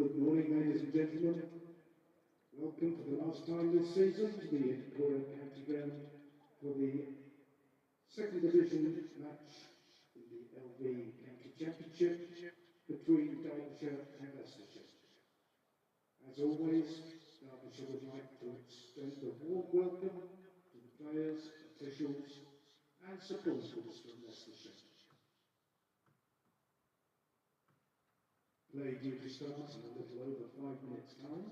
Good morning, ladies and gentlemen. Welcome for the last time this season to the Incora County Ground for the second division match in the LV County Championship between Derbyshire and Leicestershire. As always, Derbyshire would like to extend a warm welcome to the players, officials and supporters from Leicestershire. Play due to start in a little over 5 minutes' time.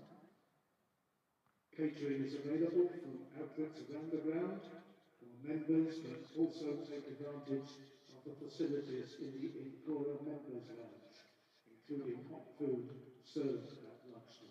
Catering is available from outlets around the ground. Our members can also take advantage of the facilities in the Incora Members Lounge, including hot food served at lunchtime.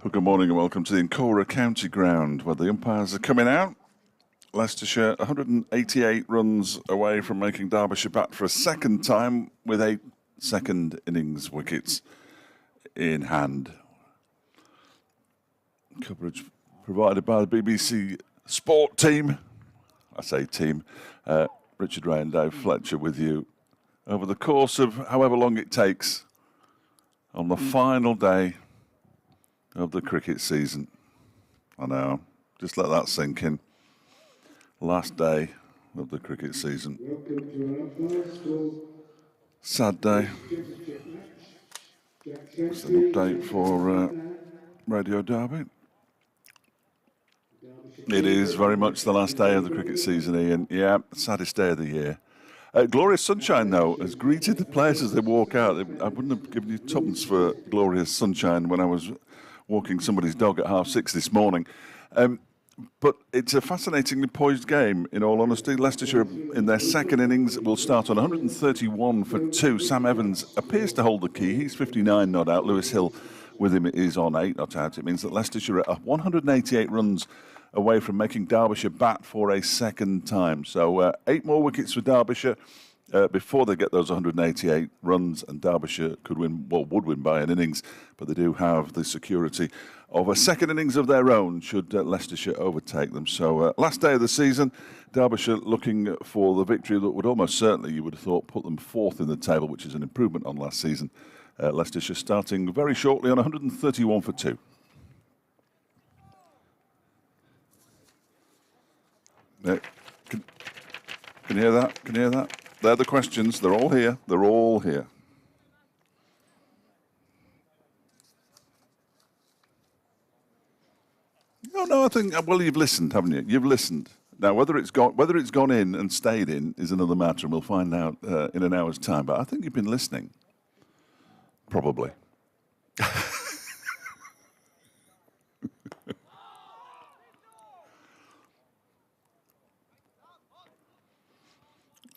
Well, good morning and welcome to the Incora County Ground, where the umpires are coming out. Leicestershire 188 runs away from making Derbyshire bat for a second time with 8 second innings wickets in hand. Coverage provided by the BBC Sport team. I say team. Richard Ray and Dave Fletcher with you over the course of however long it takes on the final day of the cricket season. I know, just let that sink in. Last day of the cricket season. Sad day. Just an update for Radio Derby. It is very much the last day of the cricket season, Ian. Yeah, saddest day of the year. Glorious sunshine, though, has greeted the players as they walk out. I wouldn't have given you tuppence for glorious sunshine when I was walking somebody's dog at 6:30 this morning. But it's a fascinatingly poised game, in all honesty. Leicestershire, in their second innings, will start on 131 for 2. Sam Evans appears to hold the key. He's 59 not out. Lewis Hill with him is on 8 not out. It means that Leicestershire are 188 runs away from making Derbyshire bat for a second time. So 8 more wickets for Derbyshire before they get those 188 runs, and Derbyshire could win, well, would win by an innings, but they do have the security of a second innings of their own should Leicestershire overtake them. So last day of the season, Derbyshire looking for the victory that would almost certainly, you would have thought, put them 4th in the table, which is an improvement on last season. Leicestershire starting very shortly on 131 for 2. Can you hear that? Can you hear that? They're the questions. They're all here. They're all here. No, I think, well, you've listened, haven't you? You've listened. Now, whether it's gone in and stayed in is another matter, and we'll find out in an hour's time. But I think you've been listening. Probably.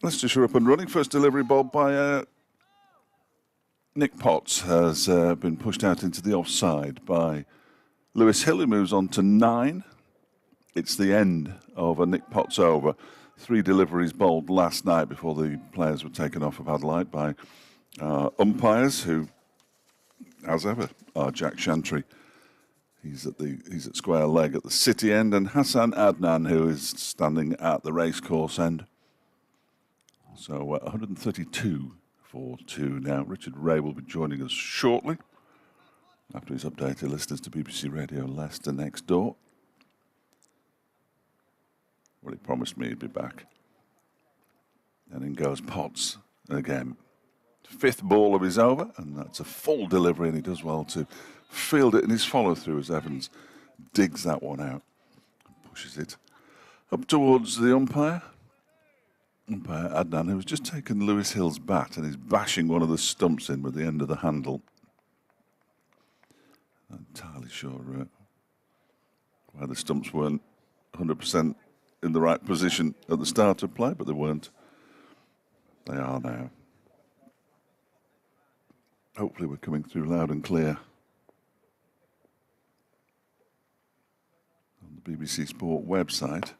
Leicestershire up and running. First delivery ball by Nick Potts has been pushed out into the offside by Lewis Hill, who moves on to 9. It's the end of a Nick Potts over. 3 deliveries bowled last night before the players were taken off of Adelaide by umpires who, as ever, are Jack Shantry. He's at square leg at the city end, and Hassan Adnan, who is standing at the racecourse end. So 132 for 2 now. Richard Ray will be joining us shortly after he's updated listeners to BBC Radio Leicester next door. Well, he promised me he'd be back. And in goes Potts again. 5th ball of his over, and that's a full delivery, and he does well to field it in his follow-through as Evans digs that one out and pushes it up towards the umpire. Umpire Adnan, who has just taken Lewis Hill's bat and is bashing one of the stumps in with the end of the handle. Not entirely sure why the stumps weren't 100% in the right position at the start of play, but they weren't. They are now. Hopefully we're coming through loud and clear on the BBC Sport website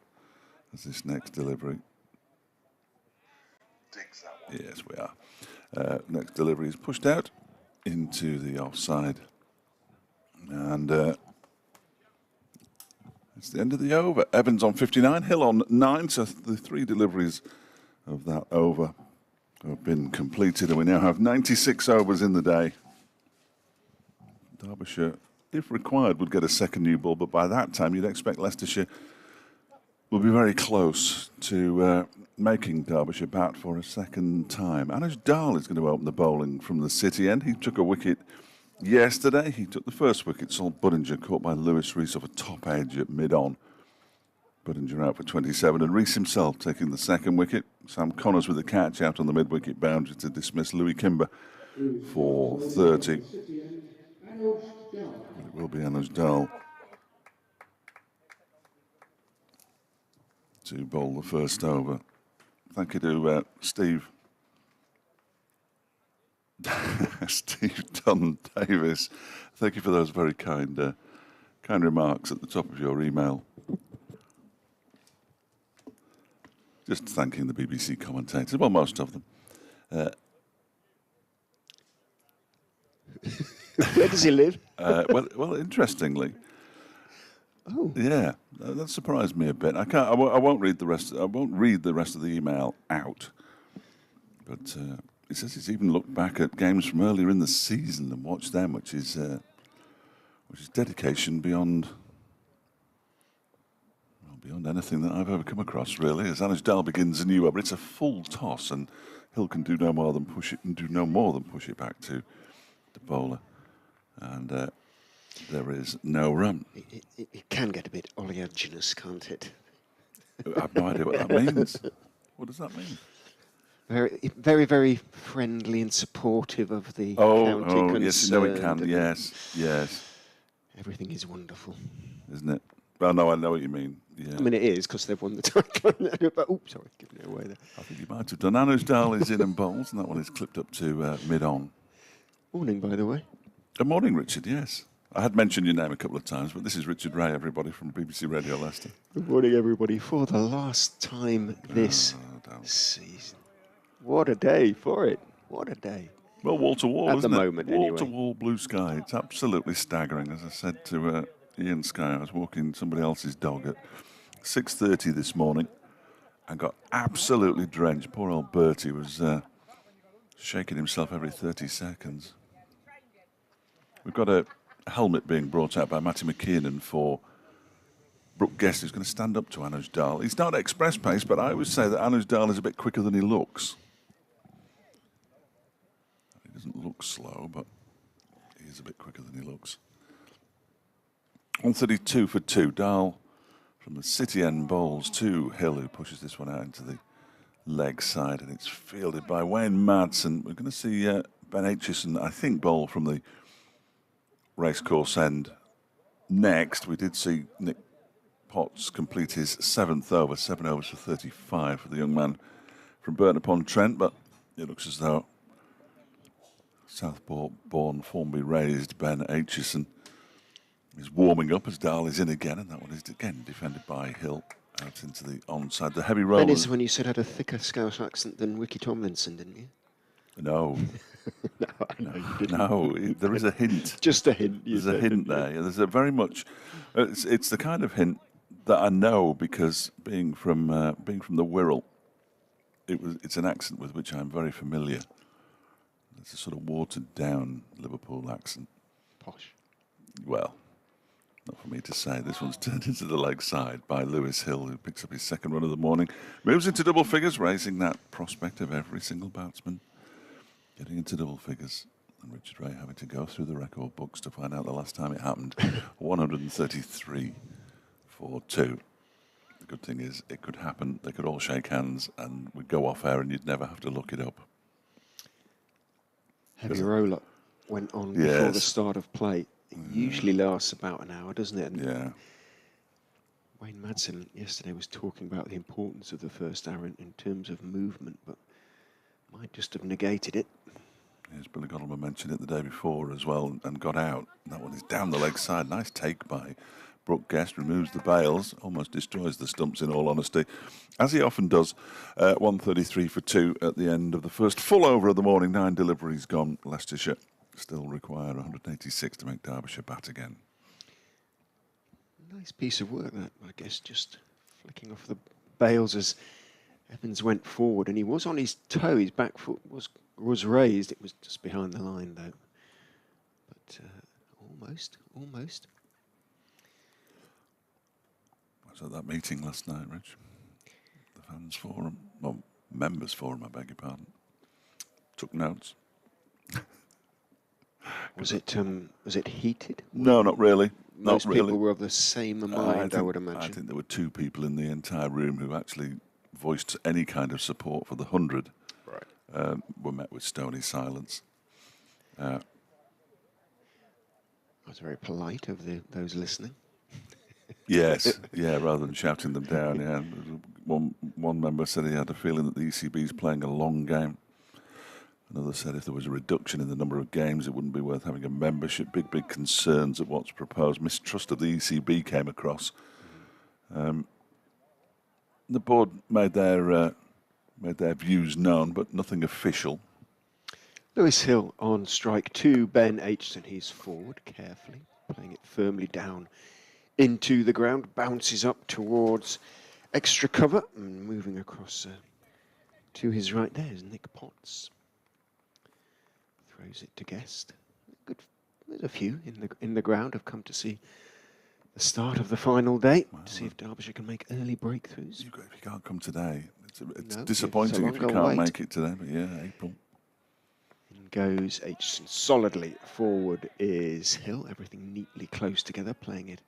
as this next delivery. Yes, we are. Next delivery is pushed out into the offside. And it's the end of the over. Evans on 59, Hill on 9. So the 3 deliveries of that over have been completed, and we now have 96 overs in the day. Derbyshire, if required, would get a second new ball, but by that time you'd expect Leicestershire will be very close to making Derbyshire bat for a second time. Anuj Dal is going to open the bowling from the city end. He took a wicket yesterday. He took the first wicket. Sol Budinger caught by Lewis Rees off a top edge at mid-on. Budinger out for 27, and Rees himself taking the second wicket. Sam Connors with the catch out on the mid-wicket boundary to dismiss Louis Kimber for 30. It will be Anuj Dal to bowl the first over. Thank you to Steve. Steve Dunn Davis. Thank you for those very kind remarks at the top of your email. Just thanking the BBC commentators, well, most of them. Where does he live? Well, interestingly, yeah, that surprised me a bit. I won't read the rest. I won't read the rest of the email out. But it says he's even looked back at games from earlier in the season and watched them, which is dedication beyond anything that I've ever come across, really. As Anuj Dal begins a new over, it's a full toss, and Hill can do no more than push it back to the bowler, and there is no run. It can get a bit oleaginous, can't it? I have no idea what that means. What does that mean? Very, very, very friendly and supportive of the county concerned. Yes, no, it can. Yes. Everything is wonderful, isn't it? Well, no, I know what you mean. Yeah. I mean, it is because they've won the title. But sorry, giving it away there. I think you might have done. Anuj Dal is in and bowls, and that one is clipped up to mid-on. Morning, by the way. Good morning, Richard. Yes, I had mentioned your name a couple of times, but this is Richard Ray, everybody, from BBC Radio Leicester. Good morning, everybody. For the last time this don't. season. What a day for it. What a day. Well, wall to wall, At isn't the it? moment, Wall anyway. to wall, blue sky. It's absolutely staggering. As I said to Ian Sky, I was walking somebody else's dog at 6:30 this morning and got absolutely drenched. Poor old Bertie was shaking himself every 30 seconds. We've got a helmet being brought out by Matty McKiernan for Brooke Guest, who's going to stand up to Anuj Dal. He's not express pace, but I always say that Anuj Dal is a bit quicker than he looks. He doesn't look slow, but he is a bit quicker than he looks. 132 for 2. Dal from the City End bowls to Hill, who pushes this one out into the leg side, and it's fielded by Wayne Madsen. We're going to see Ben Aitchison, I think, bowl from the racecourse end next. We did see Nick Potts complete his 7th over, 7 overs for 35 for the young man from Burton upon Trent, but it looks as though Southport-born Formby raised Ben Aitchison is warming up as Dahl is in again, and that one is again defended by Hill out into the onside. The heavy roller. Ben is when you said had a thicker Scouse accent than Wiki Tomlinson, didn't you? No. No, I know you didn't. No, there is a hint. Just a hint. There's a hint there. Yeah, there's a very much. It's the kind of hint that I know because being from the Wirral, it's an accent with which I'm very familiar. It's a sort of watered down Liverpool accent. Posh. Well, not for me to say. This one's turned into the leg side by Lewis Hill, who picks up his 2nd run of the morning, moves into double figures, raising that prospect of every single batsman getting into double figures. And Richard Ray having to go through the record books to find out the last time it happened. 133 for 2. The good thing is it could happen. They could all shake hands and we'd go off air and you'd never have to look it up. Heavy roll-up went on before the start of play. It usually lasts about an hour, doesn't it? And yeah. Wayne Madsen yesterday was talking about the importance of the first hour in terms of movement, but might just have negated it. Yes, Billy Godalmar mentioned it the day before as well and got out. That one is down the leg side. Nice take by Brooke Guest, removes the bails, almost destroys the stumps in all honesty, as he often does. 133 for 2 at the end of the first full over of the morning. 9 deliveries gone. Leicestershire still require 186 to make Derbyshire bat again. Nice piece of work that, I guess, just flicking off the bails as Evans went forward, and he was on his toe. His back foot was raised. It was just behind the line, though. But almost. I was at that meeting last night, Rich. The fans forum, well, members forum, I beg your pardon. Took notes. Was it heated? No, not really. Most not really. people were of the same mind, I would imagine. I think there were 2 people in the entire room who actually voiced any kind of support for the 100. Right. Were met with stony silence. I was very polite of those listening. Yes, yeah, rather than shouting them down. Yeah, one member said he had a feeling that the ECB is playing a long game. Another said if there was a reduction in the number of games, it wouldn't be worth having a membership. Big concerns at what's proposed. Mistrust of the ECB came across. The board made their views known, but nothing official. Lewis Hill on strike 2. Ben Aitchison, he's forward carefully, playing it firmly down into the ground, bounces up towards extra cover, and moving across to his right there is Nick Potts. Throws it to Guest. Good. There's a few in the ground have come to see the start of the final day, to see if Derbyshire can make early breakthroughs. If you can't come today, it's No, disappointing it's a if you longer can't wait. make it today, but yeah, April. In goes Aitchison. Solidly forward is Hill. Everything neatly close together, playing it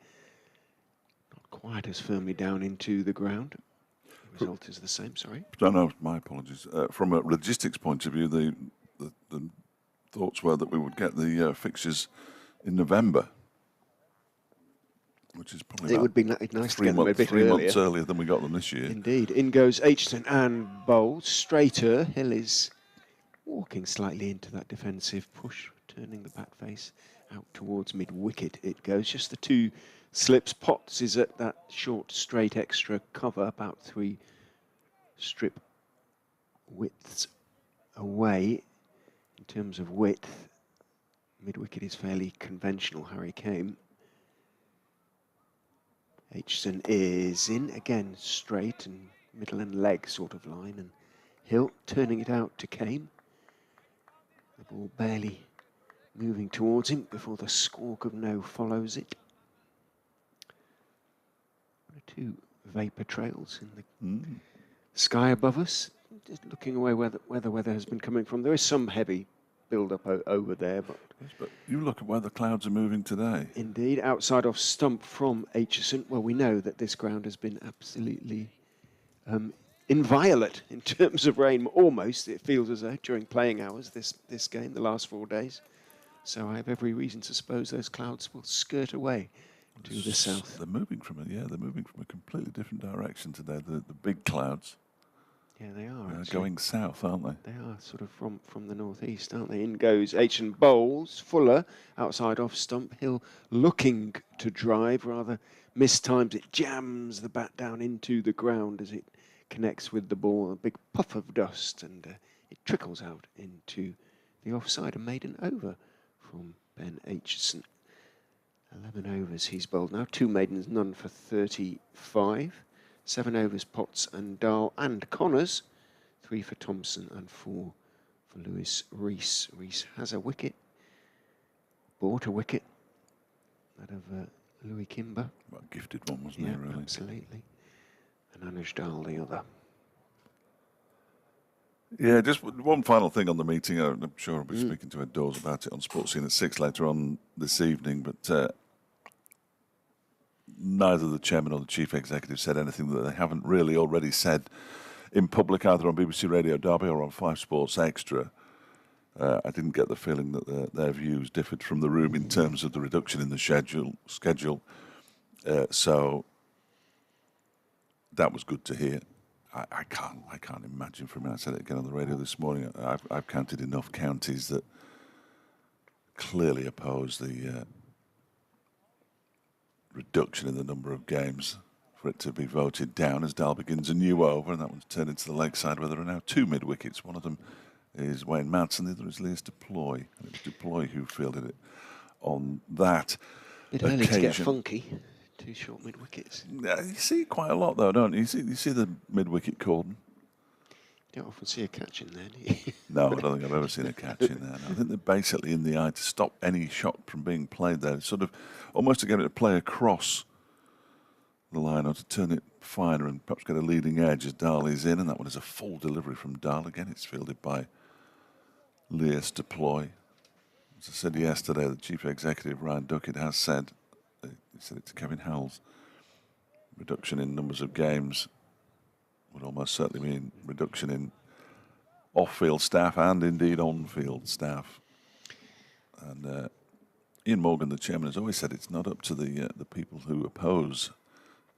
not quite as firmly down into the ground. The result is the same, sorry. No, my apologies. From a logistics point of view, the thoughts were that we would get the fixtures in November, which is probably It would be nice to get them a bit 3 earlier. months earlier than we got them this year. Indeed. In goes Aitchison and bowls. Straighter. Hill is walking slightly into that defensive push turning the bat face out towards mid-wicket. It goes just the 2 slips. Potts is at that short, straight extra cover, about 3 strip widths away. In terms of width, mid-wicket is fairly conventional. Harry came. Aitchison is in, again straight and middle and leg sort of line, and Hill turning it out to Kame. The ball barely moving towards him before the squawk of no follows it. 2 vapour trails in the sky above us. Just looking away where the weather has been coming from. There is some heavy build-up over there, but you look at where the clouds are moving today. Indeed, outside off stump from Aitchison. Well, we know that this ground has been absolutely inviolate in terms of rain. Almost, it feels as though, during playing hours, this game, the last 4 days. So I have every reason to suppose those clouds will skirt away to the south. They're moving from a completely different direction today. The big clouds. Yeah, they are. They're going south, aren't they? They are sort of from the northeast, aren't they? In goes Aitchison bowls. Fuller outside off stump. Hill looking to drive, rather mistimes it. Jams the bat down into the ground as it connects with the ball. A big puff of dust, and it trickles out into the offside. A maiden over from Ben Aitchison. 11 overs he's bowled now. 2 maidens, none for 35. 7 overs, Potts and Dahl and Connors. 3 for Thompson and 4 for Lewis Rees. Rees has a wicket. Bought a wicket. That of Louis Kimber. Well, a gifted one, wasn't it, really? Absolutely. And Anuj Dahl the other. Yeah, just one final thing on the meeting. I'm sure I'll be speaking to Ed Dawes about it on Sports Scene at 6 later on this evening, but neither the chairman or the chief executive said anything that they haven't really already said in public, either on BBC Radio Derby or on 5 Sports Extra. I didn't get the feeling that their views differed from the room in terms of the reduction in the schedule. So that was good to hear. I can't imagine for a minute. I said it again on the radio this morning. I've counted enough counties that clearly oppose the reduction in the number of games for it to be voted down as Dal begins a new over, and that one's turned into the leg side where there are now 2 mid-wickets. One of them is Wayne Matson, the other is Leas Deploy. And it was Deploy who fielded it on that Bit occasion. early to get funky. 2 short mid-wickets. Yeah, you see it quite a lot though, don't you? You see the mid-wicket cordon. You don't often see a catch in there, do you? No, I don't think I've ever seen a catch in there. No. I think they're basically in the eye to stop any shot from being played there. Sort of almost to get it to play across the line or to turn it finer and perhaps get a leading edge as Dahl is in. And that one is a full delivery from Dahl. Again, it's fielded by Leas Deploy. As I said yesterday, the chief executive, Ryan Duckett, has said, he said it to Kevin Howells, reduction in numbers of games would almost certainly mean reduction in off-field staff and indeed on-field staff. And Ian Morgan, the chairman, has always said it's not up to the people who oppose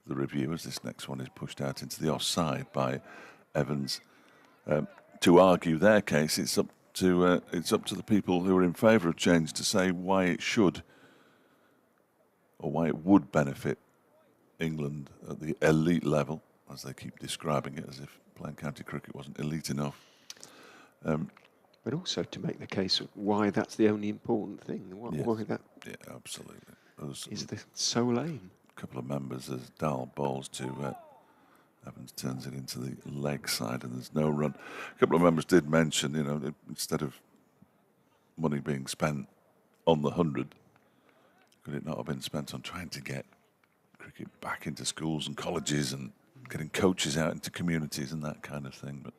the review, as this next one is pushed out into the offside by Evans, to argue their case. It's up to the people who are in favour of change to say why it should or why it would benefit England at the elite level, as they keep describing it, as if playing county cricket wasn't elite enough. But also to make the case of why that's the only important thing. Why that absolutely. is the sole aim. A couple of members as Dahl bowls to Evans turns it into the leg side and there's no run. A couple of members did mention, instead of money being spent on the 100, could it not have been spent on trying to get cricket back into schools and colleges and getting coaches out into communities and that kind of thing? But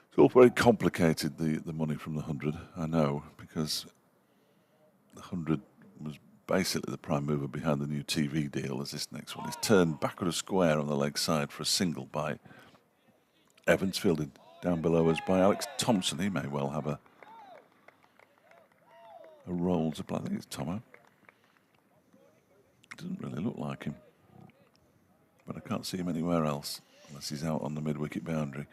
it's all very complicated, the money from the 100, I know, because the 100 was basically the prime mover behind the new TV deal, as this next one is turned backward a square on the leg side for a single by Evans, fielded down below us by Alex Thompson. He may well have a role to play. I think it's Tomo. Doesn't really look like him, but I can't see him anywhere else unless he's out on the mid-wicket boundary.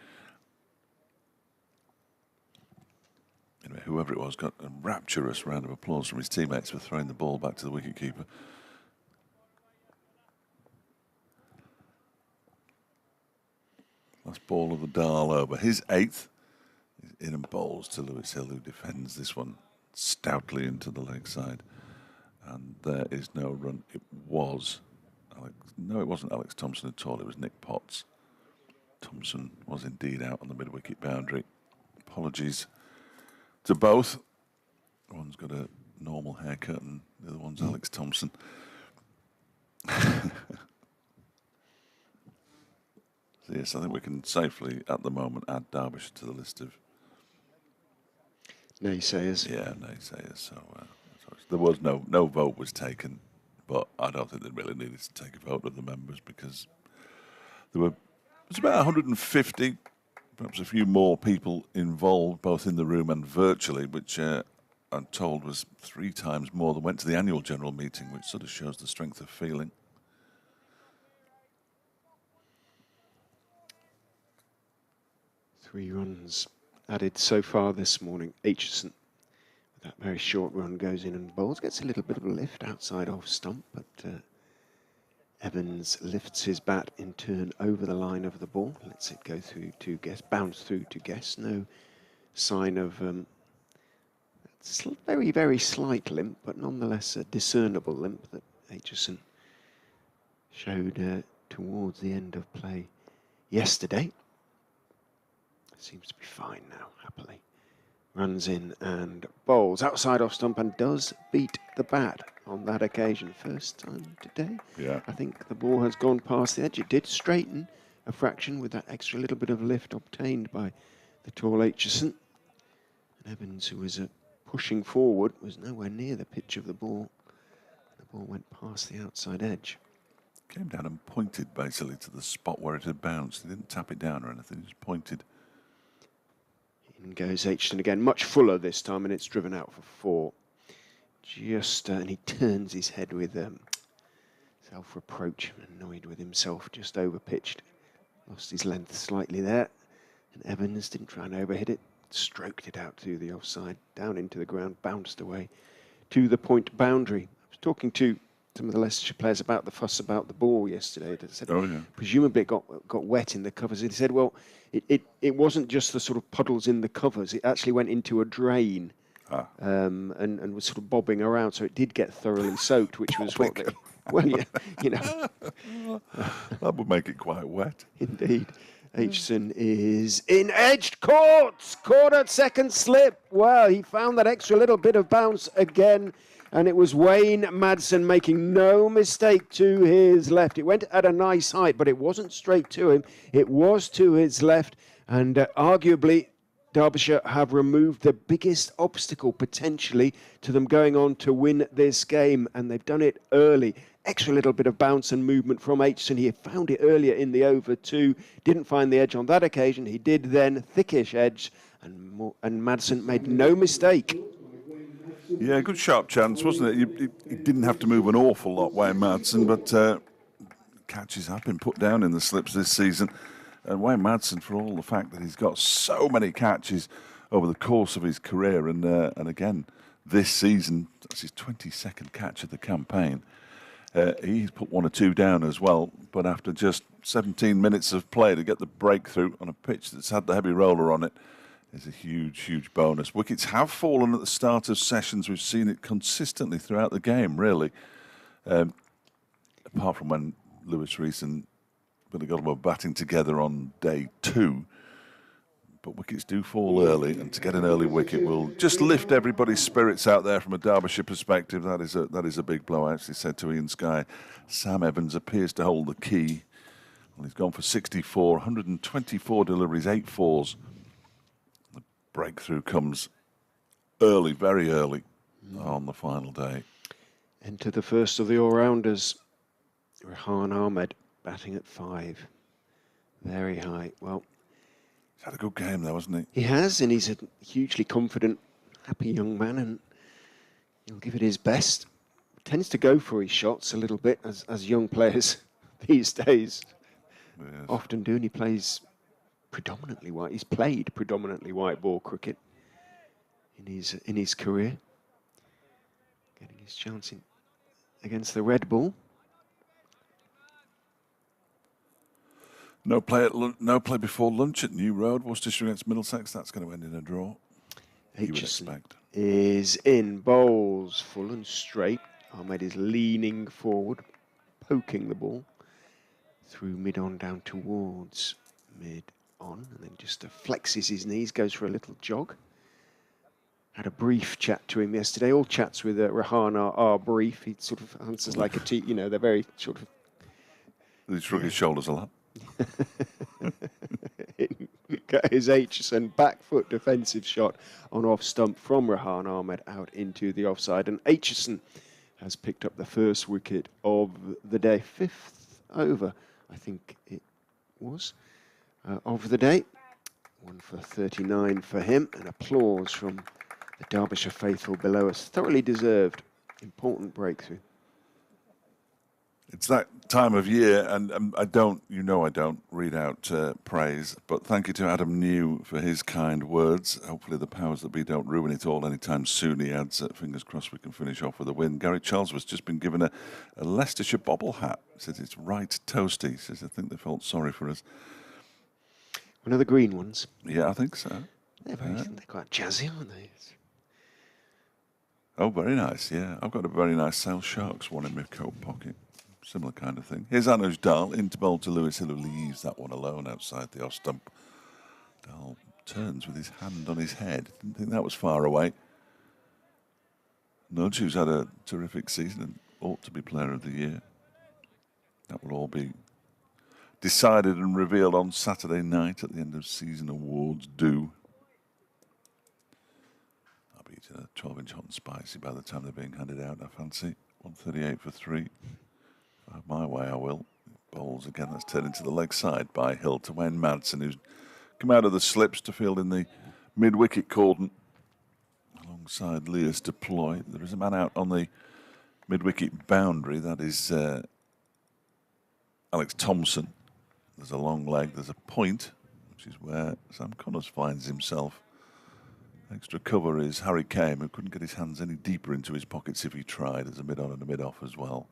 Anyway, whoever it was got a rapturous round of applause from his teammates for throwing the ball back to the wicketkeeper. Last ball of the dial over. His 8th is in and bowls to Lewis Hill, who defends this one stoutly into the leg side. And there is no run. It was Alex. No, it wasn't Alex Thompson at all. It was Nick Potts. Thompson was indeed out on the mid-wicket boundary. Apologies to both. One's got a normal haircut and the other one's Alex Thompson. So yes, I think we can safely, at the moment, add Derbyshire to the list of naysayers. Yeah, naysayers. So there was no vote was taken, but I don't think they really needed to take a vote of the members because there was about 150, perhaps a few more people involved, both in the room and virtually, which I'm told was 3 times more than went to the annual general meeting, which sort of shows the strength of feeling. Three runs added so far this morning. Aitchison, with that very short run, goes in and bowls. Gets a little bit of a lift outside off stump, but Evans lifts his bat in turn over the line of the ball. Lets it go through to Guest, bounce through to Guest. No sign of very, very slight limp, but nonetheless a discernible limp that Aitchison showed towards the end of play yesterday. Seems to be fine now, happily. Runs in and bowls outside off stump and does beat the bat on that occasion. First time today. Yeah. I think the ball has gone past the edge. It did straighten a fraction with that extra little bit of lift obtained by the tall Aitchison. And Evans, who was pushing forward, was nowhere near the pitch of the ball. The ball went past the outside edge. Came down and pointed basically to the spot where it had bounced. He didn't tap it down or anything, just pointed. In goes Aitchison again, much fuller this time, and it's driven out for 4. And he turns his head with self-reproach, annoyed with himself, just overpitched. Lost his length slightly there. And Evans didn't try and overhit it, stroked it out to the offside, down into the ground, bounced away to the point boundary. I was talking to some of the Leicestershire players about the fuss about the ball yesterday. They said, presumably it got wet in the covers. He said, well, it wasn't just the sort of puddles in the covers. It actually went into a drain and was sort of bobbing around. So it did get thoroughly soaked, which was what they, well, yeah, you know. That would make it quite wet. Indeed. Aitchison is in edged caught at second slip. Well, he found that extra little bit of bounce again. And it was Wayne Madsen making no mistake to his left. It went at a nice height, but it wasn't straight to him. It was to his left. And arguably, Derbyshire have removed the biggest obstacle potentially to them going on to win this game. And they've done it early. Extra little bit of bounce and movement from Aitchison. He found it earlier in the over 2. Didn't find the edge on that occasion. He did then, thickish edge. And Madsen made no mistake. Yeah, good sharp chance, wasn't it? He didn't have to move an awful lot, Wayne Madsen, but catches have been put down in the slips this season. And Wayne Madsen, for all the fact that he's got so many catches over the course of his career, and again, this season, that's his 22nd catch of the campaign. He's put 1 or 2 down as well, but after just 17 minutes of play to get the breakthrough on a pitch that's had the heavy roller on it, is a huge, huge bonus. Wickets have fallen at the start of sessions. We've seen it consistently throughout the game, really. Apart from when Lewis Rees and Billy Godwin were batting together on day 2. But wickets do fall early, and to get an early wicket will just lift everybody's spirits out there from a Derbyshire perspective. That is a big blow. I actually said to Ian Sky, Sam Evans appears to hold the key. Well, he's gone for 64, 124 deliveries, 8 fours. Breakthrough comes early, very early on the final day. Enter the first of the all-rounders, Rehan Ahmed, batting at 5. Very high. Well, he's had a good game though, hasn't he? He has, and he's a hugely confident, happy young man, and he'll give it his best. Tends to go for his shots a little bit, as young players these days often do, and he plays predominantly white. He's played predominantly white ball cricket. in his career. Getting his chance against the Red Bull. No play before lunch at New Road. Worcestershire against Middlesex. That's going to end in a draw. You would expect. Is in, bowls full and straight. Ahmed is leaning forward, poking the ball through mid-on down towards mid-on, and then just flexes his knees, goes for a little jog. Had a brief chat to him yesterday. All chats with Rehan are brief. He sort of answers like a you know, they're very sort of... He shrug his shoulders a lot. Got his Aitchison back foot defensive shot on off stump from Rehan Ahmed out into the offside. And Aitchison has picked up the first wicket of the day. 5th over, I think it was, of the day. 1 for 39 for him. And applause from the Derbyshire faithful below us. Thoroughly deserved. Important breakthrough. It's that time of year, and I don't read out praise, but thank you to Adam New for his kind words. Hopefully the powers that be don't ruin it all anytime soon, he adds. Fingers crossed we can finish off with a win. Gary Charlesworth's just been given a Leicestershire bobble hat. He says it's right toasty. He says I think they felt sorry for us. One of the green ones. Yeah, I think so. They're quite jazzy, aren't they? Oh, very nice, yeah. I've got a very nice Sale Sharks one in my coat pocket. Similar kind of thing. Here's Anuj Dahl into bowl to Lewis Hill, who leaves that one alone outside the off stump. Dahl turns with his hand on his head. Didn't think that was far away. Nudge, who's had a terrific season and ought to be Player of the Year. That will all be decided and revealed on Saturday night at the end of season awards due. I'll be eating a 12-inch hot and spicy by the time they're being handed out, I fancy. 138 for 3. My way, I will. Bowls again. That's turned into the leg side by Hill to Wayne Madsen, who's come out of the slips to field in the mid-wicket cordon alongside Leas deploy. There is a man out on the mid-wicket boundary. That is Alex Thompson. There's a long leg. There's a point, which is where Sam Connors finds himself. Extra cover is Harry Kame, who couldn't get his hands any deeper into his pockets if he tried. There's a mid-on and a mid-off as well.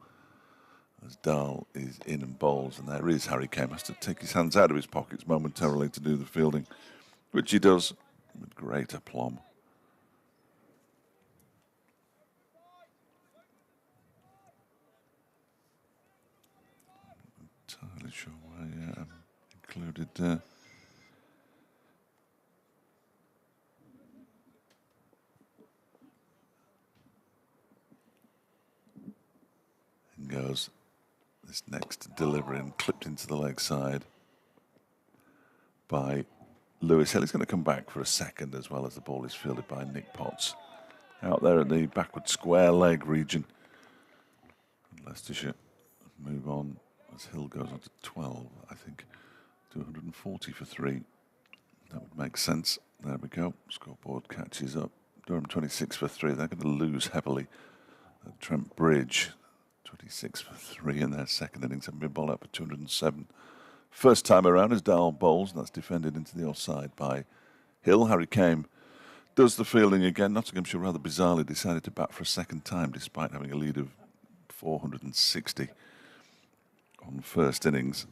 As Dahl is in and bowls, and there is Harry Kame. Has to take his hands out of his pockets momentarily to do the fielding, which he does with great aplomb. Not entirely sure why included and goes this next delivery and clipped into the leg side by Lewis Hill. He's going to come back for a second as well as the ball is fielded by Nick Potts. Out there at the backward square leg region. And Leicestershire move on as Hill goes on to 12, I think, to 140 for 3. That would make sense. There we go. Scoreboard catches up. Durham 26 for 3. They're going to lose heavily at Trent Bridge. 26 for 3 in their second innings, having been bowled out for 207. First time around as Dahl bowls, and that's defended into the offside by Hill. Harry Kame does the fielding again. Nottinghamshire rather bizarrely decided to bat for a second time despite having a lead of 460 on first innings.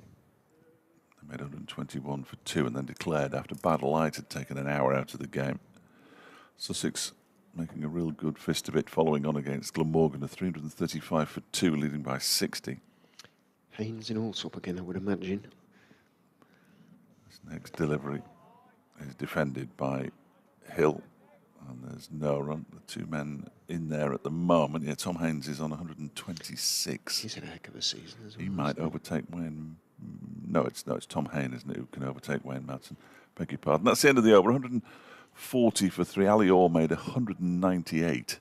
They made 121 for 2 and then declared after bad light had taken an hour out of the game. Sussex making a real good fist of it, following on against Glamorgan, a 335 for 2, leading by 60. Haynes in Allsop again, I would imagine. This next delivery is defended by Hill, and there's no run. The two men in there at the moment. Yeah, Tom Haynes is on 126. He's had a heck of a season as well. He might overtake Wayne. No, it's Tom Haynes, isn't it, who can overtake Wayne Madsen. Beg your pardon. That's the end of the over. 140 for 3. Ali Orr made 198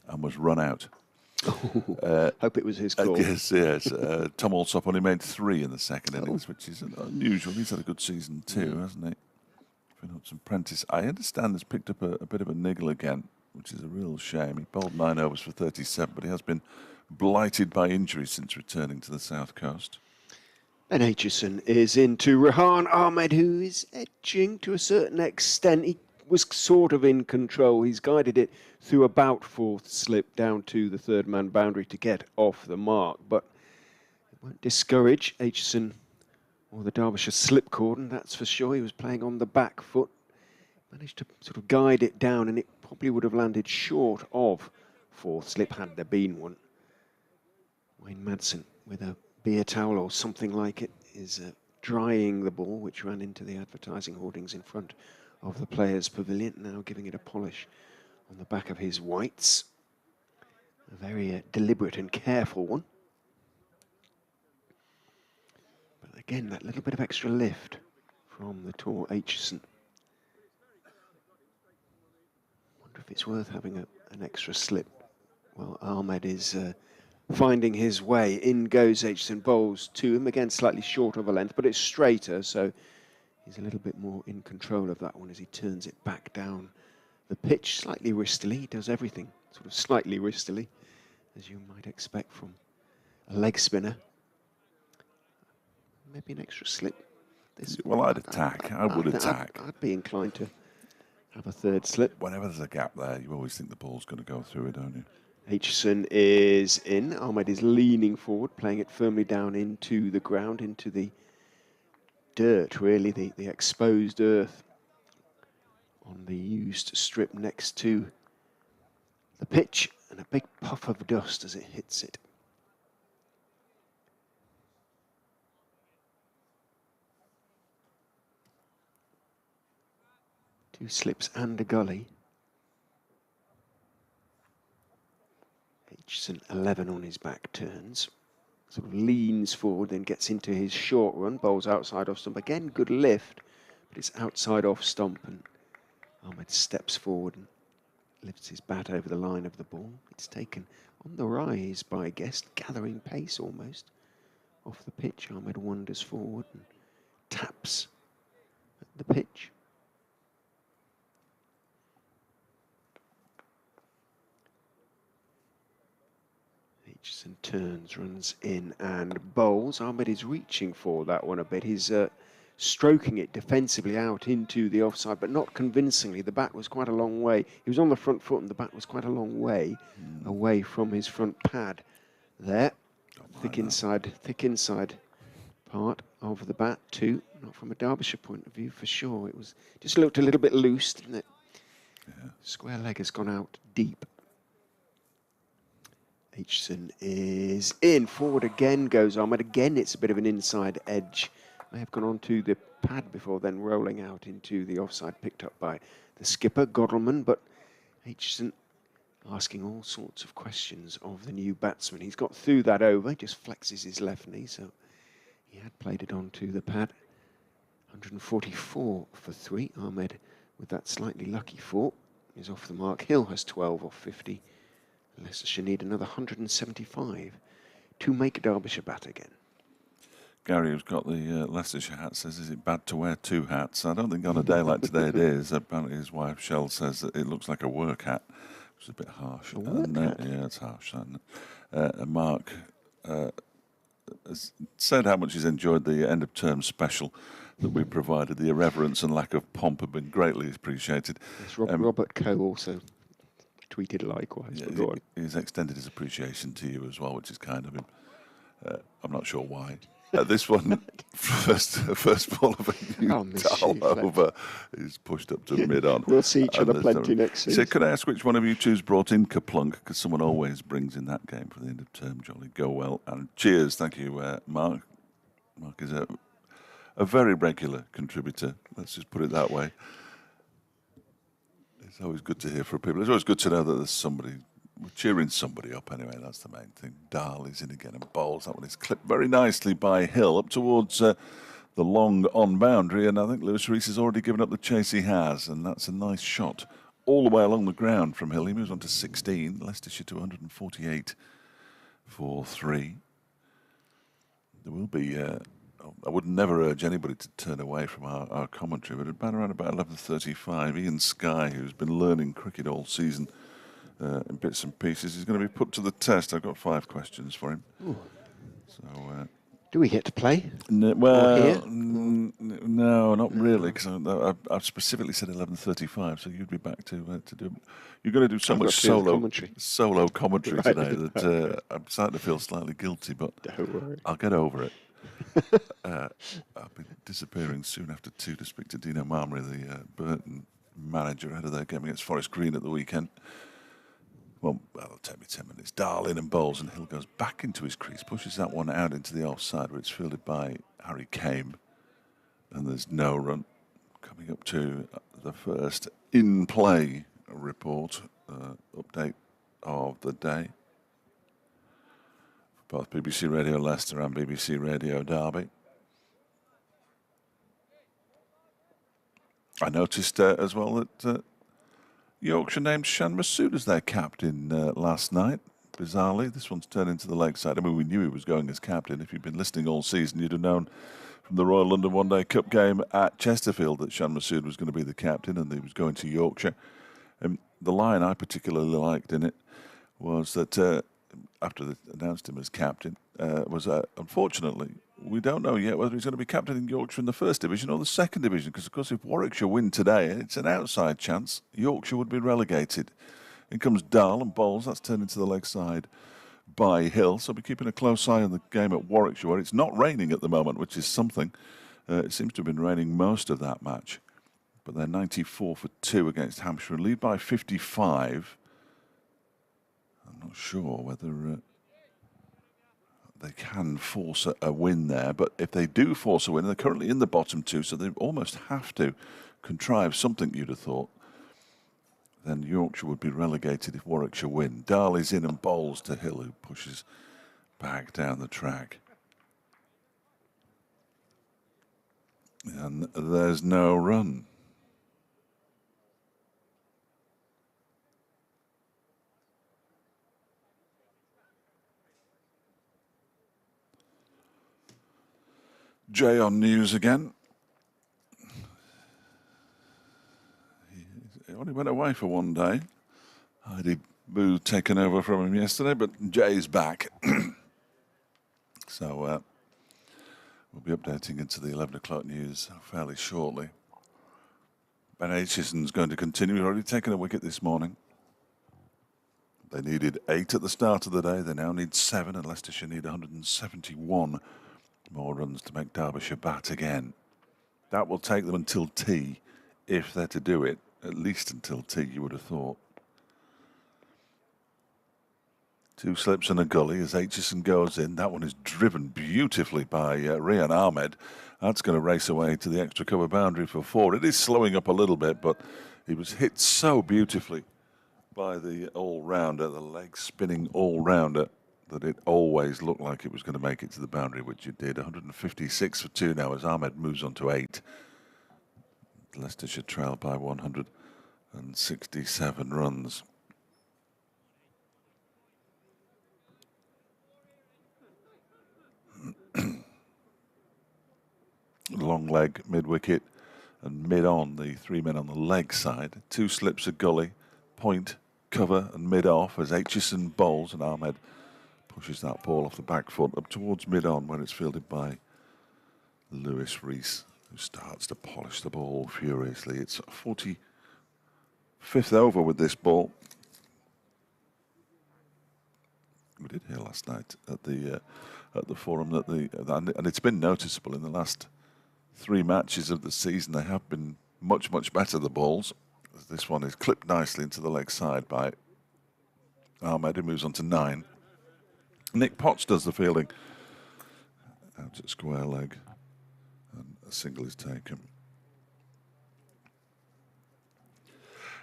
and was run out. Hope it was his call. Yes. Tom Alsop only made 3 in the second innings, which is unusual. He's had a good season too, hasn't he? Phillips Prentice, I understand, has picked up a bit of a niggle again, which is a real shame. He bowled 9 overs for 37, but he has been blighted by injury since returning to the South Coast. And Aitchison is into Rehan Ahmed, who is edging to a certain extent. He was sort of in control. He's guided it through about fourth slip down to the third man boundary to get off the mark, but it won't discourage Aitchison or the Derbyshire slip cordon, that's for sure. He was playing on the back foot, managed to sort of guide it down, and it probably would have landed short of fourth slip had there been one. Wayne Madsen with a beer towel or something like it is drying the ball, which ran into the advertising hoardings in front of the players' pavilion, now giving it a polish on the back of his whites. A very deliberate and careful one. But again, that little bit of extra lift from the tall Aitchison. Wonder if it's worth having an extra slip. Well, Ahmed is finding his way. In goes Aitchison, bowls to him, again slightly short of a length, but it's straighter, so he's a little bit more in control of that one as he turns it back down the pitch, slightly wristily. He does everything sort of slightly wristily, as you might expect from a leg spinner. Maybe an extra slip. Well, I'd attack. I would attack. I'd be inclined to have a third slip. Whenever there's a gap there, you always think the ball's going to go through it, don't you? Aitchison is in. Ahmed is leaning forward, playing it firmly down into the ground, into the dirt, really, the exposed earth on the used strip next to the pitch, and a big puff of dust as it hits it. Two slips and a gully. Aitchison 11 on his back turns. Sort of leans forward, then gets into his short run, bowls outside off stump. Again, good lift, but it's outside off stump, and Ahmed steps forward and lifts his bat over the line of the ball. It's taken on the rise by Guest, gathering pace almost. Off the pitch, Ahmed wanders forward and taps at the pitch. Aitchison turns, runs in and bowls. Ahmed is reaching for that one a bit. He's stroking it defensively out into the offside, but not convincingly. The bat was quite a long way. He was on the front foot and the bat was quite a long way away from his front pad there. Thick inside part of the bat too. Not from a Derbyshire point of view for sure. It was just looked a little bit loose, didn't it? Yeah. Square leg has gone out deep. Aitchison is in. Forward again goes Ahmed. Again, it's a bit of an inside edge. May have gone onto the pad before then rolling out into the offside, picked up by the skipper, Godleman. But Aitchison asking all sorts of questions of the new batsman. He's got through that over, just flexes his left knee, so he had played it onto the pad. 144 for 3. Ahmed, with that slightly lucky 4, is off the mark. Hill has 12 off 50. Leicestershire need another 175 to make Derbyshire bat again. Gary, who's got the Leicestershire hat, says, is it bad to wear 2 hats? I don't think on a day like today it is. Apparently his wife, Shell, says that it looks like a work hat, which is a bit harsh. A work hat? Yeah, it's harsh. And Mark has said how much he's enjoyed the end-of-term special that we provided. The irreverence and lack of pomp have been greatly appreciated. Yes, Robert Coe also tweeted likewise. Yeah, he's extended his appreciation to you as well, which is kind of him. I'm not sure why. This one, first ball of a new towel over, is pushed up to mid-on. We'll see each other plenty next season. So could I ask which one of you two's brought in Kaplunk? Because someone always brings in that game for the end of term. Jolly go well. And cheers, thank you, Mark. Mark is a very regular contributor. Let's just put it that way. It's always good to hear from people. It's always good to know that there's somebody, we're cheering somebody up anyway, that's the main thing. Dahl is in again and bowls. That one is clipped very nicely by Hill up towards the long on boundary, and I think Lewis Rees has already given up the chase he has, and that's a nice shot all the way along the ground from Hill. He moves on to 16, Leicestershire to 148 for 3. There will be... I would never urge anybody to turn away from our commentary, but at around about 11:35, Ian Skye, who's been learning cricket all season in bits and pieces, is going to be put to the test. I've got 5 questions for him. Ooh. So Do we get to play? Well, here? no, not really, because I've specifically said 11:35, so you'd be back to do. You're going to do so I've got much to do the commentary. solo commentary Right, today that I'm starting to feel slightly guilty, but Don't worry. I'll get over it. I'll be disappearing soon after 2 to speak to Dino Marmary, the Burton manager, ahead of their game against Forest Green at the weekend. Well, that'll take me 10 minutes. Darlin and bowls, and Hill goes back into his crease, pushes that one out into the offside where it's fielded by Harry Kame. And there's no run. Coming up to the first in-play report, update of the day. Both BBC Radio Leicester and BBC Radio Derby. I noticed as well that Yorkshire named Shan Massoud as their captain last night. Bizarrely, this one's turned into the Lakeside. I mean, we knew he was going as captain. If you'd been listening all season, you'd have known from the Royal London One Day Cup game at Chesterfield that Shan Massoud was going to be the captain and he was going to Yorkshire. The line I particularly liked in it was that after they announced him as captain, was unfortunately, we don't know yet whether he's going to be captain in Yorkshire in the First Division or the Second Division, because, of course, if Warwickshire win today, it's an outside chance. Yorkshire would be relegated. In comes Dahl and bowls. That's turned into the leg side by Hill. So we're keeping a close eye on the game at Warwickshire, where it's not raining at the moment, which is something. It seems to have been raining most of that match. But they're 94 for 2 against Hampshire, and lead by 55. I'm not sure whether they can force a win there, but if they do force a win, they're currently in the bottom 2, so they almost have to contrive something, you'd have thought. Then Yorkshire would be relegated if Warwickshire win. Darley's in and bowls to Hill, who pushes back down the track. And there's no run. Jay on news again. He only went away for one day. Heidi Boo taken over from him yesterday, but Jay's back. So we'll be updating into the 11 o'clock news fairly shortly. Ben Aitchison's going to continue. He's already taken a wicket this morning. They needed 8 at the start of the day. They now need 7, and Leicestershire need 171 more runs to make Derbyshire bat again. That will take them until tea, if they're to do it. At least until tea, you would have thought. 2 slips and a gully as Aitchison goes in. That one is driven beautifully by Rehan Ahmed. That's going to race away to the extra cover boundary for 4. It is slowing up a little bit, but he was hit so beautifully by the all-rounder, the leg-spinning all-rounder, that it always looked like it was going to make it to the boundary, which it did. 156 for 2 now as Ahmed moves on to 8. Leicestershire trail by 167 runs. Long leg, mid-wicket, and mid-on, the 3 men on the leg side. 2 slips of gully, point, cover, and mid-off as Aitchison bowls, and Ahmed pushes that ball off the back foot up towards mid-on, where it's fielded by Lewis Rees, who starts to polish the ball furiously. It's 45th over with this ball. We did hear last night at the forum that and it's been noticeable in the last 3 matches of the season. They have been much, much better, the balls. This one is clipped nicely into the leg side by Ahmed, who moves on to 9. Nick Potts does the fielding. Out at square leg. And a single is taken.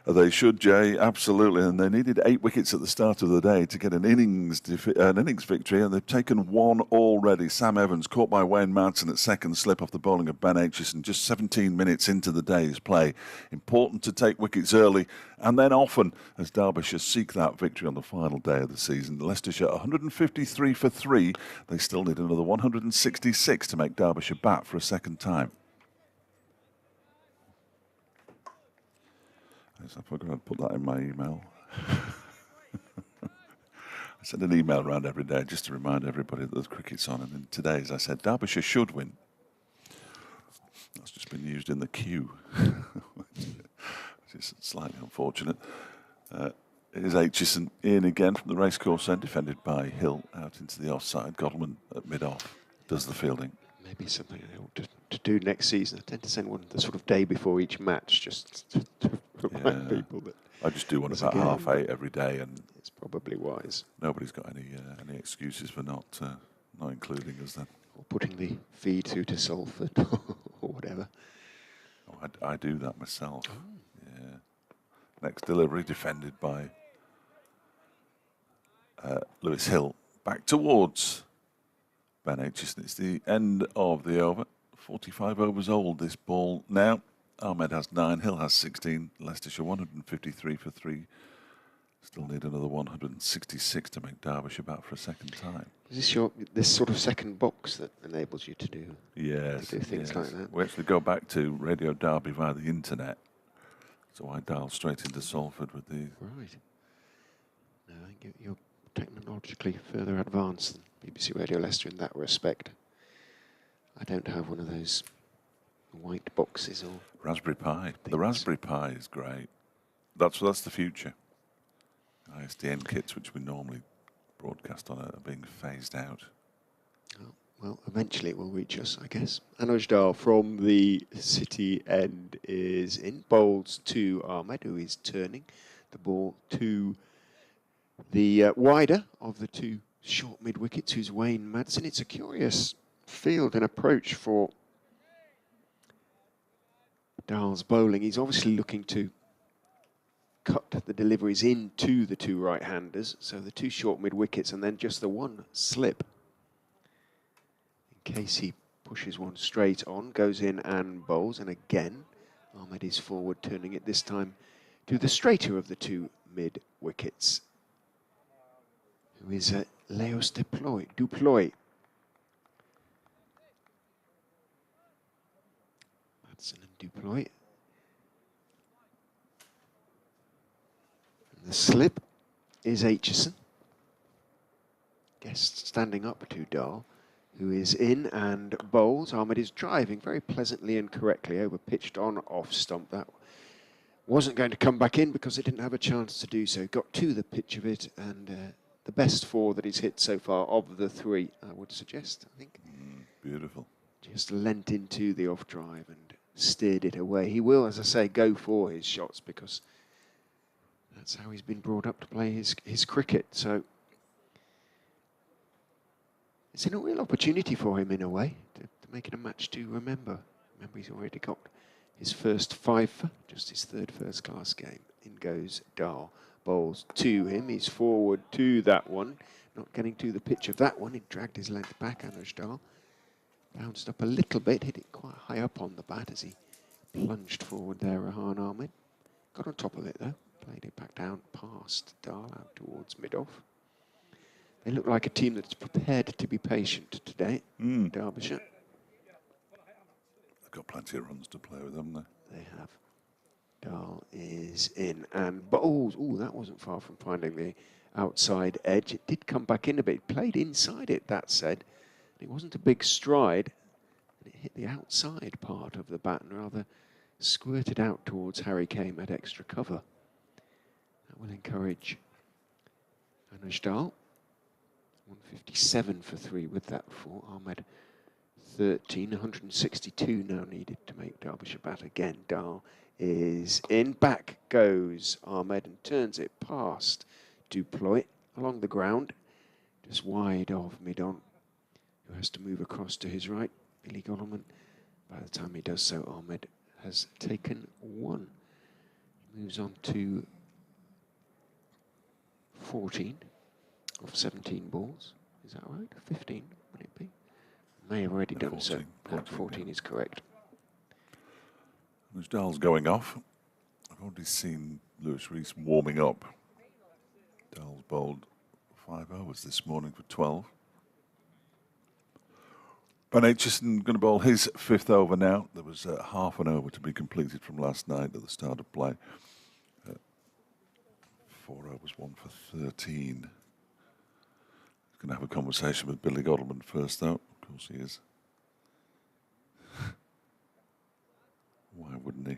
They should, Jay, absolutely. And they needed 8 wickets at the start of the day to get an innings victory, and they've taken 1 already. Sam Evans caught by Wayne Madsen at second slip off the bowling of Ben Aitchison just 17 minutes into the day's play. Important to take wickets early and then often as Derbyshire seek that victory on the final day of the season. Leicestershire 153 for 3. They still need another 166 to make Derbyshire bat for a second time. I forgot to put that in my email. I send an email around every day just to remind everybody that the cricket's on. And in today's, I said, Derbyshire should win. That's just been used in the queue, which is slightly unfortunate. It is Aitchison in again from the racecourse end, defended by Hill out into the offside. Godalman at mid-off does the fielding. Maybe something I ought to do next season. I tend to send one the sort of day before each match, just to remind people that I just do one about 8:30 every day, and it's probably wise. Nobody's got any excuses for not including us then. Or putting the feed through to Salford or whatever. Oh, I do that myself. Oh. Yeah. Next delivery defended by Lewis Hill. Back towards Ben Aitchison. It's the end of the over. 45 overs old, this ball now. Ahmed has 9, Hill has 16, Leicestershire 153 for 3. Still need another 166 to make Derbyshire bat for a second time. Is this sort of second box that enables you to do, things like that? We actually go back to Radio Derby via the internet. So I dial straight into Salford with the... Right. No, I think you're technologically further advanced than BBC Radio Leicester in that respect. I don't have one of those white boxes or... Raspberry Pi. Things. The Raspberry Pi is great. That's the future. ISDN kits, which we normally broadcast on, are being phased out. Oh, well, eventually it will reach us, I guess. Anujdal from the city end is in. Bowls to Ahmed, who is turning the ball to the wider of the two short mid-wickets, who's Wayne Madsen. It's a curious field and approach for Dahl's bowling. He's obviously looking to cut the deliveries into the two right-handers, so the two short mid-wickets and then just the one slip. In case he pushes one straight on, goes in and bowls, and again, Ahmed is forward, turning it this time to the straighter of the two mid-wickets, who is Leos Duploy. Madsen and Duploy. The slip is Aitchison. Guest standing up to Dahl, who is in and bowls. Ahmed is driving very pleasantly and correctly over pitched on off stump. That wasn't going to come back in because it didn't have a chance to do so. Got to the pitch of it, and the best 4 that he's hit so far of the 3, I would suggest, I think. Beautiful. Just lent into the off drive and steered it away. He will, as I say, go for his shots because that's how he's been brought up to play his cricket. So it's a real opportunity for him in a way to make it a match to remember. Remember, he's already got his first 5, just his 3rd first-class game. In goes Dahl. Bowls to him. He's forward to that one. Not getting to the pitch of that one. He dragged his length back, Anujdal. Bounced up a little bit, hit it quite high up on the bat as he plunged forward there, Rehan Ahmed. Got on top of it though. Played it back down past Dahl out towards mid-off. They look like a team that's prepared to be patient today, Derbyshire. They've got plenty of runs to play with, haven't they? They have. Dahl is in and bowls. Oh, that wasn't far from finding the outside edge. It did come back in a bit. It played inside it, that said. It wasn't a big stride. And it hit the outside part of the bat and rather squirted out towards Harry Kame at extra cover. That will encourage Anujdal. 157 for 3 with that 4. Ahmed 13, 162 now needed to make Derbyshire bat again. Dahl is in. Back goes Ahmed and turns it past Duploy along the ground, just wide of mid-on, who has to move across to his right. Billy Godalman. By the time he does so, Ahmed has taken 1. Moves on to 14 of 17 balls. Is that right? 15, would it be? May have already done 14, so. 14 is correct. As Dahl's going off, I've already seen Lewis Rees warming up. Dahl's bowled 5 overs this morning for 12. Ben Aitchison going to bowl his 5th over now. There was half an over to be completed from last night at the start of play. 4 overs, 1 for 13. Going to have a conversation with Billy Godalmand first, though. Of course he is. Why wouldn't he?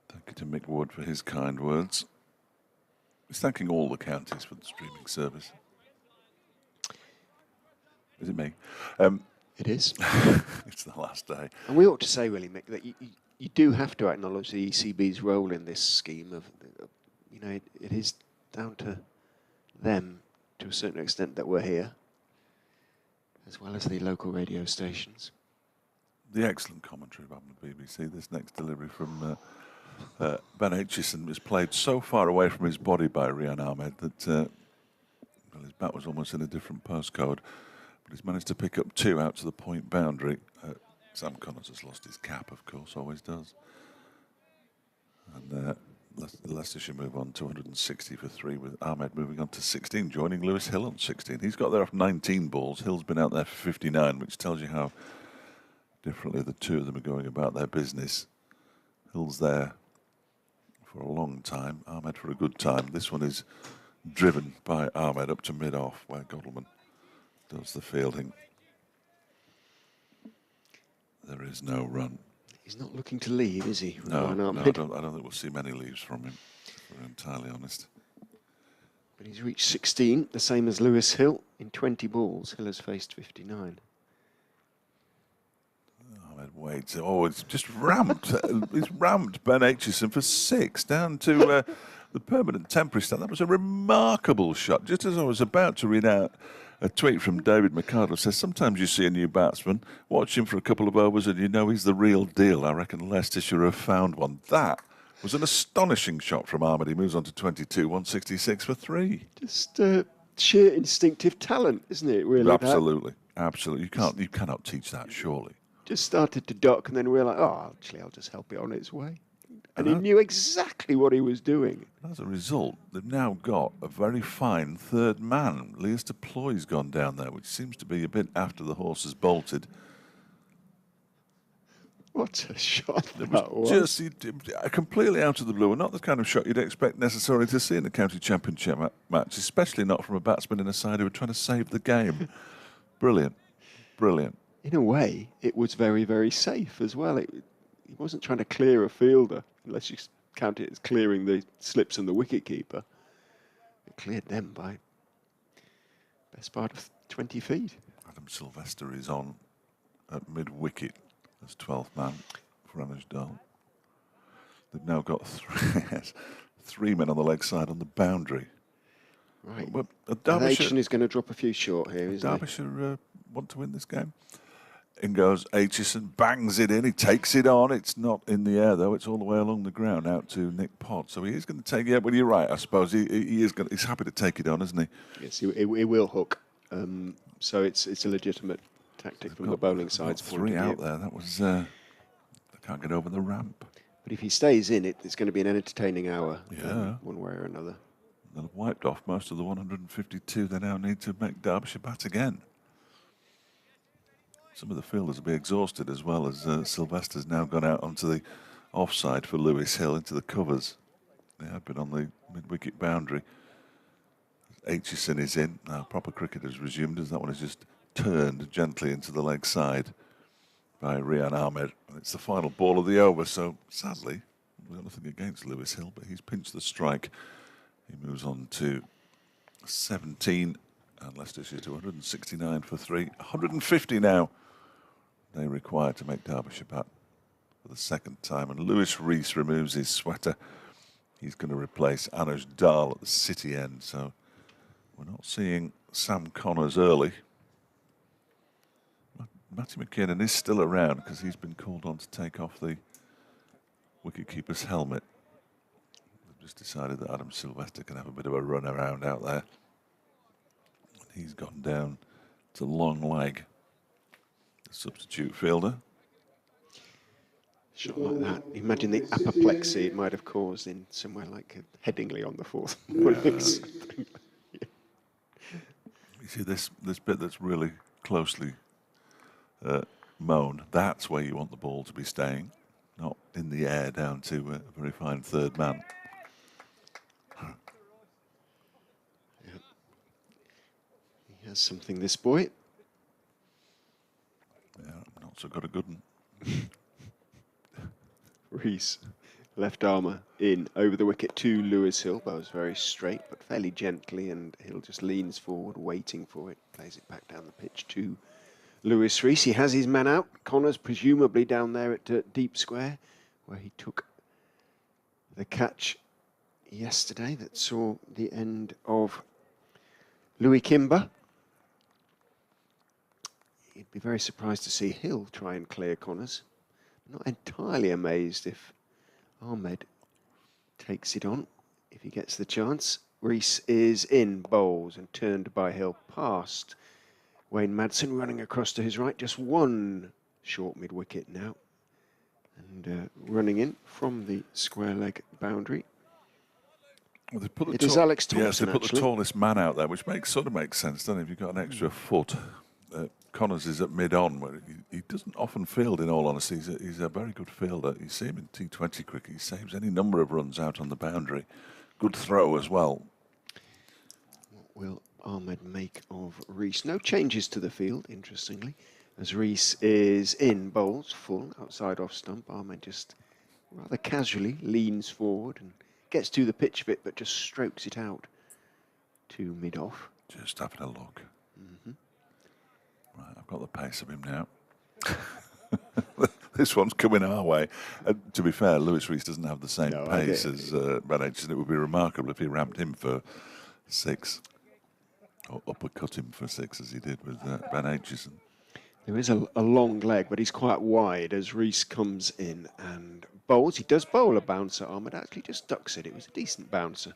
Thank you to Mick Wood for his kind words. He's thanking all the counties for the streaming service. Is it me? It is. It's the last day. And we ought to say, really, Mick, that you do have to acknowledge the ECB's role in this scheme of, you know, it is down to them to a certain extent that we're here, as well as the local radio stations. The excellent commentary on the BBC. This next delivery from Ben Aitchison was played so far away from his body by Rehan Ahmed that well, his bat was almost in a different postcode. But he's managed to pick up 2 out to the point boundary. Sam Connors has lost his cap, of course, always does. And Leicestershire move on to 160 for 3, with Ahmed moving on to 16, joining Lewis Hill on 16. He's got there off 19 balls. Hill's been out there for 59, which tells you how differently the two of them are going about their business. Hill's there for a long time, Ahmed for a good time. This one is driven by Ahmed up to mid-off, where Godalmand does the fielding. There is no run. He's not looking to leave, is he? No, I don't think we'll see many leaves from him, if we're entirely honest. But he's reached 16, the same as Lewis Hill. In 20 balls, Hill has faced 59. Ahmed waits. Oh, it's just ramped. He's ramped Ben Aitchison for 6 down to the permanent temporary stand. That was a remarkable shot. Just as I was about to read out a tweet from David McArdle, says, sometimes you see a new batsman, watch him for a couple of overs and you know he's the real deal. I reckon Leicestershire have found one. That was an astonishing shot from Ahmed. He moves on to 22, 166 for 3. Just sheer instinctive talent, isn't it, really? Absolutely. Absolutely. You cannot teach that, surely. Just started to duck and then realised, oh, actually, I'll just help it on its way. And he knew exactly what he was doing. As a result, they've now got a very fine third man. Leicester Ploy's gone down there, which seems to be a bit after the horse has bolted. What a shot It that was. just completely out of the blue, and not the kind of shot you'd expect necessarily to see in a county championship match, especially not from a batsman in a side who are trying to save the game. Brilliant. Brilliant. In a way, it was very, very safe as well. He wasn't trying to clear a fielder, unless you count it as clearing the slips and the wicket-keeper. It cleared them by best part of 20 feet. Adam Sylvester is on at mid-wicket as 12th man for Anuj Dal. They've now got 3 men on the leg side on the boundary. Right. Well, Derbyshire is going to drop a few short here, isn't he? Derbyshire want to win this game. In goes Aitchison, bangs it in, he takes it on. It's not in the air, though. It's all the way along the ground out to Nick Pott. So he is going to take it. Well, you're right, I suppose. He's happy to take it on, isn't he? Yes, he will hook. So it's a legitimate tactic from the bowling side's point of 3 view. out there. That was... they can't get over the ramp. But if he stays in, it's going to be an entertaining hour, Yeah. one way or another. They'll have wiped off most of the 152. They now need to make Derbyshire bat again. Some of the fielders will be exhausted as well, as Sylvester's now gone out onto the offside for Lewis Hill into the covers. They had been on the mid-wicket boundary. Aitchison is in. Now proper cricket has resumed, as that one is just turned gently into the leg side by Rehan Ahmed. And it's the final ball of the over, so sadly, we've got nothing against Lewis Hill, but he's pinched the strike. He moves on to 17, and Leicestershire to 169 for 3. 150 now they require to make Derbyshire bat for the second time. And Lewis Rees removes his sweater. He's going to replace Anuj Dal at the City end. So we're not seeing Sam Connors early. Matty McKinnon is still around because he's been called on to take off the wicketkeeper's helmet. They've just decided that Adam Sylvester can have a bit of a run around out there. He's gone down to long leg, the substitute fielder. Shot like that. Imagine the apoplexy it might have caused in somewhere like Headingley on the 4th. You see this bit that's really closely mown. That's where you want the ball to be staying, not in the air down to a very fine third man. He has something, this boy. Yeah, not so good a good one. Rees, left armour in over the wicket to Lewis Hill. Bowls very straight, but fairly gently, and Hill just leans forward, waiting for it. Plays it back down the pitch to Lewis Rees. He has his man out. Connors presumably down there at deep square, where he took the catch yesterday that saw the end of Louis Kimber. You'd be very surprised to see Hill try and clear Connors. Not entirely amazed if Ahmed takes it on, if he gets the chance. Rees is in, bowls and turned by Hill past Wayne Madsen, running across to his right. Just one short mid-wicket now. And running in from the square leg boundary. Well, they put It is Alex Thompson, yes, they put actually. the tallest man out there, which sort of makes sense, doesn't it? If you've got an extra foot. Connors is at mid-on, where he doesn't often field, in all honesty. He's a very good fielder. You see him in T20 cricket. He saves any number of runs out on the boundary. Good throw as well. What will Ahmed make of Rees? No changes to the field, interestingly, as Rees is in, bowls full, outside off stump. Ahmed just rather casually leans forward and gets to the pitch a bit, but just strokes it out to mid-off. Just having a look. Right, I've got the pace of him now. This one's coming our way. To be fair, Lewis Rees doesn't have the same pace as Ben Aitchison. It would be remarkable if he ramped him for 6, or uppercut him for 6 as he did with Ben Aitchison. There is a long leg, but he's quite wide as Rees comes in and bowls. He does bowl a bouncer. Ahmed actually just ducks it. It was a decent bouncer.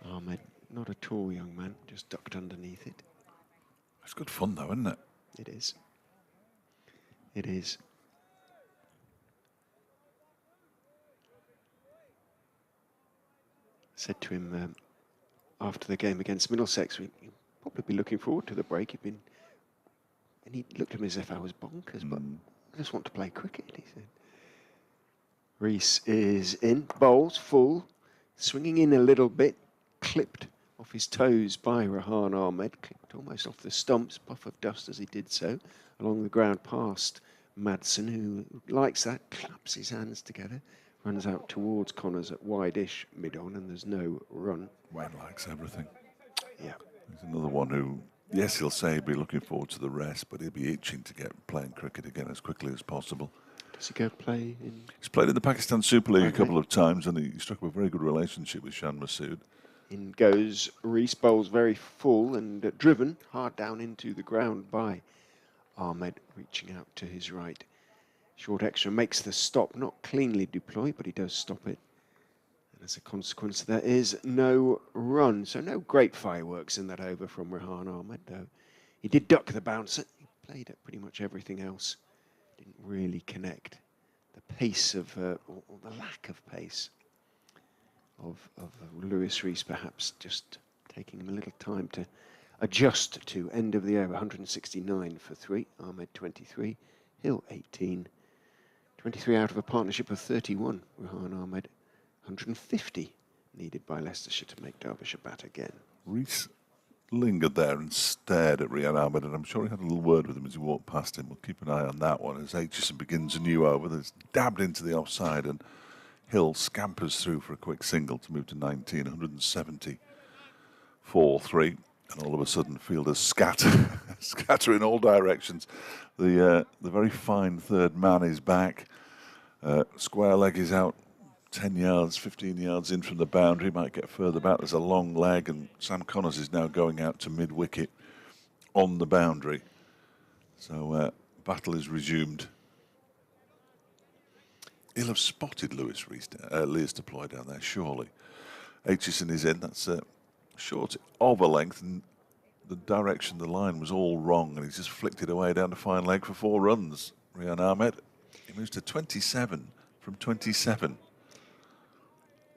Ahmed, not a tall young man, just ducked underneath it. It's good fun, though, isn't it? It is. It is. Said to him after the game against Middlesex, we'd probably be looking forward to the break. And he looked at me as if I was bonkers, but I just want to play cricket, he said. Rees is in, bowls full, swinging in a little bit, clipped off his toes by Rehan Ahmed, clipped almost off the stumps, puff of dust as he did so, along the ground past Madsen, who likes that, claps his hands together, runs out towards Connors at wide-ish mid-on, and there's no run. Wayne likes everything. Yeah. He's another one who, yes, he'll say he'll be looking forward to the rest, but he'll be itching to get playing cricket again as quickly as possible. Does he go play in? He's played in the Pakistan Super League a couple of times, and he struck up a very good relationship with Shan Masood. In goes Rees, bowls very full and driven hard down into the ground by Ahmed, reaching out to his right. Short extra makes the stop, not cleanly deployed, but he does stop it. And as a consequence, there is no run. So no great fireworks in that over from Rehan Ahmed, though. He did duck the bouncer. He played at pretty much everything else. Didn't really connect. The pace of, or the lack of pace of Lewis Rees, perhaps just taking him a little time to adjust to. End of the over, 169 for 3, Ahmed 23, Hill 18. 23 out of a partnership of 31, Rehan Ahmed 150 needed by Leicestershire to make Derbyshire bat again. Rees lingered there and stared at Rehan Ahmed, and I'm sure he had a little word with him as he walked past him. We'll keep an eye on that one as Aitchison begins a new over that's dabbed into the offside, and Hill scampers through for a quick single to move to 19, 170 4-3, and all of a sudden fielders scatter in all directions. The very fine third man is back. Square leg is out 10 yards, 15 yards in from the boundary, might get further back. There's a long leg, and Sam Connors is now going out to mid-wicket on the boundary. So battle is resumed. He'll have spotted Lewis Rees, Lears deploy down there, surely. Aitchison is in, that's short of a length, and the direction, the line was all wrong, and he's just flicked it away down the fine leg for 4 runs. Rehan Ahmed, he moves to 27 from 27.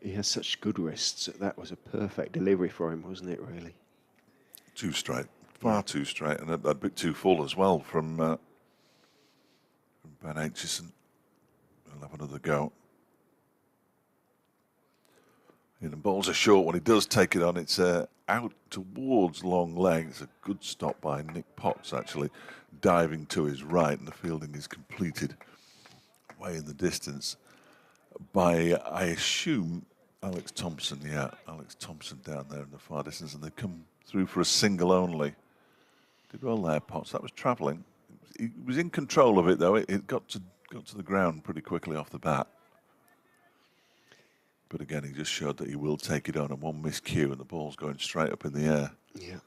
He has such good wrists. That was a perfect delivery for him, wasn't it, really? Too straight, far too straight, and a bit too full as well from Ben Aitchison. We'll have another go. And the balls are short when he does take it on. It's out towards long leg. It's a good stop by Nick Potts, actually, diving to his right, and the fielding is completed way in the distance by, I assume, Alex Thompson. Yeah, Alex Thompson down there in the far distance, and they come through for a single only. Did well there, Potts. That was travelling. He was in control of it, though. It got to the ground pretty quickly off the bat. But again, he just showed that he will take it on, and one miscue, and the ball's going straight up in the air. Yeah.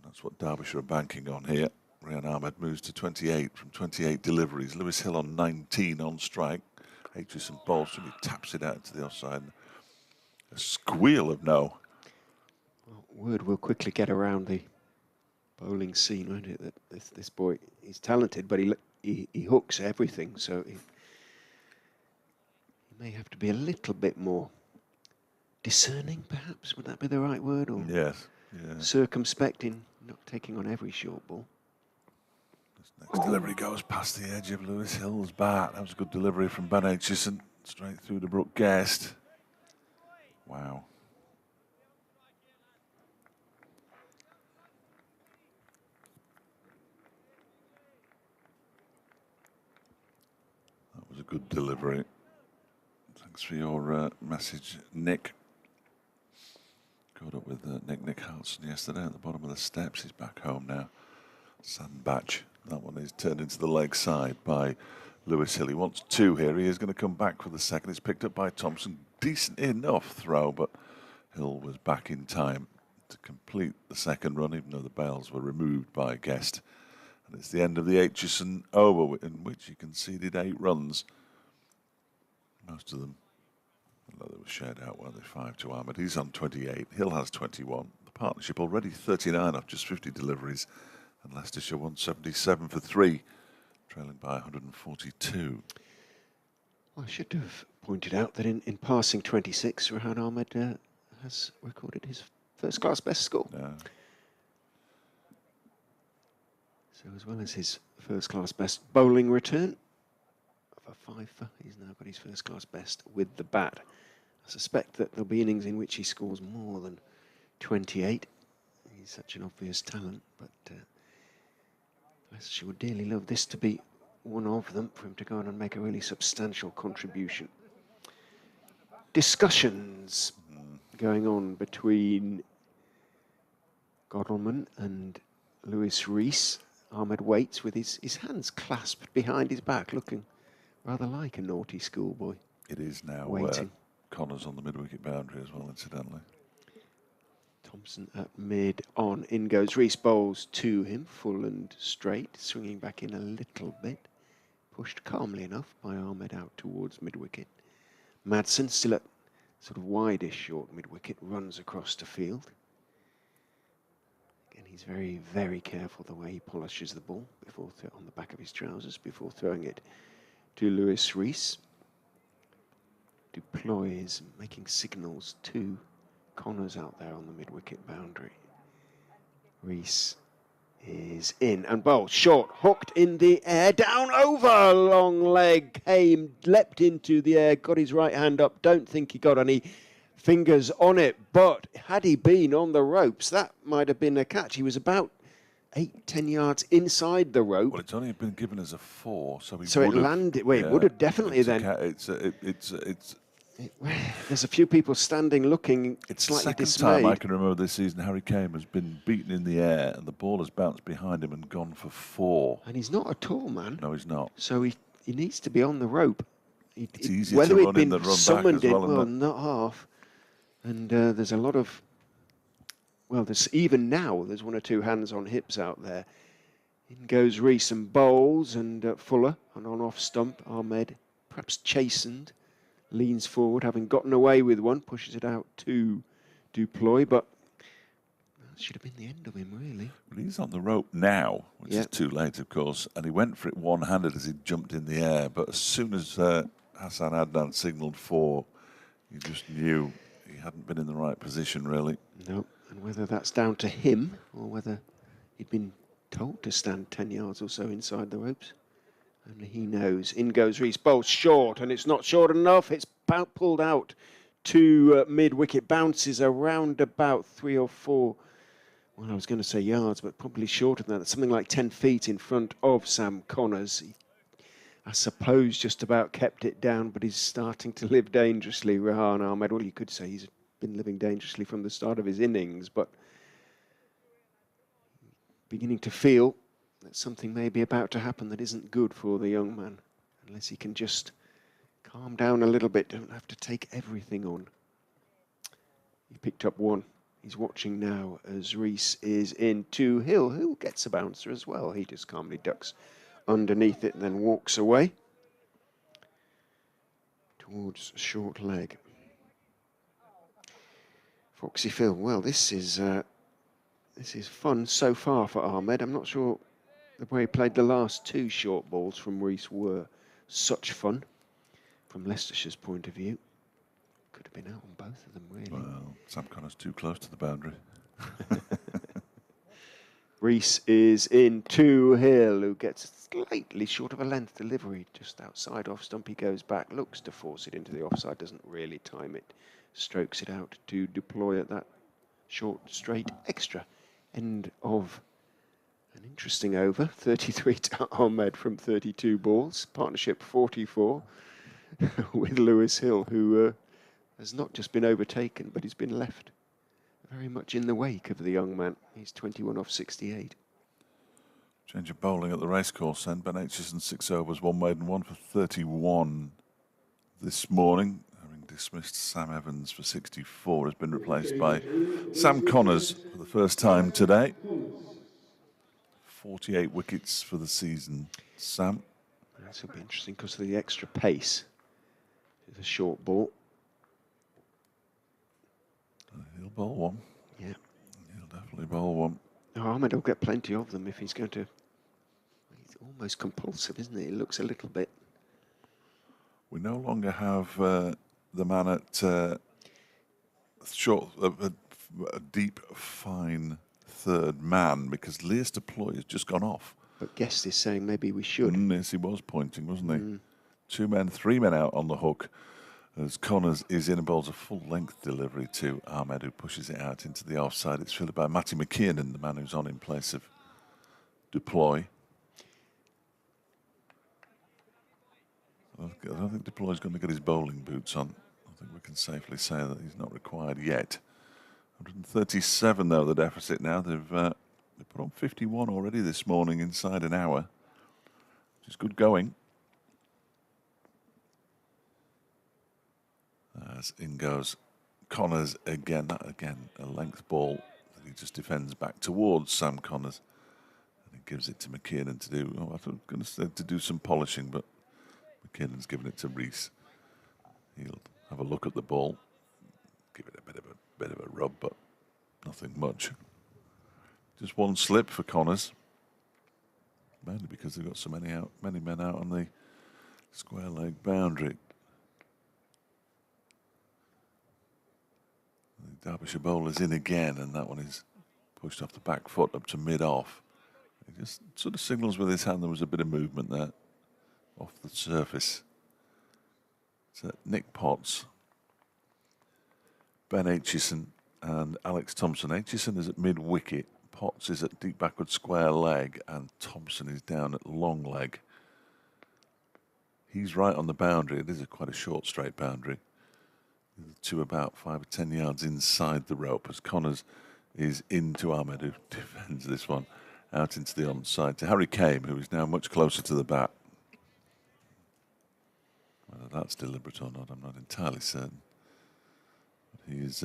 That's what Derbyshire are banking on here. Rehan Ahmed moves to 28 from 28 deliveries. Lewis Hill on 19 on strike. Aitchison bowls, and he taps it out into the offside. A squeal of no. Well, word will quickly get around the bowling scene, won't it? That this boy, he's talented, but he hooks everything, so he may have to be a little bit more discerning, perhaps. Would that be the right word? Or yes. Yeah. Circumspect in not taking on every short ball. This next delivery goes past the edge of Lewis Hill's bat. That was a good delivery from Ben Aitchison, straight through to Brooke Guest. Wow. That was a good delivery. Thanks for your message, Nick. Caught up with Nick Hudson yesterday at the bottom of the steps. He's back home now. Sandbach. That one is turned into the leg side by Lewis Hill. He wants two here. He is going to come back for the second. It's picked up by Thompson. Decent enough throw, but Hill was back in time to complete the second run, even though the bails were removed by Guest. And it's the end of the Aitchison over, in which he conceded 8 runs. Most of them, although they were shared out, weren't they? 5 to Ahmed. He's on 28. Hill has 21. The partnership already 39 off just 50 deliveries. And Leicestershire 177 for 3, trailing by 142. Well, I should have pointed out that in passing 26, Rehan Ahmed has recorded his first-class best score. Yeah. So as well as his first-class best bowling return of a 5-for, he's now got his first-class best with the bat. I suspect that there'll be innings in which he scores more than 28. He's such an obvious talent, but Leicestershire would dearly love this to be one of them, for him to go on and make a really substantial contribution. Discussions going on between Godalman and Lewis Rees. Ahmed waits with his hands clasped behind his back, looking rather like a naughty schoolboy. It is now waiting. Connors on the mid-wicket boundary as well, incidentally. Thompson at mid-on. In goes Rees, bowls to him, full and straight, swinging back in a little bit. Pushed calmly enough by Ahmed out towards mid-wicket. Madsen, still at sort of wideish short mid-wicket, runs across to field. Again, he's very, very careful the way he polishes the ball before on the back of his trousers before throwing it to Lewis Rees. Deploys, making signals to Connors out there on the mid-wicket boundary. Rees is in and bowled short, hooked in the air, down over, long leg, came, leapt into the air, got his right hand up, don't think he got any fingers on it, but had he been on the ropes, that might have been a catch. He was about 8-10 yards inside the rope. Well, it's only been given as a 4, so it landed. Well, it would have definitely then. There's a few people standing looking it's slightly the second dismayed. time I can remember this season Harry Kane has been beaten in the air and the ball has bounced behind him and gone for 4. And he's not a tall man. No, he's not. So he needs to be on the rope. It's easier whether to he'd run been in than run summoned back as well. well, not half. And there's a lot of, well, there's even now, there's 1 or 2 hands on hips out there. In goes Rees and bowls, and Fuller, an on-off stump. Ahmed, perhaps chastened, leans forward, having gotten away with one, pushes it out to Duploy, but that should have been the end of him, really. Well, he's on the rope now, which is too late, of course, and he went for it one-handed as he jumped in the air, but as soon as Hassan Adnan signalled 4, you just knew he hadn't been in the right position, really. No, and whether that's down to him or whether he'd been told to stand 10 yards or so inside the ropes, only he knows. In goes Rees, bowls short, and it's not short enough. It's pulled out to mid-wicket, bounces around about 3 or 4, well, I was going to say yards, but probably shorter than that. Something like 10 feet in front of Sam Connors. He, I suppose, just about kept it down, but he's starting to live dangerously, Rehan Ahmed. Well, you could say he's been living dangerously from the start of his innings, but beginning to feel that something may be about to happen that isn't good for the young man, unless he can just calm down a little bit, don't have to take everything on. He picked up one. He's watching now as Rees is into Hill, who gets a bouncer as well. He just calmly ducks underneath it and then walks away towards short leg. Foxy Phil, well, this is fun so far for Ahmed. I'm not sure the way he played the last 2 short balls from Rees were such fun from Leicestershire's point of view. Could have been out on both of them, really. Well, Sam Connor's too close to the boundary. Rees is into Hill, who gets slightly short of a length delivery, just outside off stump. He goes back, looks to force it into the offside, doesn't really time it, strokes it out to deploy at that short, straight extra. End of an interesting over, 33 to Ahmed from 32 balls, partnership 44 with Lewis Hill, who has not just been overtaken, but he's been left very much in the wake of the young man. He's 21 off 68. Change of bowling at the racecourse then. Ben Aitchison 6 overs, 1 maiden, 1 for 31 this morning. Having dismissed Sam Evans for 64, has been replaced by Sam Connors for the first time today. 48 wickets for the season. Sam. This will be interesting because of the extra pace. It's a short ball. He'll bowl one. Yeah. He'll definitely bowl one. Oh, Ahmed will get plenty of them if he's going to. He's almost compulsive, isn't he? It looks a little bit. We no longer have the man at short, a deep, fine third man because Leicester Ploy has just gone off. But Guest is saying maybe we should. Yes, he was pointing, wasn't he? 2 men, 3 men out on the hook. As Connors is in and bowls a full-length delivery to Ahmed, who pushes it out into the offside. It's fielded by Matty McKiernan, the man who's on in place of Deploy. I don't think Deploy's going to get his bowling boots on. I think we can safely say that he's not required yet. 137, though, the deficit now. They've put on 51 already this morning inside an hour, which is good going. As in goes Connors again. That again, a length ball that he just defends back towards Sam Connors. And he gives it to McKiernan to do, I was going to say to do some polishing, but McKiernan's giving it to Rees. He'll have a look at the ball, give it a bit of a rub, but nothing much. Just one slip for Connors, mainly because they've got so many men out on the square leg boundary. The Derbyshire bowler's in again, and that one is pushed off the back foot up to mid-off. He just sort of signals with his hand there was a bit of movement there off the surface. So Nick Potts, Ben Aitchison and Alex Thompson. Aitchison is at mid-wicket, Potts is at deep backward square leg, and Thompson is down at long leg. He's right on the boundary. It is quite a short straight boundary. To about 5 or 10 yards inside the rope as Connors is into Ahmed, who defends this one out into the onside to Harry Kame, who is now much closer to the bat. Whether that's deliberate or not, I'm not entirely certain. But he is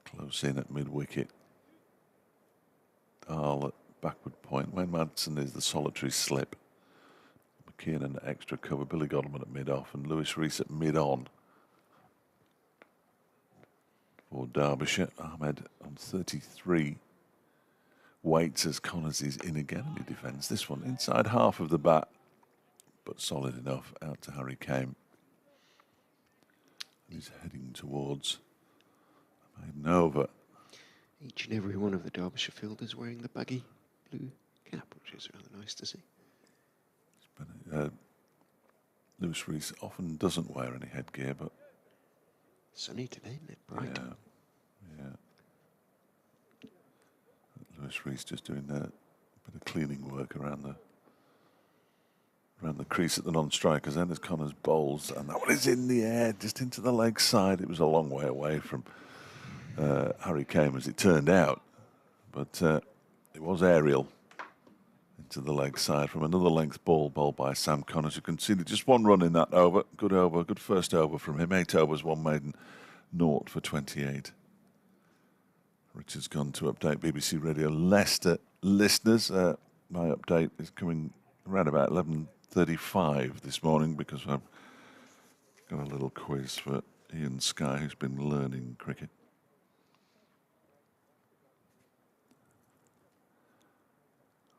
close in at mid-wicket. Dahl at backward point. Wayne Madsen is the solitary slip. McKiernan at extra cover. Billy Godleman at mid-off and Lewis Rees at mid-on. For Derbyshire, Ahmed on 33. Waits as Connors is in again and he defends this one inside half of the bat, but solid enough out to Harry Kame. And he's heading towards a maiden over. Each and every one of the Derbyshire fielders wearing the baggy blue cap, which is rather nice to see. Lewis Rees often doesn't wear any headgear, but Sunny today, isn't it? Bright. Yeah. Lewis Rees just doing a bit of cleaning work around the crease at the non-strikers. Then there's Connor's bowls, and that one is in the air, just into the leg side. It was a long way away from Harry Kame, as it turned out, but it was aerial into the leg side from another length ball bowled by Sam Connors, who conceded just one run in that over. Good first over from him. 8 overs, 1 maiden, 0 for 28. Richard's gone to update BBC Radio Leicester listeners. My update is coming around about 11:35 this morning, because I've got a little quiz for Ian Sky, who's been learning cricket.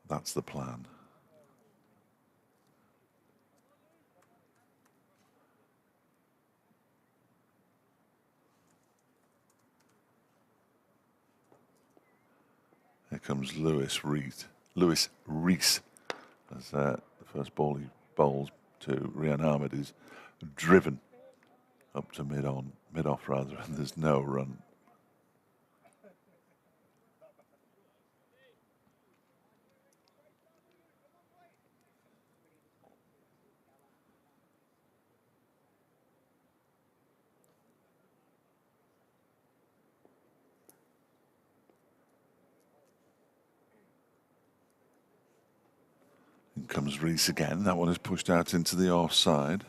That's the plan. Here comes Lewis Rees, as the first ball he bowls to Rehan Ahmed is driven up to mid-off rather, and there's no run. In comes Rees again. That one is pushed out into the offside.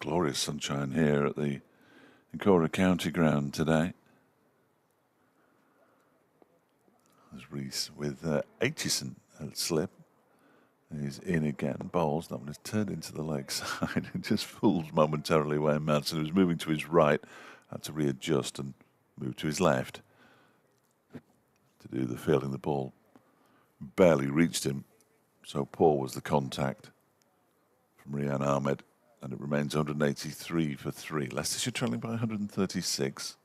Glorious sunshine here at the Incora County Ground today. There's Rees with Aitchison at slip. He's in again, bowls. That one is turned into the leg side. It just fools momentarily Wayne Madsen, who was moving to his right, had to readjust and move to his left to do the fielding. The ball barely reached him, so poor was the contact from Rehan Ahmed, and it remains 183 for 3. Leicestershire trailing by 136.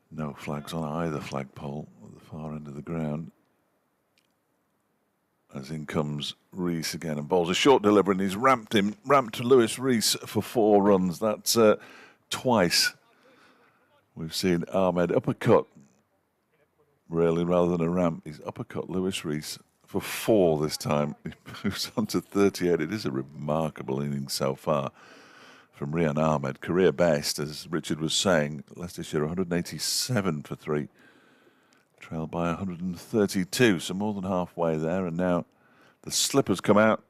No flags on either flagpole at the far end of the ground. As in comes Rees again and bowls a short delivery, and he's ramped Lewis Rees for 4 runs. That's twice we've seen Ahmed uppercut, really, rather than a ramp. He's uppercut Lewis Rees for 4 this time. He moves on to 38. It is a remarkable innings so far from Rehan Ahmed. Career best, as Richard was saying. Leicestershire 187 for 3. Trailed by 132, so more than halfway there. And now the slip has come out.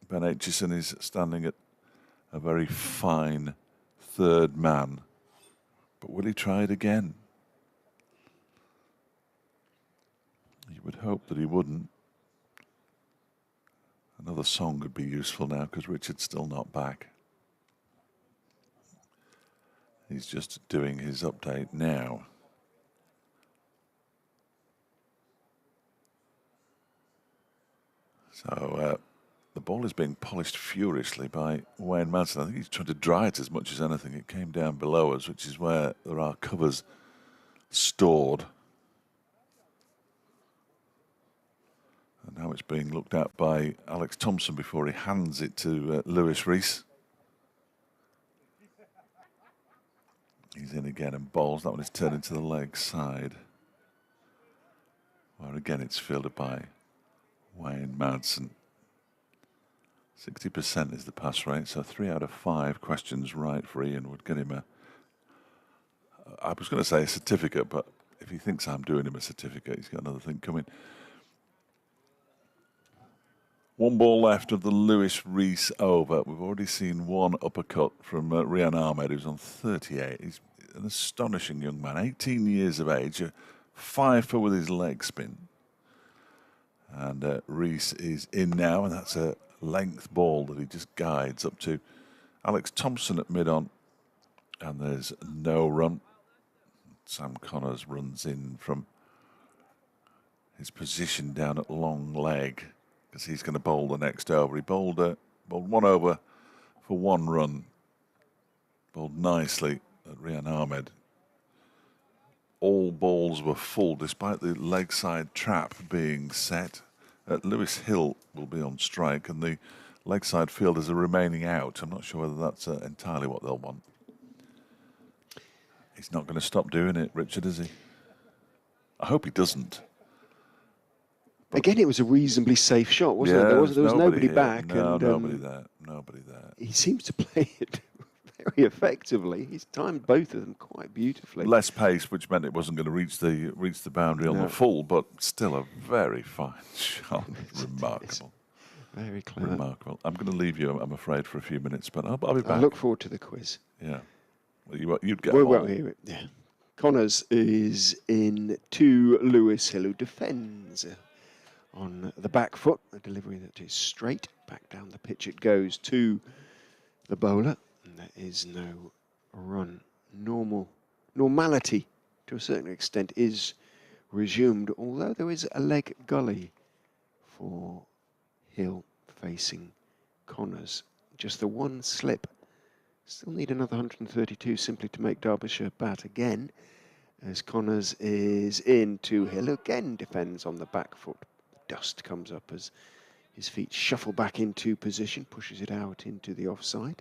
Ben Aitchison is standing at a very fine third man. But will he try it again? You would hope that he wouldn't. Another song would be useful now, because Richard's still not back. He's just doing his update now. So the ball is being polished furiously by Wayne Madsen. I think he's trying to dry it as much as anything. It came down below us, which is where there are covers stored. And now it's being looked at by Alex Thompson before he hands it to Lewis Rees. He's in again and bowls. That one is turned into the leg side, where again it's fielded by Wayne Madsen. 60% is the pass rate, so 3 out of 5 questions right for Ian would get him I was going to say a certificate, but if he thinks I'm doing him a certificate, he's got another thing coming. 1 ball left of the Lewis Rees over. We've already seen 1 uppercut from Rehan Ahmed, who's on 38. He's an astonishing young man, 18 years of age, a 5-foot with his leg spin. And Rees is in now, and that's a length ball that he just guides up to Alex Thompson at mid-on. And there's no run. Sam Connors runs in from his position down at long leg, as he's going to bowl the next over. He bowled one over for 1 run. Bowled nicely at Rehan Ahmed. All balls were full despite the leg side trap being set. Lewis Hill will be on strike and the leg side fielders are remaining out. I'm not sure whether that's entirely what they'll want. He's not going to stop doing it, Richard, is he? I hope he doesn't. But again, it was a reasonably safe shot, wasn't it? There was nobody here. back. No, and, nobody there. Nobody there. He seems to play it very effectively. He's timed both of them quite beautifully. Less pace, which meant it wasn't going to reach the boundary on the full, but still a very fine shot. Remarkable. Very clever. Remarkable. I'm going to leave you, I'm afraid, for a few minutes, but I'll be back. I look forward to the quiz. Yeah. Well, you'd get yeah. Connors is in to Lewis Hill, who defends on the back foot. A delivery that is straight. Back down the pitch it goes to the bowler. And there is no run. Normality, to a certain extent, is resumed, although there is a leg gully for Hill facing Connors. Just the one slip. Still need another 132 simply to make Derbyshire bat again, as Connors is in to Hill, again defends on the back foot. Dust comes up as his feet shuffle back into position, pushes it out into the offside.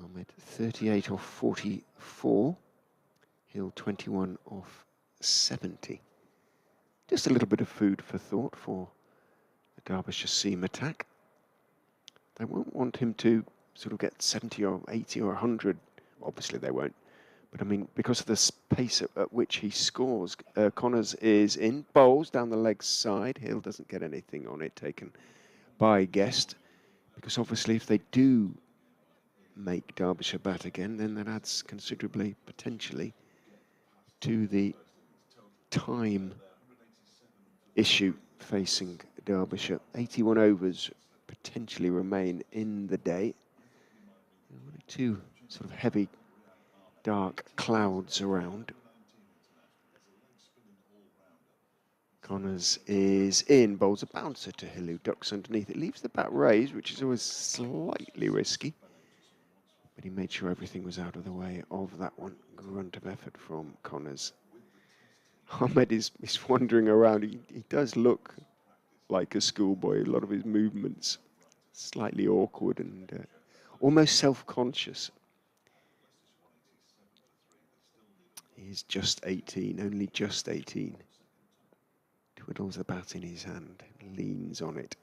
Ahmed 38 off 44, Hill 21 off 70. Just a little bit of food for thought for the Derbyshire seam attack. They won't want him to sort of get 70 or 80 or 100. Obviously they won't. But I mean, because of the pace at which he scores, Connors is in, bowls down the leg side. Hill doesn't get anything on it, taken by Guest. Because obviously if they do make Derbyshire bat again, then that adds considerably, potentially, to the time issue facing Derbyshire. 81 overs potentially remain in the day. Two sort of heavy, dark clouds around. Connors is in, bowls a bouncer to Hill, who ducks underneath. It leaves the bat raised, which is always slightly risky. But he made sure everything was out of the way of that one. Grunt of effort from Connors. Ahmed is wandering around. He does look like a schoolboy. A lot of his movements slightly awkward and almost self-conscious. He's just 18, only just 18. Twiddles the bat in his hand, leans on it.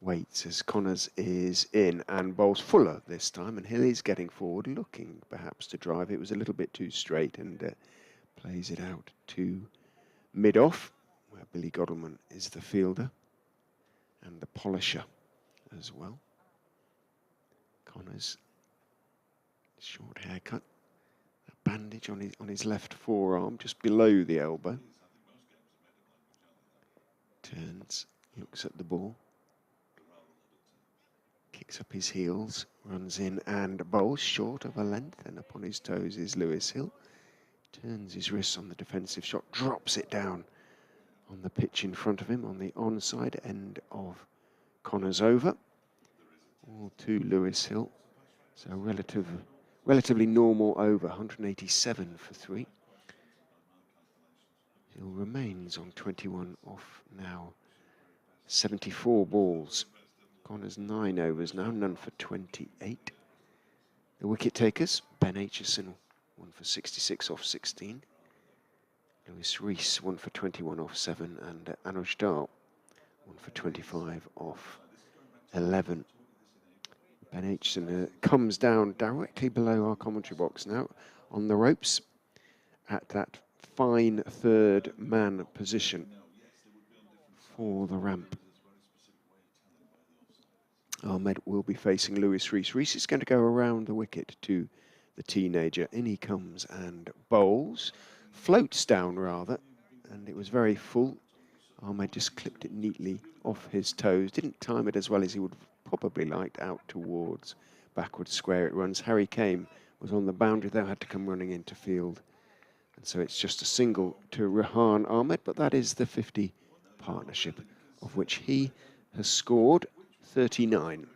Waits as Connors is in and bowls fuller this time, and Hill is getting forward, looking perhaps to drive. It was a little bit too straight and plays it out to mid-off, where Billy Godalman is the fielder and the polisher as well. Connors, short haircut, a bandage on his left forearm, just below the elbow. Turns, looks at the ball. Kicks up his heels, runs in and bowls short of a length, and up on his toes is Lewis Hill. Turns his wrists on the defensive shot, drops it down on the pitch in front of him on the onside end of Connors over. All to Lewis Hill. So relatively normal over, 187 for 3. Hill remains on 21 off now 74 balls. Connors 9 overs now, none for 28. The wicket takers, Ben Aitchison, 1 for 66 off 16. Lewis Rees, 1 for 21 off 7. And Anuj Dal, 1 for 25 off 11. Ben Aitchison comes down directly below our commentary box now on the ropes at that fine third man position for the ramp. Ahmed will be facing Lewis Rees. Rees is going to go around the wicket to the teenager. In he comes and bowls. Floats down rather, and it was very full. Ahmed just clipped it neatly off his toes. Didn't time it as well as he would have probably liked, out towards backward square it runs. Harry Kame was on the boundary there, had to come running into field. And so it's just a single to Rehan Ahmed, but that is the 50 partnership, of which he has scored 39.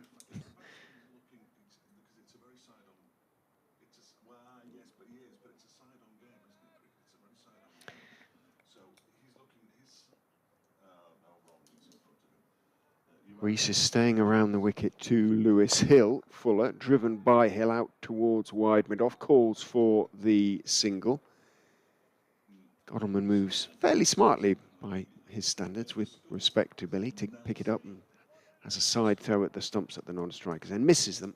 Rees is staying around the wicket to Lewis Hill. Fuller, driven by Hill out towards wide mid-off, calls for the single. Godalming moves fairly smartly by his standards with respect to Billy to pick it up and has a side throw at the stumps at the non-strikers and misses them.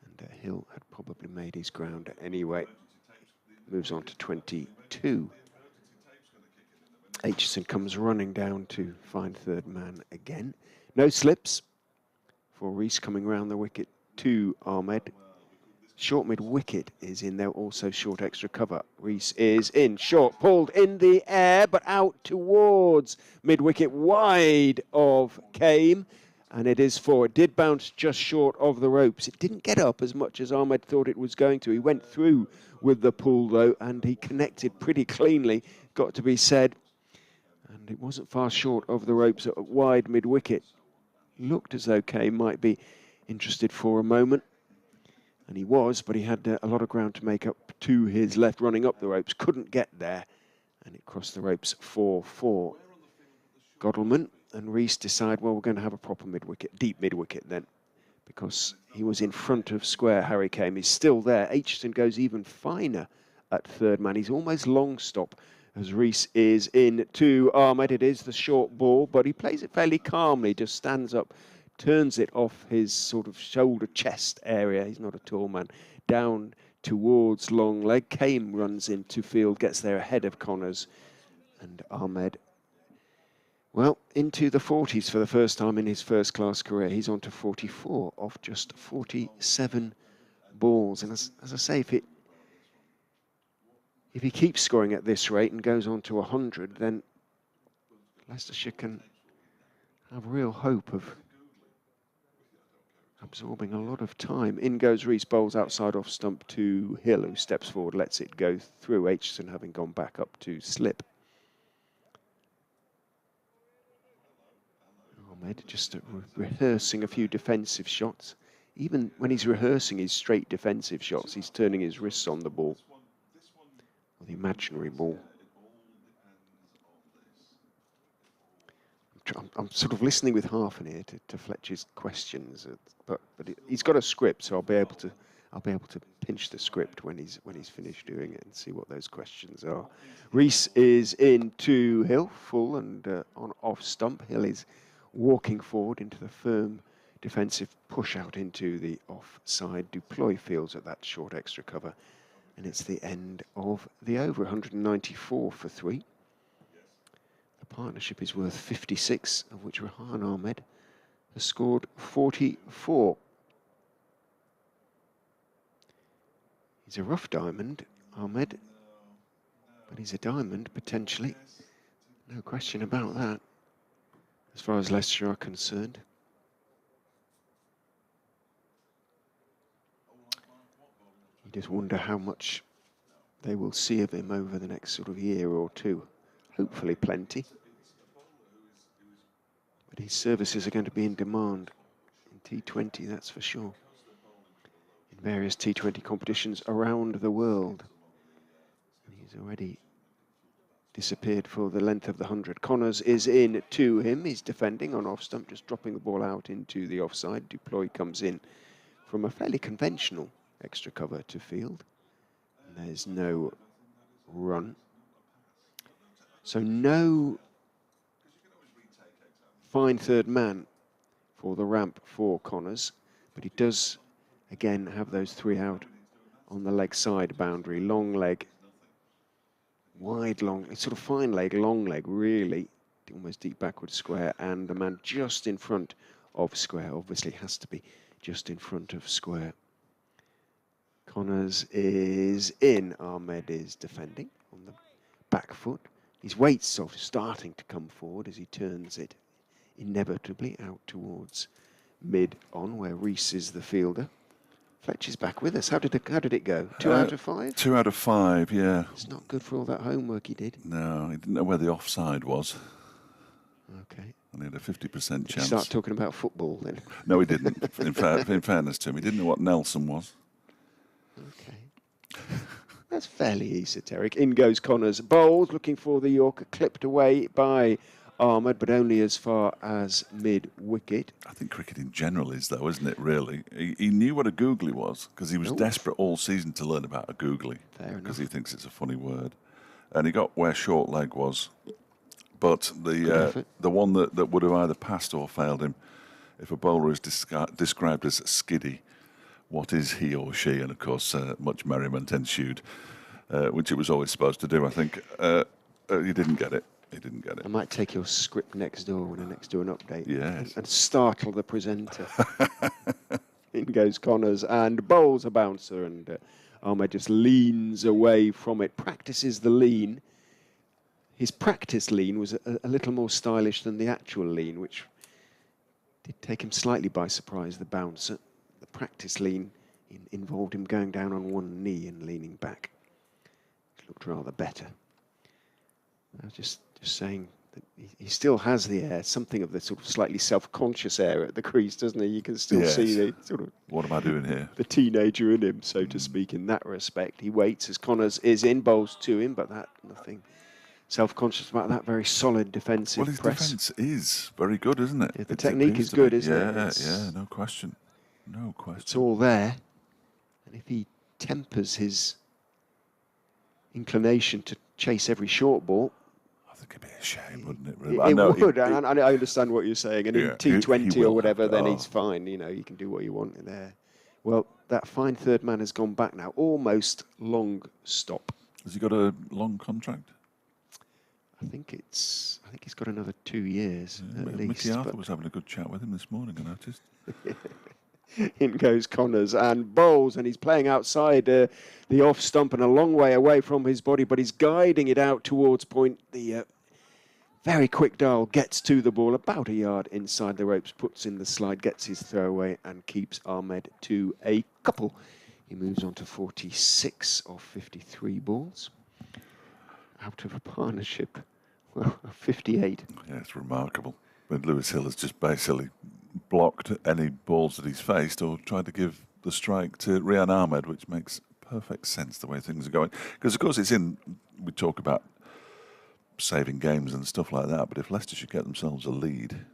And Hill had probably made his ground anyway. Moves on to 22. Aitchison comes running down to find third man again. No slips for Rees coming round the wicket to Ahmed. Short mid-wicket is in there, also short extra cover. Rees is in, short, pulled in the air, but out towards mid-wicket, wide of Came, and it is four. It did bounce just short of the ropes. It didn't get up as much as Ahmed thought it was going to. He went through with the pull, though, and he connected pretty cleanly, got to be said. And it wasn't far short of the ropes at wide mid-wicket. Looked as though Came might be interested for a moment. And he was, but he had a lot of ground to make up to his left, running up the ropes. Couldn't get there, and it crossed the ropes 4-4. Godalming and Rees decide, well, we're going to have a proper mid-wicket, deep mid-wicket then, because he was in front of square. Harry Came is still there. Aitchison goes even finer at third man. He's almost long stop as Rees is in to Ahmed. It is the short ball, but he plays it fairly calmly, just stands up, turns it off his sort of shoulder chest area. He's not a tall man. Down towards long leg. Came runs into field, gets there ahead of Connors. And Ahmed, well, into the 40s for the first time in his first-class career. He's on to 44 off just 47 balls. And as I say, if he keeps scoring at this rate and goes on to 100, then Leicestershire can have real hope of absorbing a lot of time. In goes Rees, bowls outside off stump to Hill, who steps forward, lets it go through. Aitchison having gone back up to slip. Ahmed just rehearsing a few defensive shots. Even when he's rehearsing his straight defensive shots, he's turning his wrists on the ball, or the imaginary ball. I'm sort of listening with half an ear to Fletcher's questions, but he's got a script, so I'll be able to pinch the script when he's finished doing it and see what those questions are. Rees is in to Hill, full and on off stump. Hill is walking forward into the firm defensive push out into the offside. Duploy fields at that short extra cover, and it's the end of the over. 194 for 3. The partnership is worth 56, of which Rehan Ahmed has scored 44. He's a rough diamond, Ahmed, but he's a diamond, potentially. No question about that, as far as Leicestershire are concerned. You just wonder how much they will see of him over the next sort of year or two. Hopefully plenty. But his services are going to be in demand in T20, that's for sure. In various T20 competitions around the world. And he's already disappeared for the length of the 100. Connors is in to him. He's defending on off stump, just dropping the ball out into the offside. Duploy comes in from a fairly conventional extra cover to field. And there's no run. So no fine third man for the ramp for Connors, but he does again have those 3 out on the leg side boundary. Long leg, wide long, sort of fine leg, long leg, really, almost deep backward square, and the man just in front of square, obviously has to be just in front of square. Connors is in, Ahmed is defending on the back foot. His weight's sort of starting to come forward as he turns it inevitably out towards mid-on, where Rees is the fielder. Fletcher's back with us. How did it go? 2 out of 5? 2 out of 5, yeah. It's not good for all that homework he did. No, he didn't know where the offside was. Okay. And he had a 50% Did you chance. start talking about football then? No, he didn't. In fairness to him, he didn't know what Nelson was. Okay. That's fairly esoteric. In goes Connors. Bowles looking for the Yorker, clipped away by Ahmed, but only as far as mid-wicket. I think cricket in general is, though, isn't it, really? He knew what a googly was, because he was desperate all season to learn about a googly. Fair because enough. he thinks it's a funny word. And he got where short leg was. But the one that would have either passed or failed him, if a bowler is described as skiddy, what is he or she? And, of course, much merriment ensued, which it was always supposed to do, I think. He didn't get it. He didn't get it. I might take your script next door when I next do an update. Yes. And startle the presenter. In goes Connors and bowls a bouncer, and Ahmed just leans away from it, practices the lean. His practice lean was a little more stylish than the actual lean, which did take him slightly by surprise, the bouncer. The practice lean involved him going down on one knee and leaning back. It looked rather better. I was just saying that he still has the air, something of the sort of slightly self-conscious air at the crease, doesn't he? You can still see the sort of... What am I doing here? The teenager in him, so to speak, in that respect. He waits as Connors is in, bowls to him, but nothing self-conscious about that. Very solid defensive Well, his press. defence is very good, isn't it? Yeah, the technique is good, isn't it? Yeah, no question. No question. It's all there. And if he tempers his inclination to chase every short ball, I think it'd be a shame, wouldn't it? Really? It would, and I understand what you're saying. And in T20 he or will whatever, have then to. he's fine. You know, you can do what you want in there. Well, that fine third man has gone back now. Almost long stop. Has he got a long contract? I think he's got another 2 years at least. Mickey Arthur was having a good chat with him this morning, I noticed. In goes Connors and bowls, and he's playing outside the off stump and a long way away from his body, but he's guiding it out towards point. The very quick dial gets to the ball about a yard inside the ropes, puts in the slide, gets his throwaway and keeps Ahmed to a couple. He moves on to 46 of 53 balls. Out of a partnership, well, 58. Yeah, it's remarkable. But Lewis Hill has just basically blocked any balls that he's faced or tried to give the strike to Rehan Ahmed, which makes perfect sense the way things are going. Because, of course, we talk about saving games and stuff like that, but if Leicester should get themselves a lead,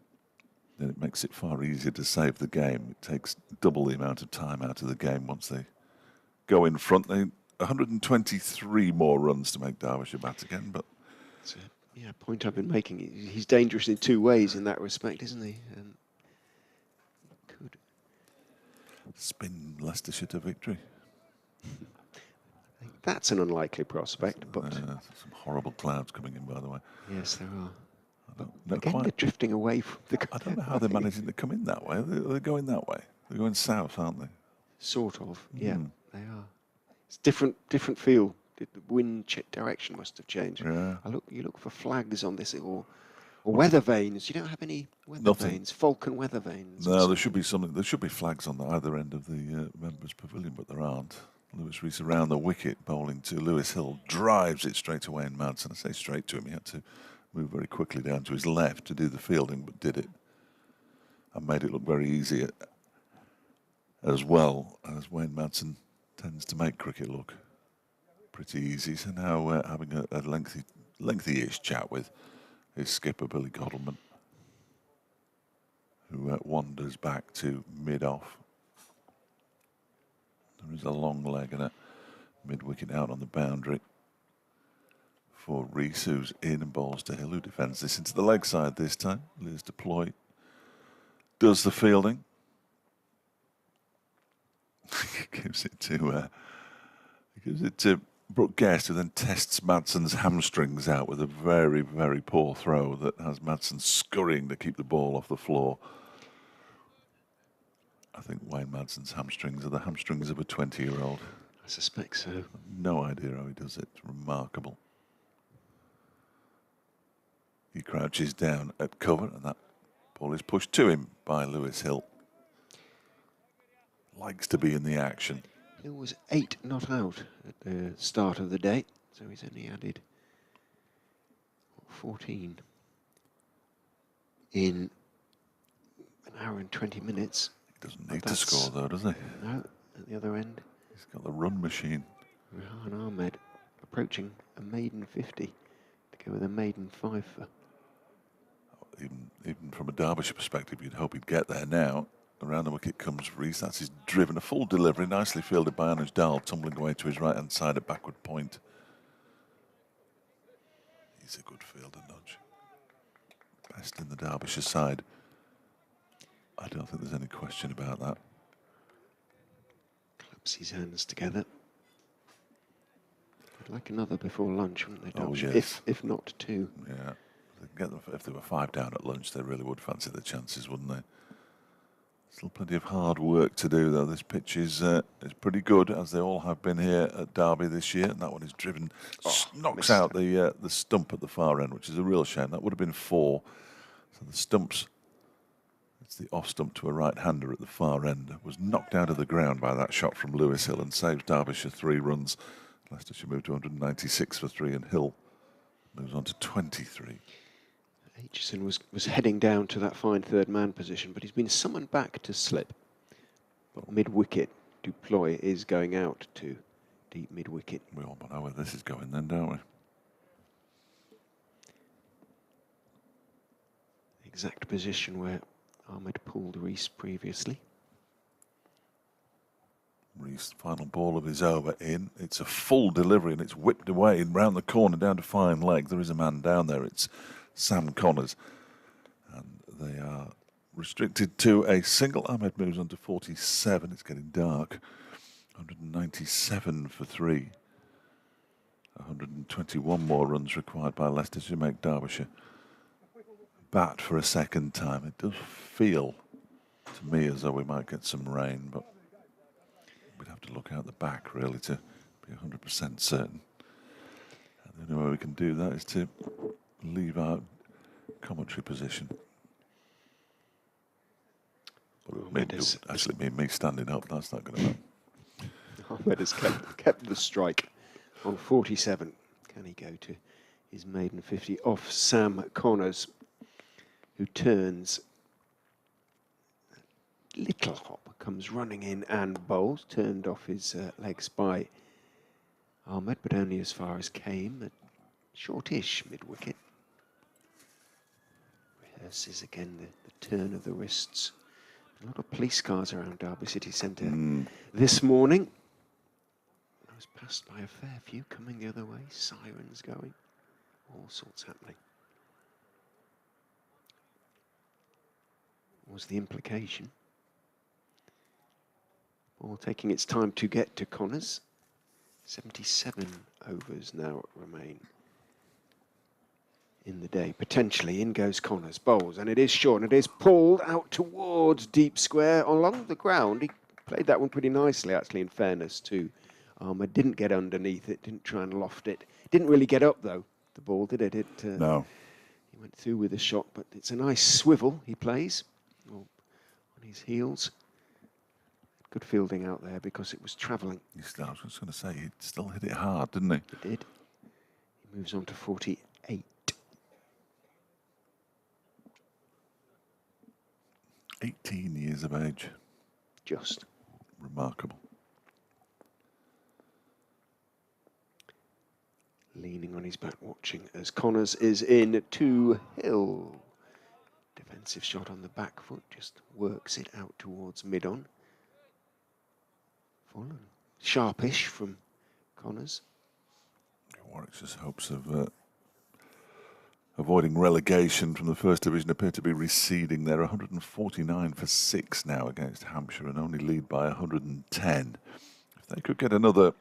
then it makes it far easier to save the game. It takes double the amount of time out of the game once they go in front. 123 more runs to make Derbyshire bat again, but... It's a point I've been making. He's dangerous in two ways in that respect, isn't he? Could spin Leicestershire to victory. That's an unlikely prospect, but... some horrible clouds coming in, by the way. Yes, there are. Again, they're drifting away from the... I don't know how they're managing to come in that way. They're going that way. They're going south, aren't they? Sort of, yeah, they are. It's different feel. The wind direction must have changed. Yeah. You look for flags on this, or weather vanes. You don't have any weather vanes, Falcon weather vanes. No, there should be something. There should be flags on either end of the members' pavilion, but there aren't. Lewis Rees around the wicket, bowling to Lewis Hill, drives it straight away in Madsen. I say straight to him. He had to move very quickly down to his left to do the fielding, but did it and made it look very easy as well as Wayne Madsen tends to make cricket look pretty easy. So now we're having a lengthy-ish chat with his skipper, Billy Gottleman, who wanders back to mid-off. There is a long leg and a mid-wicket out on the boundary for Rees, who's in and bowls to Hill, who defends this into the leg side this time. Liz deploy, does the fielding. gives it to Brooke Guest, who then tests Madsen's hamstrings out with a very, very poor throw that has Madsen scurrying to keep the ball off the floor. I think Wayne Madsen's hamstrings are the hamstrings of a 20-year-old. I suspect so. No idea how he does it. It's remarkable. He crouches down at cover, and that ball is pushed to him by Lewis Hill. Likes to be in the action. Hill was 8 not out at the start of the day, so he's only added 14. in an hour and 20 minutes. He doesn't need to score, though, does he? No, at the other end. He's got the run machine. Rehan Ahmed approaching a maiden 50 to go with a maiden 5 for. Even from a Derbyshire perspective, you'd hope he'd get there now. Around the wicket comes Rees. That's his driven. A full delivery, nicely fielded by Anuj Dal, tumbling away to his right-hand side at backward point. He's a good fielder, Nudge. Best in the Derbyshire side. I don't think there's any question about that. Claps his hands together. I'd like another before lunch, wouldn't they, Oh, Derbyshire? yes. If not 2. Yeah. Get them, if they were 5 down at lunch, they really would fancy the chances, wouldn't they? Still plenty of hard work to do, though. This pitch is pretty good, as they all have been here at Derby this year. And that one is driven, knocks out the stump at the far end, which is a real shame. That would have been 4. So the stumps, it's the off stump to a right-hander at the far end, was knocked out of the ground by that shot from Lewis Hill and saves Derbyshire 3 runs. Leicestershire moved to 196 for 3, and Hill moves on to 23. Aitchison was heading down to that fine third man position, but he's been summoned back to slip. But mid-wicket, Duploy is going out to deep mid-wicket. We all know where this is going then, don't we? Exact position where Ahmed pulled Rees previously. Rees' final ball of his over in. It's a full delivery and it's whipped away and round the corner down to fine leg. There is a man down there. It's Sam Connors. And they are restricted to a single. Ahmed moves on to 47. It's getting dark. 197 for 3. 121 more runs required by Leicester to make Derbyshire bat for a second time. It does feel to me as though we might get some rain, but we'd have to look out the back really to be 100% certain. And the only way we can do that is to leave our commentary position. But it would actually mean me standing up. That's not going to happen. Ahmed has kept the strike on 47. Can he go to his maiden 50 off Sam Connors, who turns little hop, comes running in and bowls, turned off his legs by Ahmed, but only as far as came at shortish mid-wicket. Rehearses again the turn of the wrists. A lot of police cars around Derby City Centre this morning. I was passed by a fair few coming the other way, sirens going, all sorts happening. What was the implication? Ball taking its time to get to Connors. 77 overs now remain in the day. Potentially in goes Connors, bowls, and it is short, and it is pulled out towards deep square along the ground. He played that one pretty nicely, actually, in fairness to Ahmed. Didn't get underneath it, didn't try and loft it. Didn't really get up, though, the ball, did it? No. He went through with a shot, but it's a nice swivel he plays on his heels. Good fielding out there because it was travelling. I was just going to say, he still hit it hard, didn't he? He did. He moves on to 48. 18 years of age. Just. Remarkable. Leaning on his back, watching as Connors is in to Hill. Defensive shot on the back foot, just works it out towards mid-on. Fallen. Sharpish from Connors. Warwick's hopes of avoiding relegation from the First Division appear to be receding. They're 149 for 6 now against Hampshire and only lead by 110. If they could get another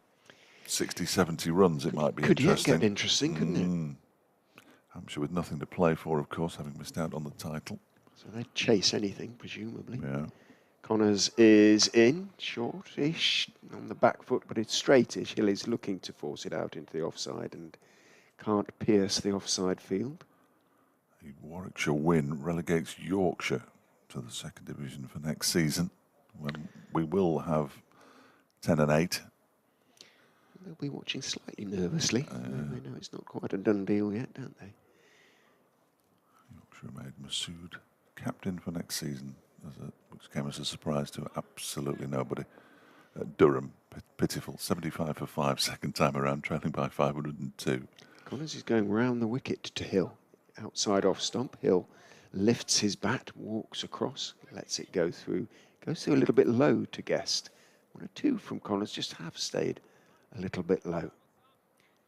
60, 70 runs, it might be interesting. Could yet get interesting, couldn't it? Hampshire with nothing to play for, of course, having missed out on the title. So they'd chase anything, presumably. Yeah. Connors is in, shortish on the back foot, but it's straightish. Hill is looking to force it out into the offside and can't pierce the offside field. The Warwickshire win relegates Yorkshire to the Second Division for next season, when we will have 10 and 8. They'll be watching slightly nervously. They know it's not quite a done deal yet, don't they? Ahmed Masood captain for next season, which came as a surprise to absolutely nobody. Durham, pitiful, 75 for 5, second time around, trailing by 502. Connors is going round the wicket to Hill. Outside off stump, Hill lifts his bat, walks across, lets it go through. Goes through a little bit low to Guest. 1 or 2 from Connors, just have stayed a little bit low.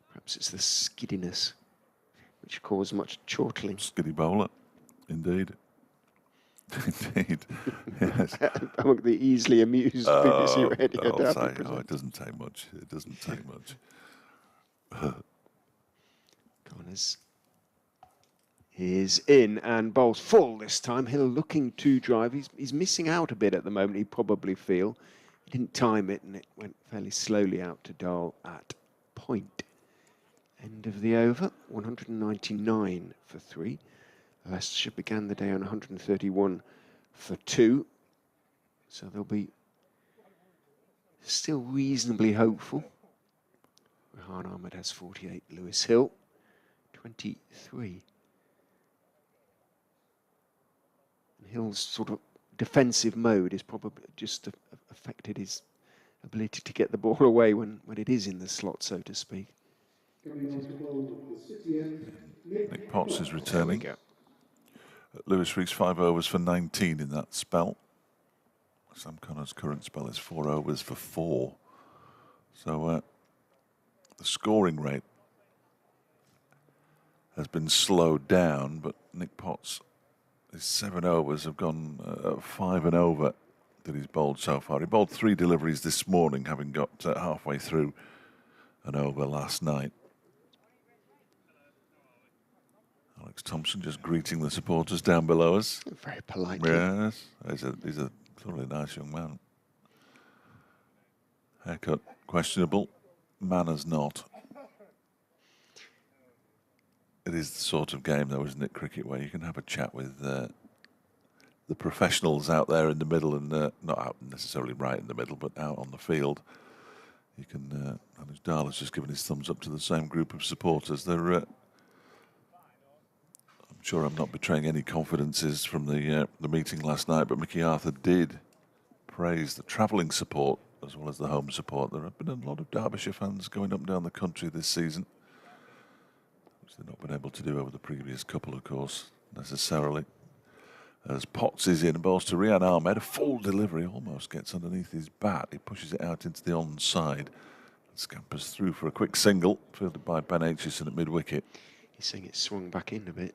Perhaps it's the skiddiness which caused much chortling. Skiddy bowler, indeed. Indeed, yes. Among the easily amused BBC Radio I'll Derby say, it doesn't take much. It doesn't take much. Connors is in and bowls full this time. Hill looking to drive. He's missing out a bit at the moment, he probably feel. He didn't time it and it went fairly slowly out to Dahl at point. End of the over, 199 for 3. Leicestershire began the day on 131 for 2. So they'll be still reasonably hopeful. Rehan Ahmed has 48, Lewis Hill 23. And Hill's sort of defensive mode is probably just affected his ability to get the ball away when it is in the slot, so to speak. Nick Potts is returning. Lewis reached 5 overs for 19 in that spell. Sam Connors' current spell is 4 overs for 4. So the scoring rate has been slowed down, but Nick Potts, his 7 overs have gone 5 and over that he's bowled so far. He bowled 3 deliveries this morning, having got halfway through an over last night. Alex Thompson just greeting the supporters down below us. Very politely. Yes, he's a thoroughly nice young man. Haircut questionable, manners not. It is the sort of game, though, isn't it, cricket, where you can have a chat with the professionals out there in the middle, and not out necessarily right in the middle, but out on the field. You can, and Dahl has just given his thumbs up to the same group of supporters. They're I'm sure I'm not betraying any confidences from the meeting last night, but Mickey Arthur did praise the travelling support as well as the home support. There have been a lot of Derbyshire fans going up and down the country this season, which they've not been able to do over the previous couple, of course, necessarily. As Potts is in and bowls to Rehan Ahmed, a full delivery, almost gets underneath his bat. He pushes it out into the onside and scampers through for a quick single, fielded by Ben Aitchison at mid-wicket. He's saying it swung back in a bit.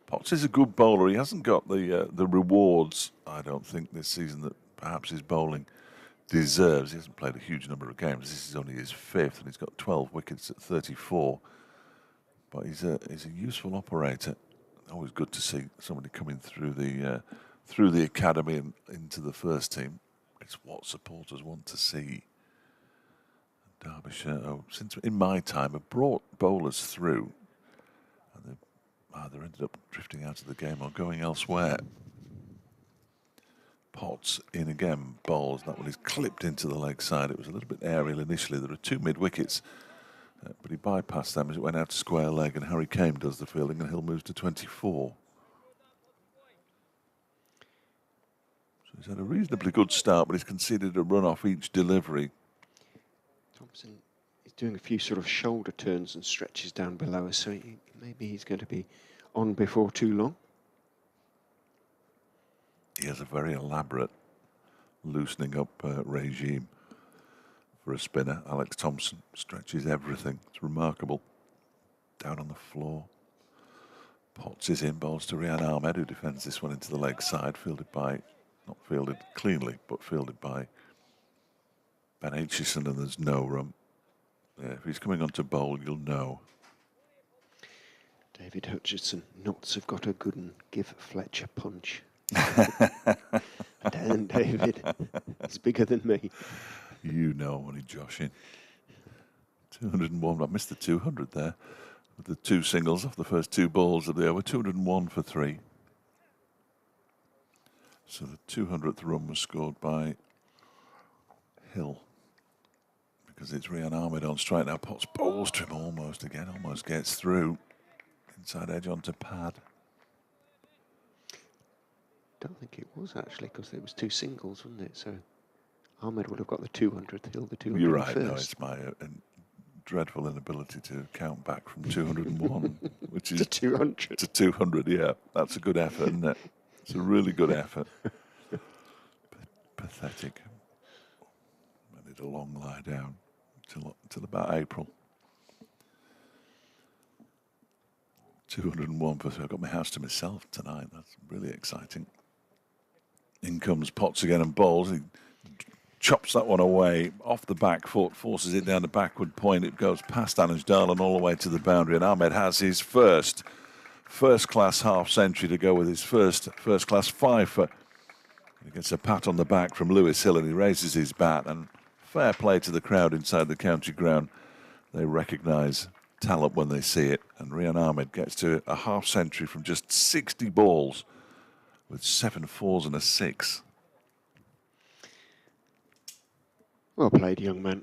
Potts is a good bowler. He hasn't got the rewards, I don't think, this season that perhaps his bowling deserves. He hasn't played a huge number of games. This is only his 5th, and he's got 12 wickets at 34. But he's a useful operator. Always good to see somebody coming through the academy and into the first team. It's what supporters want to see. Derbyshire, since in my time, have brought bowlers through, and they've either ended up drifting out of the game or going elsewhere. Potts in again, bowls. That one is clipped into the leg side. It was a little bit aerial initially. There are 2 mid-wickets, but he bypassed them as it went out to square leg, and Harry Kame does the fielding, and Hill moves to 24. So he's had a reasonably good start, but he's conceded a run off each delivery. Thompson is doing a few sort of shoulder turns and stretches down below us, so maybe he's going to be on before too long. He has a very elaborate loosening up regime for a spinner. Alex Thompson stretches everything. It's remarkable. Down on the floor. Potts is in, bowls to Rehan Ahmed, who defends this one into the leg side, not fielded cleanly, but fielded by Ben Aitchison, and there's no room. Yeah, if he's coming on to bowl, you'll know. David Hutchinson, knots have got a good one. Give Fletcher punch. Damn, David. He's bigger than me. You know, I'm only joshing. 201. I missed the 200 there. With the 2 singles off the first 2 balls of the over. 201 for 3. So the 200th run was scored by Hill. Because it's Rehan Ahmed on strike now. Potts bowls to him almost again. Almost gets through. inside edge onto pad. Don't think it was actually, because it was two singles, wasn't it? So Ahmed would have got the 200th, Hill the 200th. You're right. first. No, it's my dreadful inability to count back from 201, which is to 200. to 200. Yeah, that's a good effort, isn't it? It's a really good effort. Pathetic. I need a long lie down till about April. 201 for three. I've got my house to myself tonight. That's really exciting. In comes Potts again and bowls. He chops that one away off the back foot, forces it down the backward point. It goes past Anand all the way to the boundary. And Ahmed has his first-class half-century to go with his first-class 5-foot. He gets a pat on the back from Lewis Hill and he raises his bat. And fair play to the crowd inside the county ground. They recognise talent when they see it. And Rehan Ahmed gets to a half-century from just 60 balls with 7 fours and a 6. Well played, young man.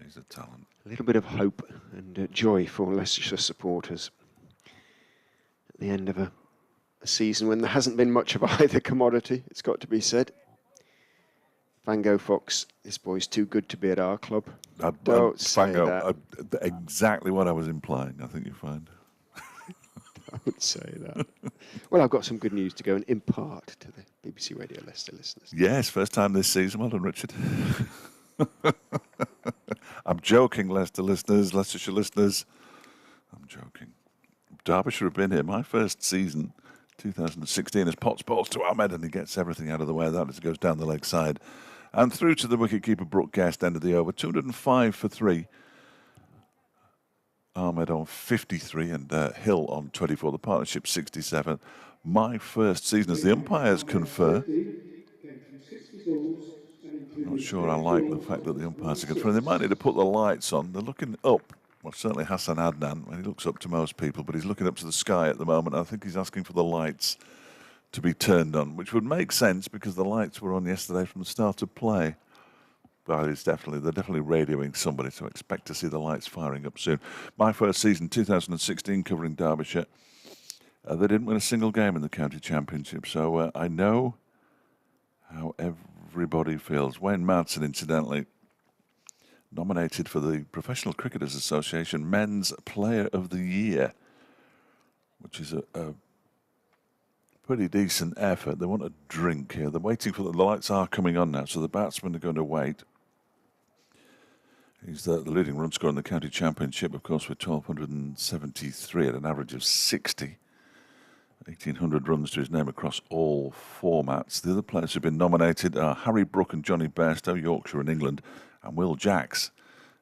He's a talent. A little bit of hope and joy for Leicestershire supporters at the end of a season when there hasn't been much of either commodity, it's got to be said. Van Gogh Fox, this boy's too good to be at our club. Don't say that. Exactly what I was implying, I think you find. Don't say that. Well, I've got some good news to go and impart to the BBC Radio Leicester listeners. Yes, first time this season. Well done, Richard. I'm joking, Leicester listeners, Leicestershire listeners. I'm joking. Derbyshire have been here. My first season, 2016, as Potts bowls to Ahmed and he gets everything out of the way. That goes down the leg side. And through to the wicketkeeper, Brooke Guest, end of the over. 205 for 3. Ahmed on 53 and Hill on 24. The partnership 67. My first season, as the umpires confer. Not sure I like the fact that the umpires are conferring. They might need to put the lights on. They're looking up. Well, certainly Hassan Adnan, when he looks up to most people, but he's looking up to the sky at the moment. I think he's asking for the lights to be turned on, which would make sense because the lights were on yesterday from the start of play. But they're definitely radioing somebody, so expect to see the lights firing up soon. My first season, 2016, covering Derbyshire. They didn't win a single game in the county championship, so I know how everybody feels. Wayne Madsen, incidentally, nominated for the Professional Cricketers Association Men's Player of the Year, which is a pretty decent effort. They want a drink here. They're waiting for the lights are coming on now, so the batsmen are going to wait. He's the leading run scorer in the county championship, of course, with 1,273 at an average of 60. 1,800 runs to his name across all formats. The other players who've been nominated are Harry Brook and Johnny Bairstow, Yorkshire and England, and Will Jacks,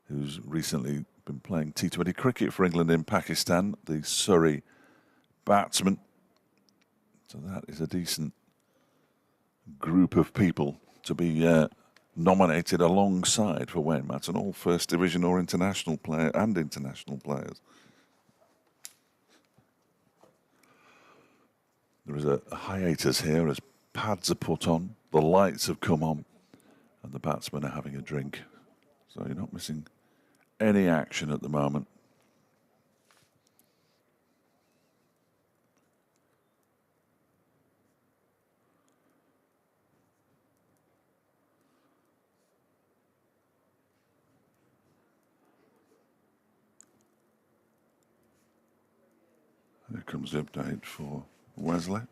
who's recently been playing T20 cricket for England in Pakistan, the Surrey batsman. So that is a decent group of people to be nominated alongside for Wayne Madsen, all First Division or international player and international players. There is a hiatus here as pads are put on, the lights have come on, and the batsmen are having a drink. So you're not missing any action at the moment. Here comes the update for Wesley.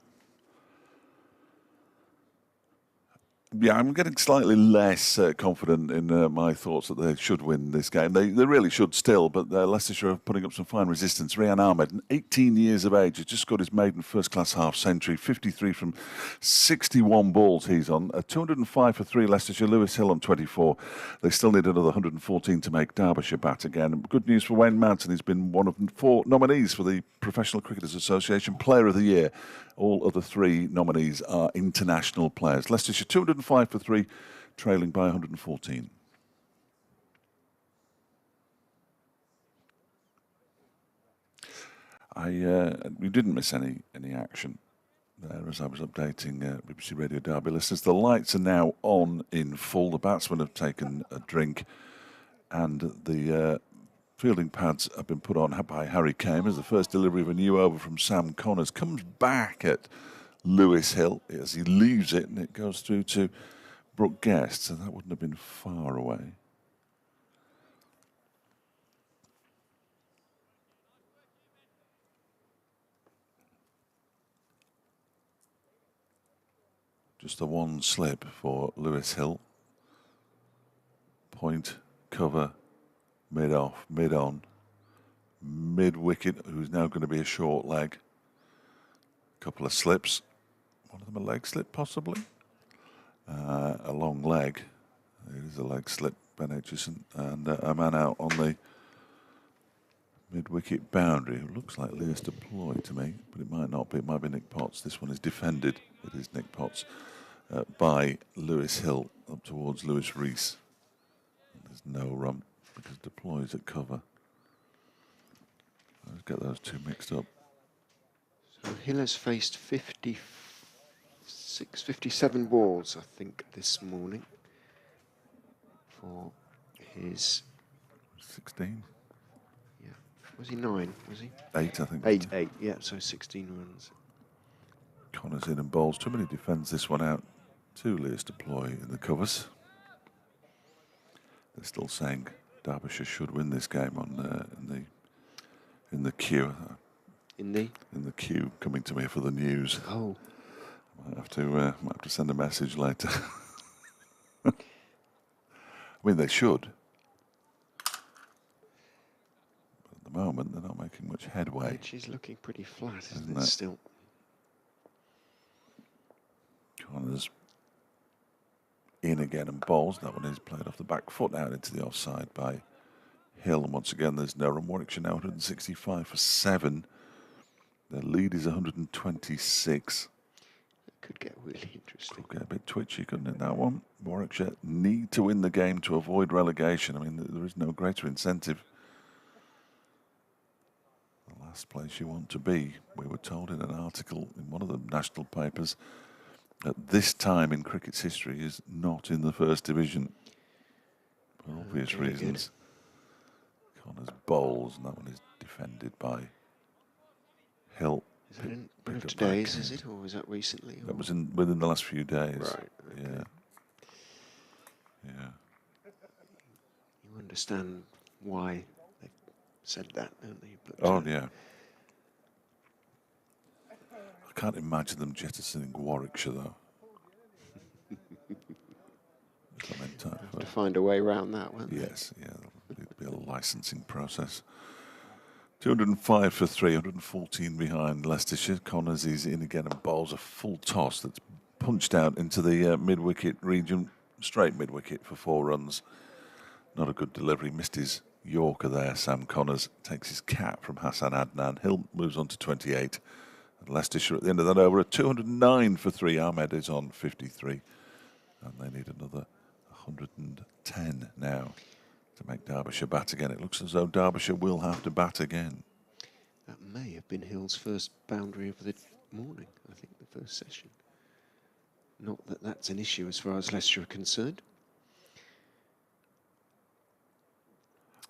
Yeah, I'm getting slightly less confident in my thoughts that they should win this game. They really should still, but Leicestershire are putting up some fine resistance. Rehan Ahmed, 18 years of age, has just got his maiden first-class half-century, 53 from 61 balls he's on. 205 for 3, Leicestershire, Lewis Hill on 24. They still need another 114 to make Derbyshire bat again. Good news for Wayne Madsen. He's been one of 4 nominees for the Professional Cricketers Association Player of the Year. All other 3 nominees are international players. Leicestershire 205 for 3, trailing by 114. We didn't miss any action there as I was updating BBC Radio Derby listeners. The lights are now on in full. The batsmen have taken a drink, and the fielding pads have been put on by Harry Kame as the first delivery of a new over from Sam Connors comes back at Lewis Hill as he leaves it, and it goes through to Brooke Guest, so that wouldn't have been far away. Just the one slip for Lewis Hill. Point, cover, mid-off, mid-on, mid-wicket, who's now going to be a short leg. A couple of slips. One of them a leg slip, possibly. A long leg. It is a leg slip, Ben Aitchison. And a man out on the mid-wicket boundary who looks like Lewis Deploy to me, but it might not be. It might be Nick Potts. This one is defended. It is Nick Potts by Lewis Hill up towards Lewis Rees. There's no run because Deploy's at cover. Let's get those two mixed up. So Hill has faced 56, 57 balls, I think, this morning for his 16. Yeah, was he 9? Was he 8? I think. 8. Yeah, so 16 runs. Connors in and bowls. Too many defends this one out to Lewis Deploy in the covers. They're still saying Derbyshire should win this game on in the queue. In the queue coming to me for the news. Oh, Might have to send a message later. I mean, they should. But at the moment, they're not making much headway. which is looking pretty flat, isn't Isn't it? it? Still. Connors in again and bowls. That one is played off the back foot out into the offside by Hill. And once again, there's no run. Warwickshire now 165 for 7. Their lead is 126. It could get really interesting. Could get a bit twitchy, couldn't it, that one? Warwickshire need to win the game to avoid relegation. I mean, there is no greater incentive. The last place you want to be, we were told in an article in one of the national papers, at this time in cricket's history is not in the First Division for obvious very reasons. Connors bowls, and that one is defended by Hill. Is that in Pick one of up today's, back. is it, or was that recently? That or- was within the last few days. Right, okay. Yeah. Yeah. You understand why they said that, don't you? But, Oh, yeah. I can't imagine them jettisoning Warwickshire, though. to find a way around that, won't they? Yes, yeah, there'll be a licensing process. 205 for 3, 114 behind Leicestershire. Connors is in again and bowls a full toss that's punched out into the mid-wicket region, straight mid-wicket for 4 runs. Not a good delivery, missed his Yorker there. Sam Connors takes his cap from Hassan Adnan. Hill moves on to 28. And Leicestershire at the end of that over at 209 for 3. Ahmed is on 53. And they need another 110 now to make Derbyshire bat again. It looks as though Derbyshire will have to bat again. That may have been Hill's first boundary of the morning, I think, the first session. Not that that's an issue as far as Leicester are concerned.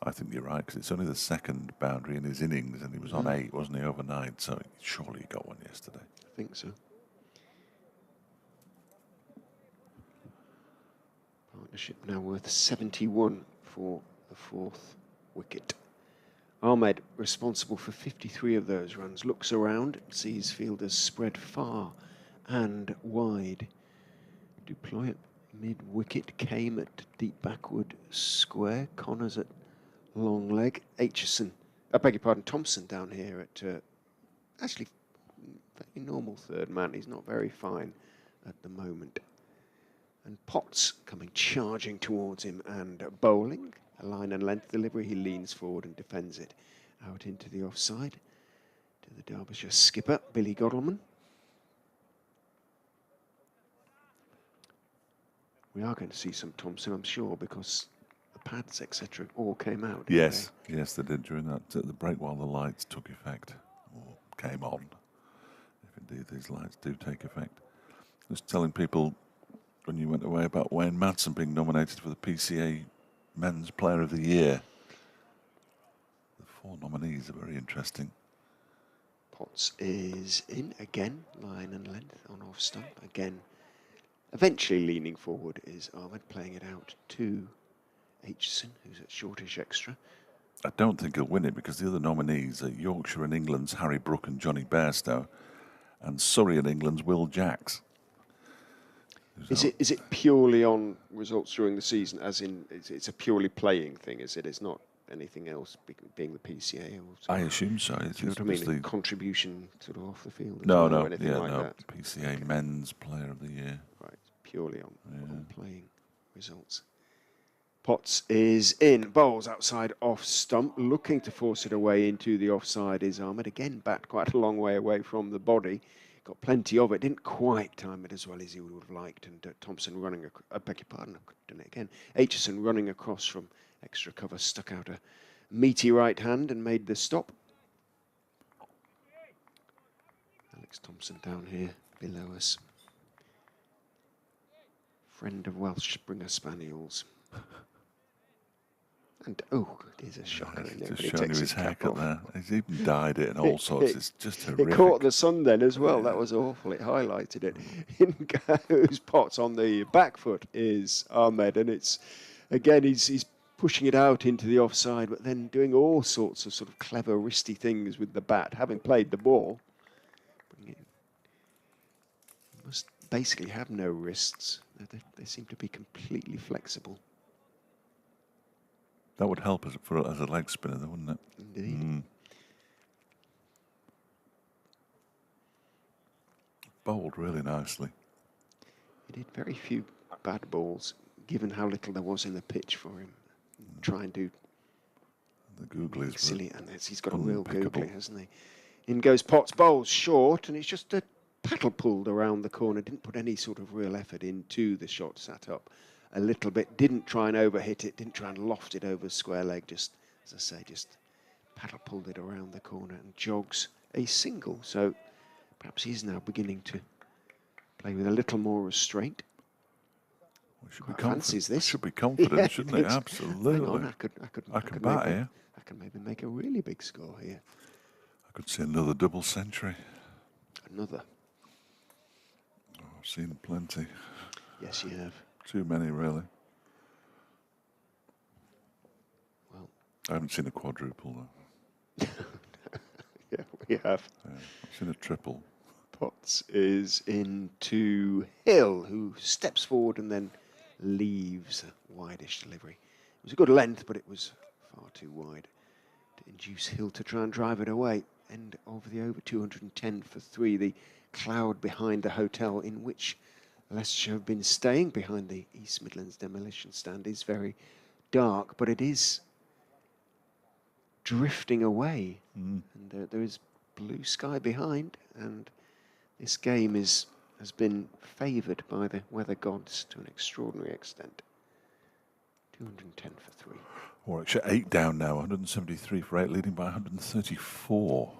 I think you're right, because it's only the second boundary in his innings, and he was on 8, wasn't he, overnight? So surely he got one yesterday. I think so. Partnership now worth 71 for the 4th wicket. Ahmed, responsible for 53 of those runs, looks around, sees fielders spread far and wide. Deploy at mid-wicket, came at deep backward square. Connors at long leg. Aitchison, I beg your pardon, Thompson down here at actually very normal third man. He's not very fine at the moment. And Potts coming charging towards him and bowling. A line and length delivery. He leans forward and defends it out into the offside to the Derbyshire skipper, Billy Godleman. We are going to see some Thompson, I'm sure, because the pads, etc., all came out. didn't Yes, yes, they did during that the break while the lights took effect, or came on. If indeed these lights do take effect. Just telling people when you went away about Wayne Madsen being nominated for the PCA Men's Player of the Year. 4 nominees are very interesting. Potts is in again, line and length on off stump. Again, eventually leaning forward is Ahmed, playing it out to Aitchison, who's at shortish extra. I don't think he'll win it because the other nominees are Yorkshire and England's Harry Brook and Johnny Bairstow, and Surrey and England's Will Jacks. Is it purely on results during the season, as in it's a purely playing thing, is it? It's not anything else, being the PCA? Or I assume so. do you know what I mean? Contribution sort of off the field? No, or no, anything like that? PCA Men's Player of the Year. Right, purely on playing results. Potts is in, bowls outside off stump, looking to force it away into the offside is Ahmed. Again, bat quite a long way away from the body. Got plenty of it, didn't quite time it as well as he would have liked. And Thompson running, I beg your pardon, I've done it again. Aitchison running across from extra cover, stuck out a meaty right hand and made the stop. Alex Thompson down here below us. Friend of Welsh Springer Spaniels. And there's a shocker in there. Just showing you his haircut there. He's even dyed it and all sorts. It's just horrific. It caught the sun then as well. That was awful. It highlighted it. In goes Potts on the back foot is Ahmed, and it's again he's pushing it out into the offside, but then doing all sorts of sort of clever wristy things with the bat, having played the ball. He must basically have no wrists. They seem to be completely flexible. That would help as a leg spinner, though, wouldn't it? Indeed. Bowled really nicely. He did very few bad balls, given how little there was in the pitch for him. Try and do the googlies. Silly, and he's got a real googly, hasn't he? In goes Potts, bowls short, and it's just a paddle pulled around the corner. Didn't put any sort of real effort into the shot, sat up a little bit, didn't try and overhit it, didn't try and loft it over square leg, just, as I say, just paddle pulled it around the corner and jogs a single. So perhaps he's now beginning to play with a little more restraint. We should be confident. This should be confident, shouldn't it? Absolutely. Hang on, I could bat here. I can maybe make a really big score here. I could see another double century. Another. Oh, I've seen plenty. Yes, you have. Too many, really. Well, I haven't seen a quadruple, though. Yeah, we have. Yeah, I've seen a triple. Potts is into Hill, who steps forward and then leaves a wide-ish delivery. It was a good length, but it was far too wide to induce Hill to try and drive it away. End of the over, 210 for 3. The cloud behind the hotel in which Leicestershire have been staying behind the East Midlands demolition stand is very dark, but it is drifting away. And there is blue sky behind, and this game has been favoured by the weather gods to an extraordinary extent. 210 for 3. Warwickshire 8 down now, 173 for 8, leading by 134.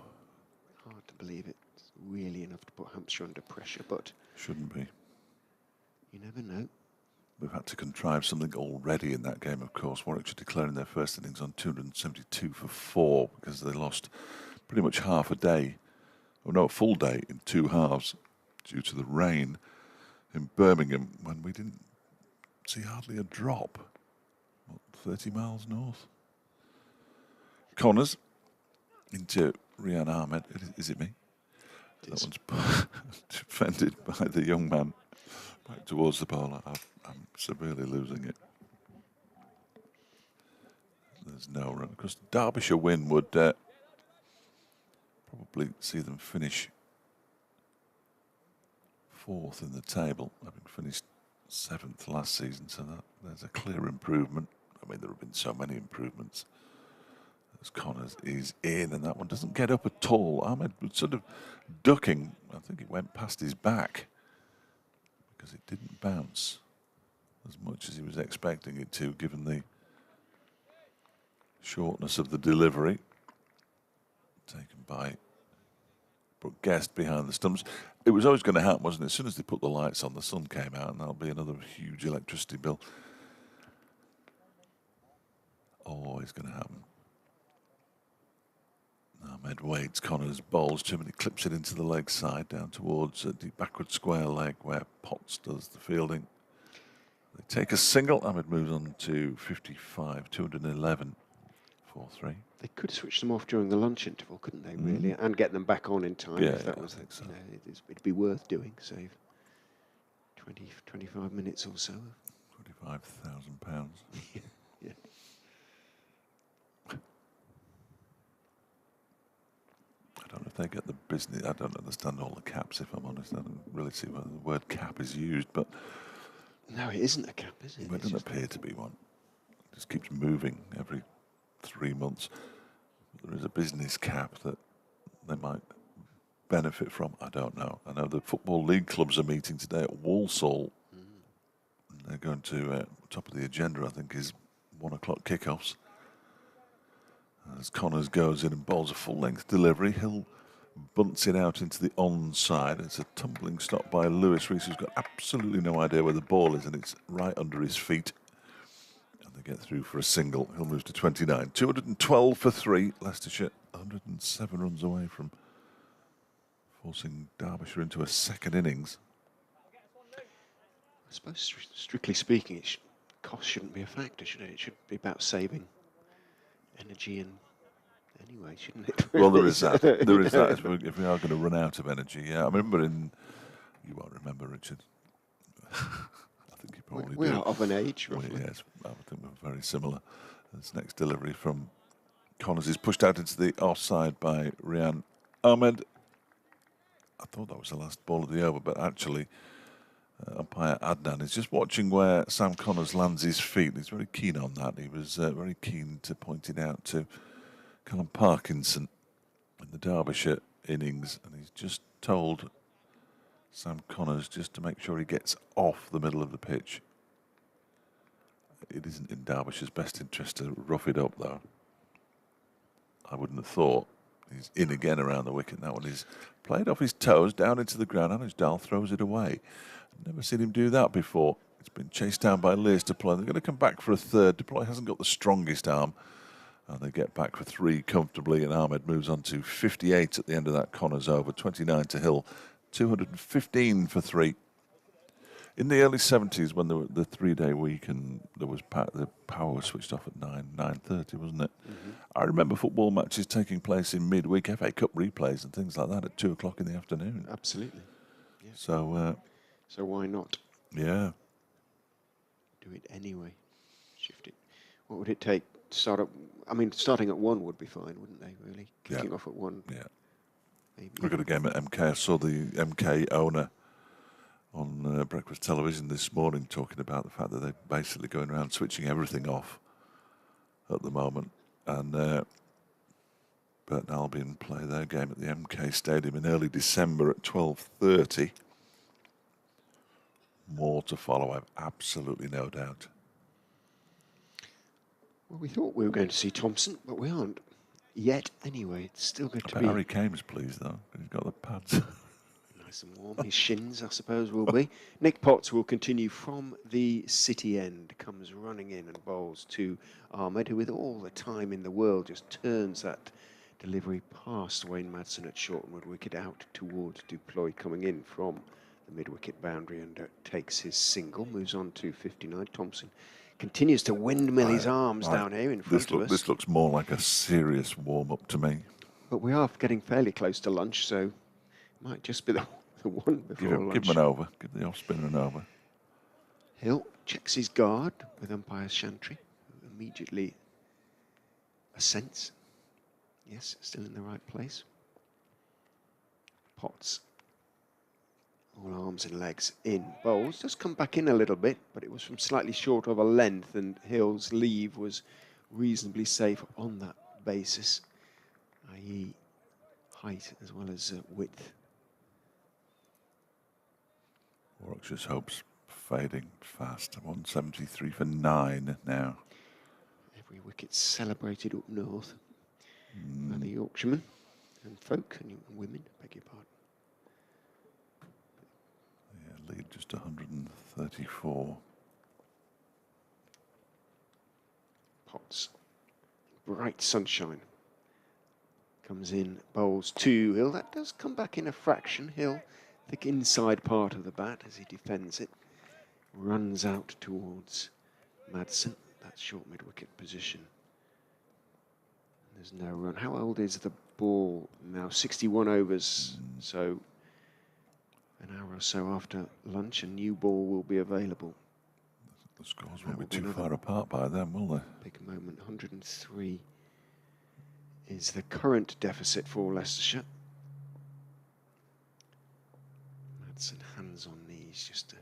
Hard to believe it's really enough to put Hampshire under pressure, but shouldn't be. You never know. We've had to contrive something already in that game, of course. Warwickshire declaring their first innings on 272 for 4 because they lost pretty much half a day, or no, a full day in 2 halves due to the rain in Birmingham when we didn't see hardly a drop. 30 miles north. Connors into Rehan Ahmed. Is it me? That one's defended by the young man. Back towards the bowler. I'm severely losing it. There's no run. Because Derbyshire win would probably see them finish 4th in the table, having finished 7th last season. So there's a clear improvement. I mean, there have been so many improvements. As Connors is in, and that one doesn't get up at all. Ahmed was sort of ducking. I think it went past his back, because it didn't bounce as much as he was expecting it to, given the shortness of the delivery. Taken by Brooke Guest behind the stumps. It was always going to happen, wasn't it? As soon as they put the lights on, the sun came out, and that'll be another huge electricity bill. Always going to happen. Ahmed waits Connors, bowls too many, clips it into the leg side, down towards the backward square leg where Potts does the fielding. They take a single. Ahmed moves on to 55, 211, 4-3. They could switch them off during the lunch interval, couldn't they, really? And get them back on in time Yeah, if that yeah, was, I think so. you know, it'd be worth doing. Save 20, 25 minutes or so. £25,000. Yeah. I don't know if they get the business. I don't understand all the caps, if I'm honest. I don't really see where the word cap is used, but No, it isn't a cap, is it? it doesn't appear to be one. It just keeps moving every 3 months. There is a business cap that they might benefit from. I don't know. I know the Football League clubs are meeting today at Walsall. And they're going to, top of the agenda, I think, is 1 o'clock kickoffs. As Connors goes in and bowls a full-length delivery, Hill bunts it out into the onside. It's a tumbling stop by Lewis Rees, who's got absolutely no idea where the ball is, and it's right under his feet. And they get through for a single. Hill moves to 29. 212 for 3. Leicestershire 107 runs away from forcing Derbyshire into a second innings. I suppose, strictly speaking, cost shouldn't be a factor, should it? It should be about saving energy and anyway, shouldn't it? Well, there is that. There is that. If we are going to run out of energy, yeah. I remember you won't remember, Richard. I think you probably do. We are of an age, Well, roughly. yes, I think we're very similar. This next delivery from Connors is pushed out into the offside by Rehan Ahmed. I thought that was the last ball of the over, but actually umpire Adnan is just watching where Sam Connors lands his feet. He's very keen on that. He was very keen to point it out to Colin Parkinson in the Derbyshire innings, and he's just told Sam Connors just to make sure he gets off the middle of the pitch. It isn't in Derbyshire's best interest to rough it up, though. I wouldn't have thought. He's in again around the wicket. That one is played off his toes, down into the ground. Anujal throws it away. Never seen him do that before. It's been chased down by Lears Deploy. They're going to come back for a third. Deploy hasn't got the strongest arm. And they get back for 3 comfortably, and Ahmed moves on to 58 at the end of that Connors over. 29 to Hill, 215 for 3. In the early 70s, when there were the 3-day week and there was the power was switched off at 9:30, wasn't it? I remember football matches taking place in midweek, FA Cup replays and things like that at 2 o'clock in the afternoon. Absolutely. Yeah. So why not yeah. do it anyway? Shift it. What would it take to start up? I mean, starting at 1 would be fine, wouldn't they, really? Kicking off at 1. Yeah. Maybe. We got a game at MK. I saw the MK owner on breakfast television this morning talking about the fact that they're basically going around switching everything off at the moment. And Burton Albion play their game at the MK Stadium in early December at 12:30. More to follow, I've absolutely no doubt. Well, we thought we were going to see Thompson, but we aren't. Yet, anyway. It's still good I to bet be Harry Kane's pleased, though, 'cause he's got the pads. nice and warm. His shins, I suppose, will be. Nick Potts will continue from the City end, comes running in and bowls to Ahmed, who with all the time in the world just turns that delivery past Wayne Madsen at Shortenwood wicket out towards Deploy, coming in from the mid-wicket boundary, and takes his single, moves on to 59. Thompson continues to windmill his arms down here in front of us. This looks more like a serious warm-up to me. But we are getting fairly close to lunch, so it might just be the one before lunch. Give him an over. Give the off-spinner an over. Hill checks his guard with umpire Shantry, who immediately assents. Yes, still in the right place. Potts, all arms and legs in. Bowls does come back in a little bit, but it was from slightly short of a length, and Hill's leave was reasonably safe on that basis, i.e. height as well as width. Warwickshire's hopes fading fast. 173 for 9 now. Every wicket celebrated up north by the Yorkshiremen and folk and women, beg your pardon. Yeah, lead just 134. Potts, bright sunshine Comes in, bowls to Hill. That does come back in a fraction. Hill, thick inside part of the bat as he defends it. Runs out towards Madsen. That's short mid-wicket position. There's no run. How old is the ball now? 61 overs. So an hour or so after lunch, a new ball will be available. The scores won't be too far apart by then, will they? Big moment. 103 is the current deficit for Leicestershire. Madsen hands on knees, just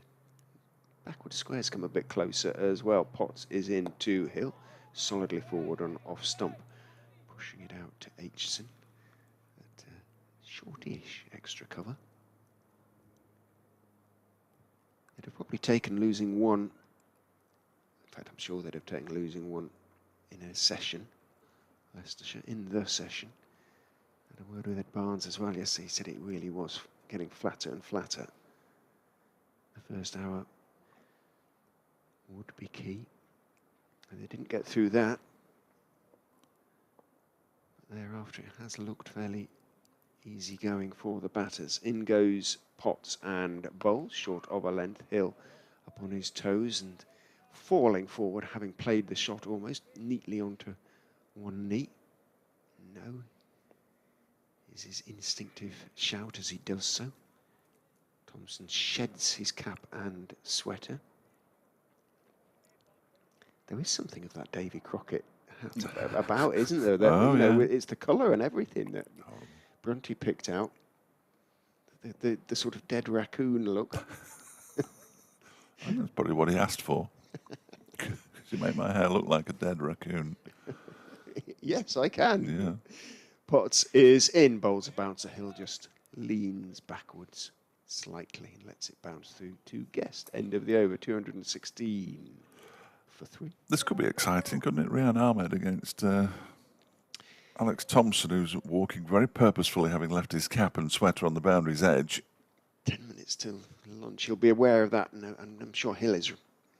backward squares come a bit closer as well. Potts is in to Hill, solidly forward on off stump, pushing it out to Aitchison. At shortish extra cover. They'd have probably taken losing one. In fact, I'm sure they'd have taken losing one in a session. Leicestershire in the session. Had a word with Ed Barnes as well yesterday. He said it really was getting flatter and flatter. The first hour would be key. And they didn't get through that. But thereafter, it has looked fairly easy going for the batters. In goes Potts and bowls, short of a length. Hill up on his toes and falling forward, having played the shot almost neatly onto one knee. No, is his instinctive shout as he does so. Thompson sheds his cap and sweater. There is something of that Davy Crockett hat about, isn't there? That, Oh, you know, yeah. it's the colour and everything that Brunty picked out. The sort of dead raccoon look. I think that's probably what he asked for. You make my hair look like a dead raccoon. Yes, I can. Yeah. Potts is in, bowls a bouncer. Hill just leans backwards slightly and lets it bounce through to Guest. End of the over, 216 for 3. This could be exciting, couldn't it? Rehan Ahmed against Alex Thompson, who's walking very purposefully, having left his cap and sweater on the boundary's edge. 10 minutes till lunch. He'll be aware of that, and I'm sure Hill is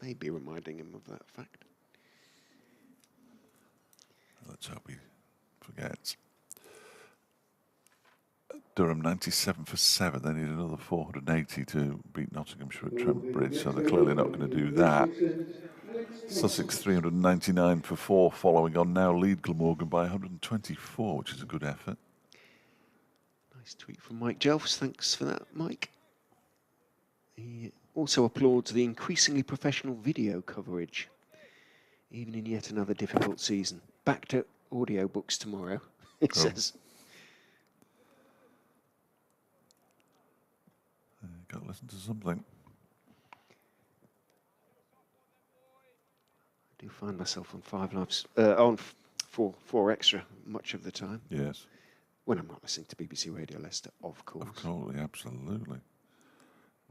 maybe reminding him of that fact. Let's hope he forgets. Durham 97 for 7. They need another 480 to beat Nottinghamshire at Trent Bridge, so they're clearly not going to do that. Sussex 399 for 4, following on now lead Glamorgan by 124, which is a good effort. Nice tweet from Mike Jelfs. Thanks for that, Mike. He also applauds the increasingly professional video coverage, even in yet another difficult season. Back to audiobooks tomorrow, it says. Got to listen to something. I do find myself on 5 Lives, on 4 Extra much of the time. Yes. When I'm not listening to BBC Radio Leicester, of course. Of course, absolutely.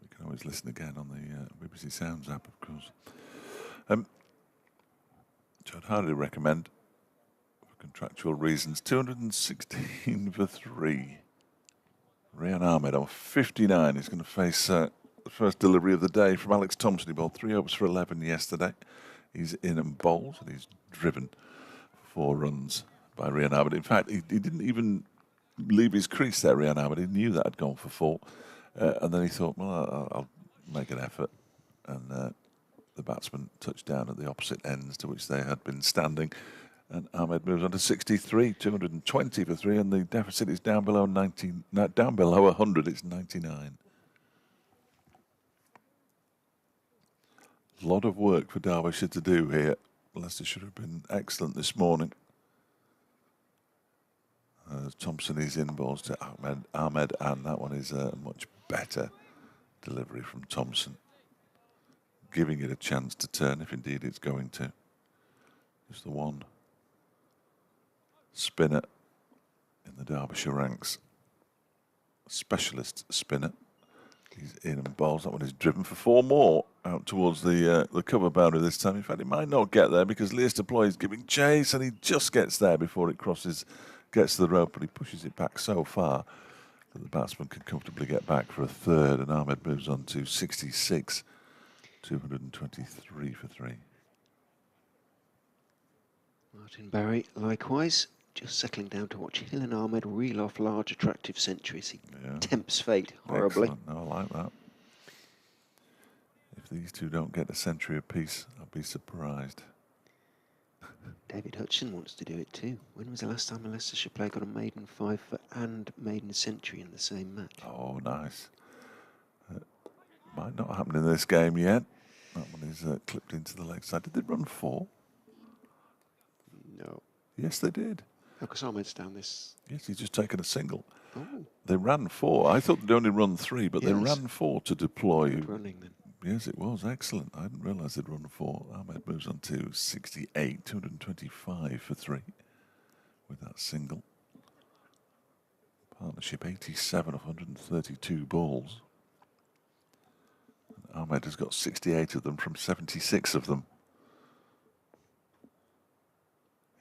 We can always listen again on the BBC Sounds app, of course. Which I'd highly recommend for contractual reasons. 216 for 3. Rehan Ahmed on 59 is going to face the first delivery of the day from Alex Thompson. He bowled 3 overs for 11 yesterday. He's in and bowls, and he's driven 4 runs by Rehan Ahmed. In fact, he didn't even leave his crease there, Rehan Ahmed. He knew that had gone for 4. And then he thought, well, I'll make an effort. And the batsman touched down at the opposite ends to which they had been standing. And Ahmed moves on to 63, 220 for 3, and the deficit is down below 100. It's 99. A lot of work for Derbyshire to do here. Leicester should have been excellent this morning. Thompson is in, balls to Ahmed, and that one is a much better delivery from Thompson, giving it a chance to turn if indeed it's going to. Just the one spinner in the Derbyshire ranks. Specialist spinner. He's in and bowls. That one is driven for 4 more out towards the cover boundary this time. In fact, it might not get there because Leicestershire is giving chase, and he just gets there before it gets to the rope, but he pushes it back so far that the batsman can comfortably get back for a third, and Ahmed moves on to 66, 223 for 3. Martin Barry, likewise. just settling down to watch Hill and Ahmed reel off large, attractive centuries. He Yeah. tempts fate horribly. Excellent. No, I like that. If these two don't get a century apiece, I'll be surprised. David Hutchinson wants to do it too. When was the last time a Leicestershire player got a maiden fifer and maiden century in the same match? Oh, nice. Might not happen in this game yet. That one is clipped into the leg side. Did they run 4? No. Yes, they did. Because Ahmed's down this. Yes, he's just taken a single. Oh. They ran 4. I thought they'd only run 3, but they Yes. ran 4 to deploy. Good running then. Yes, it was excellent. I didn't realise they'd run 4. Ahmed moves on to 68, 225 for 3 with that single. Partnership 87 of 132 balls. And Ahmed has got 68 of them from 76 of them.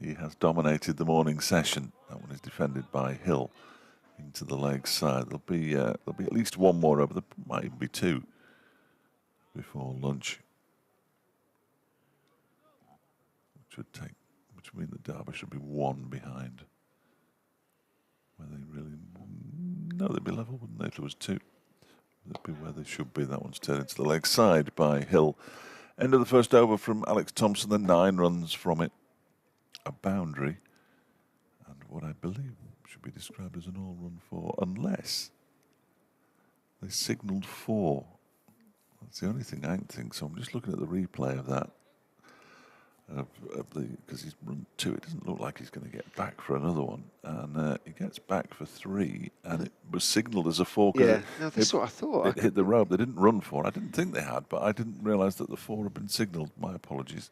He has dominated the morning session. That one is defended by Hill into the leg side. There'll be at least one more over. There might even be 2 before lunch, which would mean that Derby should be 1 behind. Where they really, no, they'd be level, wouldn't they? If there was 2, that'd be where they should be. That one's turned into the leg side by Hill. End of the first over from Alex Thompson. Then 9 runs from it. A boundary, and what I believe should be described as an all-run 4, unless they signalled 4. That's the only thing I can think. So I'm just looking at the replay of that, because he's run 2. It doesn't look like he's going to get back for another one, and he gets back for 3, and it was signalled as a 4. Yeah, no, that's what I thought. It hit the rope. They didn't run 4. I didn't think they had, but I didn't realise that the 4 had been signalled. My apologies.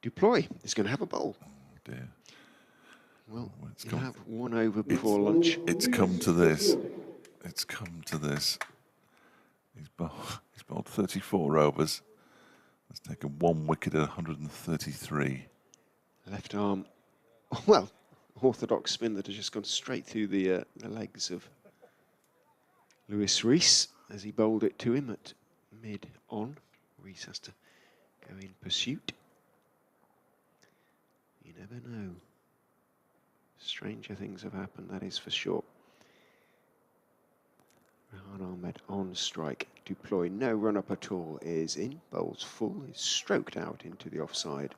Duploy is going to have a bowl. Oh dear. Well, It's he'll gone. have 1 over before lunch. It's come to this. It's come to this. He's bowled 34 overs. He's taken 1 wicket at 133. Left arm, well, orthodox spin that has just gone straight through the legs of Lewis Rees as he bowled it to him at mid-on. Rees has to go in pursuit. You never know. Stranger things have happened, that is for sure. Rehan Ahmed on strike. Duploy, no run-up at all, is in. Bowls full, is stroked out into the offside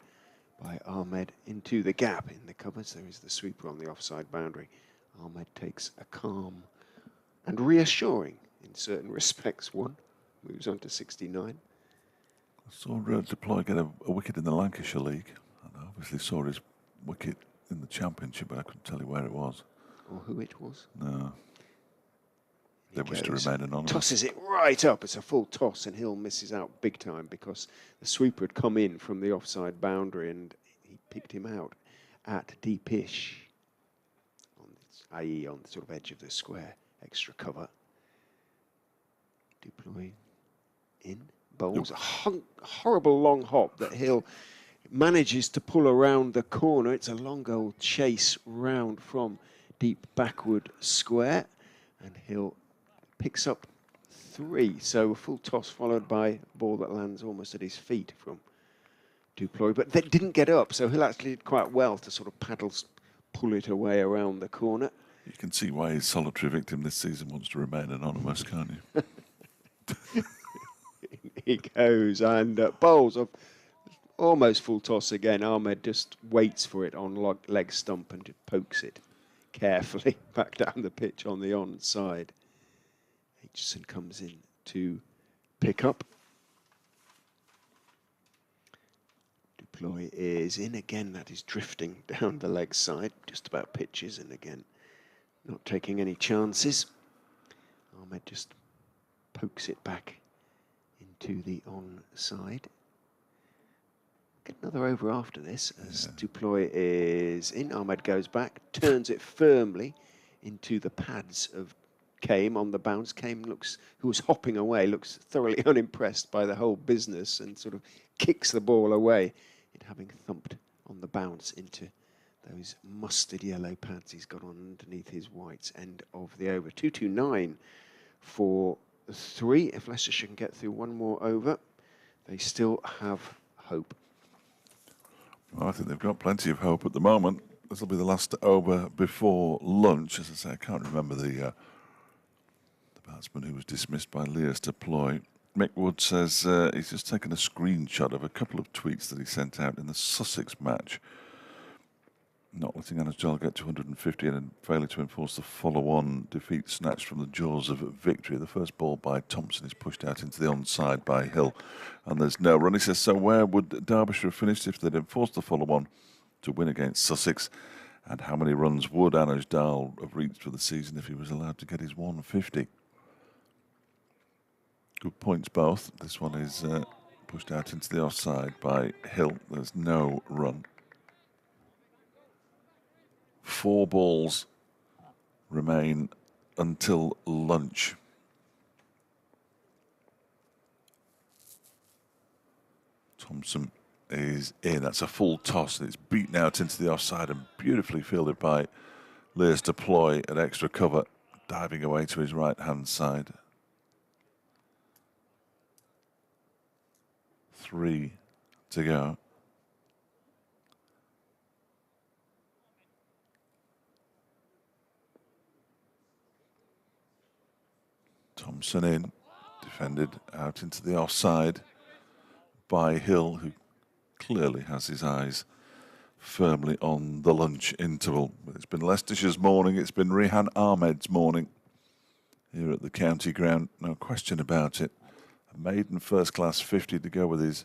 by Ahmed into the gap in the covers. There is the sweeper on the offside boundary. Ahmed takes a calm and reassuring, in certain respects, 1. Moves on to 69. I saw Deploy get a wicket in the Lancashire League, and I obviously saw his wicket in the Championship, but I couldn't tell you where it was. Or who it was. No. They wish to goes. remain anonymous. Tosses it right up. It's a full toss, and Hill misses out big time because the sweeper had come in from the offside boundary and he picked him out at deepish, i.e. on the sort of edge of the square. Extra cover. Duploy in. Bowls a horrible long hop that Hill manages to pull around the corner. It's a long old chase round from deep backward square, and Hill picks up 3. So a full toss followed by a ball that lands almost at his feet from Duploy, but they didn't get up, so Hill actually did quite well to sort of pull it away around the corner. You can see why his solitary victim this season wants to remain anonymous, can't you? He goes and bowls of almost full toss again. Ahmed just waits for it on leg stump and just pokes it carefully back down the pitch on the onside. Aitchison comes in to pick up. Duploy is in again. That is drifting down the leg side, just about pitches, and again, not taking any chances. Ahmed just pokes it back into the onside. Get another over after this as Duploy is in. Ahmed goes back, turns it firmly into the pads of Kame on the bounce. Kame who was hopping away, looks thoroughly unimpressed by the whole business and sort of kicks the ball away, it having thumped on the bounce into those mustard yellow pads he's got on underneath his whites. End of the over. 229 for 3. If Leicestershire can get through one more over, they still have hope. Well, I think they've got plenty of hope at the moment. This will be the last over before lunch. As I say, I can't remember the batsman who was dismissed by Lears to ploy. Mick Wood says he's just taken a screenshot of a couple of tweets that he sent out in the Sussex match, not letting Anasjal get to 150 and failing to enforce the follow-on defeat snatched from the jaws of victory. The first ball by Thompson is pushed out into the onside by Hill, and there's no run. He says, so where would Derbyshire have finished if they'd enforced the follow-on to win against Sussex? And how many runs would Anasjal have reached for the season if he was allowed to get his 150? Good points both. This one is pushed out into the offside by Hill. There's no run. 4 balls remain until lunch. Thompson is in. That's a full toss, and it's beaten out into the offside and beautifully fielded by Lears to ploy at extra cover, diving away to his right-hand side. 3 to go. Thompson in, defended out into the offside by Hill, who clearly has his eyes firmly on the lunch interval. It's been Leicestershire's morning, it's been Rehan Ahmed's morning here at the county ground, no question about it. A maiden first-class 50 to go with his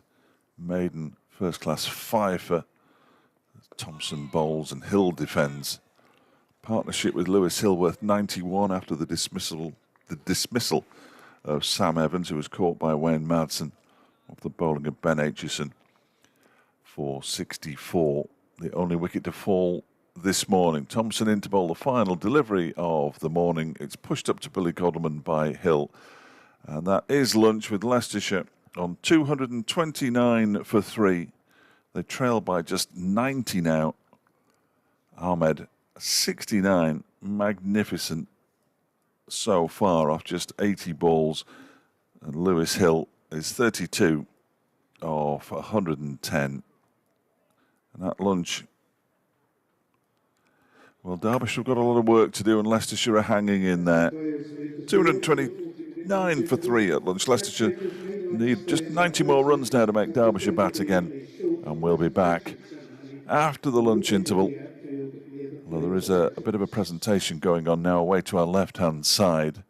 maiden first-class fifer. Thompson bowls and Hill defends. Partnership with Lewis Hill worth 91 after the dismissal of Sam Evans, who was caught by Wayne Madsen off the bowling of Ben Aitchison for 64. The only wicket to fall this morning. Thompson in to bowl the final delivery of the morning. It's pushed up to Billy Godleman by Hill. And that is lunch with Leicestershire on 229 for 3. They trail by just 90 now. Ahmed, 69. Magnificent so far off just 80 balls. And Lewis Hill is 32 off 110. And that lunch, well, Derbyshire have got a lot of work to do, and Leicestershire are hanging in there. 229 for 3 at lunch. Leicestershire need just 90 more runs now to make Derbyshire bat again. And we'll be back after the lunch interval. Well, there is a bit of a presentation going on now away to our left-hand side.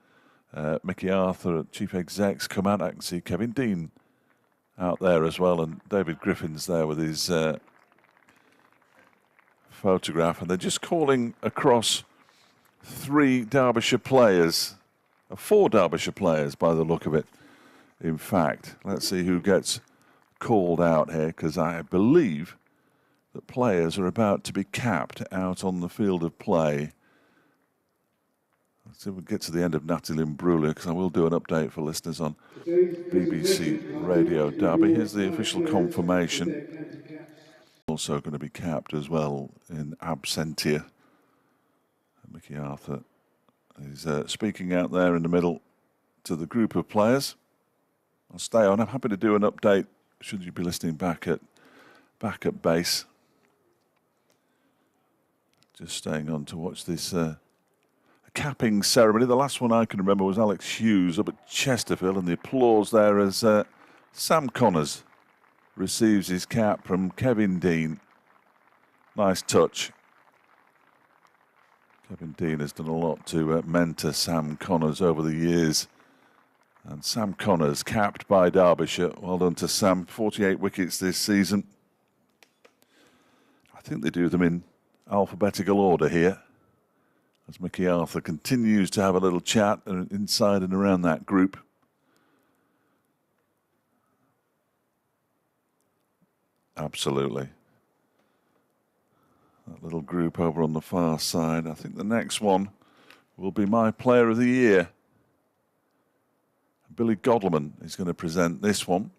Mickey Arthur, Chief Exec's come out. I can see Kevin Dean out there as well, and David Griffin's there with his photograph. And they're just calling across 3 Derbyshire players, 4 Derbyshire players by the look of it. In fact, let's see who gets called out here, because I believe that players are about to be capped out on the field of play. Let's see if we get to the end of Natalie Imbruglia, because I will do an update for listeners on BBC Radio Derby. Here's the official confirmation. Also going to be capped as well in absentia. Mickey Arthur is speaking out there in the middle to the group of players. I'll stay on. I'm happy to do an update should you be listening back at base. Just staying on to watch this capping ceremony. The last one I can remember was Alex Hughes up at Chesterfield, and the applause there as Sam Connors receives his cap from Kevin Dean. Nice touch. Kevin Dean has done a lot to mentor Sam Connors over the years. And Sam Connors capped by Derbyshire. Well done to Sam. 48 wickets this season. I think they do them in alphabetical order here, as Mickey Arthur continues to have a little chat inside and around that group. Absolutely. That little group over on the far side. I think the next one will be my player of the year. Billy Godleman is going to present this one.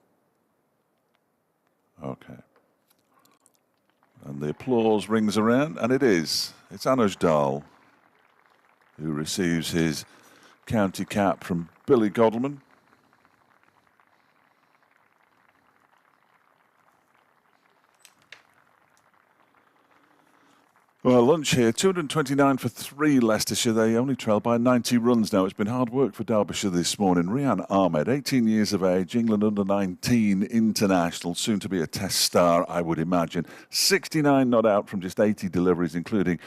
Okay. And the applause rings around, and it is. It's Anasjal who receives his county cap from Billy Godleman. Well, lunch here, 229 for 3 Leicestershire. They only trail by 90 runs now. It's been hard work for Derbyshire this morning. Rehan Ahmed, 18 years of age, England under-19 international, soon to be a test star, I would imagine. 69 not out from just 80 deliveries, including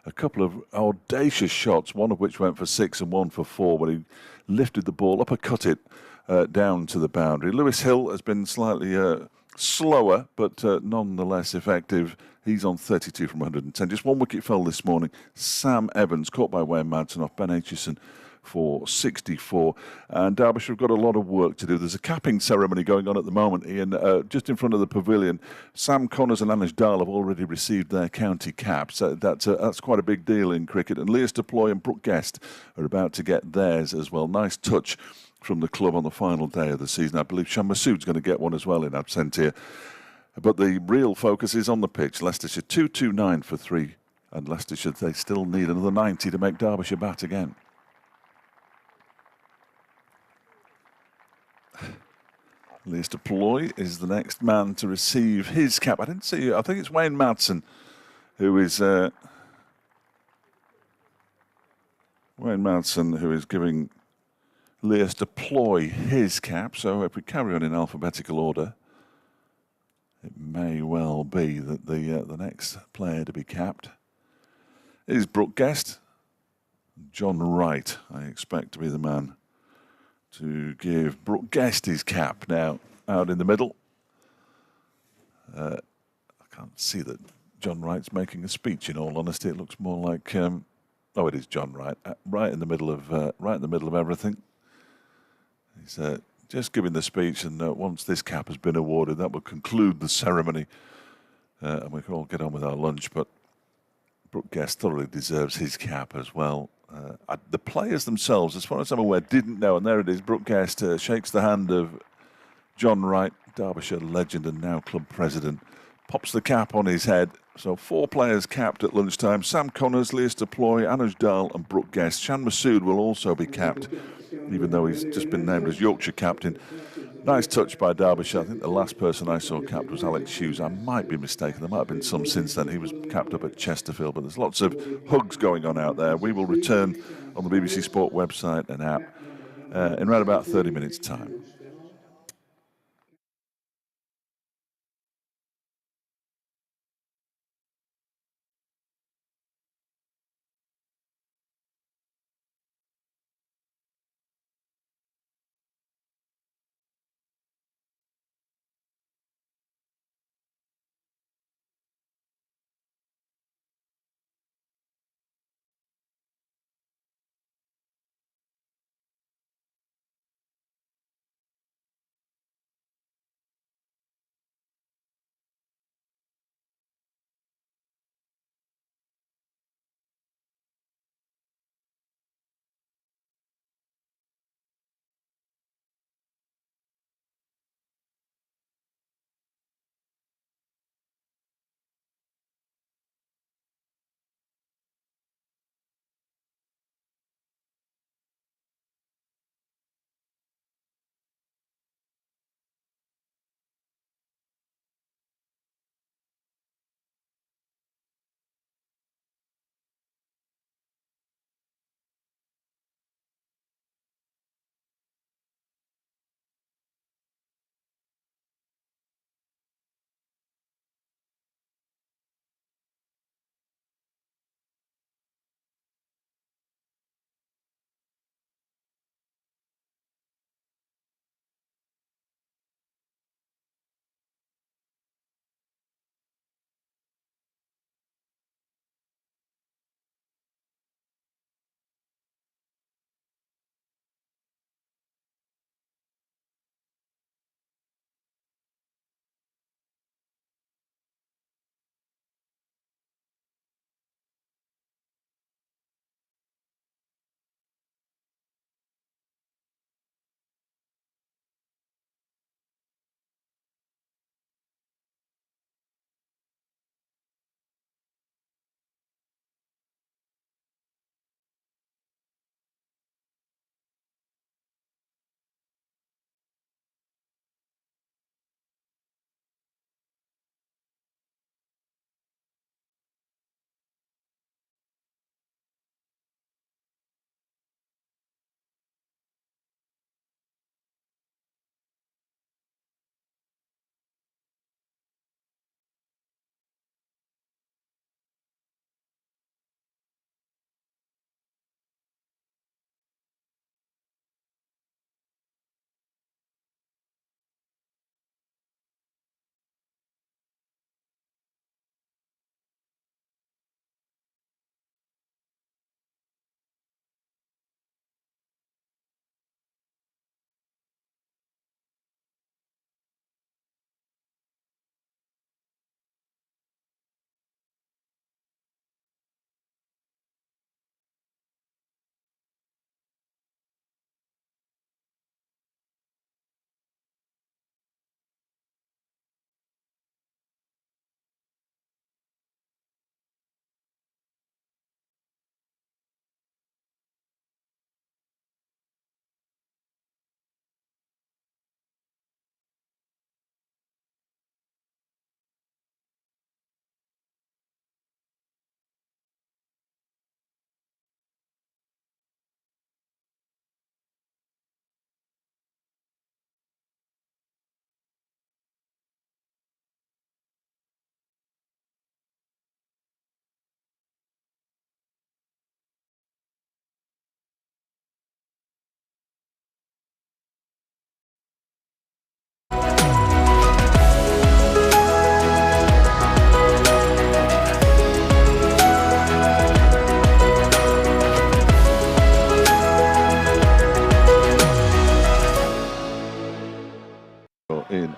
a couple of audacious shots, one of which went for 6 and one for 4, when he lifted the ball, uppercut it down to the boundary. Lewis Hill has been slightly slower, but nonetheless effective. He's on 32 from 110. Just one wicket fell this morning. Sam Evans, caught by Wayne Madsen off Ben Aitchison for 64. And Derbyshire have got a lot of work to do. There's a capping ceremony going on at the moment, Ian, just in front of the pavilion. Sam Connors and Anish Dahl have already received their county caps. That's quite a big deal in cricket. And Leas Deploy and Brooke Guest are about to get theirs as well. Nice touch from the club on the final day of the season. I believe Shan Masood's going to get one as well in absentia. But the real focus is on the pitch. Leicestershire 229 for 3. And Leicestershire, they still need another 90 to make Derbyshire bat again. Leas Deploy is the next man to receive his cap. I didn't see you. I think it's Wayne Madsen who is giving Leas Deploy his cap. So if we carry on in alphabetical order, it may well be that the next player to be capped is Brooke Guest. John Wright, I expect, to be the man to give Brooke Guest his cap. Now, out in the middle, I can't see that John Wright's making a speech, in all honesty. It looks more like, oh, it is John Wright, right in the middle of everything. He's just giving the speech, and once this cap has been awarded, that will conclude the ceremony, and we can all get on with our lunch. But Brooke Guest thoroughly deserves his cap as well. The players themselves, as far as I'm aware, didn't know, and there it is. Brooke Guest shakes the hand of John Wright, Derbyshire legend and now club president, pops the cap on his head. So 4 players capped at lunchtime: Sam Connors, Leas Deploy, Anish Dahl and Brooke Guest. Shan Masood will also be capped, even though he's just been named as Yorkshire captain. Nice touch by Derbyshire. I think the last person I saw capped was Alex Hughes. I might be mistaken. There might have been some since then. He was capped up at Chesterfield, but there's lots of hugs going on out there. We will return on the BBC Sport website and app in around about 30 minutes' time.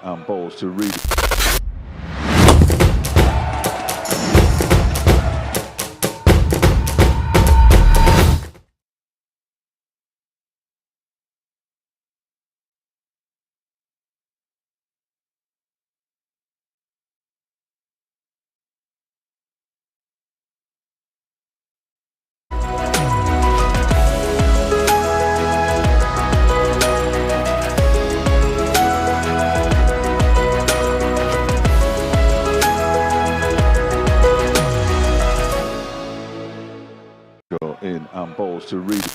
in and bowls to Reed. In and bowls to Reed.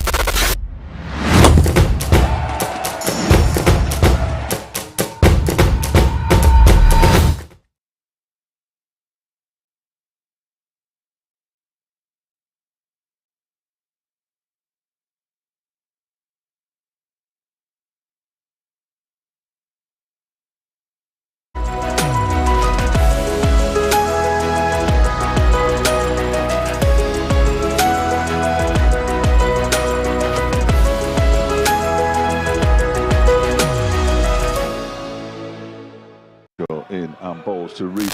In and bowls to Reed.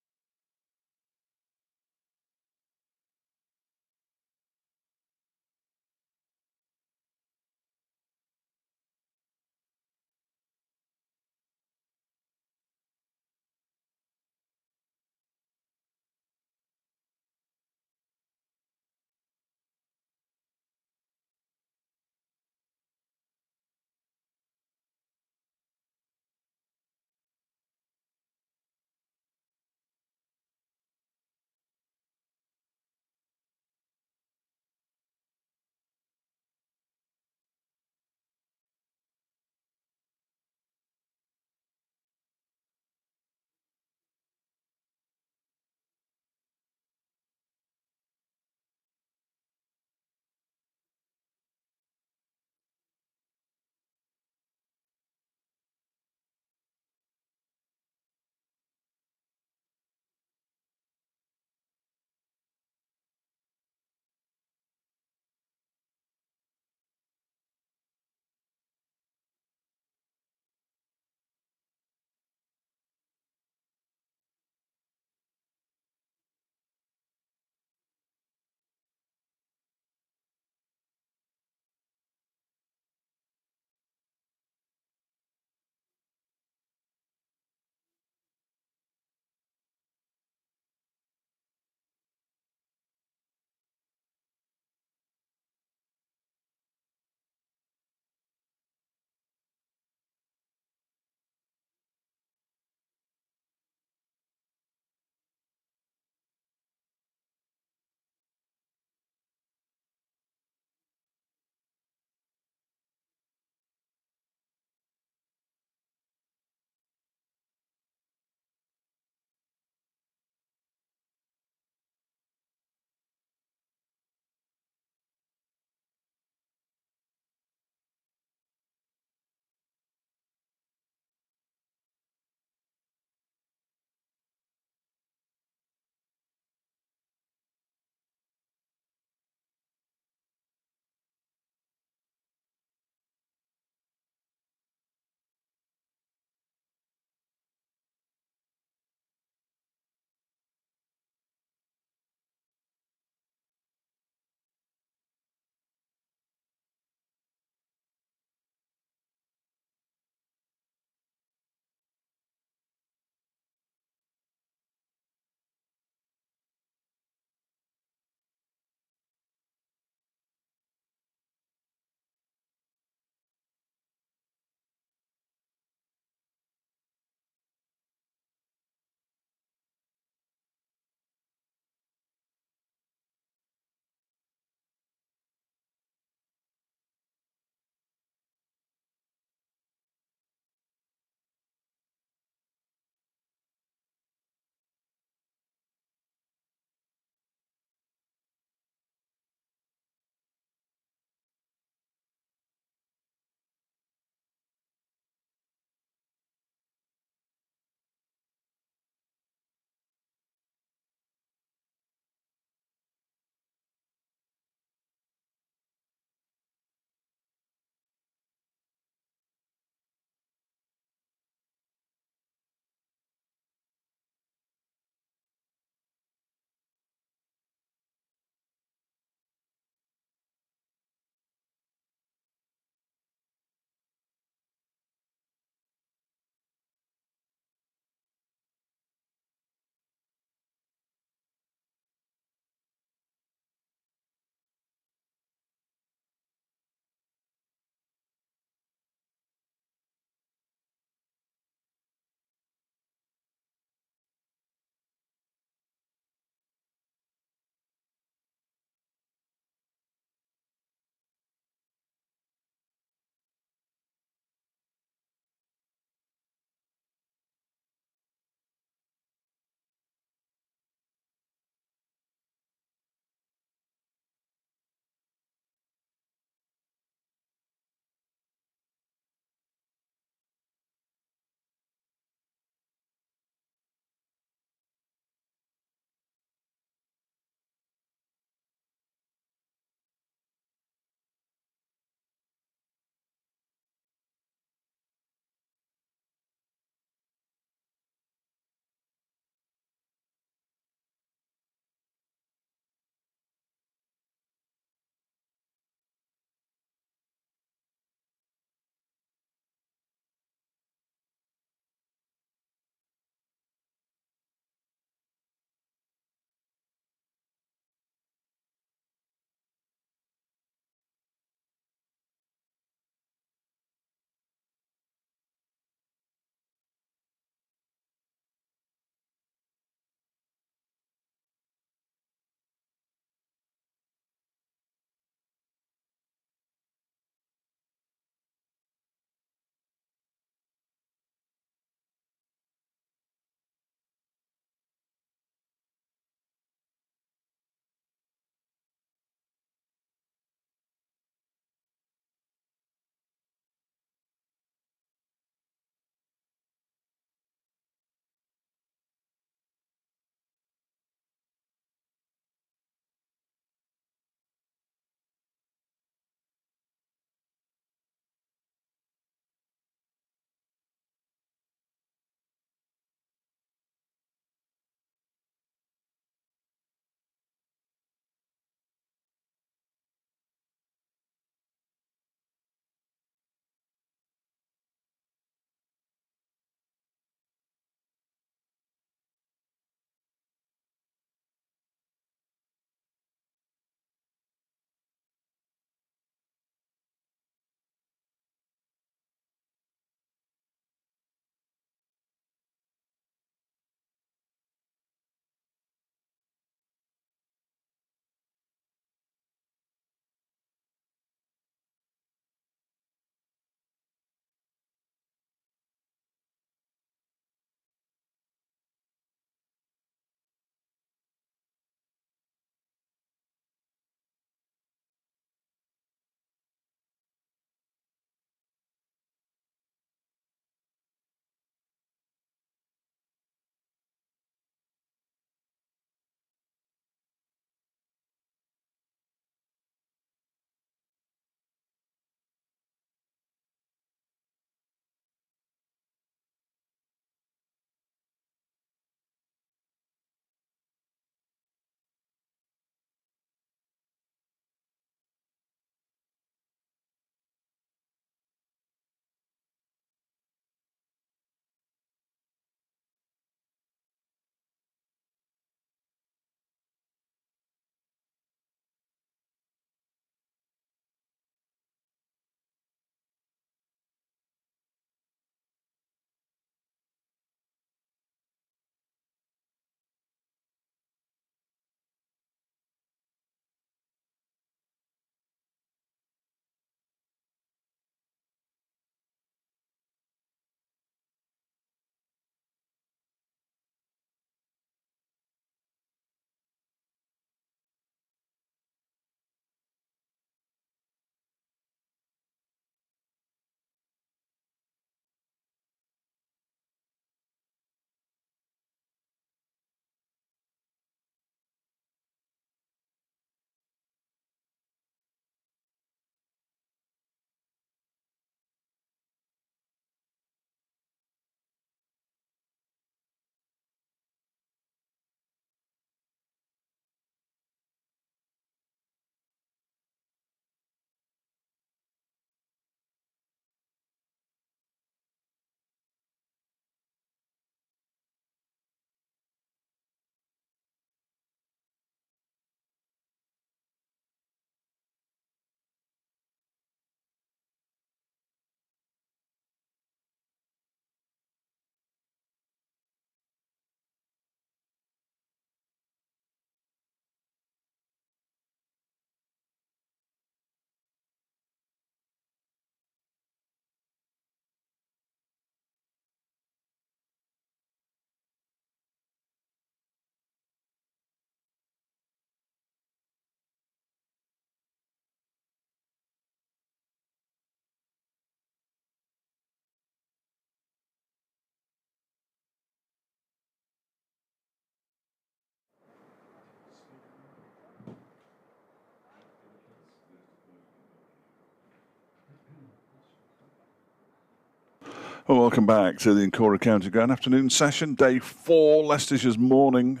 Well, welcome back to the Incora County Ground afternoon session. Day 4, Leicestershire's morning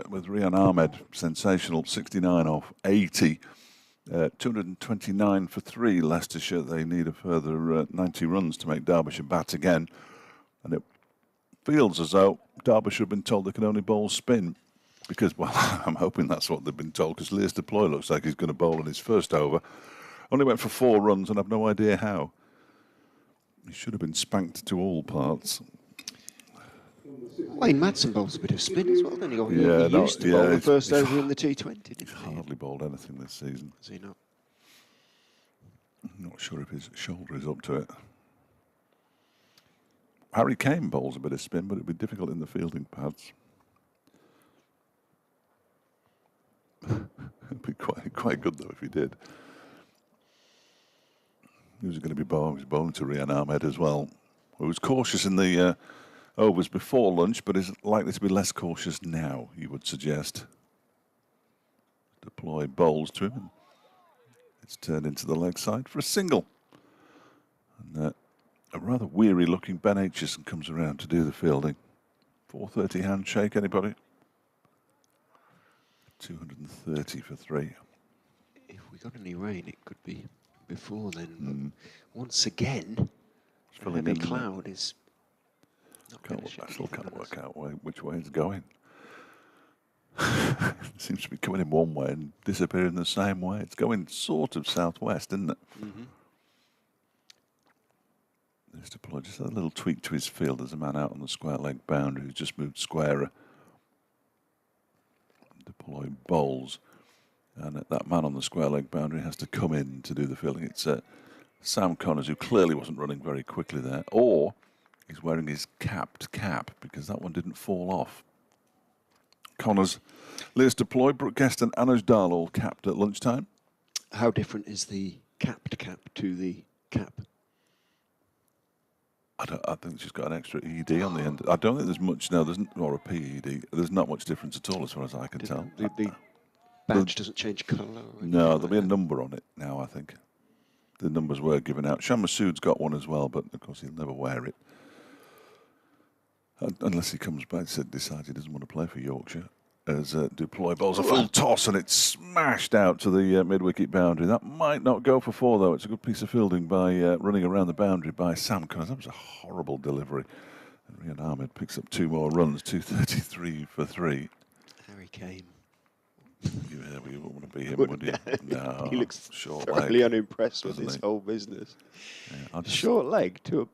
with Rehan Ahmed. Sensational, 69 off 80. 229 for 3, Leicestershire. They need a further 90 runs to make Derbyshire bat again. And it feels as though Derbyshire have been told they can only bowl spin. Because, well, I'm hoping that's what they've been told, because Lewis Deploy looks like he's going to bowl in his first over. Only went for 4 runs and I've no idea how. He should have been spanked to all parts. Wayne Madsen bowls a bit of spin as well, then he Yeah, used to bowl the first over in the T20, didn't He's he? hardly bowled anything this season. Has he not? I'm not sure if his shoulder is up to it. Harry Kane bowls a bit of spin, but it'd be difficult in the fielding pads. It'd be quite good though if he did. He was going to be bowling. He was bowling to Rehan Ahmed as well, who was cautious in the overs before lunch, but is likely to be less cautious now, you would suggest. Deploy bowls to him, and it's turned into the leg side for a single. And a rather weary-looking Ben Aitchison comes around to do the fielding. 4:30 handshake, anybody? 230 for 3. If we got any rain, it could be before then. But once again, a heavy cloud is not going to show. I still can't work out which way it's going. It seems to be coming in one way and disappearing the same way. It's going sort of southwest, isn't it? There's Deploy, just a little tweak to his field. There's a man out on the square leg boundary who's just moved squarer. Deploy bowls. And that man on the square leg boundary has to come in to do the fielding. It's Sam Connors, who clearly wasn't running very quickly there, or he's wearing his capped cap because that one didn't fall off. Connors, Lewis Deploy, Brooke Guest and Anuj Dalal capped at lunchtime. How different is the capped cap to the cap? I think she's got an extra ED on the end. I don't think there's much, no, or a PED. There's not much difference at all as far as I can tell. The badge doesn't change colour? No, there'll be a number on it now, I think. The numbers were given out. Shan Masood's got one as well, but of course he'll never wear it. Unless he comes back and decides he doesn't want to play for Yorkshire. As Deploy bowls a full toss and it's smashed out to the mid-wicket boundary. That might not go for 4, though. It's a good piece of fielding by running around the boundary by Sam Connors. That was a horrible delivery. And Rehan Ahmed picks up 2 more runs, 233 for 3. Harry Kane. Yeah, we wouldn't want to be him, would you? No, he looks short thoroughly leg, unimpressed with this whole business. Yeah, short leg to a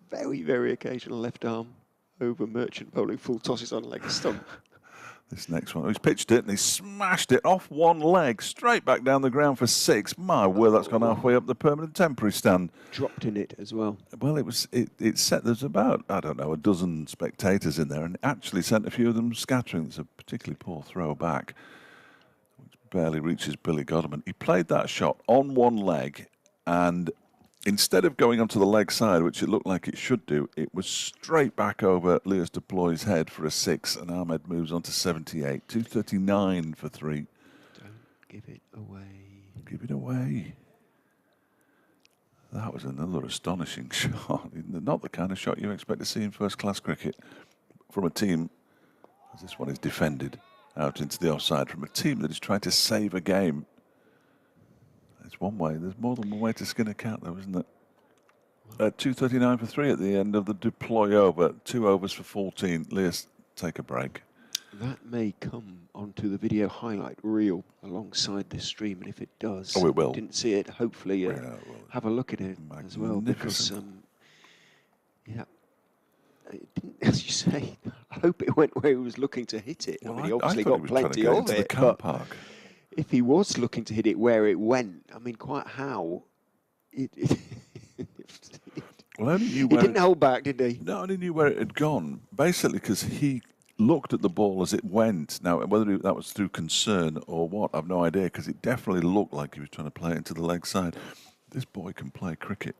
very, very occasional left arm over Merchant bowling full tosses on leg stump. This next one, he's pitched it and he smashed it off one leg, straight back down the ground for 6. My word, that's gone halfway up the permanent temporary stand. Dropped in it as well. Well, it set, there's about, I don't know, a dozen spectators in there and it actually sent a few of them scattering. It's a particularly poor throw back, which barely reaches Billy Godderman. He played that shot on one leg and instead of going onto the leg side, which it looked like it should do, it was straight back over Lewis Deploy's head for a 6, and Ahmed moves on to 78. 239 for 3. Don't give it away. Give it away. That was another astonishing shot. Not the kind of shot you expect to see in first-class cricket from a team, as this one is defended out into the offside, from a team that is trying to save a game. It's one way. There's more than one way to skin a cat, though, isn't it? 239 for 3 at the end of the Deploy over. 2 overs for 14. Lewis, take a break. That may come onto the video highlight reel alongside this stream, and if it does, it will. Didn't see it. Hopefully, have a look at it as well, because yeah, it didn't, as you say. I hope it went where he was looking to hit it. Well, I mean, he obviously got plenty of it. it, but if he was looking to hit it where it went, I mean, quite how it well, only knew he didn't hold back, did he? No, I only knew where it had gone. Basically, because he looked at the ball as it went. Now, whether that was through concern or what, I've no idea, because it definitely looked like he was trying to play it into the leg side. This boy can play cricket.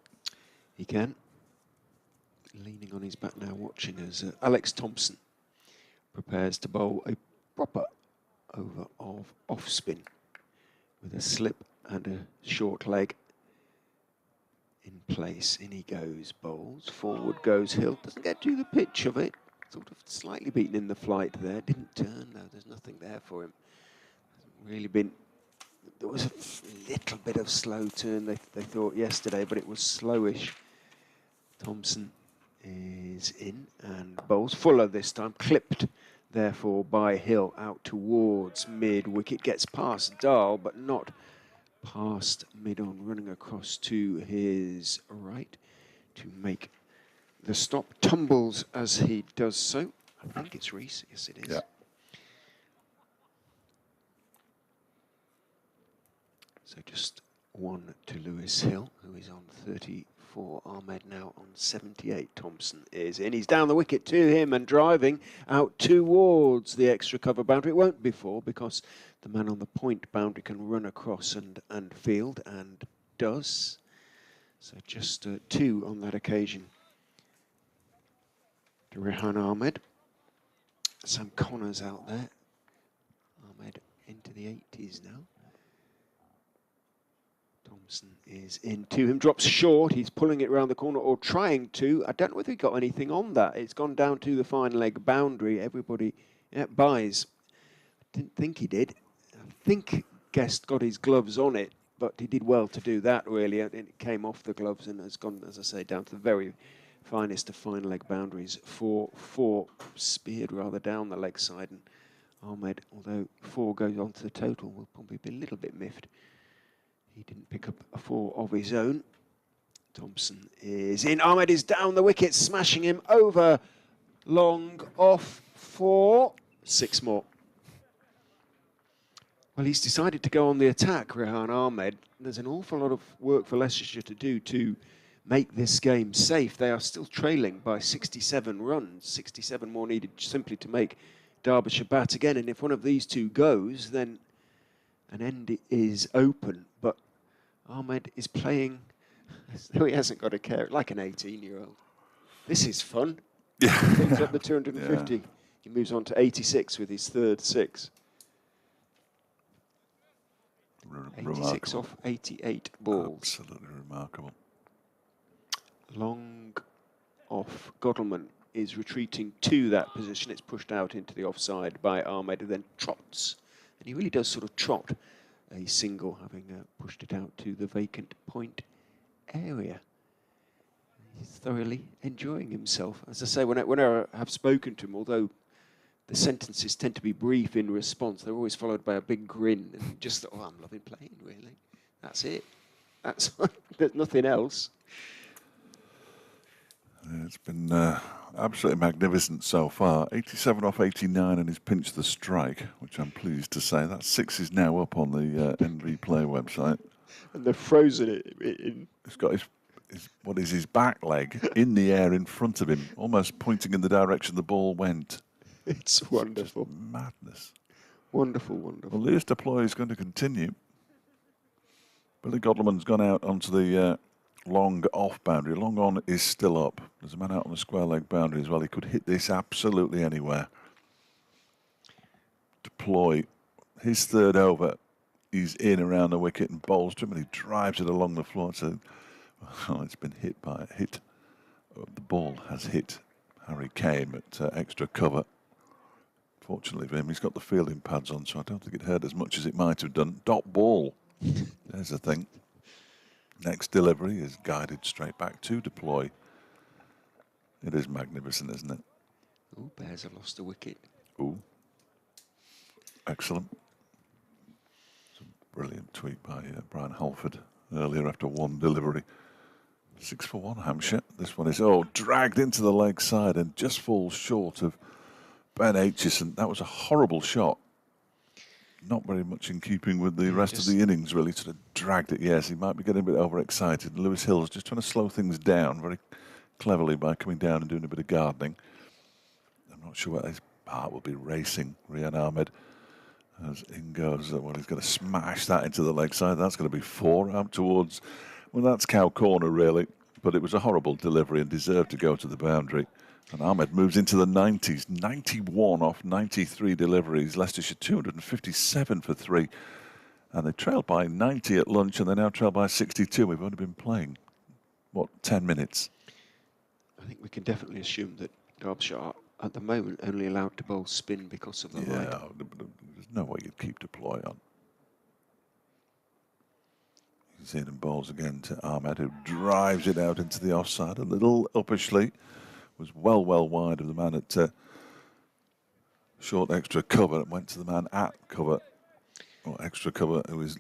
He can. Leaning on his back now, watching as Alex Thompson prepares to bowl a proper over of off spin with a slip and a short leg. in place. In he goes, bowls. Forward goes Hill. Doesn't get to the pitch of it. Sort of slightly beaten in the flight there. Didn't turn, though. There's nothing there for him. Hasn't really been... There was a little bit of slow turn, they thought yesterday, but it was slowish. Thompson is in and bowls. Fuller this time, clipped, therefore, by Hill out towards mid-wicket. Gets past Dahl, but not past mid-on, running across to his right to make the stop. Tumbles as he does so. I think it's Rees. Yes, it is. Yeah. So just one to Lewis Hill, who is on 34. Ahmed now on 78. Thompson is in. He's down the wicket to him and driving out towards the extra cover boundary. It won't be 4 because the man on the point boundary can run across and field, and does. So just 2 on that occasion to Rehan Ahmed. Sam Connors out there. Ahmed into the 80s now. Thompson is into him, drops short. He's pulling it round the corner, or trying to. I don't know whether he got anything on that. It's gone down to the fine leg boundary. Everybody buys. Didn't think he did. I think Guest got his gloves on it, but he did well to do that, really. And it came off the gloves and has gone, as I say, down to the very finest of fine leg boundaries. 4 speared rather down the leg side. And Ahmed, although 4 goes on to the total, will probably be a little bit miffed. He didn't pick up a 4 of his own. Thompson is in. Ahmed is down the wicket, smashing him over. Long off for 6 more. Well, he's decided to go on the attack, Rehan Ahmed. There's an awful lot of work for Leicestershire to do to make this game safe. They are still trailing by 67 runs. 67 more needed simply to make Derbyshire bat again. And if one of these 2 goes, then an end is open. But Ahmed is playing as though he hasn't got a care, like an 18-year-old. This is fun. Yeah. Picks up the 250. Yeah. He moves on to 86 with his 3rd 6. 86 off 88 balls. Absolutely remarkable. Long off. Godalman is retreating to that position. It's pushed out into the offside by Ahmed, who then trots. And he really does sort of trot a single, having pushed it out to the vacant point area. He's thoroughly enjoying himself. As I say, when I have spoken to him, although the sentences tend to be brief in response, they're always followed by a big grin and just, oh, I'm loving playing, really. That's it. There's nothing else. It's been absolutely magnificent so far. 87 off 89, and he's pinched the strike, which I'm pleased to say. That 6 is now up on the NV Play website. And they've frozen it in. He's got his back leg in the air in front of him, almost pointing in the direction the ball went. It's wonderful. Just madness. Wonderful, wonderful. Well, Lewis deploy is going to continue. Billy Godleman's gone out onto the long off boundary. Long on is still up. There's a man out on the square leg boundary as well. He could hit this absolutely anywhere. Deploy his 3rd over. He's in around the wicket and bowls to him, and he drives it along the floor. So, well, it's been hit by a hit. The ball has hit Harry Kane at extra cover. Fortunately for him, he's got the fielding pads on, so I don't think it hurt as much as it might have done. Dot ball. There's the thing. Next delivery is guided straight back to deploy. It is magnificent, isn't it? Oh, Bears have lost a wicket. Oh, excellent. It's a brilliant tweet by Brian Halford earlier after 1 delivery. 6 for 1, Hampshire. This one is, dragged into the leg side and just falls short of Ben Aitchison. That was a horrible shot. Not very much in keeping with the rest of the innings, really. Sort of dragged it. Yes, he might be getting a bit overexcited. Lewis Hill's just trying to slow things down very cleverly by coming down and doing a bit of gardening. I'm not sure what his heart will be racing, Rehan Ahmed, as in goes. Well, he's going to smash that into the leg side. That's going to be 4 out towards, well, that's cow corner, really. But it was a horrible delivery and deserved to go to the boundary. And Ahmed moves into the 90s, 91 off 93 deliveries. Leicestershire 257 for 3. And they trailed by 90 at lunch, and they now trail by 62. We've only been playing what, 10 minutes? I think we can definitely assume that Derbyshire are, at the moment, only allowed to bowl spin because of the light. Yeah, there's no way you'd keep deploy on. You see them bowls again to Ahmed, who drives it out into the offside. A little uppishly. Was well wide of the man at short extra cover. It went to the man at cover, or extra cover, who is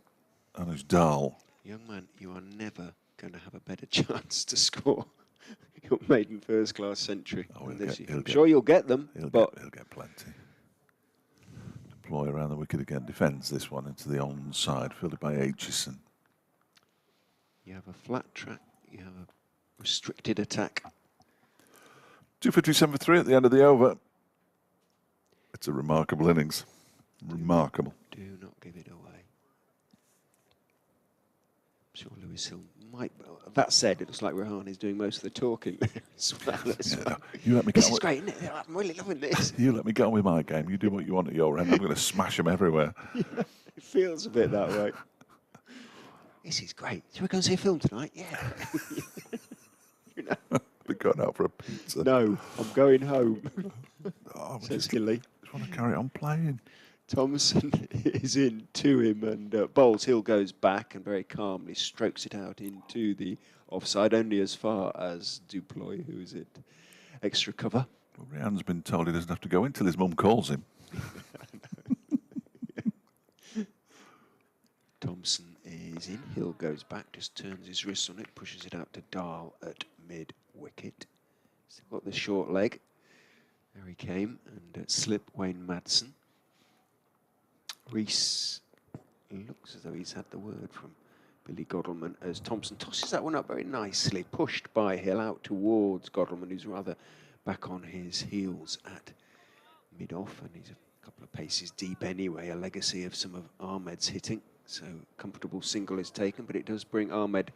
Anuj Dal. Young man, you are never going to have a better chance to score your maiden first-class century. I'm sure you'll get them, but he'll get plenty. Deploy around the wicket again. Defends this one into the onside, fielded by Aitchison. You have a flat track. You have a restricted attack. 257 for 3 at the end of the over. It's a remarkable innings. Remarkable. Do not give it away. I'm sure Lewis Hill might. That said, it looks like Rehan is doing most of the talking there as well. No, you let me This is great, isn't it? I'm really loving this. You let me get on with my game. You do what you want at your end. I'm going to smash them everywhere. Yeah, it feels a bit that way. This is great. Shall we go and see a film tonight? Yeah. You know. We're going out for a pizza. No, I'm going home. Says Gilly. Just want to carry on playing. Thompson is in to him, and bowls. Hill goes back and very calmly strokes it out into the offside, only as far as Duploy, who is at extra cover. Well, Rehan's been told he doesn't have to go in till his mum calls him. Thompson is in. Hill goes back, just turns his wrist on it, pushes it out to Dahl at mid-wicket. Still got the short leg. There he came, and slip Wayne Madsen. Rees looks as though he's had the word from Billy Godalman as Thompson tosses that one up very nicely, pushed by Hill out towards Godalman, who's rather back on his heels at mid-off, and he's a couple of paces deep anyway, a legacy of some of Ahmed's hitting. So comfortable single is taken, but it does bring Ahmed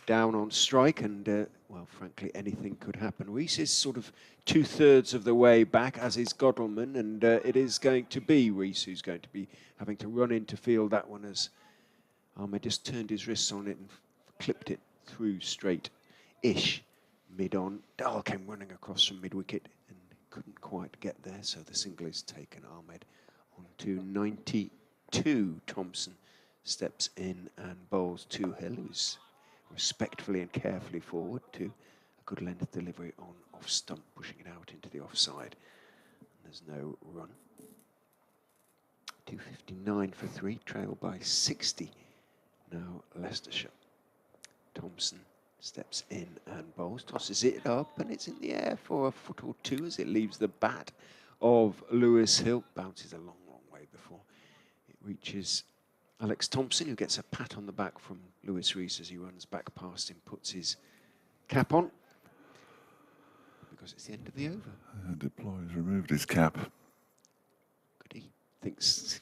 down on strike, and well, frankly, anything could happen. Rees is sort of 2/3 of the way back, as is Godalman, and it is going to be Rees who's going to be having to run in to field that one, as Ahmed just turned his wrists on it and clipped it through straight-ish mid-on. Dahl came running across from mid-wicket and couldn't quite get there, so the single is taken. Ahmed on to 92. Thompson steps in and bowls to Hill, who's respectfully and carefully forward to a good length delivery on off stump, pushing it out into the offside. And there's no run. 259 for 3, trailed by 60. Now Leicestershire. Thompson steps in and bowls, tosses it up, and it's in the air for a foot or two as it leaves the bat of Lewis Hill. Bounces a long way before it reaches Alex Thompson, who gets a pat on the back from Lewis Rees as he runs back past him, puts his cap on, because it's the end of the over. Deploy's removed his cap. Goody. Thinks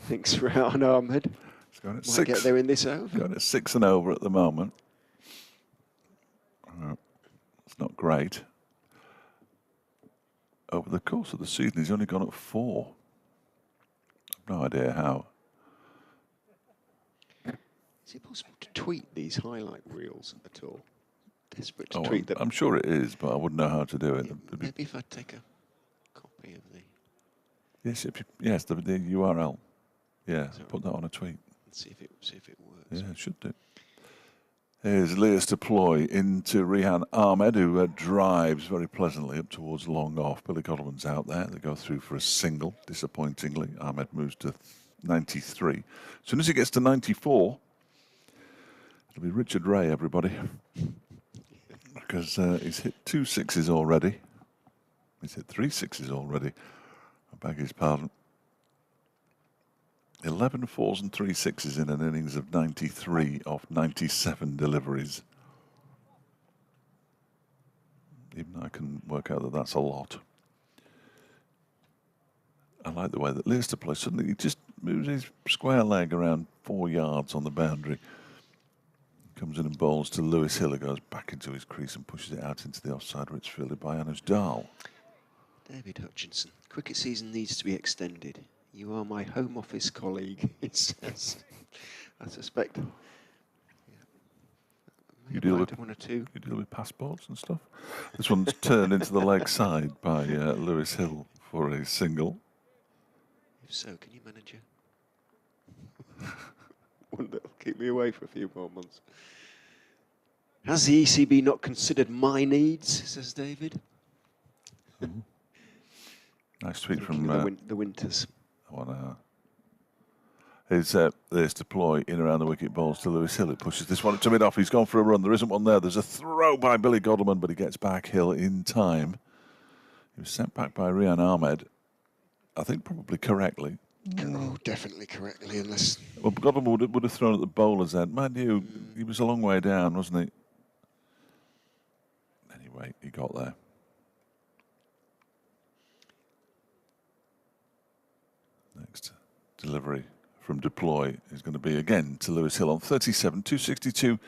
Rehan Ahmed He's going at might 6. get there in this over. Going at 6 and over at the moment. It's not great. Over the course of the season, he's only gone at 4. I've no idea how. Is it possible to tweet these highlight reels at all? Desperate to Oh, tweet them. I'm sure it is, but I wouldn't know how to do it. Maybe if I take a copy of the... Yes, the URL. Yeah, put that on a tweet. See if it works. Yeah, it should do. Here's Leas deploy into Rehan Ahmed, who drives very pleasantly up towards long off. Billy Godalman's out there. They go through for a single, disappointingly. Ahmed moves to 93. As soon as he gets to 94, it'll be Richard Ray, everybody. Because he's hit 2 6s already. He's hit 3 6s already. I beg his pardon. 11 4s and 3 6s in an innings of 93 off 97 deliveries. Even I can work out that that's a lot. I like the way that Leicester plays. Suddenly he just moves his square leg around 4 yards on the boundary. Comes in and bowls to Lewis Hill, who goes back into his crease and pushes it out into the offside, where it's fielded by Anuj Dahl. David Hutchinson. Cricket season needs to be extended. You are my Home Office colleague, it says. I suspect You deal with one or two. You deal with passports and stuff. This one's turned into the leg side by Lewis Hill for a single. If so, can you manage one that'll keep me away for a few more months? Has the ECB not considered my needs, says David? Nice tweet Thinking from of the Winters. There's deploy in around the wicket, balls to Lewis Hill. It pushes this one up to mid-off. He's gone for a run. There isn't one there. There's a throw by Billy Godleman, but he gets back Hill in time. He was sent back by Rehan Ahmed, I think probably correctly. Oh, definitely correctly, unless... Well, Godleman would have thrown at the bowler's end. Mind you, he was a long way down, wasn't he? Anyway, he got there. Next delivery from deploy is going to be again to Lewis Hill on 37, 262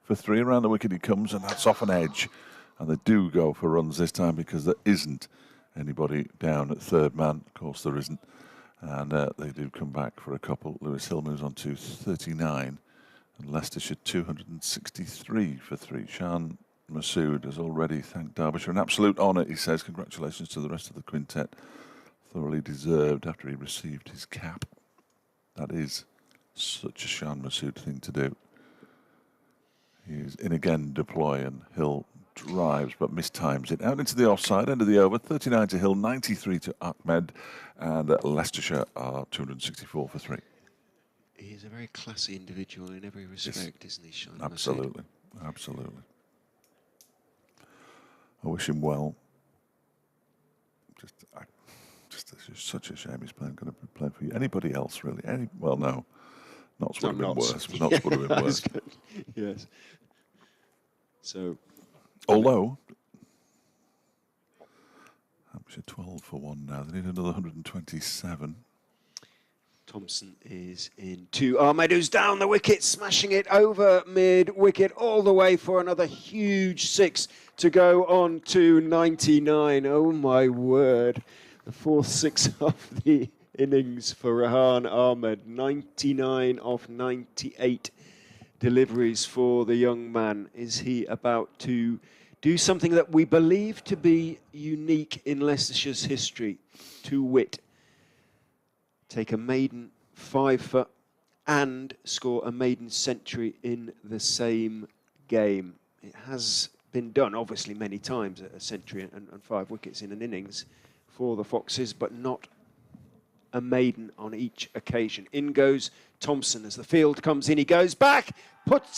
for 3. Around the wicket he comes, and that's off an edge. And they do go for runs this time because there isn't anybody down at third man. Of course, there isn't. And they do come back for a couple. Lewis Hill moves on to 39, and Leicestershire 263 for 3. Shan Masood has already thanked Derbyshire. An absolute honour, he says. Congratulations to the rest of the quintet. Thoroughly deserved after he received his cap. That is such a Shan Masood thing to do. He's in again, deploy, and Hill drives but mistimes it. Out into the offside, end of the over, 39 to Hill, 93 to Ahmed, and Leicestershire are 264 for 3. He's a very classy individual in every respect, isn't he, Shan? Absolutely, absolutely. I wish him well. It's just such a shame he's going to be playing for you. Anybody else, really? Well, no. Knots would have been worse. Knots would have been worse. Yes. So... Although, Hampshire 12 for 1 now. They need another 127. Thompson is in 2. Ahmed, who's down the wicket, smashing it over mid-wicket all the way for another huge 6 to go on to 99. Oh, my word. The 4th 6 of the innings for Rehan Ahmed. 99 off 98 deliveries for the young man. Is he about to do something that we believe to be unique in Leicestershire's history, to wit, take a maiden 5-for and score a maiden century in the same game? It has been done, obviously, many times, a century and 5 wickets in an innings for the Foxes, but not a maiden on each occasion. In goes Thompson as the field comes in. He goes back,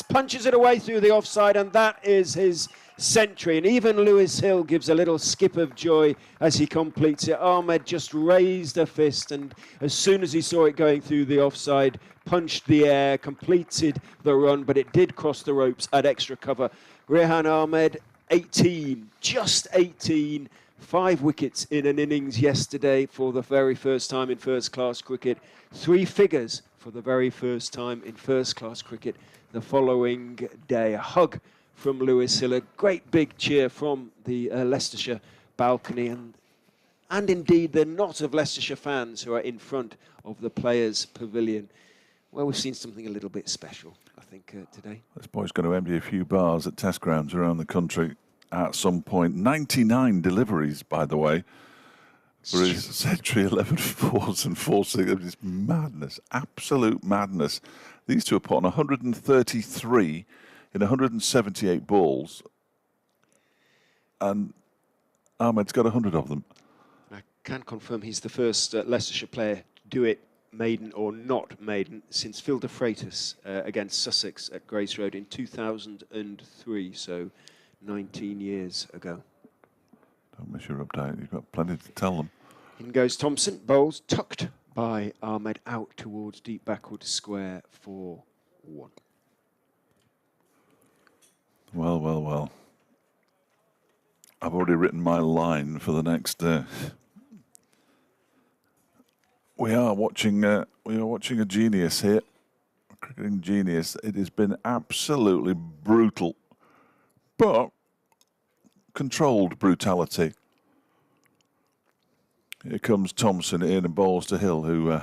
punches it away through the offside, and that is his century. And even Lewis Hill gives a little skip of joy as he completes it. Ahmed just raised a fist, and as soon as he saw it going through the offside, punched the air, completed the run, but it did cross the ropes at extra cover. Rehan Ahmed, 18, just 18. 5 wickets in an innings yesterday for the very first time in first-class cricket. 3 figures for the very first time in first-class cricket the following day. A hug from Lewis Hill, a great big cheer from the Leicestershire balcony, and indeed the knot of Leicestershire fans who are in front of the Players' Pavilion. Well, we've seen something a little bit special, I think, today. This boy's going to empty a few bars at test grounds around the country at some point. 99 deliveries, by the way, for his century, 11 fours and 4 sixes. It's madness, absolute madness. These two are put on 133 in 178 balls, and Ahmed's got 100 of them. I can confirm he's the first Leicestershire player to do it, maiden or not maiden, since Phil de Freitas against Sussex at Grace Road in 2003, so 19 years ago. Don't miss your update. You've got plenty to tell them. In goes Thompson, bowls tucked by Ahmed out towards deep backward square for 1. Well, well, well. I've already written my line for the next. We are watching a genius here, a cricketing genius. It has been absolutely brutal, but controlled brutality. Here comes Thompson in and bowls to Hill, who,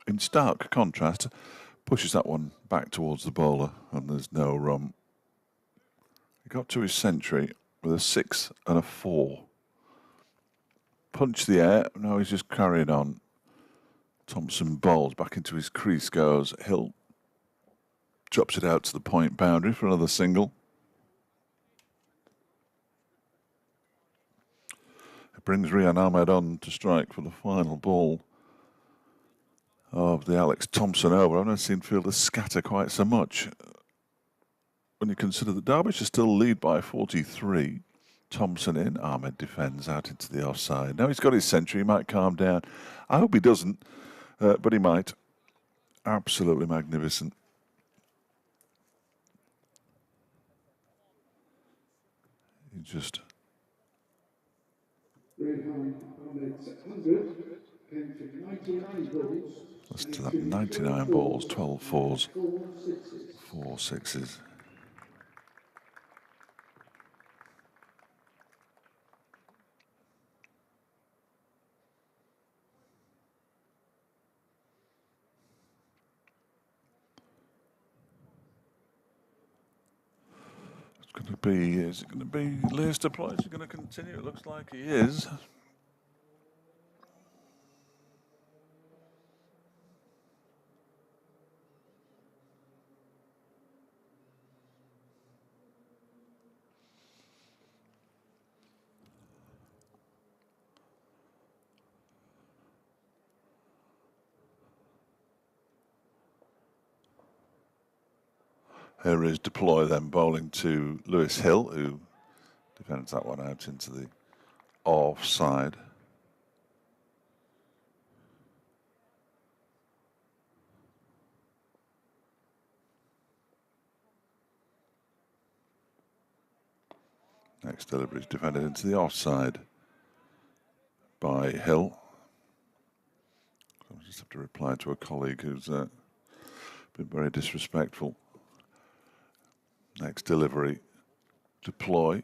in stark contrast, Pushes that one back towards the bowler, and there's no run. He got to his century with a 6 and a 4. Punched the air, now he's just carrying on. Thompson bowls, back into his crease goes. Hill drops it out to the point boundary for another single. It brings Rehan Ahmed on to strike for the final ball of the Alex Thompson over. I've never seen fielders scatter quite so much. When you consider that Derbyshire still lead by 43. Thompson in, Ahmed defends out into the offside. Now he's got his century, he might calm down. I hope he doesn't, but he might. Absolutely magnificent. He just... Rehan Ahmed's 100 came from 99 balls. Listen to that, 99 balls, 12 fours, 4 sixes. Is it going to be Leicester play? Is he going to continue? It looks like he is. Here is Deploy then bowling to Lewis Hill, who defends that one out into the offside. Next delivery is defended into the offside by Hill. I just have to reply to a colleague who's been very disrespectful. Next delivery, Deploy,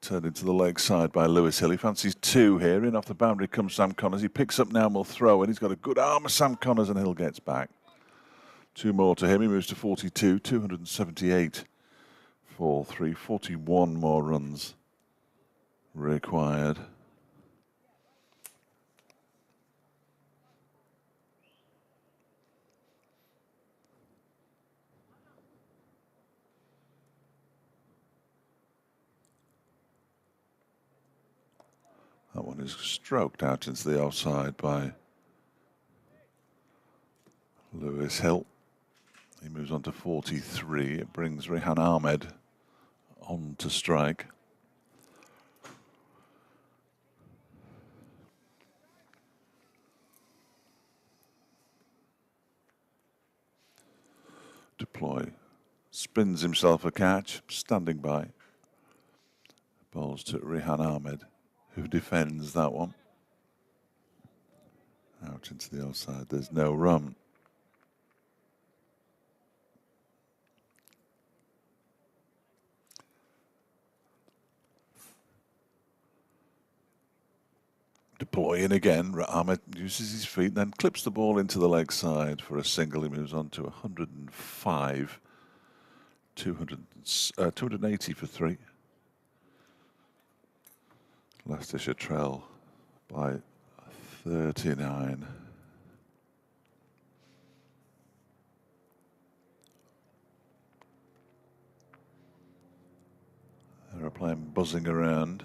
turned into the leg side by Lewis Hill. He fancies 2 here. In off the boundary comes Sam Connors. He picks up now and will throw, and he's got a good arm of Sam Connors, and Hill gets back. 2 more to him. He moves to 42, 278 for 3, 41 more runs required. That one is stroked out into the offside by Lewis Hill. He moves on to 43. It brings Rehan Ahmed on to strike. Deploy spins himself a catch, standing by. Bowls to Rehan Ahmed, who defends that one. Out into the offside, there's no run. Deploy in again. Ahmed uses his feet, then clips the ball into the leg side for a single. He moves on to 105, 280 for 3. Leicestershire trail by 39. Aeroplane buzzing around.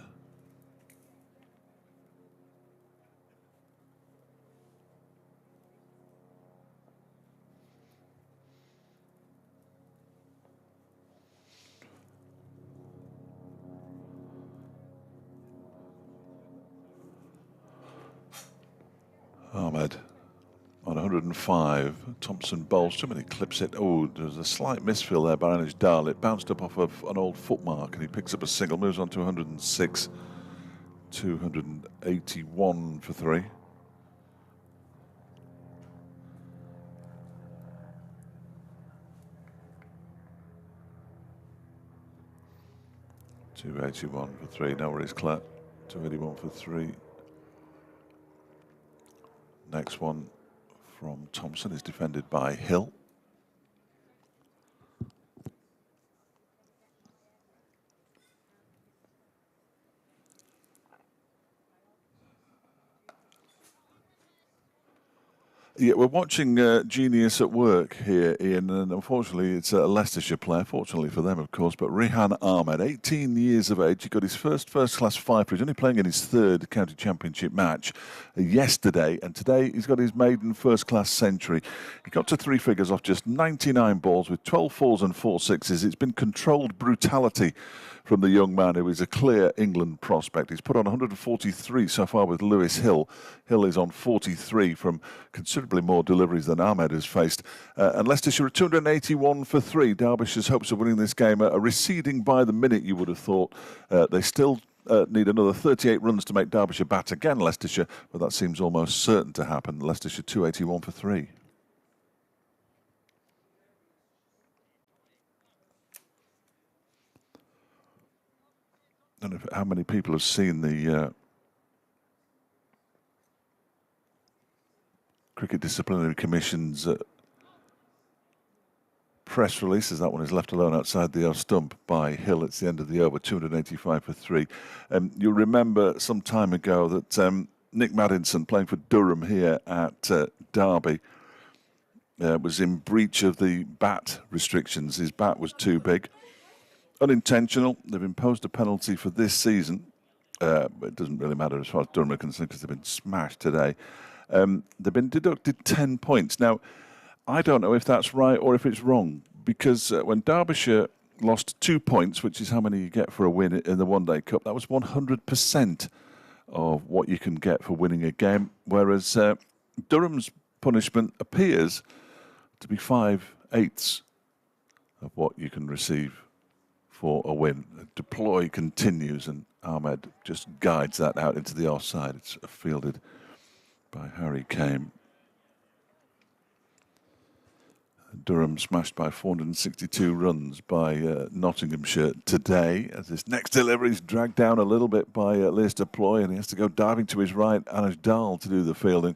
Ahmed on 105. Thompson bowls too many, clips it. Oh, there's a slight misfill there by Anish Dal. It bounced up off of an old footmark and he picks up a single, moves on to 106. 281 for 3. $281 for 3. Now where he's clear. 281 for 3. Next one from Thompson is defended by Hill. Yeah, we're watching genius at work here, Ian, and unfortunately it's a Leicestershire player, fortunately for them, of course, but Rehan Ahmed, 18 years of age, he got his first-class five. He's only playing in his third county championship match yesterday, and today he's got his maiden first-class century. He got to three figures off just 99 balls with 12 fours and 4 sixes. It's been controlled brutality from the young man who is a clear England prospect. He's put on 143 so far with Lewis Hill. Hill is on 43 from considerably more deliveries than Ahmed has faced. And Leicestershire are 281 for 3. Derbyshire's hopes of winning this game are receding by the minute, you would have thought. They still need another 38 runs to make Derbyshire bat again, Leicestershire, but that seems almost certain to happen. Leicestershire 281 for 3. I don't know how many people have seen the Cricket Disciplinary Commission's press release, as that one is left alone outside the off stump by Hill. It's the end of the over, 285 for 3. You'll remember some time ago that Nick Maddinson, playing for Durham here at Derby, was in breach of the bat restrictions. His bat was too big. Unintentional. They've imposed a penalty for this season. But it doesn't really matter as far as Durham are concerned because they've been smashed today. They've been deducted 10 points. Now, I don't know if that's right or if it's wrong, because when Derbyshire lost 2 points, which is how many you get for a win in the One Day Cup, that was 100% of what you can get for winning a game, whereas Durham's punishment appears to be 5/8 of what you can receive for a win. Deploy continues, and Ahmed just guides that out into the offside. It's fielded by Harry Kame. Durham smashed by 462 runs by Nottinghamshire today, as this next delivery is dragged down a little bit by Lewis Deploy, and he has to go diving to his right, Anuj Dal, to do the fielding.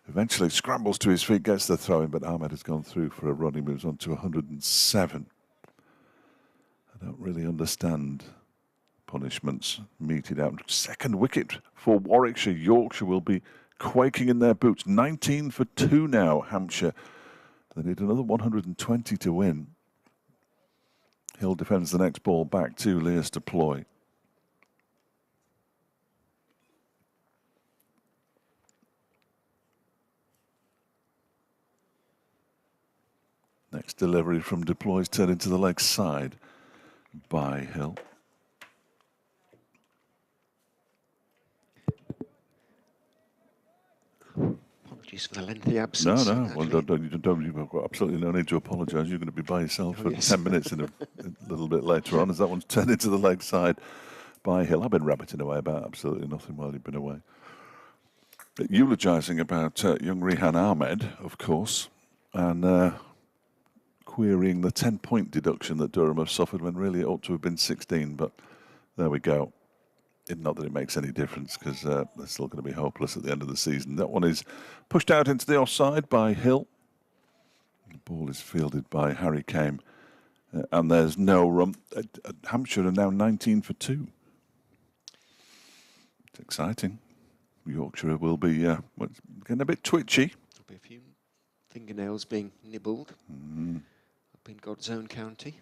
Eventually scrambles to his feet, gets the throw in, but Ahmed has gone through for a run. He moves on to 107. I don't really understand punishments meted out. Second wicket for Warwickshire. Yorkshire will be quaking in their boots. 19 for 2 now, Hampshire. They need another 120 to win. Hill defends the next ball back to Lewis Deploy. Next delivery from Deploy's turned into the leg side by Hill. Apologies for the lengthy absence. No. Well, you've got absolutely no need to apologise. You're going to be by yourself for 10 minutes in a little bit later on, as that one's turned into the leg side by Hill. I've been rabbiting away about absolutely nothing while you've been away. Eulogising about young Rehan Ahmed, of course, and querying the 10-point deduction that Durham have suffered when really it ought to have been 16, but there we go. Not that it makes any difference, because they're still going to be hopeless at the end of the season. That one is pushed out into the offside by Hill. The ball is fielded by Harry Kame, and there's no run. Hampshire are now 19 for 2. It's exciting. Yorkshire will be getting a bit twitchy. There'll be a few fingernails being nibbled up in God's own county.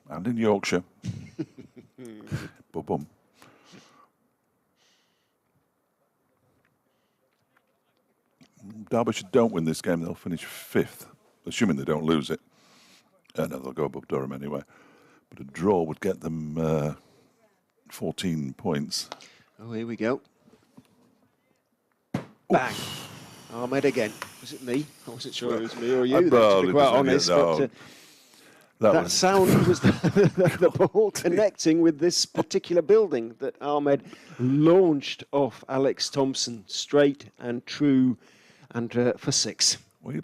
And in Yorkshire. Boom. Derbyshire don't win this game, they'll finish 5th, assuming they don't lose it. No, they'll go above Durham anyway. But a draw would get them 14 points. Oh, here we go. Bang. Ahmed again. Was it me? I wasn't sure it was me or you, to be quite honest. No. But that sound was the ball connecting with this particular building that Ahmed launched off Alex Thompson, straight and true, and for 6. Well,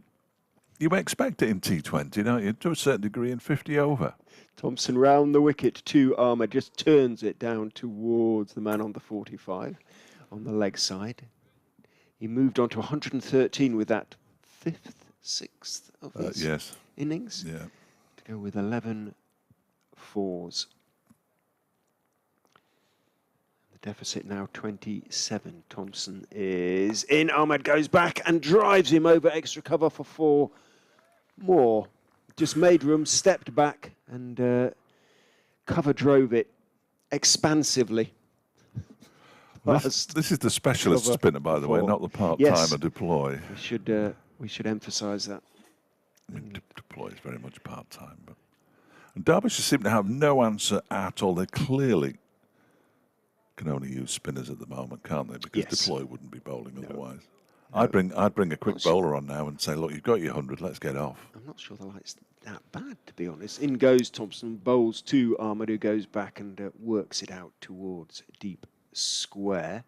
you expect it in T20, don't you? To a certain degree in 50 over. Thompson round the wicket to Ahmed, just turns it down towards the man on the 45 on the leg side. He moved on to 113 with that 6th of his innings. Yeah. To go with 11 fours. The Deficit now 27. Thompson is in. Ahmed goes back and drives him over extra cover for 4 more. Just made room, stepped back, and cover drove it expansively. This is the specialist cover spinner, by the way, for- not the part-timer Yes. deploy. We should emphasise that. I mean, deploy is very much part-time. But and Derbyshire seem to have no answer at all. They clearly can only use spinners at the moment, can't they? Because Yes. deploy wouldn't be bowling otherwise. I'd bring a quick bowler on now and say, look, you've got your 100, let's get off. I'm not sure the light's that bad, to be honest. In goes Thompson, bowls to Ahmed, who goes back and works it out towards deep square.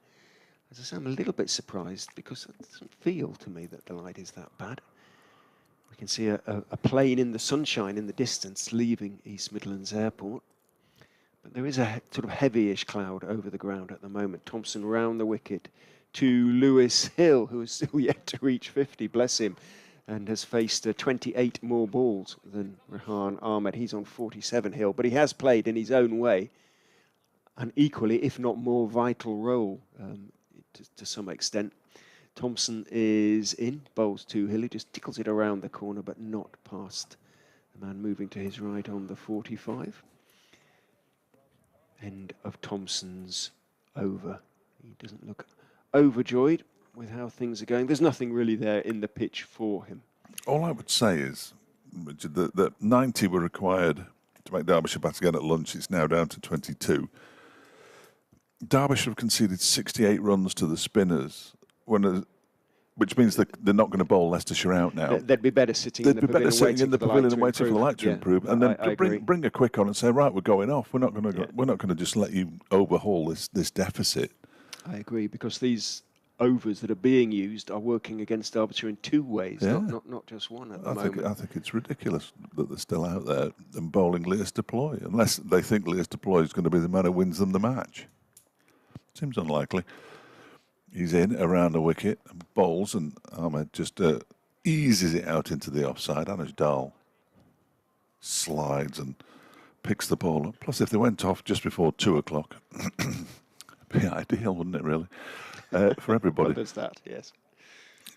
As I say, I'm a little bit surprised because it doesn't feel to me that the light is that bad. We can see a plane in the sunshine in the distance leaving East Midlands Airport. But there is a sort of heavyish cloud over the ground at the moment. Thompson round the wicket to Lewis Hill, who is still yet to reach 50, bless him, and has faced 28 more balls than Rehan Ahmed. He's on 47, Hill, but he has played in his own way an equally, if not more, vital role to some extent. Thompson is in, bowls to Hill, he just tickles it around the corner, but not past the man moving to his right on the 45. End of Thompson's over. He doesn't look overjoyed with how things are going. There's nothing really there in the pitch for him. All I would say is that 90 were required to make Derbyshire bat again at lunch. It's now down to 22. Derbyshire have conceded 68 runs to the spinners, which means that they're not going to bowl Leicestershire out now. They'd be better sitting in the pavilion and waiting for the light to improve, and then bring a quick on and say, right, we're going off. We're not going to just let you overhaul this deficit. I agree, because these overs that are being used are working against Derbyshire in 2 ways, not just one at the moment. I think it's ridiculous that they're still out there and bowling Lewis deploy, unless they think Lewis deploy is going to be the man who wins them the match. Seems unlikely. He's in around the wicket and bowls, and Ahmed just eases it out into the offside. Anuj Dal slides and picks the ball up. Plus, if they went off just before 2 o'clock, it'd be ideal, wouldn't it, really? For everybody. What does that, yes.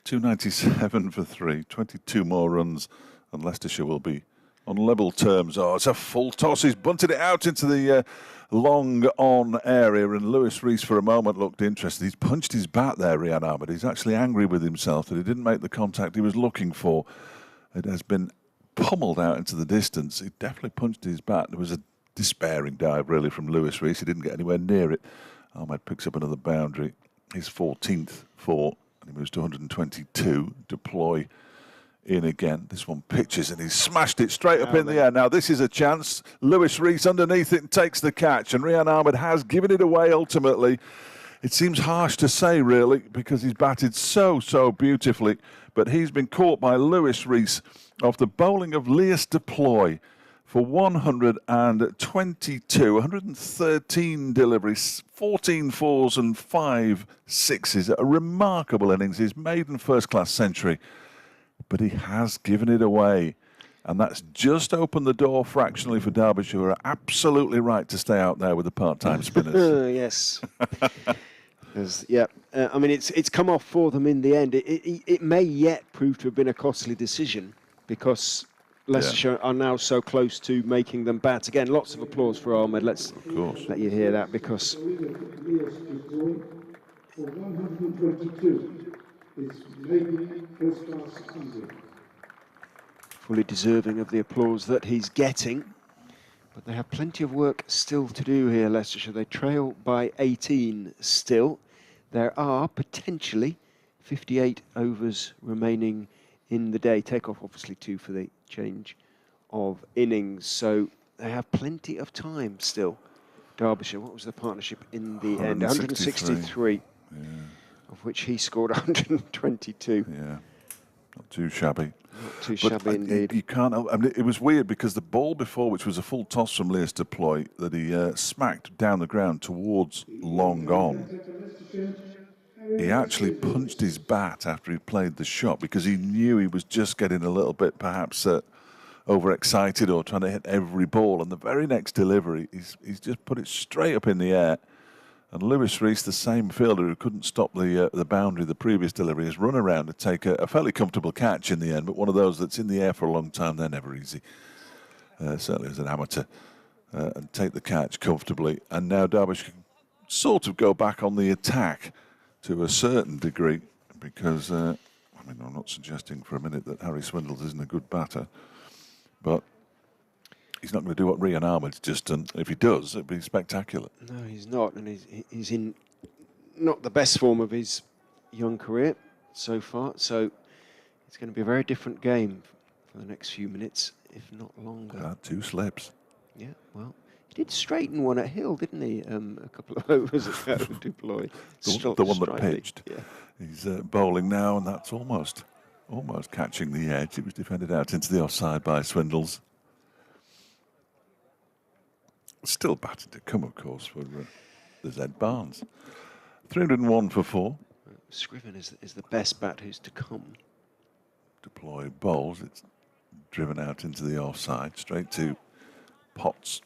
297 for 3, 22 more runs, and Leicestershire will be on level terms. Oh, it's a full toss. He's bunted it out into the long-on area, and Lewis Rees for a moment looked interested. He's punched his bat there, Rehan Ahmed. He's actually angry with himself that he didn't make the contact he was looking for. It has been pummeled out into the distance. He definitely punched his bat. There was a despairing dive, really, from Lewis Rees. He didn't get anywhere near it. Ahmed picks up another boundary. His 14th for, and he moves to 122. Deploy in again. This one pitches and he's smashed it straight up in the air. Now this is a chance. Lewis Rees underneath it and takes the catch, and Rehan Ahmed has given it away ultimately. It seems harsh to say, really, because he's batted so beautifully, but he's been caught by Lewis Rees off the bowling of Lewis Deploy for 122, 113 deliveries, 14 fours and 5 sixes. A remarkable innings, his maiden first-class century. But he has given it away, and that's just opened the door fractionally for Derbyshire, who are absolutely right to stay out there with the part-time spinners. Yes. I mean, it's come off for them in the end. It may yet prove to have been a costly decision, because Leicestershire are now so close to making them bat. Again, lots of applause for Ahmed. Let's let you hear that, because... Lewis Deploy for 122. Is making first-class 100. Fully deserving of the applause that he's getting. But they have plenty of work still to do here, Leicestershire. They trail by 18 still. There are potentially 58 overs remaining in the day. Take off, obviously, 2 for the change of innings. So they have plenty of time still. Derbyshire, what was the partnership in the end? 163. Yeah. Of which he scored 122. Yeah, not too shabby. Not too shabby indeed. You can't. I mean, it was weird because the ball before, which was a full toss from Lewis Deploy, that he smacked down the ground towards long on. He actually punched his bat after he played the shot because he knew he was just getting a little bit, perhaps, overexcited or trying to hit every ball. And the very next delivery, he's just put it straight up in the air. And Lewis Rees, the same fielder who couldn't stop the boundary the previous delivery, has run around to take a fairly comfortable catch in the end, but one of those that's in the air for a long time, they're never easy, certainly as an amateur, and take the catch comfortably. And now Derbyshire can sort of go back on the attack to a certain degree, because, I mean, I'm not suggesting for a minute that Harry Swindles isn't a good batter, but he's not going to do what Rehan Ahmed's just done. If he does, it'd be spectacular. No, he's not, and he's in not the best form of his young career so far, so it's going to be a very different game for the next few minutes, if not longer. 2 slips. Yeah, well, he did straighten one at Hill, didn't he, a couple of overs ago, deployed. The one that pitched. Yeah. He's bowling now, and that's almost catching the edge. It was defended out into the offside by Swindles. Still batting to come, of course, for the Zed Barnes. 301 for 4. Scriven is the best bat who's to come. Deploy bowls. It's driven out into the offside, straight to Potts.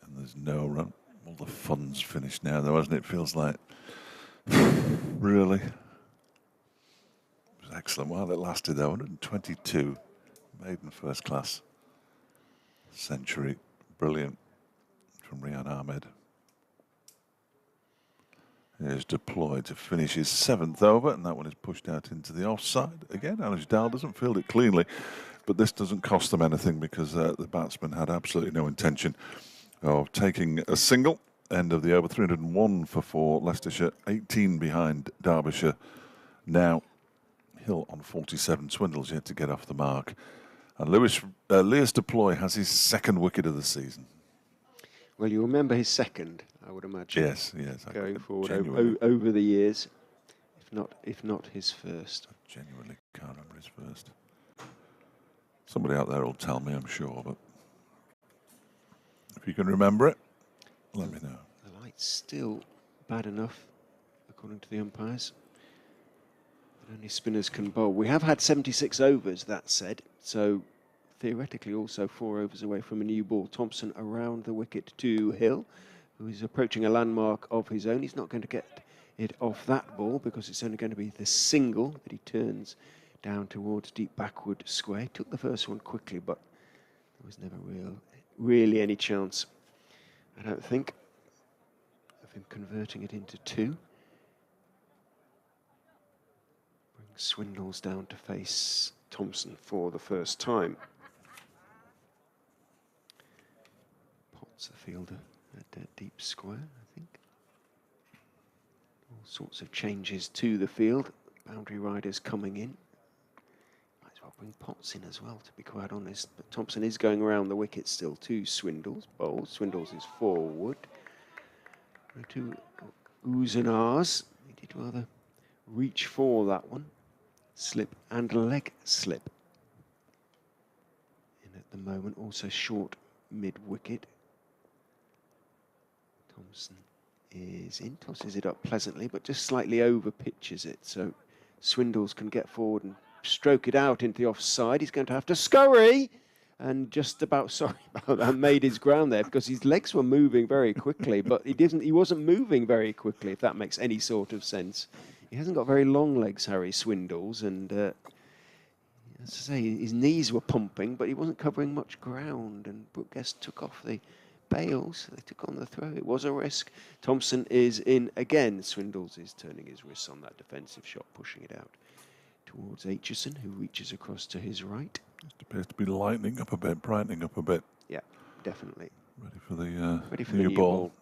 And there's no run. All the fun's finished now, though, hasn't it? Feels like, really. It was excellent while it lasted, though. 122. Maiden first class century. Brilliant from Rehan Ahmed. Here's deployed to finish his 7th over, and that one is pushed out into the offside. Again, Alish Dal doesn't field it cleanly, but this doesn't cost them anything because the batsman had absolutely no intention of taking a single. End of the over. 301 for 4. Leicestershire 18 behind Derbyshire. Now Hill on 47. Swindles yet to get off the mark. And Leas Deploy has his 2nd wicket of the season. Well, you remember his 2nd, I would imagine. Yes. Going forward over the years, if not his 1st. I genuinely can't remember his 1st. Somebody out there will tell me, I'm sure, but if you can remember it, let me know. The light's still bad enough, according to the umpires, that only spinners can bowl. We have had 76 overs, that said, so theoretically also 4 overs away from a new ball. Thompson around the wicket to Hill, who is approaching a landmark of his own. He's not going to get it off that ball because it's only going to be the single that he turns down towards deep backward square. He took the first one quickly, but there was never really any chance, I don't think, of him converting it into 2. Brings Swindles down to face Thompson for the first time. Potts, the fielder, at deep square, I think. All sorts of changes to the field. Boundary riders coming in. Might as well bring Potts in as well, to be quite honest. But Thompson is going around the wicket still to Swindles. Bowls. Swindles is forward. To oohs and ahs. He did rather reach for that one. Slip and leg slip. And at the moment, also short mid-wicket. Thompson is in, tosses it up pleasantly, but just slightly over pitches it. So Swindles can get forward and stroke it out into the offside. He's going to have to scurry, and just about, sorry about that, made his ground there because his legs were moving very quickly, but he wasn't moving very quickly, if that makes any sort of sense. He hasn't got very long legs, Harry Swindles, and as I say, his knees were pumping, but he wasn't covering much ground, and Brookguest took off the bails. They took on the throw. It was a risk. Thompson is in again. Swindles is turning his wrists on that defensive shot, pushing it out towards Aitchison, who reaches across to his right. It appears to be lightening up a bit, brightening up a bit. Yeah, definitely. Ready for the new ball.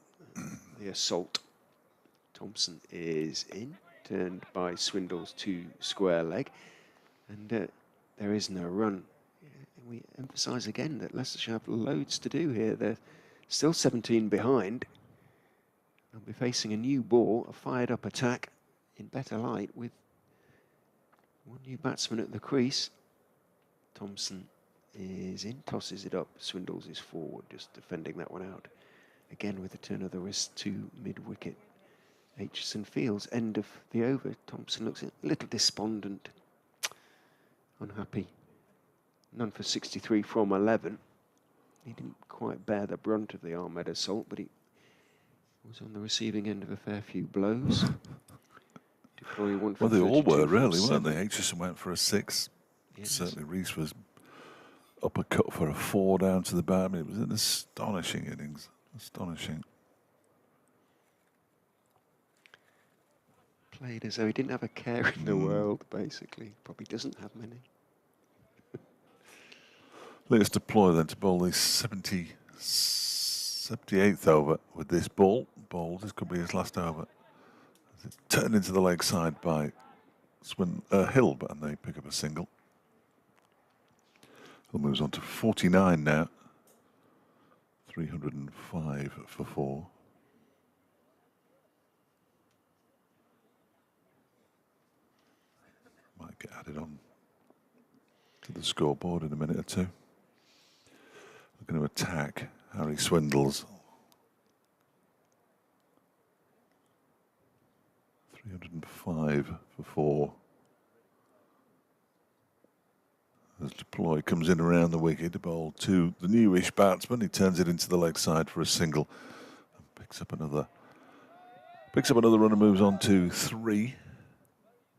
The assault. Thompson is in, turned by Swindles to square leg, and there is no run. We emphasise again that Leicestershire have loads to do here. They're still 17 behind. They'll be facing a new ball, a fired-up attack in better light with one new batsman at the crease. Thompson is in, tosses it up. Swindles is forward, just defending that one out. Again with a turn of the wrist to mid-wicket. Aitchison fields, end of the over. Thompson looks a little despondent, unhappy. None for 63 from 11. He didn't quite bear the brunt of the Ahmed assault, but he Was on the receiving end of a fair few blows. Deploy one for Well, they all 32 were, from really, weren't 7. they? Aitchison went for a 6. Yes. Certainly Rees was uppercut for a 4 down to the bat. I mean, it was an astonishing innings. Astonishing. Played as though he didn't have a care in the world, basically. Probably doesn't have many. Latest deploy then to bowl the 78th over with this ball. This could be his last over. It's turned into the leg side by Hill, and they pick up a single. Hill moves on to 49 now. 305 for 4. Might get added on to the scoreboard in a minute or two. We're going to attack Harry Swindles. 305 for 4. As deploy comes in around the wicket to bowl to the newish batsman. He turns it into the leg side for a single and picks up another run and moves on to 3.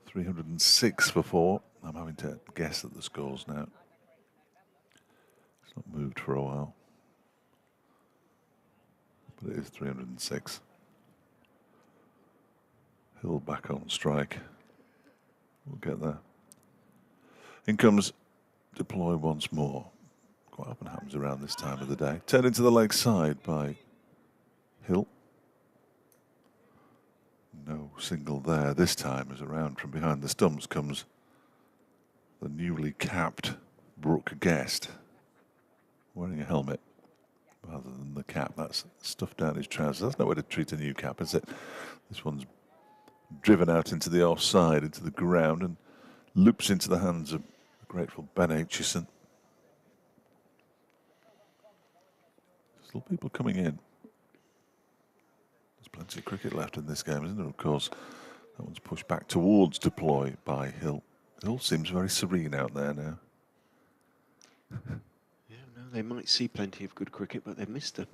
306 for 4. I'm having to guess at the scores now. It's not moved for a while, but it is 306. Hill back on strike. We'll get there. In comes deploy once more. Quite often happens around this time of the day. Turned into the leg side by Hill. No single there. This time, as around from behind the stumps comes the newly capped Brooke Guest, wearing a helmet rather than the cap. That's stuffed down his trousers. That's no way to treat a new cap, is it? This one's driven out into the offside, into the ground, and loops into the hands of the grateful Ben Aitchison. Still people coming in. There's plenty of cricket left in this game, isn't there? Of course, that one's pushed back towards deploy by Hill. Hill seems very serene out there now. Yeah, no, they might see plenty of good cricket, but they've missed a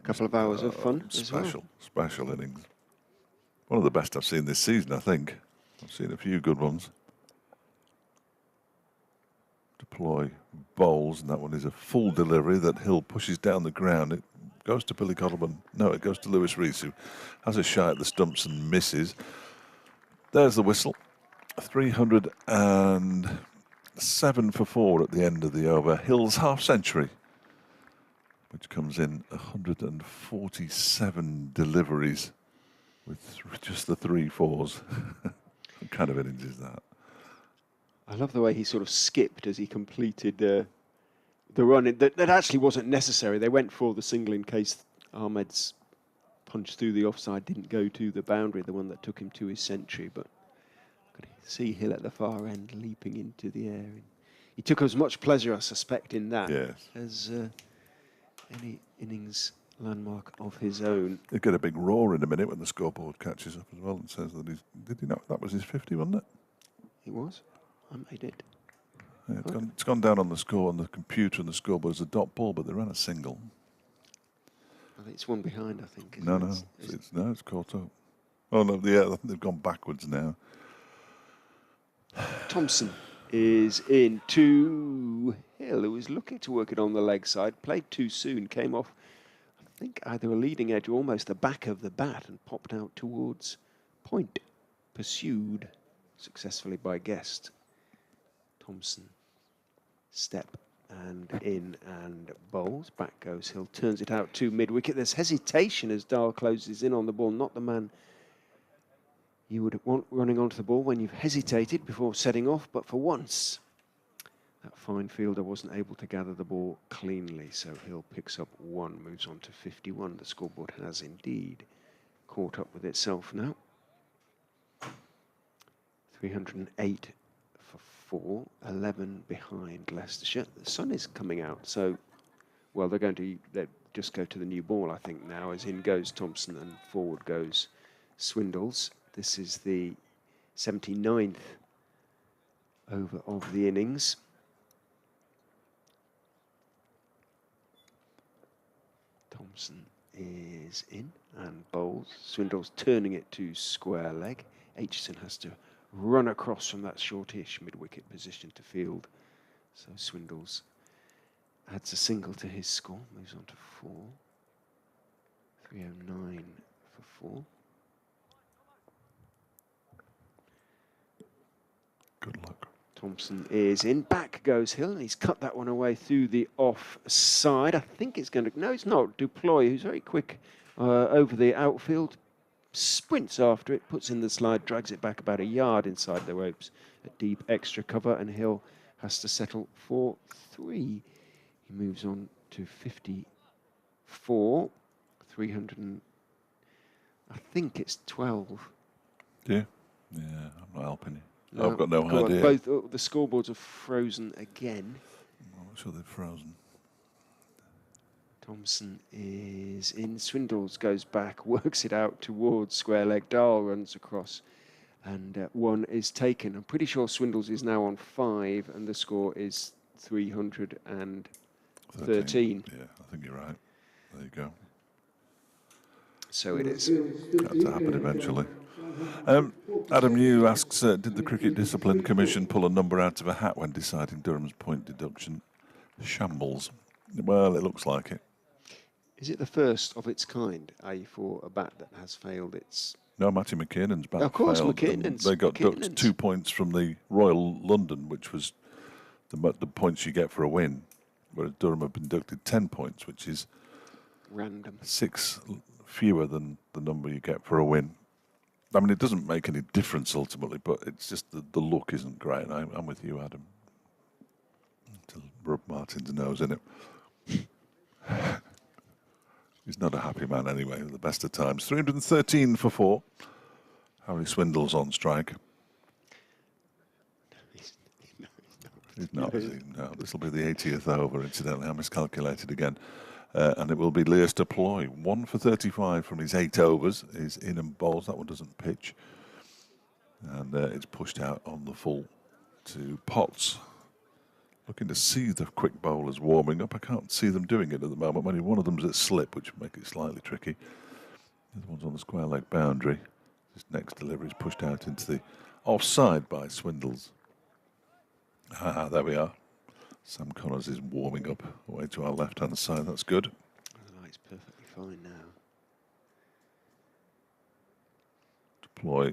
couple of hours of fun as well. Special innings. One of the best I've seen this season, I think. I've seen a few good ones. Deploy bowls, and that one is a full delivery that Hill pushes down the ground. It goes to Billy Coddleman. No, it goes to Lewis Rees, who has a shot at the stumps and misses. There's the whistle. 307 for 4 at the end of the over. Hill's half century, which comes in 147 deliveries with just the 3 fours. What kind of innings is that? I love the way he sort of skipped as he completed the run. That actually wasn't necessary. They went for the single in case Ahmed's punch through the offside didn't go to the boundary, the one that took him to his century. But I could see Hill at the far end leaping into the air. He took as much pleasure, I suspect, in that as any innings landmark of his own. He'll get a big roar in a minute when the scoreboard catches up as well and says that he's... Did you know that was his 50, wasn't it? It was. I made it. Yeah, it's gone down on the score on the computer and the scoreboard as a dot ball, but they ran a single. I think it's one behind, I think. No, it's caught up. Oh no, yeah, they've gone backwards now. Thompson is in to Hill, who was looking to work it on the leg side, played too soon, came off, I think, either a leading edge or almost the back of the bat and popped out towards point, pursued successfully by Guest. Thompson, step and in and bowls. Back goes Hill, turns it out to mid-wicket. There's hesitation as Dahl closes in on the ball, not the man you would want running onto the ball when you've hesitated before setting off, but for once, that fine fielder wasn't able to gather the ball cleanly, so Hill picks up 1, moves on to 51. The scoreboard has indeed caught up with itself now. 308 for 4, 11 behind Leicestershire. The sun is coming out, so, well, they just go to the new ball, I think, now, as in goes Thompson and forward goes Swindles. This is the 79th over of the innings. Thompson is in and bowls. Swindle's turning it to square leg. Aitchison has to run across from that shortish mid-wicket position to field. So Swindle's adds a single to his score, moves on to 4. 309 for 4. Good luck. Thompson is in. Back goes Hill, and he's cut that one away through the offside. I think it's going to... No, it's not. Duploy, who's very quick over the outfield, sprints after it, puts in the slide, drags it back about a yard inside the ropes. A deep extra cover, and Hill has to settle for 3. He moves on to 54. 300 and... I think it's 12. Yeah? Yeah, I'm not helping you. No, I've got no idea. Both the scoreboards are frozen again. I'm not sure they're frozen. Thompson is in. Swindles goes back, works it out towards square leg. Dahl runs across, and 1 is taken. I'm pretty sure Swindles is now on 5, and the score is 313. Yeah, I think you're right. There you go. So it is. Got to happen eventually. Adam New asks, did the Cricket Discipline Commission pull a number out of a hat when deciding Durham's point deduction? Shambles. Well, it looks like it. Is it the first of its kind, i.e. for a bat that has failed its... No, Matty McKinnon's bat Of course, failed. McKinnon's. They got ducked 2 points from the Royal London, which was the points you get for a win, whereas Durham have been deducted 10 points, which is... random. 6 fewer than the number you get for a win. I mean, it doesn't make any difference ultimately, but it's just the look isn't great. I'm with you, Adam. To rub Martin's nose in it. He's not a happy man anyway, at the best of times. 313 for 4. Harry Swindle's on strike. He's not, is he? No, this will be the 80th over, incidentally. I miscalculated again. And it will be Lears to ploy. 1 for 35 from his 8 overs. Is in and bowls. That one doesn't pitch. And it's pushed out on the full to Potts. Looking to see the quick bowlers warming up. I can't see them doing it at the moment. Only one of them's at slip, which would make it slightly tricky. The other one's on the square leg boundary. This next delivery is pushed out into the offside by Swindles. Ah, there we are. Sam Connors is warming up away to our left-hand side. That's good. The light's perfectly fine now. Deploy.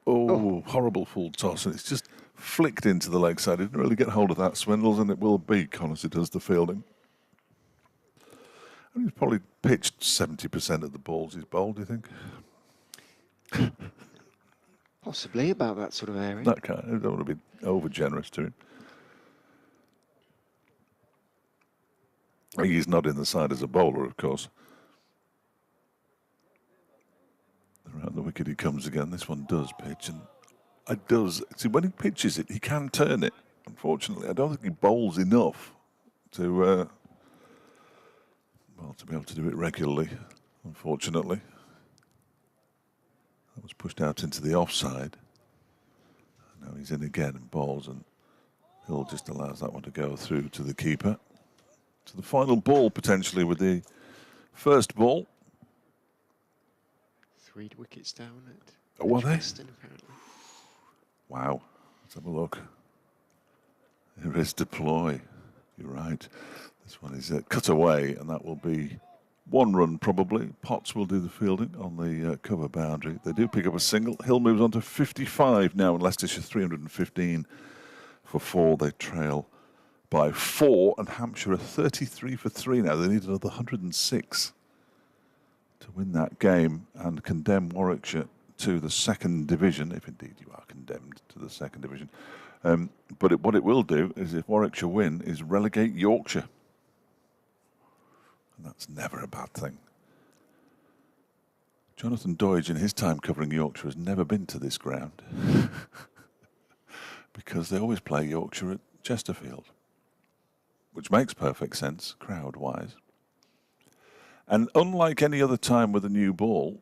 Oh, horrible full toss. And it's just flicked into the leg side. Didn't really get hold of that, Swindles, and it will be Connors who does the fielding. And he's probably pitched 70% of the balls he's bowled, do you think? Possibly about that sort of area. That kind. I don't want to be over-generous to him. He's not in the side as a bowler, of course. Around the wicket he comes again. This one does pitch, and it does. See, when he pitches it, he can turn it. Unfortunately, I don't think he bowls enough to to be able to do it regularly. Unfortunately, that was pushed out into the offside. Now he's in again and bowls, and Hill just allows that one to go through to the keeper. To the final ball, potentially, with the first ball. 3 wickets down at Were they? Western, apparently. Wow. Let's have a look. There is deploy. You're right. This one is cut away, and that will be 1 run, probably. Potts will do the fielding on the cover boundary. They do pick up a single. Hill moves on to 55 now, and Leicestershire 315 for 4. They trail by 4, and Hampshire are 33 for 3 now. They need another 106 to win that game and condemn Warwickshire to the 2nd division, if indeed you are condemned to the 2nd division. But what it will do is, if Warwickshire win, is relegate Yorkshire. And that's never a bad thing. Jonathan Doidge, in his time covering Yorkshire, has never been to this ground because they always play Yorkshire at Chesterfield, which makes perfect sense, crowd-wise. And unlike any other time with a new ball,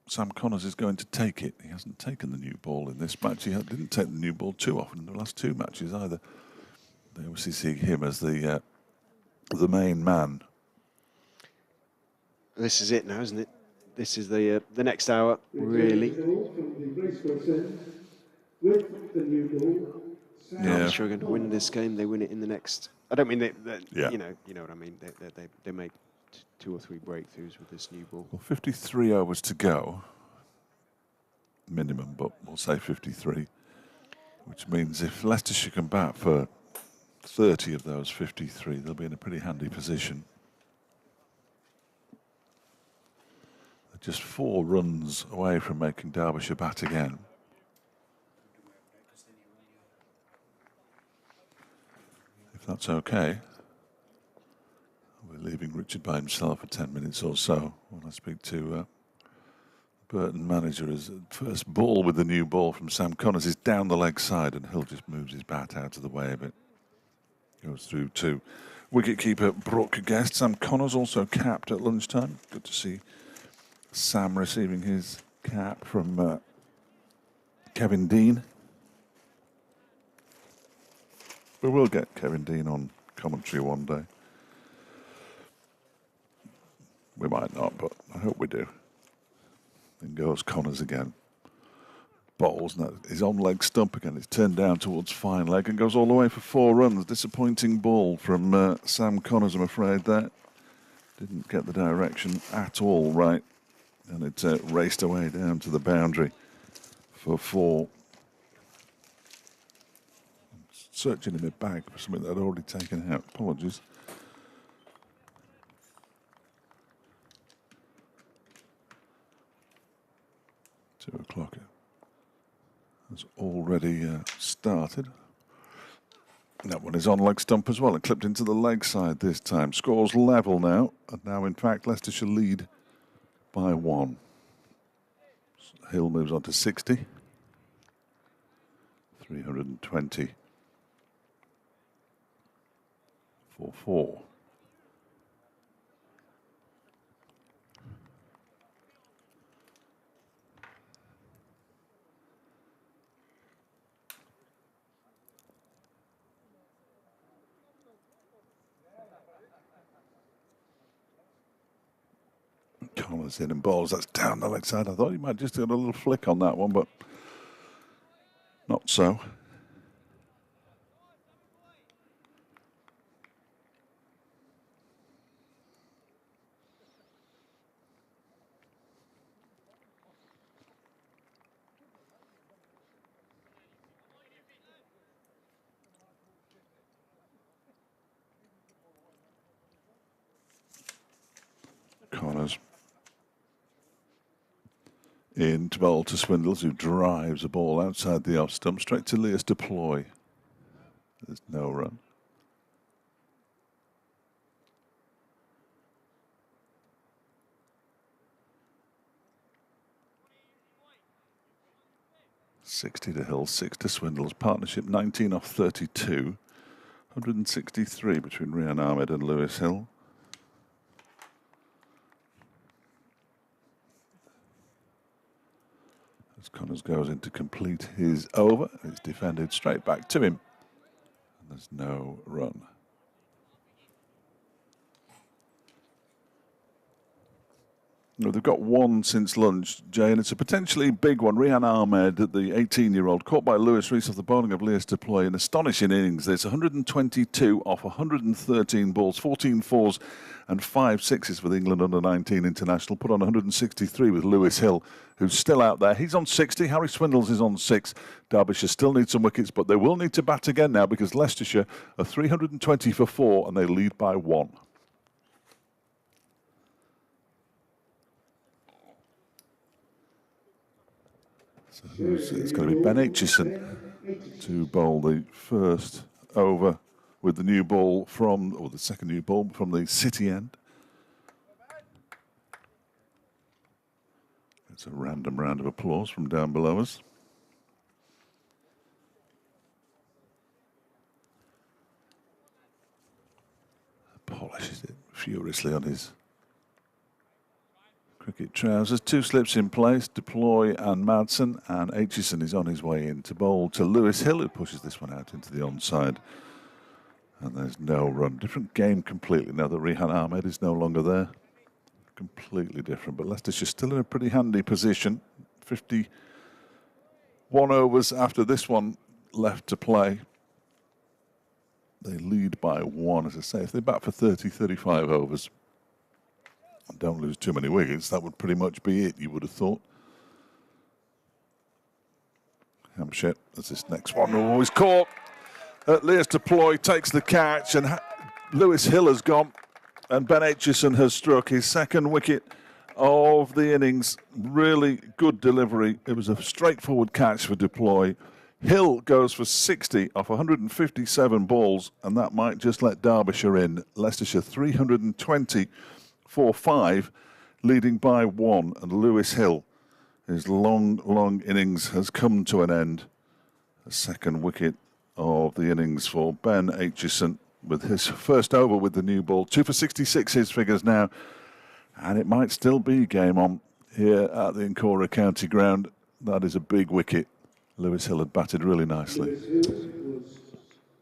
Sam Connors is going to take it. He hasn't taken the new ball in this match. He didn't take the new ball too often in the last 2 matches either. They obviously see him as the main man. This is it now, isn't it? This is the next hour, really. Derbyshire are going to win this game. They win it in the next. I don't mean Yeah. you know what I mean. They make 2 or 3 breakthroughs with this new ball. Well, 53 overs to go, minimum, but we'll say 53, which means if Leicestershire can bat for 30 of those 53, they'll be in a pretty handy position. They're just 4 runs away from making Derbyshire bat again. If that's okay, we're leaving Richard by himself for 10 minutes or so when I speak to Burton manager. As first ball with the new ball from Sam Connors is down the leg side, and Hill just moves his bat out of the way of it. Goes through to wicketkeeper Brooke Guest. Sam Connors also capped at lunchtime. Good to see Sam receiving his cap from Kevin Dean. We will get Kevin Dean on commentary one day. We might not, but I hope we do. Then goes Connors again. Bowls, now his on leg stump again. It's turned down towards fine leg and goes all the way for 4 runs. Disappointing ball from Sam Connors, I'm afraid. That didn't get the direction at all right. And it raced away down to the boundary for 4. Searching in my bag for something that I'd already taken out. Apologies. Two o'clock has already started. That one is on leg stump as well. It clipped into the leg side this time. Scores level now. And now, in fact, Leicestershire lead by 1. Hill moves on to 60. 320. 4-4. Connors in and balls. That's down the leg side. I thought he might just get a little flick on that one, but not so. Connors in to bowl to Swindles, who drives a ball outside the off stump straight to Leas Deploy. There's no run. $60 to Hill, 6 to Swindles. Partnership 19 off 32. 163 between Rehan Ahmed and Lewis Hill. As Connors goes in to complete his over, it's defended straight back to him. And there's no run. No, they've got 1 since lunch, Jay, and it's a potentially big one. Rehan Ahmed, the 18-year-old, caught by Lewis Rees off the bowling of Leas Deploy. An astonishing innings. There's 122 off 113 balls, 14 fours and 5 sixes with England under-19 international. Put on 163 with Lewis Hill, who's still out there. He's on 60. Harry Swindles is on 6. Derbyshire still need some wickets, but they will need to bat again now because Leicestershire are 320 for 4 and they lead by 1. So it's going to be Ben Aitchison to bowl the first over with the new ball from, or the second new ball from the City end. It's a random round of applause from down below us. Polishes it furiously on his cricket trousers. 2 slips in place, Deploy and Madsen, and Aitchison is on his way in to bowl to Lewis Hill, who pushes this one out into the onside. And there's no run. Different game completely now that Rehan Ahmed is no longer there. completely different. But Leicestershire still in a pretty handy position. 51 overs after this one left to play. They lead by 1, as I say. If they bat for 30, 35 overs and don't lose too many wickets, that would pretty much be it, you would have thought. Hampshire, as this next one, oh, he's caught. Leas Deploy takes the catch, and Lewis Hill has gone, and Ben Aitchison has struck his second wicket of the innings. Really good delivery. It was a straightforward catch for Deploy. Hill goes for 60 off 157 balls, and that might just let Derbyshire in. Leicestershire 320 for 5, leading by 1, and Lewis Hill, his long innings has come to an end. The second wicket of the innings for Ben Aitchison with his first over with the new ball. 2 for 66 his figures now, and it might still be game on here at the Incora County Ground. That is a big wicket. Lewis Hill had batted really nicely.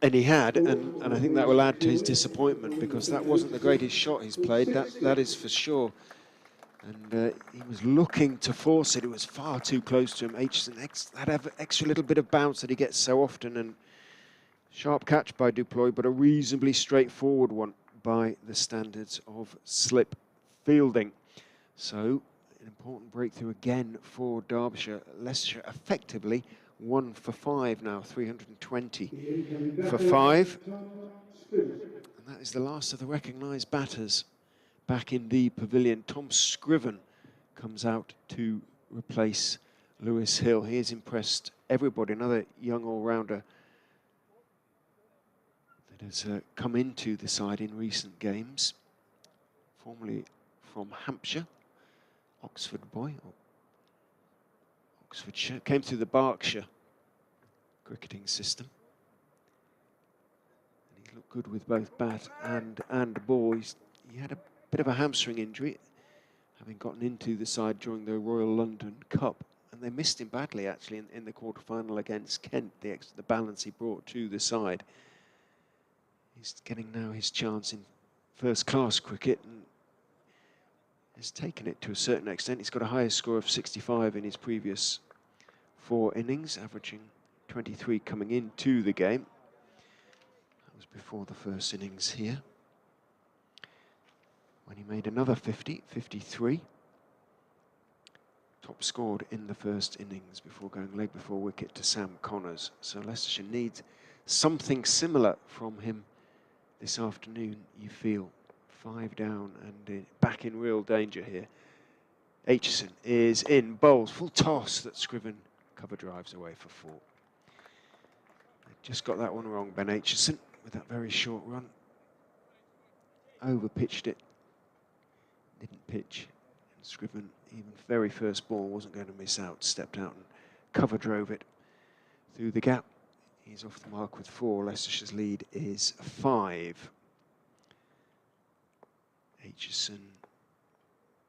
And he had, and I think that will add to his disappointment, because that wasn't the greatest shot he's played, that is for sure. And he was looking to force it. It was far too close to him. Aitchison, that extra little bit of bounce that he gets so often, and sharp catch by Duploy, but a reasonably straightforward one by the standards of slip fielding. So, an important breakthrough again for Derbyshire. Leicestershire effectively 1 for 5 now, 320 for 5. And that is the last of the recognised batters back in the pavilion. Tom Scriven comes out to replace Lewis Hill. He has impressed everybody. Another young all-rounder that has come into the side in recent games. Formerly from Hampshire, Oxford boy, or Oxfordshire, came through the Berkshire cricketing system. And he looked good with both bat and ball. He had a bit of a hamstring injury, having gotten into the side during the Royal London Cup, and they missed him badly actually in the quarter-final against Kent, the balance he brought to the side. He's getting now his chance in first-class cricket and has taken it to a certain extent. He's got a higher score of 65 in his previous 4 innings, averaging 23 coming into the game. That was before the first innings here, when he made another 50, 53. Top scored in the first innings before going leg before wicket to Sam Connors. So Leicestershire needs something similar from him this afternoon, you feel. 5 down and back in real danger here. Aitchison is in, bowls, full toss that Scriven cover drives away for 4. Just got that one wrong, Ben Aitchison, with that very short run. Over-pitched it, didn't pitch. And Scriven, even very first ball, wasn't going to miss out, stepped out and cover drove it through the gap. He's off the mark with 4. Leicestershire's lead is 5. Aitchison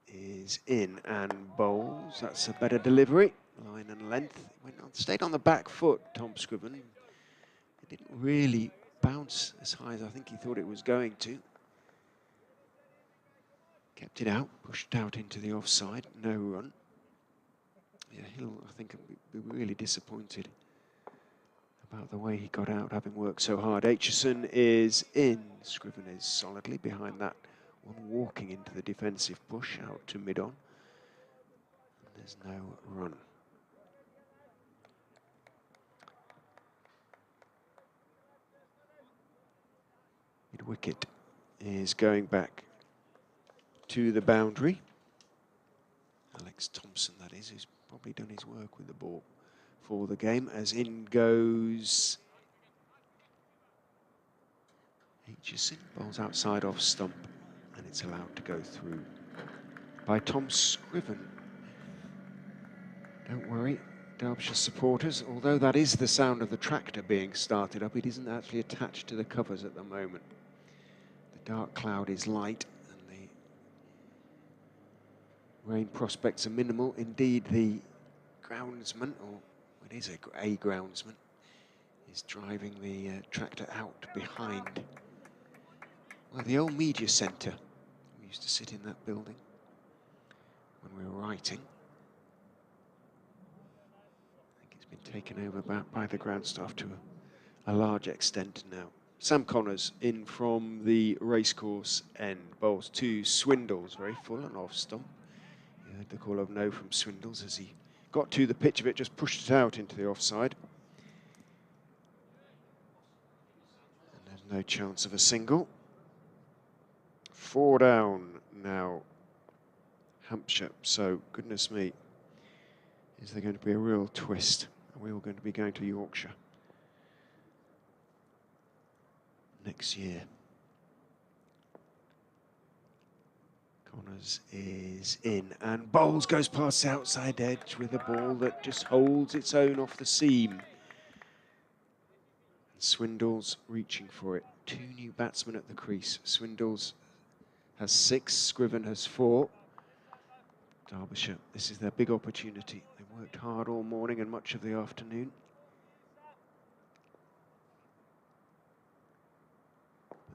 is in and bowls. That's a better delivery. Line and length. Stayed on the back foot, Tom Scriven. It didn't really bounce as high as I think he thought it was going to. Kept it out, pushed out into the offside. No run. Yeah, Hill, I think, will be really disappointed about the way he got out, having worked so hard. Aitchison is in. Scriven is solidly behind that one, walking into the defensive push out to mid-on. There's no run. Mid-wicket is going back to the boundary. Alex Thompson, that is, who's probably done his work with the ball for the game, as in goes Aitchison. Bowls outside off stump, and it's allowed to go through by Tom Scriven. Don't worry, Derbyshire supporters, although that is the sound of the tractor being started up, it isn't actually attached to the covers at the moment. The dark cloud is light, and the rain prospects are minimal. Indeed, the groundsman, or it is a groundsman, is driving the tractor out behind, well, the old media centre. We used to sit in that building. when we were writing. I think it's been taken over by the ground staff to a large extent now. Sam Connors in from the racecourse end. Bowls to Swindles, very full and off stump. You heard the call of no from Swindles as he got to the pitch of it, just pushed it out into the offside. And there's no chance of a single. 4 down now, Hampshire. So, goodness me, is there going to be a real twist? Are we all going to be going to Yorkshire next year? Connors is in, and Bowles goes past the outside edge with a ball that just holds its own off the seam. And Swindles reaching for it. 2 new batsmen at the crease. Swindles has 6, Scriven has 4. Derbyshire, this is their big opportunity. They worked hard all morning and much of the afternoon.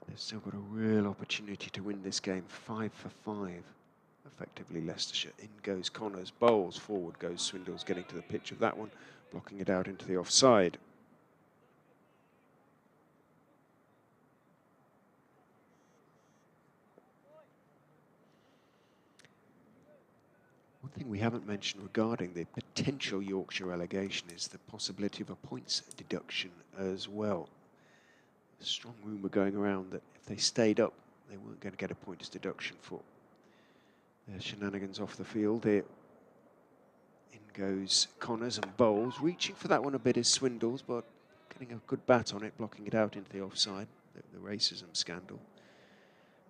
They've still got a real opportunity to win this game. 5 for 5, effectively Leicestershire. In goes Connors, Bowles, forward goes Swindles, getting to the pitch of that one, blocking it out into the offside. One thing we haven't mentioned regarding the potential Yorkshire relegation is the possibility of a points deduction as well. A strong rumour going around that if they stayed up, they weren't going to get a points deduction for their shenanigans off the field. Here in goes Connors, and Bowles reaching for that one a bit is Swindles, but getting a good bat on it, blocking it out into the offside. The racism scandal.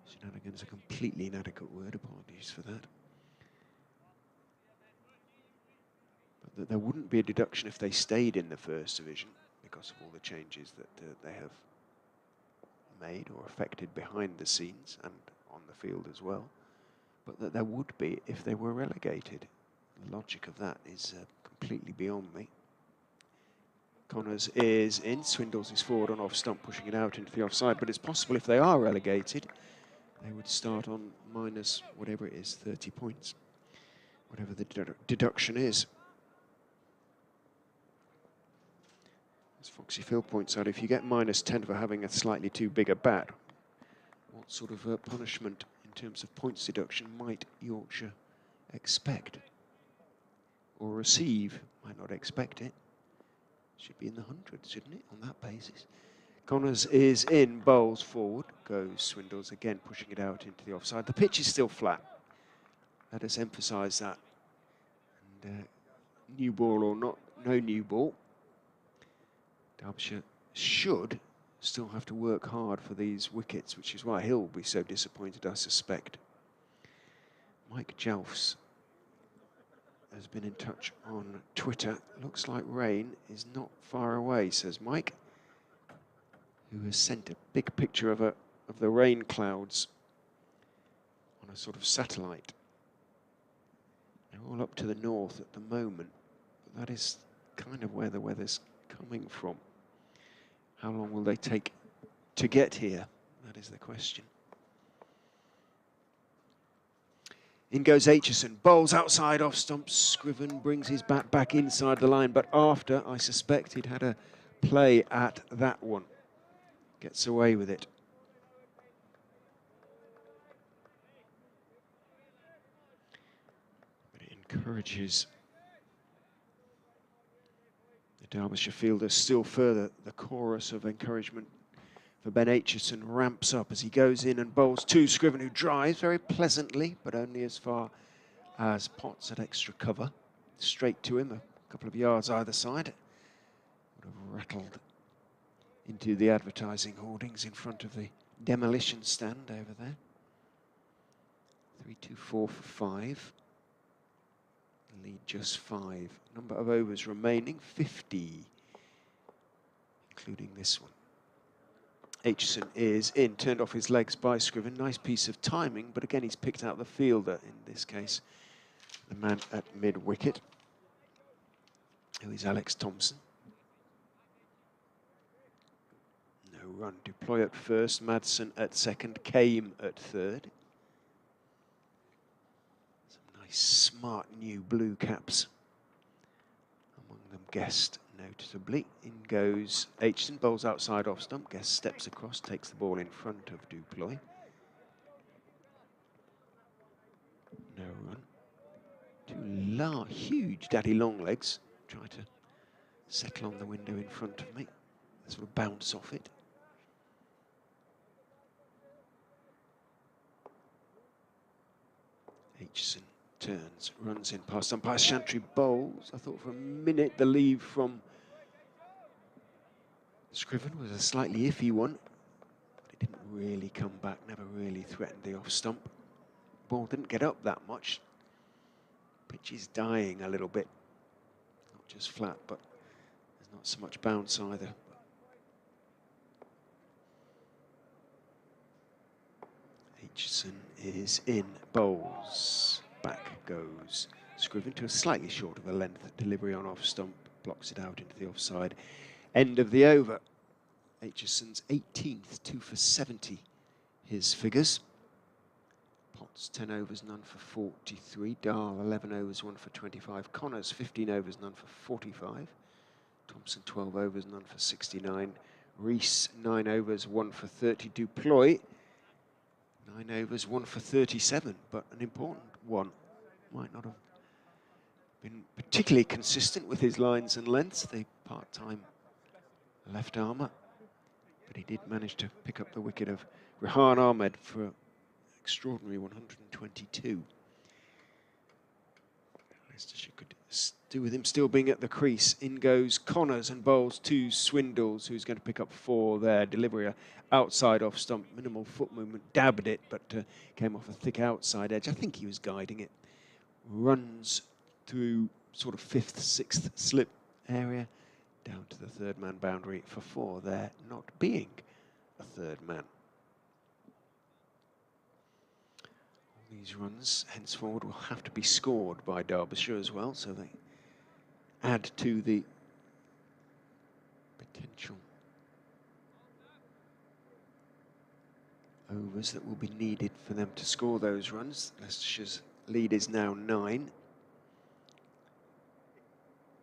Shenanigans, a completely inadequate word, apologies for that. But that there wouldn't be a deduction if they stayed in the First Division because of all the changes that they have made or affected behind the scenes and on the field as well, but that there would be if they were relegated. The logic of that is completely beyond me. Connors is in, Swindles is forward on off stump, pushing it out into the offside, but it's possible if they are relegated, they would start on minus whatever it is, 30 points, whatever the deduction is. As Foxy Phil points out, if you get minus 10 for having a slightly too big a bat, what sort of punishment in terms of points deduction might Yorkshire expect? Or receive? Might not expect it. Should be in the hundreds, shouldn't it, on that basis? Connors is in, Bowles forward, goes Swindles again, pushing it out into the offside. The pitch is still flat. Let us emphasise that. And new ball or not, no new ball. Derbyshire should still have to work hard for these wickets, which is why he'll be so disappointed, I suspect. Mike Jelfs has been in touch on Twitter. Looks like rain is not far away, says Mike, who has sent a big picture of the rain clouds on a sort of satellite. They're all up to the north at the moment, but that is kind of where the weather's coming from. How long will they take to get here? That is the question. In goes Aitchison. Bowles outside off stump. Scriven brings his bat back inside the line, but after, I suspect, he'd had a play at that one. Gets away with it. But it encourages the Derbyshire fielders still further. The chorus of encouragement for Ben Aitchison ramps up as he goes in and bowls to Scriven, who drives very pleasantly, but only as far as Potts at extra cover. Straight to him, a couple of yards either side. Would have rattled into the advertising hoardings in front of the demolition stand over there. 3-2-4 for 5. Lead just 5. Number of overs remaining, 50, including this one. Aitchison is in, turned off his legs by Scriven. Nice piece of timing, but again he's picked out the fielder, in this case the man at mid-wicket, who is Alex Thompson. No run. Deploy at first, Madsen at second, Came at third. Some nice smart new blue caps. Among them Guest, noticeably. In goes Aitchison, bowls outside off stump. Guest steps across, takes the ball in front of Duploy. No run. Two huge daddy long legs. Try to settle on the window in front of me. Sort of bounce off it. Aitchison turns, runs in past umpire Chantry, bowls. I thought for a minute the leave from Scriven was a slightly iffy one, but it didn't really come back, never really threatened the off stump. Ball didn't get up that much. Pitch is dying a little bit. Not just flat, but there's not so much bounce either. Aitchison is in, bowls. Back goes Scriven to a slightly short of a length delivery on off stump, blocks it out into the offside. End of the over. Aitchison's 18th, 2 for 70, his figures. Potts 10 overs, none for 43. Dahl 11 overs, 1 for 25. Connors 15 overs, none for 45. Thompson 12 overs, none for 69. Rees 9 overs, 1 for 30. Duploy 9 overs, 1 for 37, but an important one. Might not have been particularly consistent with his lines and lengths, the part-time left armour. But he did manage to pick up the wicket of Rehan Ahmed for an extraordinary 122. Leicestershire could do with him still being at the crease. In goes Connors and bowls to Swindles, who's going to pick up 4 there. Delivery outside off stump, minimal foot movement, dabbed it, but came off a thick outside edge. I think he was guiding it. Runs through sort of 5th, 6th slip area, down to the third man boundary for 4 there, not being a third man. All these runs henceforward will have to be scored by Derbyshire as well, so they add to the potential overs that will be needed for them to score those runs. Leicestershire's lead is now 9.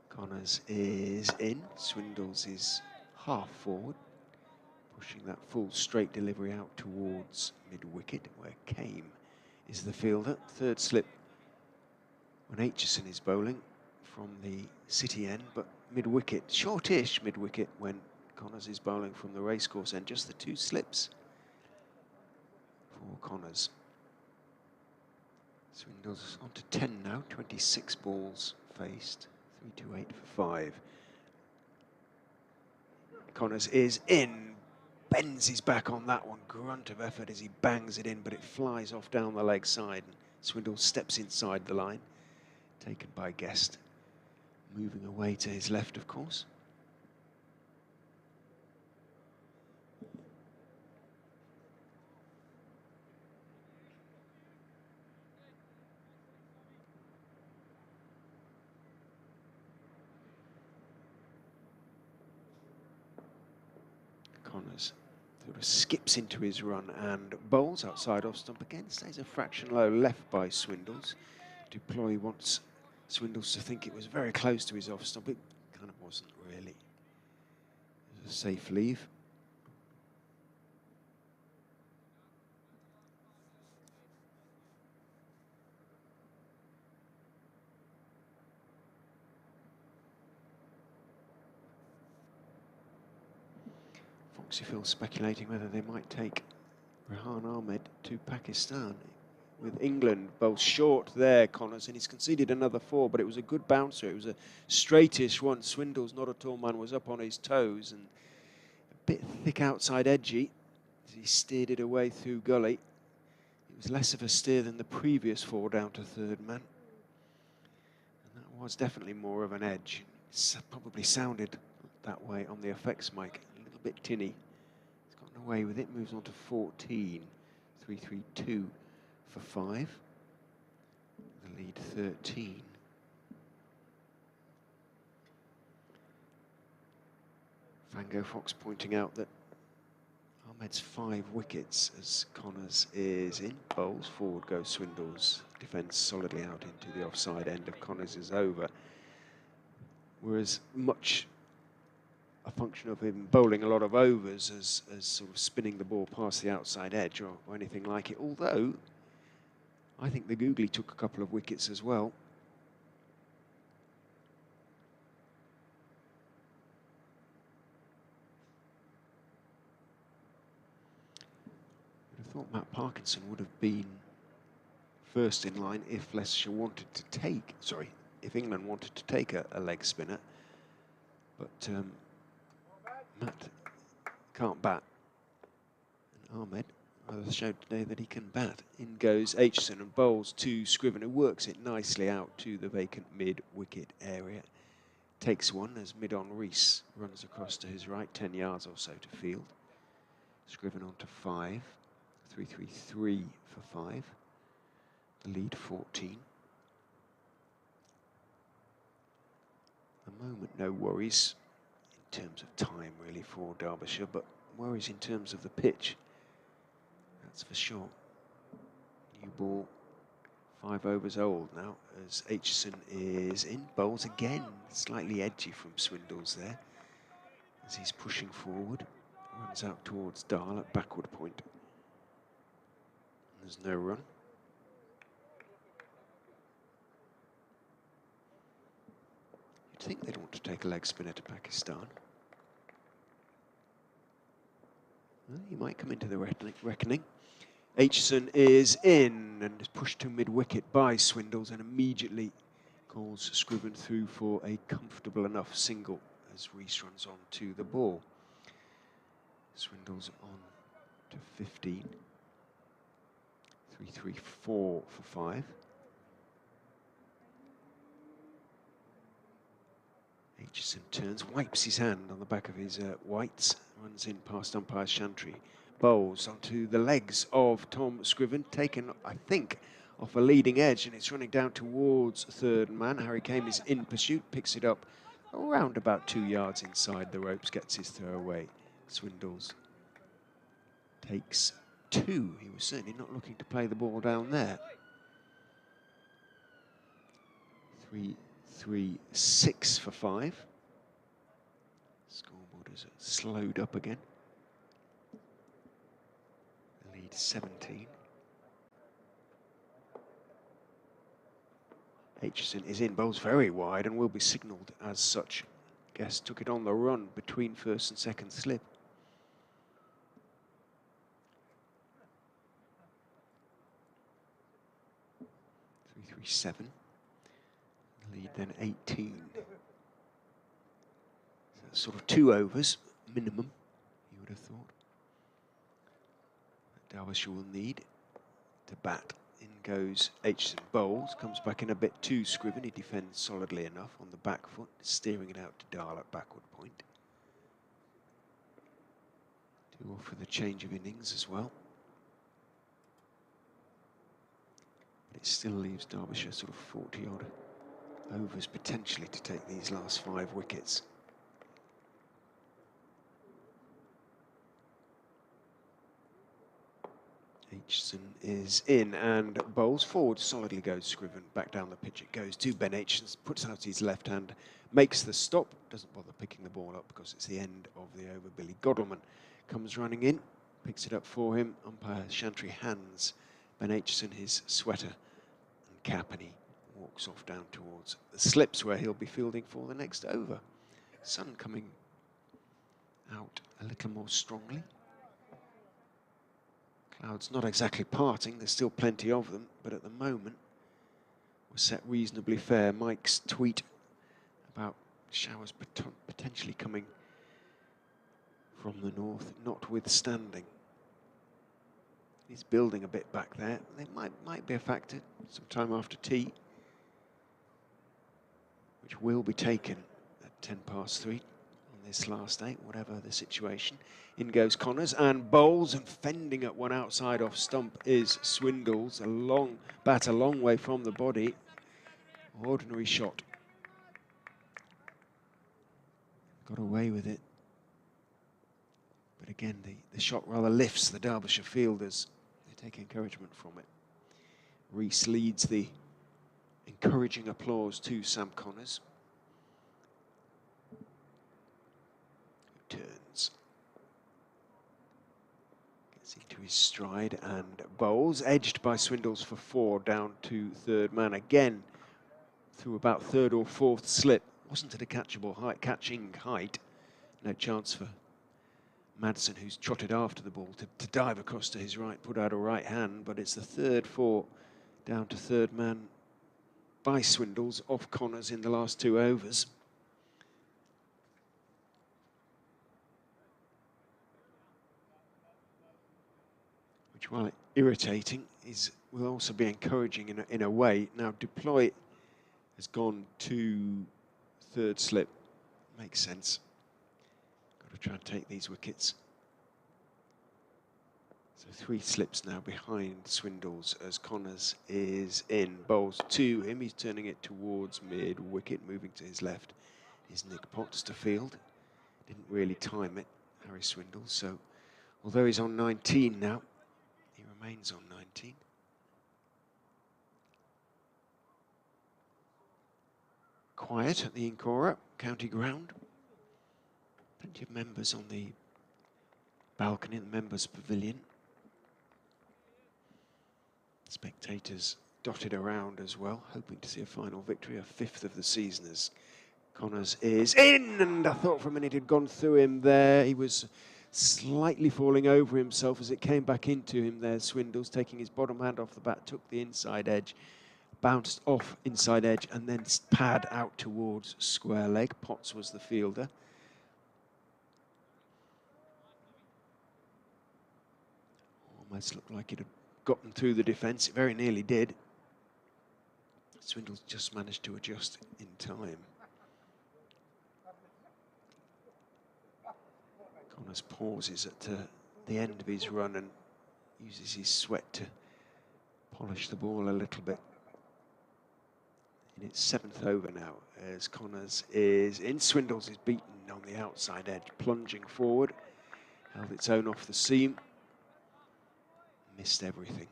Connors is in. Swindles is half forward, pushing that full straight delivery out towards mid-wicket, where Kame is the fielder. Third slip when Aitchison is bowling from the city end, but mid-wicket, shortish mid-wicket when Connors is bowling from the racecourse end. Just the 2 slips for Connors. Swindles on to 10 now, 26 balls faced. 3-2-8 for 5. Connors is in, bends his back on that one, grunt of effort as he bangs it in, but it flies off down the leg side. And Swindle steps inside the line, taken by Guest, moving away to his left, of course. Connors sort of skips into his run and bowls outside off stump again, stays a fraction low, left by Swindles. Duploy wants Swindles to think it was very close to his off stump. It kind of wasn't really. It was a safe leave. Foxyfield speculating whether they might take Rehan Ahmed to Pakistan. With England both short there, Connors, and he's conceded another 4, but it was a good bouncer. It was a straightish one. Swindles, not a tall man, was up on his toes and a bit thick outside edgy as he steered it away through gully. It was less of a steer than the previous 4 down to third man. And that was definitely more of an edge. It probably sounded that way on the effects mic. Bit tinny. He's gotten away with it, moves on to 14. 3-3-2 for 5. The lead 13. Fango Fox pointing out that Ahmed's 5 wickets as Connors is in. Bowls, forward goes Swindles. defends solidly out into the offside end of Connors' over. Whereas much a function of him bowling a lot of overs as sort of spinning the ball past the outside edge or anything like it. Although, I think the Googly took a couple of wickets as well. I thought Matt Parkinson would have been first in line if Leicestershire wanted to take, sorry, if England wanted to take a leg spinner. But Matt can't bat. And Ahmed showed today that he can bat. In goes Aitchison and bowls to Scriven, who works it nicely out to the vacant mid-wicket area. Takes one as mid-on Rees runs across to his right, 10 yards or so to field. Scriven on to 5. 3-3-3 for 5. The lead 14. At the moment, no worries in terms of time really for Derbyshire, but worries in terms of the pitch. That's for sure. New ball, 5 overs old now, as Aitchison is in. Bowls again, slightly edgy from Swindles there, as he's pushing forward. Runs out towards Dahl at backward point. There's no run. You'd think they'd want to take a leg spinner to Pakistan. Well, he might come into the reckoning. Aitchison is in and is pushed to mid-wicket by Swindles and immediately calls Scriven through for a comfortable enough single as Rees runs on to the ball. Swindles on to 15. 3-3-4 for 5. Aitchison turns, wipes his hand on the back of his whites, runs in past umpire Chantry, bowls onto the legs of Tom Scriven, taken, I think, off a leading edge, and it's running down towards third man. Harry Kame is in pursuit, picks it up around about 2 yards inside the ropes, gets his throw away. Swindles takes 2. He was certainly not looking to play the ball down there. 3-3-6 for 5. Scoreboard is slowed up again. The lead 17. Aitchison is in, bowls very wide and will be signalled as such. Guest took it on the run between first and second slip. 3-3-7. Lead then 18. So that's sort of 2 overs minimum, you would have thought. Derbyshire will need to bat. In goes Aitchison, bowls, comes back in a bit to Scriven. He defends solidly enough on the back foot, steering it out to Dahl at backward point. 2 off for the change of innings as well. But it still leaves Derbyshire sort of 40 odd overs potentially to take these last 5 wickets. Aitchison is in and bowls forward, solidly goes Scriven, back down the pitch it goes to Ben Aitchison, puts out his left hand, makes the stop, doesn't bother picking the ball up because it's the end of the over. Billy Godleman comes running in, picks it up for him, umpire Chantry hands Ben Aitchison his sweater and cap, and he walks off down towards the slips where he'll be fielding for the next over. Sun coming out a little more strongly. Clouds not exactly parting, there's still plenty of them, but at the moment we're set reasonably fair. Mike's tweet about showers potentially coming from the north, notwithstanding. He's building a bit back there. They might be a factor sometime after tea, which will be taken at 3:10 on this last day, whatever the situation. In goes Connors and bowls, and fending at one outside off stump is Swindles. A long bat, a long way from the body. Ordinary shot. Got away with it. But again, the shot rather lifts the Derbyshire fielders. They take encouragement from it. Rees leads the encouraging applause to Sam Connors. Who turns. Gets into his stride and bowls. Edged by Swindles for 4, down to third man. Again, through about third or fourth slip. Wasn't at a catchable height, catching height. No chance for Madsen, who's trotted after the ball, to dive across to his right, put out a right hand, but it's the third 4 down to third man by Swindles off Connors in the last 2 overs. Which, while irritating, will also be encouraging in a way. Now, Deploy has gone to third slip. Makes sense. Got to try and take these wickets. So 3 slips now behind Swindles as Connors is in. Bowls to him. He's turning it towards mid-wicket, moving to his left. Is Nick Potts to field. Didn't really time it, Harry Swindles. So although he's on 19 now, he remains on 19. Quiet at the Incora County Ground. Plenty of members on the balcony in the members' pavilion. Spectators dotted around as well, hoping to see a final victory, a 5th of the season as Connors is in, and I thought for a minute it had gone through him there. He was slightly falling over himself as it came back into him there. Swindles taking his bottom hand off the bat, took the inside edge, bounced off inside edge and then pad out towards square leg. Potts was the fielder. Almost looked like it had gotten through the defence. It very nearly did. Swindles just managed to adjust in time. Connors pauses at the end of his run and uses his sweat to polish the ball a little bit. In its 7th over now, as Connors is in. Swindles is beaten on the outside edge, plunging forward, held its own off the seam, missed everything.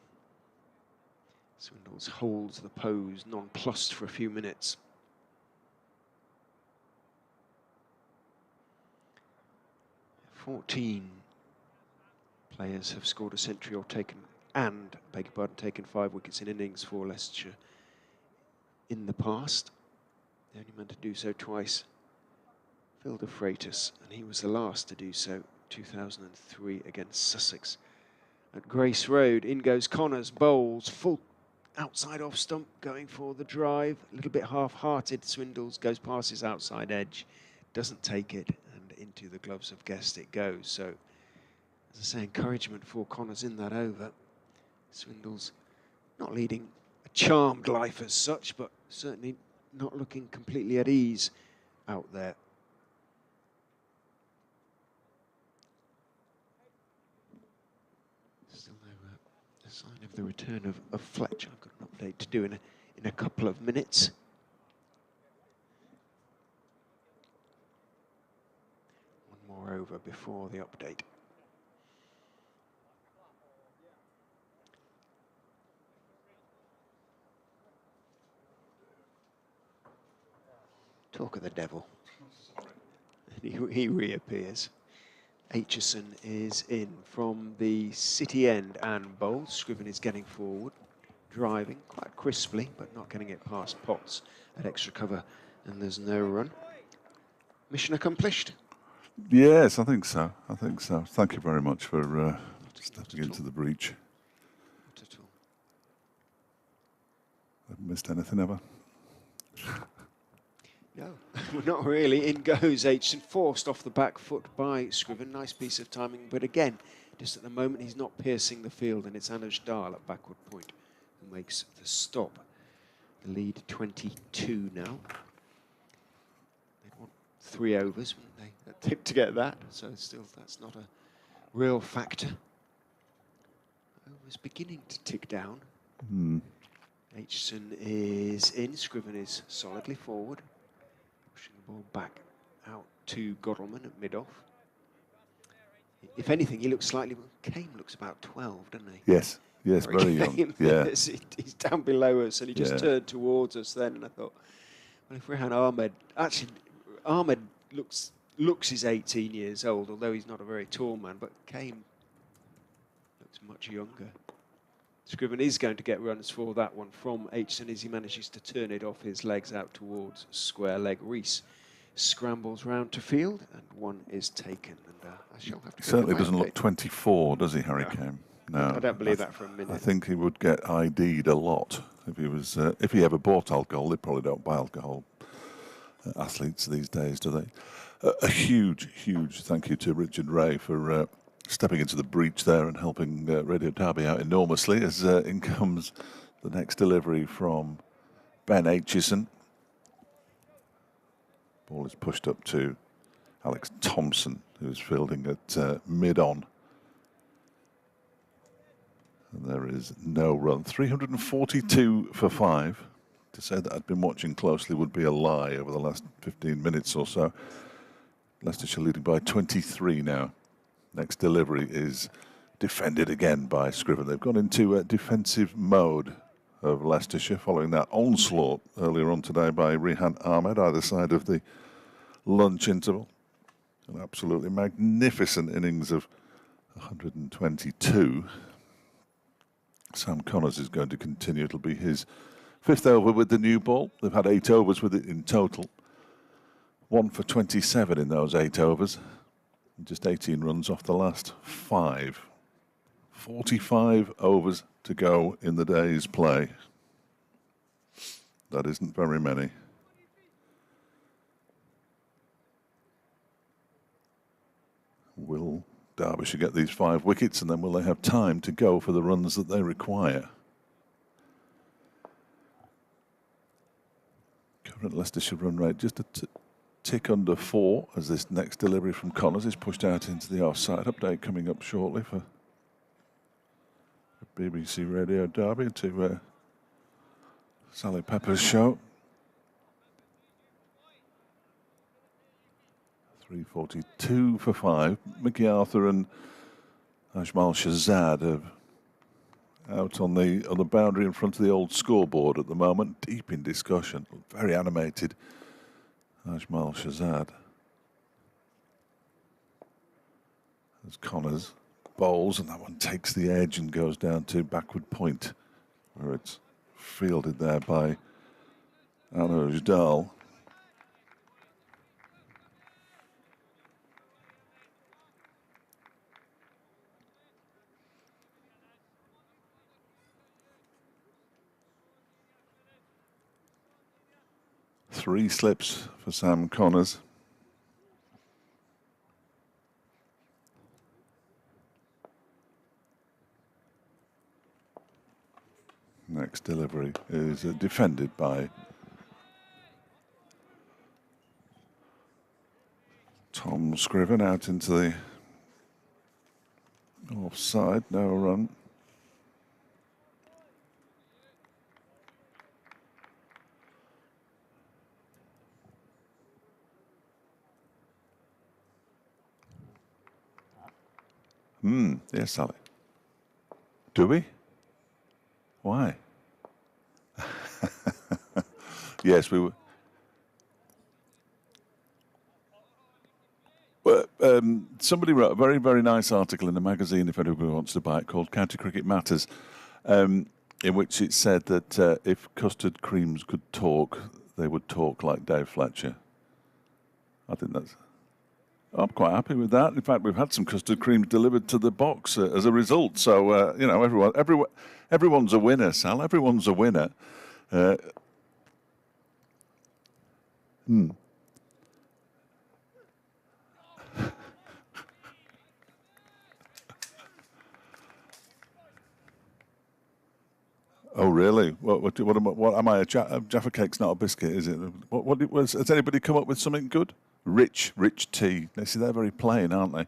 Swindles holds the pose nonplussed for a few minutes. "14 players have scored a century or taken, taken 5 wickets in innings for Leicestershire in the past. The only man to do so twice, Phil de Freitas, and he was the last to do so, 2003 against Sussex at Grace Road. In goes Connors, bowls, full outside off stump, going for the drive, a little bit half-hearted. Swindles goes past his outside edge, doesn't take it, and into the gloves of Guest it goes. So, as I say, encouragement for Connors in that over. Swindles not leading a charmed life as such, but certainly not looking completely at ease out there. Still no sign of the return of Fletcher. I've got an update to do in a couple of minutes. One more over before the update. Talk of the devil. He reappears. Aitchison is in from the city end and bowls. Scriven is getting forward, driving quite crisply, but not getting it past Potts at extra cover, and there's no run. Mission accomplished? Yes, I think so. I think so. Thank you very much for stepping into the breach. Not at all. Haven't missed anything, have I? No, not really. In goes Aitchison, forced off the back foot by Scriven. Nice piece of timing, but again, just at the moment, he's not piercing the field, and it's Anuj Dal at backward point who makes the stop. The lead 22 now. They'd want 3 overs, wouldn't they, to get that? So still, that's not a real factor. Overs beginning to tick down. Aitchison is in. Scriven is solidly forward. Pushing the ball back out to Godalman at mid-off. If anything, he looks slightly... Kane looks about 12, doesn't he? Yes. Yes, very young. Yeah. He's down below us, and he just Yeah. turned towards us then, and I thought, well, if Rehan Ahmed, actually, Ahmed looks he's 18 years old, although he's not a very tall man, but Kane looks much younger. Scriven is going to get runs for that one from Aitchison as he manages to turn it off his legs out towards square leg. Reese scrambles round to field, and one is taken. And I shall have to. He certainly doesn't look 24, does he, Harry Kane? No, I don't believe that for a minute. I think he would get ID'd a lot if he was. If he ever bought alcohol, they probably don't buy alcohol. Athletes these days, do they? A huge thank you to Richard Ray for stepping into the breach there and helping Radio Derby out enormously. As in comes the next delivery from Ben Aitchison. Ball is pushed up to Alex Thompson, who's fielding at mid-on. And there is no run. 342 for 5. To say that I'd been watching closely would be a lie over the last 15 minutes or so. Leicestershire leading by 23 now. Next delivery is defended again by Scriven. They've gone into a defensive mode of Leicestershire following that onslaught earlier on today by Rehan Ahmed, either side of the lunch interval. An absolutely magnificent innings of 122. Sam Connors is going to continue. It'll be his 5th over with the new ball. They've had 8 overs with it in total. 1 for 27 in those 8 overs. And just 18 runs off the last 5. 45 overs to go in the day's play. That isn't very many. Will Derbyshire get these 5 wickets, and then will they have time to go for the runs that they require? Current Leicestershire run rate just a tick under 4 as this next delivery from Connors is pushed out into the offside. Update coming up shortly for BBC Radio Derby to Sally Pepper's show. 342 for 5. Mickey Arthur and Ajmal Shahzad are out on the boundary in front of the old scoreboard at the moment, deep in discussion. Very animated, Ajmal Shahzad. As Connors bowls, and that one takes the edge and goes down to backward point, where it's fielded there by Anuj Dal. Three slips for Sam Connors. Next delivery is defended by Tom Scriven out into the offside, no run. Yes, Sally. Do we? Why? Yes, we were. Well, somebody wrote a very, very nice article in the magazine, if anybody wants to buy it, called County Cricket Matters, in which it said that if custard creams could talk, they would talk like Dave Fletcher. I think that's... I'm quite happy with that. In fact, we've had some custard creams delivered to the box as a result. So, you know, everyone's a winner, Sal. Everyone's a winner. Oh, really? What am I? A Jaffa cake's not a biscuit, is it? Has anybody come up with something good? Rich tea. They see they're very plain, aren't they?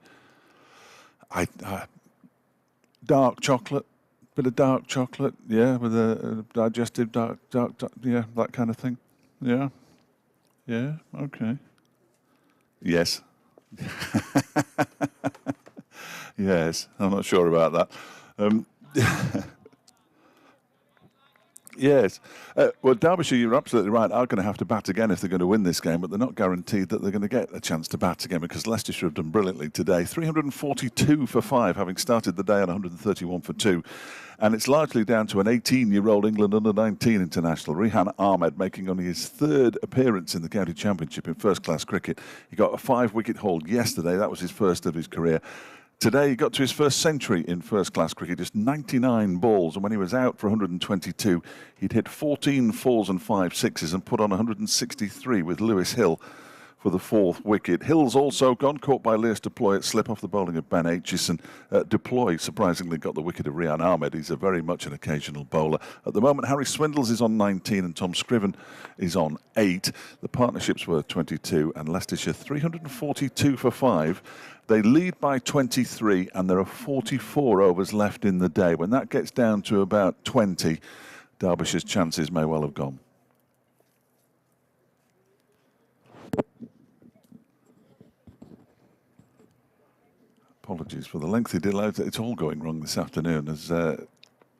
Dark chocolate, bit of dark chocolate, yeah, with a digestive dark, yeah, that kind of thing. Yeah, okay. Yes. Yes, I'm not sure about that. Yes. Well, Derbyshire, you're absolutely right, are going to have to bat again if they're going to win this game, but they're not guaranteed that they're going to get a chance to bat again because Leicestershire have done brilliantly today. 342 for 5, having started the day on 131 for 2. And it's largely down to an 18-year-old England under-19 international, Rehan Ahmed, making only his 3rd appearance in the county championship in first-class cricket. He got a 5-wicket haul yesterday. That was his first of his career. Today, he got to his first century in first-class cricket, just 99 balls, and when he was out for 122, he'd hit 14 fours and 5 sixes and put on 163 with Lewis Hill for the 4th wicket. Hill's also gone, caught by Lewis Deploy at slip off the bowling of Ben Aitchison. Deploy surprisingly got the wicket of Rehan Ahmed. He's a very much an occasional bowler. At the moment, Harry Swindles is on 19 and Tom Scriven is on 8. The partnerships were 22 and Leicestershire 342 for 5. They lead by 23 and there are 44 overs left in the day. When that gets down to about 20, Derbyshire's chances may well have gone. Apologies for the lengthy delay. It's all going wrong this afternoon as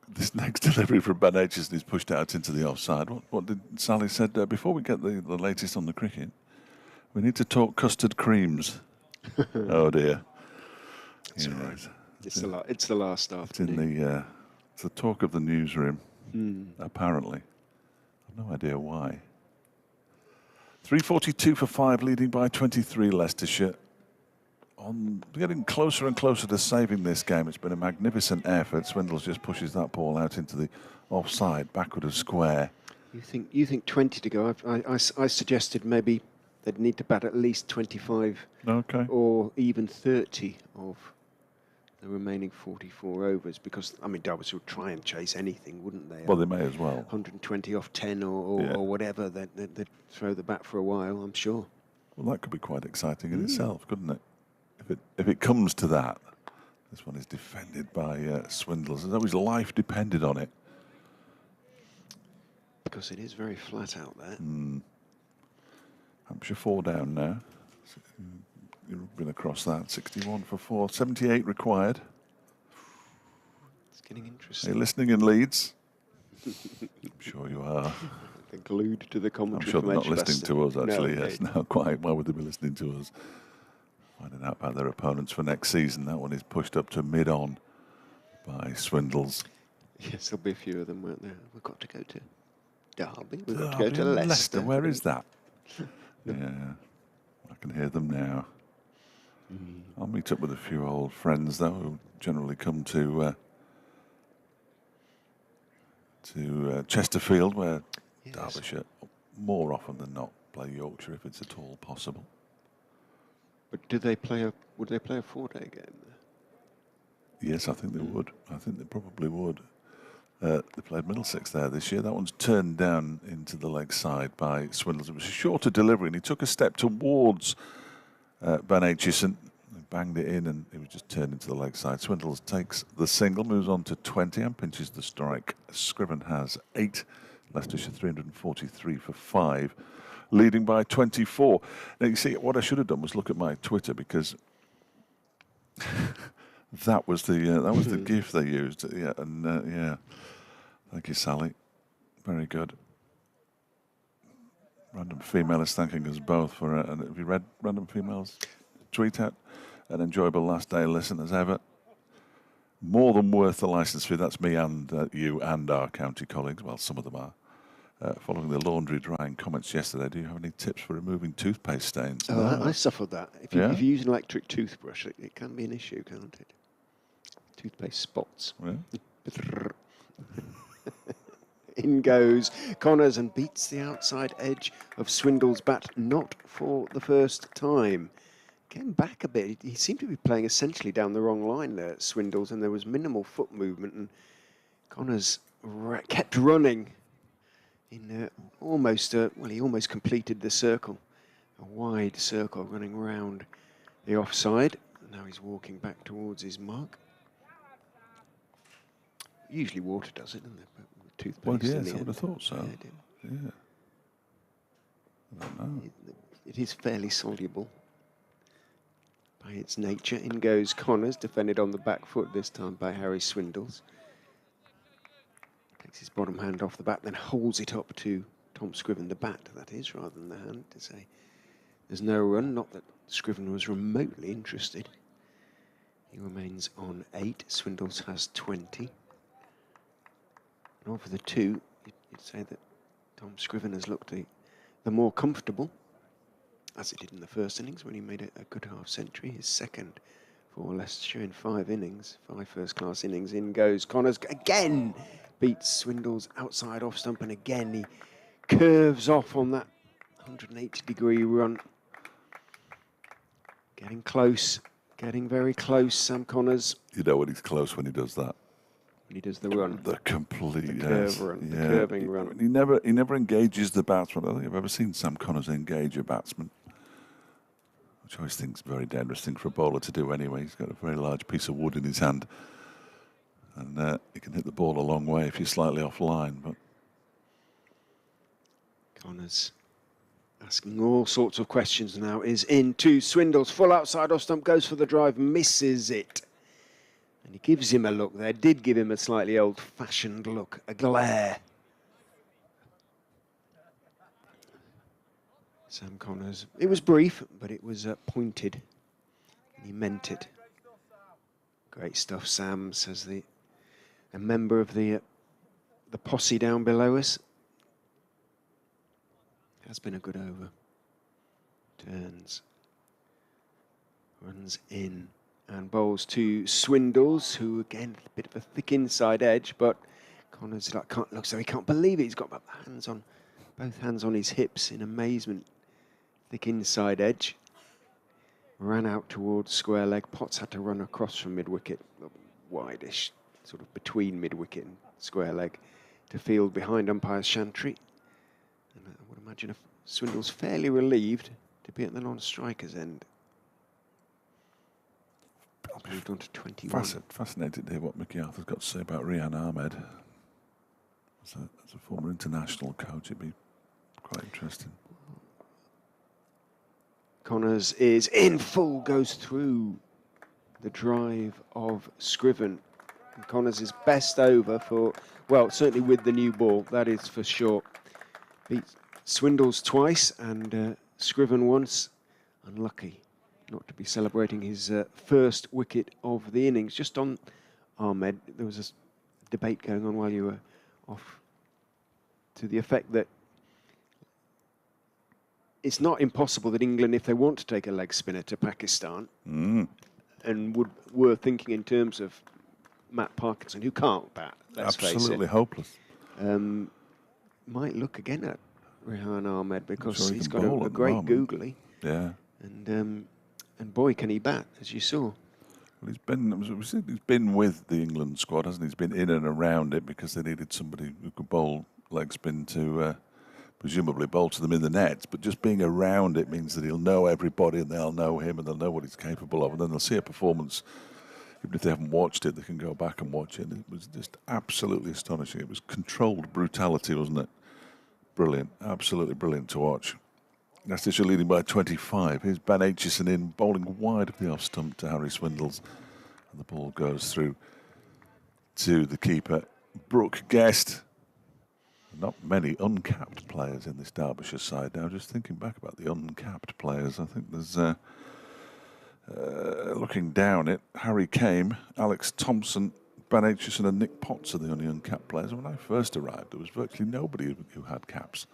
this next delivery from Ben Aitchison is pushed out into the offside. What did Sally said before we get the latest on the cricket? We need to talk custard creams. Oh dear. That's right. It's the last afternoon. It's the talk of the newsroom, apparently. I've no idea why. 342 for 5, leading by 23 Leicestershire. Getting closer and closer to saving this game. It's been a magnificent effort. Swindles just pushes that ball out into the offside, backward of square. You think 20 to go? I suggested maybe they'd need to bat at least 25, or even 30 of the remaining 44 overs, because I mean Derbyshire would try and chase anything, wouldn't they? Well, they may as well. 120 off 10 or whatever. They'd throw the bat for a while, I'm sure. Well, that could be quite exciting in itself, couldn't it? If it comes to that. This one is defended by Swindles. As though his life depended on it. Because it is very flat out there. Hampshire 4 down now. You've been across that. 61 for 4. 78 required. It's getting interesting. Are you listening in Leeds? I'm sure you are. They're glued to the commentary. I'm sure they're not listening to us, actually. No, yes, no, quite. Why would they be listening to us? Finding out about their opponents for next season. That one is pushed up to mid-on by Swindles. Yes, there'll be a few of them, won't there? We've got to go to Derby. We've got to go to Leicester. Where is that? Yeah, I can hear them now. I'll meet up with a few old friends, though, who generally come to Chesterfield, where Derbyshire, more often than not, play Yorkshire if it's at all possible. But would they play a 4-day game there? Yes, I think they would. I think they probably would. They played Middlesex there this year. That one's turned down into the leg side by Swindles. It was a shorter delivery, and he took a step towards Ben Aitchison. He banged it in, and it was just turned into the leg side. Swindles takes the single, moves on to 20, and pinches the strike. Scriven has 8. Leicestershire 343 for 5. Leading by 24. Now, you see, what I should have done was look at my Twitter, because that was the GIF they used. Yeah, and yeah, thank you, Sally. Very good. Random Female is thanking us both for it. And have you read Random Female's tweet out? An enjoyable last day listen as ever. More than worth the licence fee. That's me and you and our county colleagues. Well, some of them are. Following the laundry drying comments yesterday, do you have any tips for removing toothpaste stains? I suffered that. If you use an electric toothbrush, it can be an issue, can't it? Toothpaste spots. Yeah. In goes Connors and beats the outside edge of Swindle's bat, not for the first time. Came back a bit. He seemed to be playing essentially down the wrong line there at Swindles, and there was minimal foot movement, and Connors kept running. In he almost completed the circle, a wide circle running round the offside. Now he's walking back towards his mark. Usually water does it, doesn't it? But toothpaste. Well, yes, I would have thought so. Yeah. I don't know. It is fairly soluble by its nature. In goes Connors, defended on the back foot this time by Harry Swindles. Takes his bottom hand off the bat, then holds it up to Tom Scriven, the bat, that is, rather than the hand, to say there's no run. Not that Scriven was remotely interested. He remains on 8. Swindles has 20. And over the 2, you'd say that Tom Scriven has looked the more comfortable, as he did in the first innings when he made a good half-century. His second for Leicestershire in 5 innings, 5 first-class innings. In goes Connors again, beats Swindles outside off stump, and again he curves off on that 180-degree run. Getting close, getting very close, Sam Connors. You know when he's close when he does that. When he does the run. The complete the curve run, the curving run. He never engages the batsman. I don't think I've ever seen Sam Connors engage a batsman, which I always think is a very dangerous thing for a bowler to do anyway. He's got a very large piece of wood in his hand, and he can hit the ball a long way if you're slightly offline. But Connors asking all sorts of questions now. Is into Swindles, full outside off stump, goes for the drive, misses it. And he gives him a look there, did give him a slightly old-fashioned look, a glare. Sam Connors, it was brief, but it was pointed, and he meant it. Great stuff, Sam, says a member of the posse down below us. Has been a good over. Turns. Runs in and bowls to Swindles, who again, a bit of a thick inside edge, but Connors looks so he can't believe it. He's got both hands on his hips in amazement. Thick inside edge. Ran out towards square leg. Potts had to run across from mid-wicket, wide-ish, sort of between mid-wicket and square leg, to field behind umpire Chantry. And I would imagine if Swindle's fairly relieved to be at the non-striker's end. He's moved on to 21. Fascinated to hear what Mickey Arthur's got to say about Rehan Ahmed. As a former international coach, it'd be quite interesting. Connors is in full, goes through the drive of Scriven. And Connors is best over for, well, certainly with the new ball, that is for sure. Beats Swindles twice and Scriven once. Unlucky not to be celebrating his first wicket of the innings. Just on Ahmed, there was a debate going on while you were off to the effect that it's not impossible that England, if they want to take a leg spinner to Pakistan, and were thinking in terms of Matt Parkinson, who can't bat, let's face it. Absolutely hopeless. Might look again at Rehan Ahmed because sure he's he can got bowl a at the great moment. googly. Yeah. And boy, can he bat, as you saw. Well, he's been with the England squad, hasn't he? He's been in and around it because they needed somebody who could bowl leg spin to presumably bowl to them in the nets. But just being around it means that he'll know everybody and they'll know him and they'll know what he's capable of. And then they'll see a performance. Even if they haven't watched it, they can go back and watch it. It was just absolutely astonishing. It was controlled brutality, wasn't it? Brilliant, absolutely brilliant to watch. Leicestershire leading by 25. Here's Ben Aitchison in, bowling wide of the off stump to Harry Swindles. And the ball goes through to the keeper, Brooke Guest. Not many uncapped players in this Derbyshire side now. Just thinking back about the uncapped players, I think there's, looking down it, Harry Kame, Alex Thompson, Ben Aitchison and Nick Potts are the only uncapped players. When I first arrived, there was virtually nobody who had caps.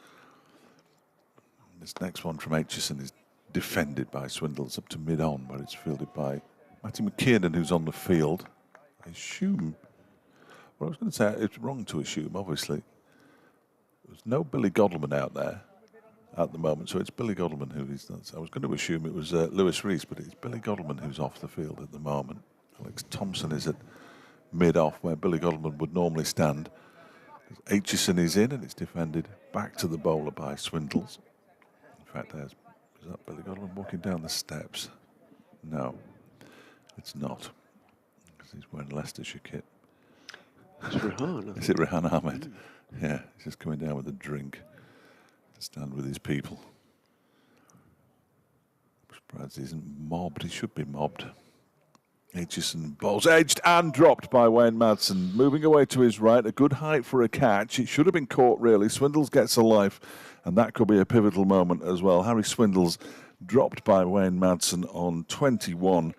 This next one from Aitchison is defended by Swindles up to mid-on, where it's fielded by Matty McKiernan, who's on the field. I assume, well, I was going to say it's wrong to assume, obviously. There's no Billy Godleman out there at the moment, so it's Billy Godleman who is. I was going to assume it was Lewis Rees, but it's Billy Godleman who's off the field at the moment. Alex Thompson is at mid-off, where Billy Godleman would normally stand. Aitchison is in, and it's defended back to the bowler by Swindles. In fact, is that Billy Godleman walking down the steps? No, it's not, because he's wearing Leicestershire kit. It's Rehan. Is it Rehan Ahmed? Yeah, he's just coming down with a drink to stand with his people. I'm surprised he isn't mobbed. He should be mobbed. Aitchison bowls edged and dropped by Wayne Madsen. Moving away to his right, a good height for a catch. It should have been caught, really. Swindles gets a life, and that could be a pivotal moment as well. Harry Swindles dropped by Wayne Madsen on 21,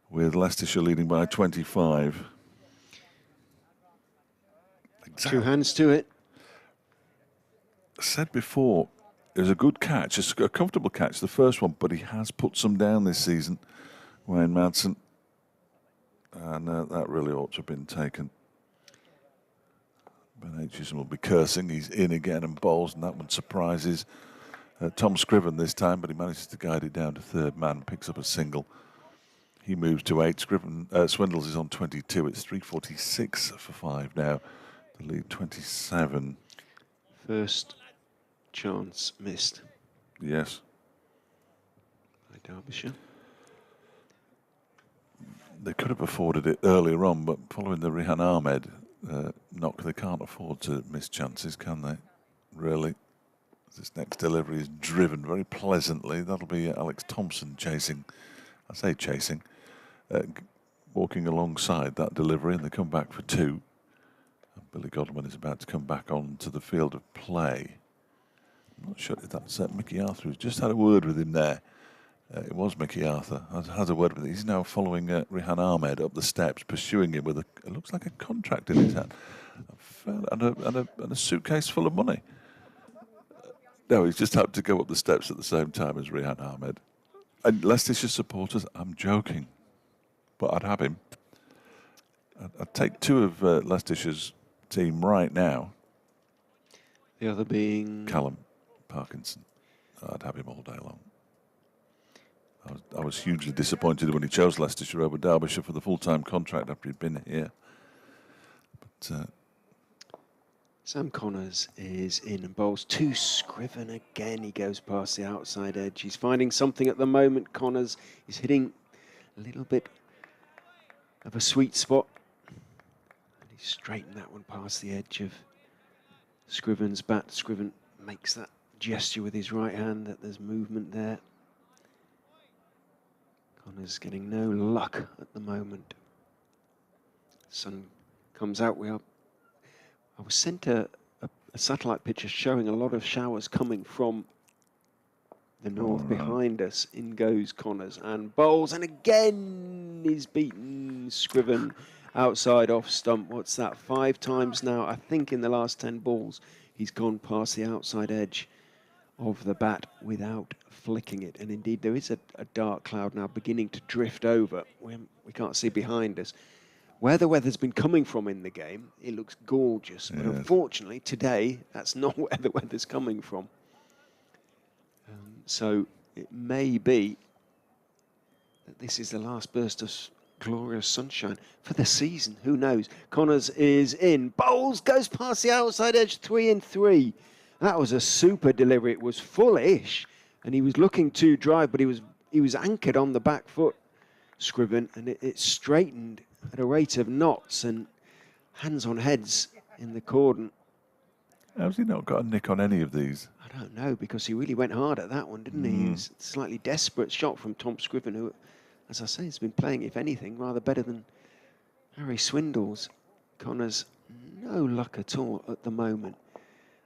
with Leicestershire leading by 25. Two hands to it. Said before, it was a good catch, a comfortable catch, the first one, but he has put some down this season, Wayne Madsen. And that really ought to have been taken. Ben Aitchison will be cursing. He's in again and bowls, and that one surprises Tom Scriven this time, but he manages to guide it down to third man, picks up a single. He moves to 8. Swindles is on 22. It's 3:46 for 5 now. The lead 27. First chance missed. Yes. By Derbyshire. They could have afforded it earlier on, but following the Rehan Ahmed knock, they can't afford to miss chances, can they? Really. This next delivery is driven very pleasantly. That'll be Alex Thompson chasing. I say chasing. Walking alongside that delivery, and they come back for 2. And Billy Godwin is about to come back onto the field of play. I'm not sure if that's Mickey Arthur, who's just had a word with him there. It was Mickey Arthur. Has a word with him. He's now following Rehan Ahmed up the steps, pursuing him with it looks like a contract in his hand, and a suitcase full of money. No, he's just happened to go up the steps at the same time as Rehan Ahmed. And Leicestershire supporters, I'm joking, but I'd have him. I'd take 2 of Leicestershire's team right now. The other being Callum Parkinson. I'd have him all day long. I was hugely disappointed when he chose Leicestershire over Derbyshire for the full-time contract after he'd been here. But Sam Connors is in and bowls to Scriven again. He goes past the outside edge. He's finding something at the moment. Connors is hitting a little bit of a sweet spot. And he's straightened that one past the edge of Scriven's bat. Scriven makes that gesture with his right hand that there's movement there. Connors getting no luck at the moment. Sun comes out. I was sent a satellite picture showing a lot of showers coming from the north behind us. In goes Connors and bowls, and again he's beaten Scriven outside off stump. What's that? 5 times now, I think, in the last 10 balls. He's gone past the outside edge of the bat without flicking it. And indeed, there is a dark cloud now beginning to drift over. We can't see behind us. Where the weather's been coming from in the game, it looks gorgeous. But unfortunately, today, that's not where the weather's coming from. So it may be that this is the last burst of glorious sunshine for the season. Who knows? Connors is in. Bowls, goes past the outside edge, 3 and 3. That was a super delivery. It was full-ish, and he was looking to drive, but he was anchored on the back foot, Scriven, and it straightened at a rate of knots and hands on heads in the cordon. How's he not got a nick on any of these? I don't know, because he really went hard at that one, didn't he? It was a slightly desperate shot from Tom Scriven, who, as I say, has been playing, if anything, rather better than Harry Swindles. Connors, no luck at all at the moment.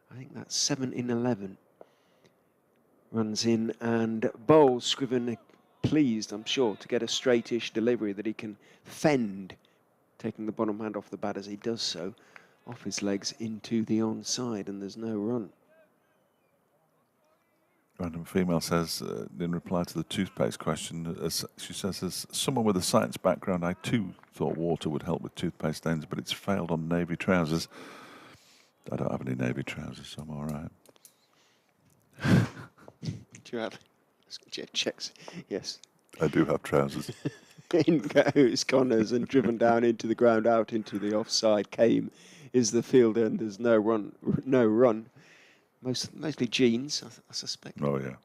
I think that's 7 in 11. Runs in and bowls. Scriven pleased, I'm sure, to get a straightish delivery that he can fend, taking the bottom hand off the bat as he does so, off his legs into the onside, and there's no run. Random female says, in reply to the toothpaste question, she says, as someone with a science background, I too thought water would help with toothpaste stains, but it's failed on navy trousers. I don't have any navy trousers, so I'm all right. Do you have checks? Yes. I do have trousers. In goes Connors and driven down into the ground, out into the offside. Came is the fielder, and there's no run. No run. Mostly jeans, I suspect. Oh yeah.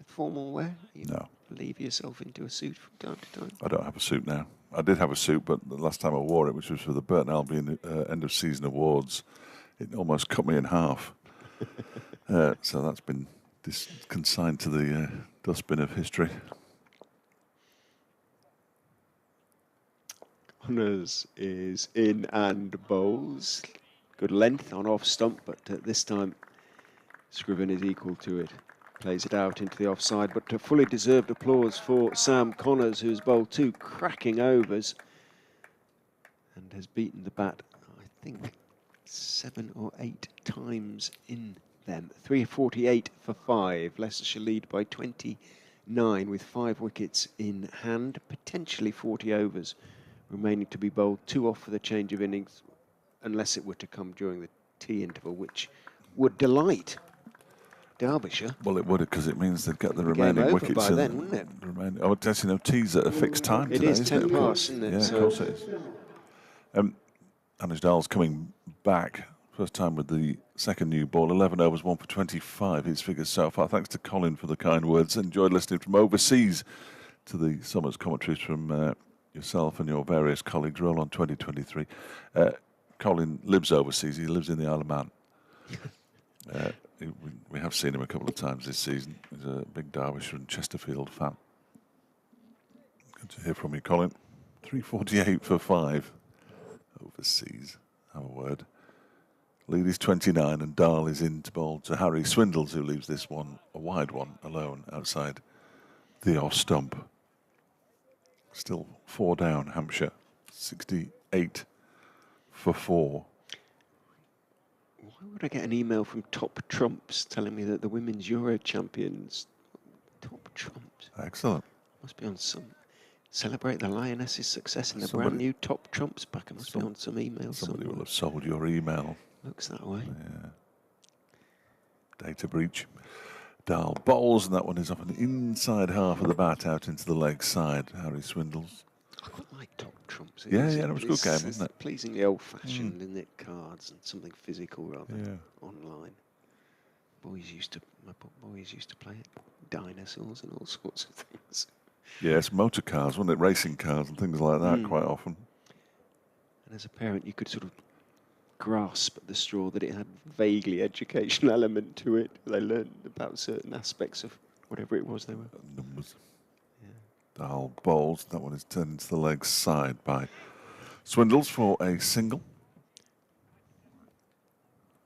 Formal wear? You No. leave yourself into a suit from time to time? I don't have a suit now. I did have a suit, but the last time I wore it, which was for the Burton Albion end of season awards, it almost cut me in half. So that's been consigned to the dustbin of history. Connors is in and bowls. Good length on off stump, but this time Scriven is equal to it. Plays it out into the offside, but fully deserved applause for Sam Connors, who's bowled 2 cracking overs and has beaten the bat, I think, 7 or 8 times in them. 348 for 5. Leicestershire lead by 29 with 5 wickets in hand, potentially 40 overs remaining to be bowled. 2 off for the change of innings, unless it were to come during the tea interval, which would delight Derbyshire. Well, it would, because it means they'd get the Game remaining over wickets. by then, wouldn't it? Oh, it's actually no teas at a fixed time It today, is isn't 10 it? past, isn't it? Yeah, So of course it is. Anish Dal's coming back. First time with the second new ball. 11 overs, 1 for 25. His figures so far. Thanks to Colin for the kind words. Enjoyed listening from overseas to the summer's commentaries from yourself and your various colleagues. Roll on 2023. Colin lives overseas. He lives in the Isle of Man. We have seen him a couple of times this season. He's a big Derbyshire and Chesterfield fan. Good to hear from you, Colin. 348 for 5 overseas. Have a word. Lead is 29 and Dahl is in to bowl to Harry Swindles, who leaves this one, a wide one, alone outside the off stump. Still 4 down, Hampshire. 68 for 4. why would I get an email from Top Trumps telling me that the women's Euro champions? Top Trumps. Excellent. Must be on some. Celebrate the Lionesses' success in the Somebody- brand new Top Trumps pack. It must be on some email. Somebody somewhere. will have sold your email. Looks that way. Yeah. Data breach. Dahl bowls, and that one is off an inside half of the bat out into the leg side. Harry Swindles. I quite like Top Trumps. Yeah, it was a good game, wasn't it? Pleasingly old-fashioned, isn't it? Cards and something physical rather Yeah. online. My boys used to play it. Dinosaurs and all sorts of things. Yes, motor cars, wasn't it? Racing cars and things like that quite often. And as a parent, you could sort of grasp at the straw that it had vaguely educational element to it. They learned about certain aspects of whatever it was they were. Numbers. Dahl bowls. That one is turned into the leg side by Swindles for a single.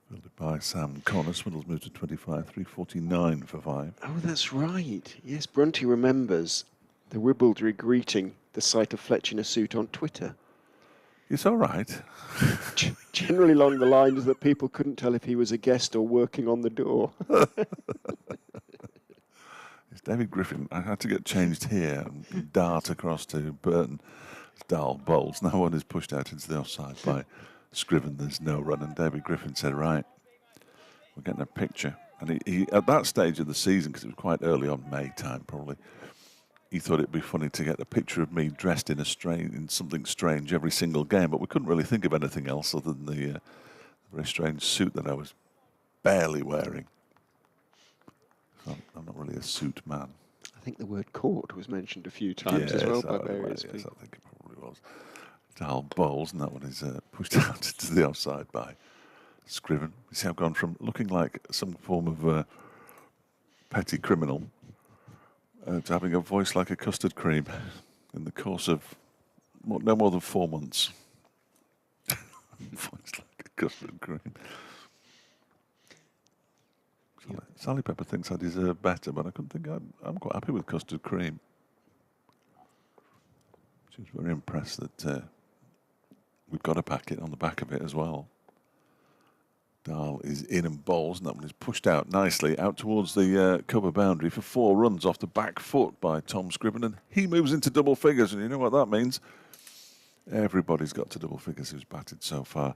Fielded by Sam Connors. Swindles moved to 25, 349 for 5. Oh, that's right. Yes, Brunty remembers the ribaldry greeting the sight of Fletch in a suit on Twitter. It's all right. Generally along the lines that people couldn't tell if he was a guest or working on the door. It's David Griffin. I had to get changed here and dart across to Burton. Dahl bowls. Now one is pushed out into the offside by Scriven. There's no run. And David Griffin said, right, we're getting a picture. And he at that stage of the season, because it was quite early on, May time probably, he thought it'd be funny to get a picture of me dressed in something strange every single game. But we couldn't really think of anything else other than the very strange suit that I was barely wearing. I'm not really a suit man. I think the word court was mentioned a few times as well by various yes, people. I think it probably was. Dahl bowls, and that one is pushed out to the offside by Scriven. You see, I've gone from looking like some form of petty criminal to having a voice like a custard cream in the course of no more than 4 months. Voice like a custard cream. Sally Pepper thinks I deserve better, but I couldn't think I'm quite happy with custard cream. She was very impressed that we've got a packet on the back of it as well. Dahl is in and bowls, and that one is pushed out nicely out towards the cover boundary for 4 runs off the back foot by Tom Scriven, and he moves into double figures, and you know what that means. Everybody's got to double figures who's batted so far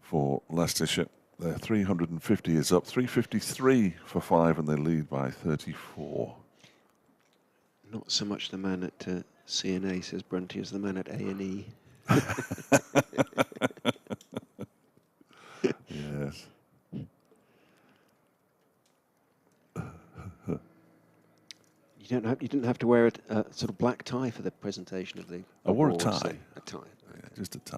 for Leicestershire. Their 350 is up, 353 for 5, and they lead by 34. Not so much the man at CNA, says Brunty, as the man at A&E. Yes. You didn't have to wear a sort of black tie for the presentation of the. I wore a awards, tie. then. A tie. Yeah, just a tie.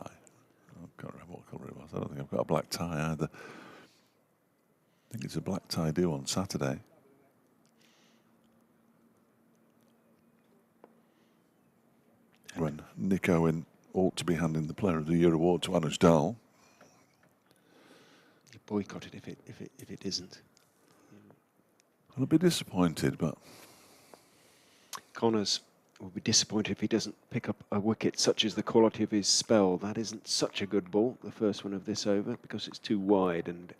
I can't remember what colour it was. I don't think I've got a black tie either. I think it's a black tie due on Saturday. When Nick Owen ought to be handing the Player of the Year award to Anuj Dahl. You boycott it if it isn't. I'll be disappointed, but Connors will be disappointed if he doesn't pick up a wicket such as the quality of his spell. That isn't such a good ball, the first one of this over, because it's too wide and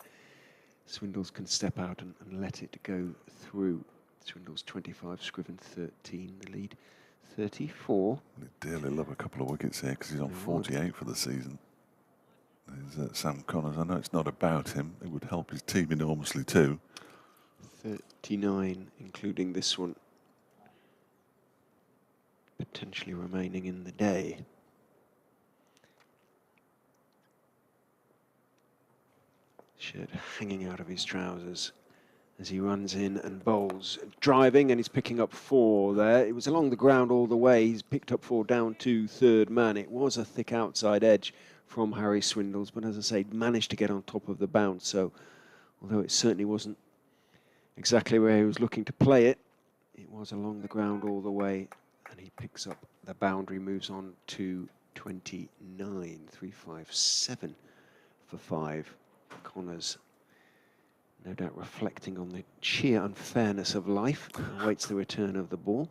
Swindles can step out and let it go through. Swindles 25, Scriven 13, the lead 34. He'd dearly love a couple of wickets here because he's on 48 for the season. There's Sam Connors. I know it's not about him. It would help his team enormously too. 39, including this one, potentially remaining in the day. Shirt hanging out of his trousers as he runs in and bowls. Driving, and he's picking up 4 there. It was along the ground all the way. He's picked up 4 down to third man. It was a thick outside edge from Harry Swindles, but as I say, managed to get on top of the bounce. So, although it certainly wasn't exactly where he was looking to play it, it was along the ground all the way, and he picks up the boundary, moves on to 29, 357 for 5. Connors, no doubt reflecting on the sheer unfairness of life, awaits the return of the ball.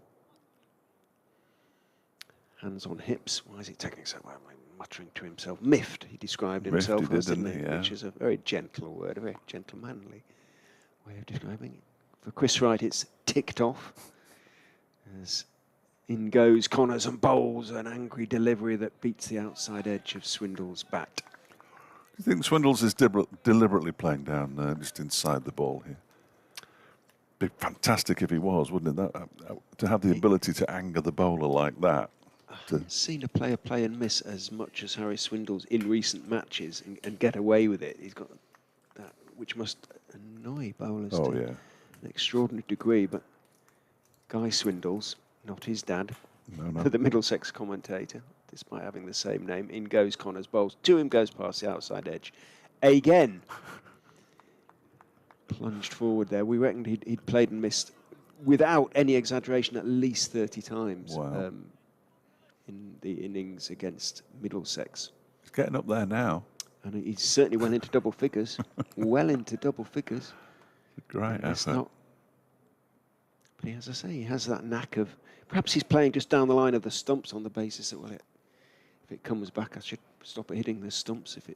Hands on hips. Why is he taking so well? Muttering to himself. Miffed, he described himself Miffed, he as, did, didn't he? yeah. Which is a very gentle word, a very gentlemanly way of describing it. For Chris Wright, it's ticked off. As in goes Connors and bowls an angry delivery that beats the outside edge of Swindles' bat. Do you think Swindles is deliberately playing down just inside the ball here? Be fantastic if he was, wouldn't it? To have the ability to anger the bowler like that. I've seen a player play and miss as much as Harry Swindles in recent matches and get away with it. He's got that, which must annoy bowlers to an extraordinary degree. But Guy Swindles, not his dad, No. for the Middlesex commentator, despite having the same name, in goes Connors, bowls. To him goes past the outside edge. Again. Plunged forward there. We reckoned he'd played and missed, without any exaggeration, at least 30 times. Wow. In the innings against Middlesex. He's getting up there now. And he's certainly well into double figures. Well into double figures. Great effort. Not, but as I say, he has that knack of... Perhaps he's playing just down the line of the stumps on the basis that, well, if it comes back, I should stop it hitting the stumps. If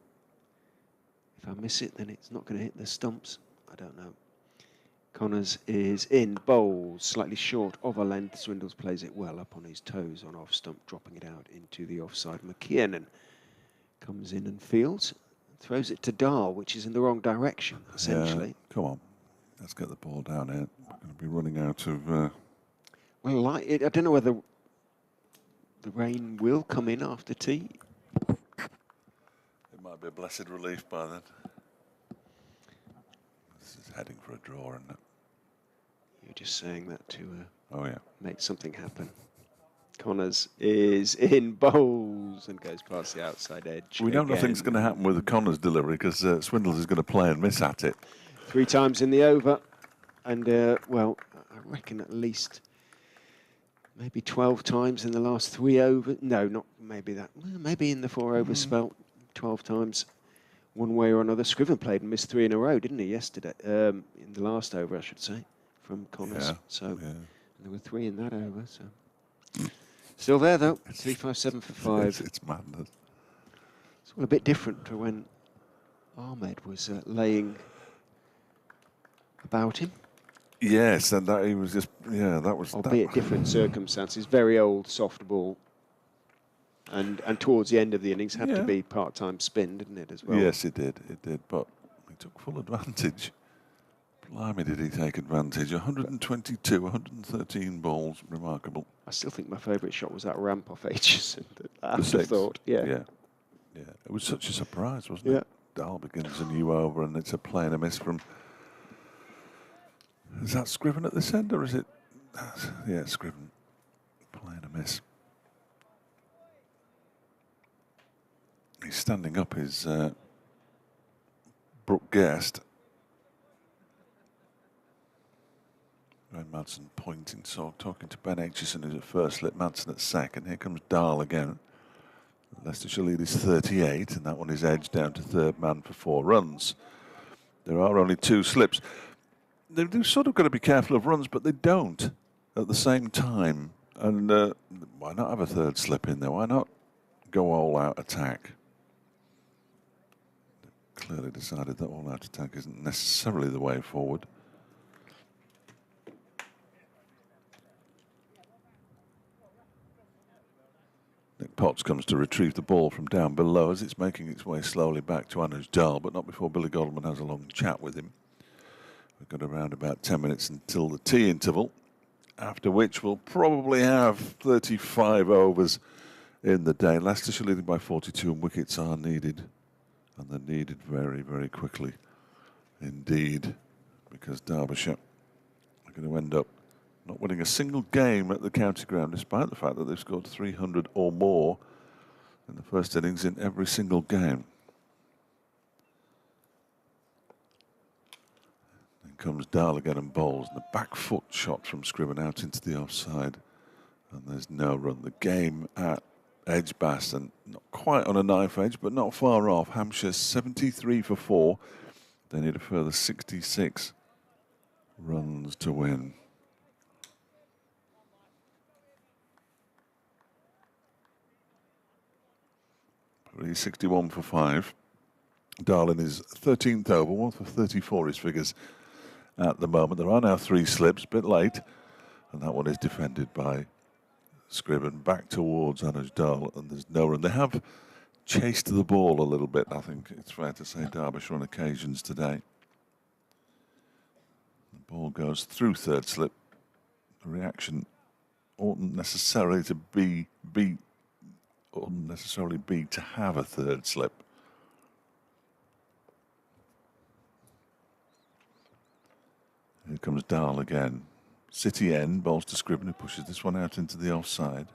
I miss it, then it's not going to hit the stumps. I don't know. Connors is in, bowls, slightly short of a length. Swindles plays it well up on his toes on off stump, dropping it out into the offside. McKiernan comes in and fields, throws it to Dahl, which is in the wrong direction, essentially. Yeah, come on, let's get the ball down here. We're going to be running out of... Well, I don't know whether the rain will come in after tea. It might be a blessed relief by then. This is heading for a draw, isn't it? You're just saying that to make something happen. Connors is in, bowls, and goes past the outside edge. We know nothing's going to happen with the Connors delivery because Swindles is going to play and miss at it. 3 times in the over, and well, I reckon at least maybe 12 times in the last 3 overs. No, not maybe that. Well, maybe in the 4 over spell, 12 times, one way or another. Scriven played and missed 3 in a row, didn't he, yesterday? In the last over, I should say, from Connors. There were 3 in that over. So still there though. 357 for 5. It's madness. It's all a bit different to when Ahmed was laying about him. Yes, and that he was just that was. Albeit different circumstances. Very old soft ball. And towards the end of the innings had to be part-time spin, didn't it, as well? Yes, it did. It did, but he took full advantage. Blimey, did he take advantage? 122, 113 balls, remarkable. I still think my favourite shot was that ramp off Aitchison. Afterthought, yeah. It was such a surprise, wasn't it? Dahl begins a new over, and it's a play and a miss from... Is that Scriven at this end, or is it... Yeah, Scriven. Play and a miss. He's standing up his Brooke Guest. Graham Madsen pointing, so talking to Ben Aitchison, who's at first, Lit Madsen at second. Here comes Dahl again. Leicestershire lead is 38, and that one is edged down to third man for 4 runs. There are only 2 slips. They've sort of got to be careful of runs, but they don't at the same time. And why not have a third slip in there? Why not go all-out attack? They've clearly decided that all-out attack isn't necessarily the way forward. Nick Potts comes to retrieve the ball from down below as it's making its way slowly back to Anuj Dal, but not before Billy Goldman has a long chat with him. We've got around about 10 minutes until the tea interval, after which we'll probably have 35 overs in the day. Leicestershire leading by 42, and wickets are needed. And they're needed very, very quickly indeed, because Derbyshire are going to end up not winning a single game at the county ground, despite the fact that they've scored 300 or more in the first innings in every single game. Then comes Dahl again and bowls, and the back foot shot from Scriven out into the offside, and there's no run. The game at Edgbaston, not quite on a knife edge, but not far off. Hampshire 73 for 4. They need a further 66 runs to win. 61 for 5. Darlin is 13th over, 1 for 34 his figures at the moment. There are now 3 slips, a bit late, and that one is defended by Scriven back towards Anuj Dal, and there's no run. They have chased the ball a little bit, I think it's fair to say, Derbyshire on occasions today. The ball goes through third slip. The reaction oughtn't necessarily to be to have a third slip. Here comes Dahl again. City end, bowls to Scriven, who pushes this one out into the offside.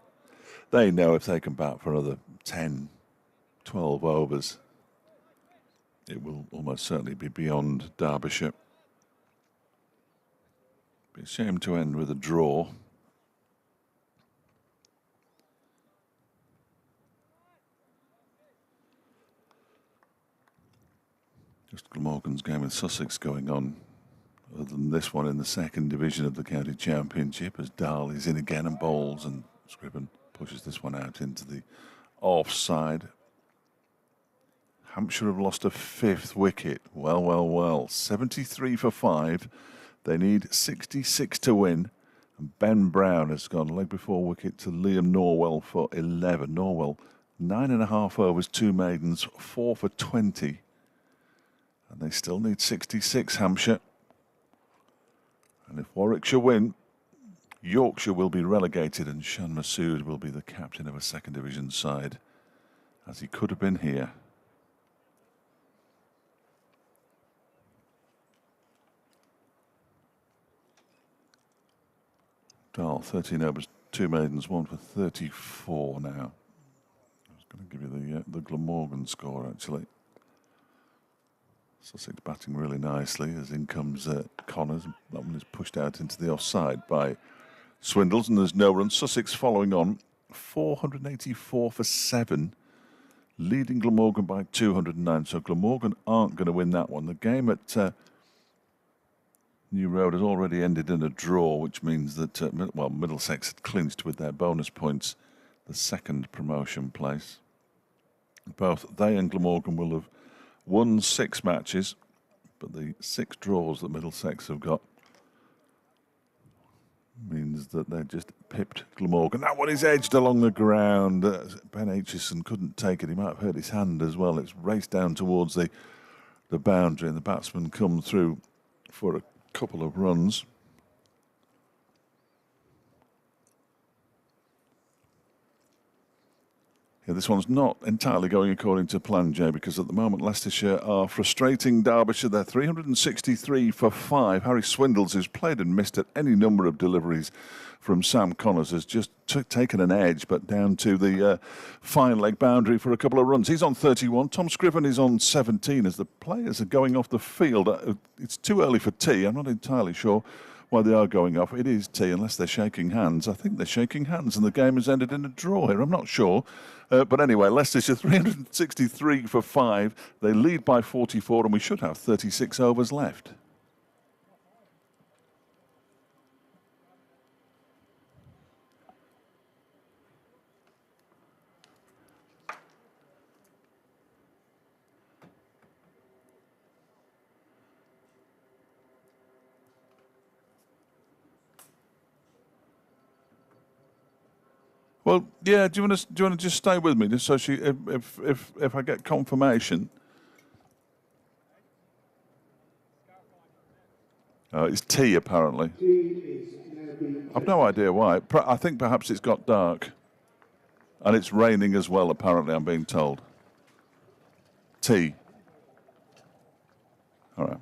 They know if they can bat for another 10, 12 overs, it will almost certainly be beyond Derbyshire. Be a shame to end with a draw. Just Glamorgan's game with Sussex going on, other than this one in the second division of the county championship, as Dahl is in again and bowls, and Scriven pushes this one out into the offside. Hampshire have lost a 5th wicket. Well, well, well. 73 for 5. They need 66 to win. And Ben Brown has gone leg before wicket to Liam Norwell for 11. Norwell, 9.5 overs, 2 maidens, 4 for 20. And they still need 66, Hampshire. And if Warwickshire win, Yorkshire will be relegated, and Shan Masood will be the captain of a second division side, as he could have been here. Dahl, 13 overs, 2 maidens, 1 for 34 now. I was going to give you the Glamorgan score, actually. Sussex batting really nicely, as in comes Connors. That one is pushed out into the offside by Swindles, and there's no run. Sussex following on, 484 for 7, leading Glamorgan by 209. So Glamorgan aren't going to win that one. The game at New Road has already ended in a draw, which means that, Middlesex had clinched with their bonus points the second promotion place. Both they and Glamorgan will have won 6 matches, but the 6 draws that Middlesex have got means that they just pipped Glamorgan. That one is edged along the ground. Ben Aitchison couldn't take it. He might have hurt his hand as well. It's raced down towards the boundary, and the batsman come through for a couple of runs. Yeah, this one's not entirely going according to plan, Jay, because at the moment Leicestershire are frustrating Derbyshire. They're 363 for 5. Harry Swindles, who's played and missed at any number of deliveries from Sam Connors, has just taken an edge, but down to the fine leg boundary for a couple of runs. He's on 31. Tom Scriven is on 17 as the players are going off the field. It's too early for tea. I'm not entirely sure why they are going off. It is tea, unless they're shaking hands. I think they're shaking hands, and the game has ended in a draw here. I'm not sure. But anyway, Leicestershire 363 for 5. They lead by 44, and we should have 36 overs left. Well, yeah. Do you want to just stay with me, just so if I get confirmation? It's tea apparently. Tea is now being I've no idea why. I think perhaps it's got dark, and it's raining as well. Apparently, I'm being told. Tea. All right.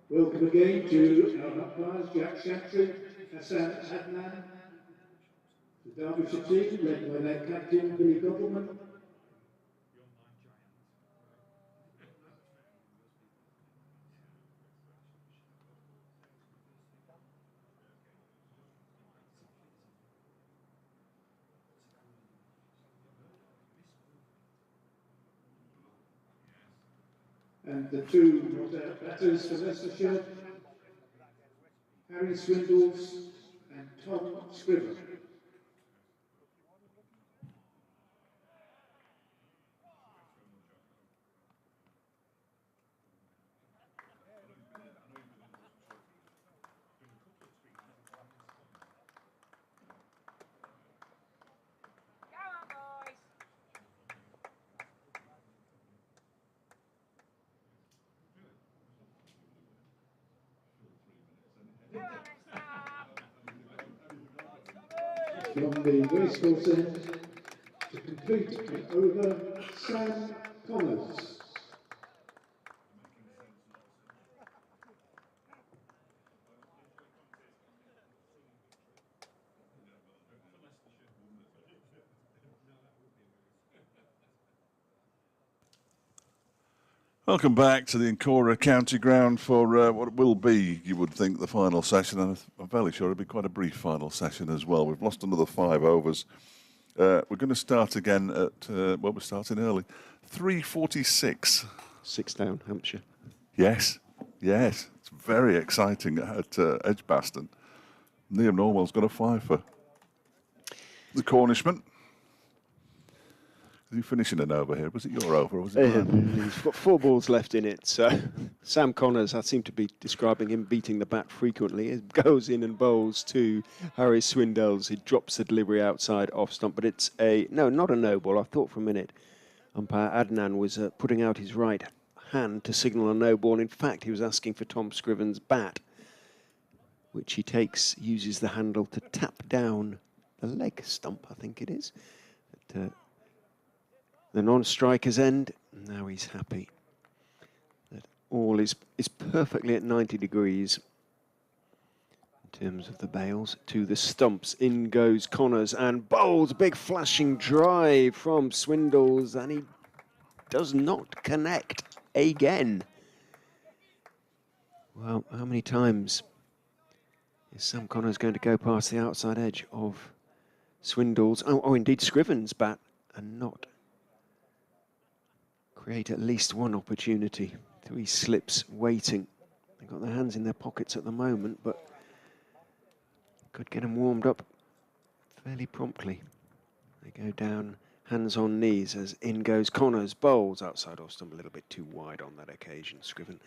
Welcome again to our umpires, Jack Shantry, Rehan Ahmed, the Derbyshire team, led by their captain, Billy Goggleman. And the two not-out batters for Leicestershire, Harry Swindles and Tom Scriven. From the racecourse end to complete an over, Sam Connors. Welcome back to the Incora County Ground for what will be, you would think, the final session, and I'm fairly sure it'll be quite a brief final session as well. We've lost another 5 overs. We're going to start again at, well, we're starting early, 3:46. 6 down, Hampshire. Yes, yes, it's very exciting at Edgbaston. Liam Norwell's got a 5 for the Cornishman. Are you finishing an over here? Was it your over or was it mine? He's got 4 balls left in it. So Sam Connors, I seem to be describing him beating the bat frequently. He goes in and bowls to Harry Swindles. He drops the delivery outside off stump, but it's not a no ball. I thought for a minute umpire Adnan was putting out his right hand to signal a no ball. In fact, he was asking for Tom Scriven's bat, which he uses the handle to tap down the leg stump, I think it is. But, the non-striker's end, now he's happy that all is perfectly at 90 degrees in terms of the bails. To the stumps, in goes Connors and bowls, big flashing drive from Swindles, and he does not connect again. Well, how many times is Sam Connors going to go past the outside edge of Swindles, indeed Scriven's bat, and not create at least one opportunity? 3 slips waiting. They've got their hands in their pockets at the moment, but could get them warmed up fairly promptly. They go down hands on knees as in goes Connors. Bowls outside off stump, a little bit too wide on that occasion. Scriven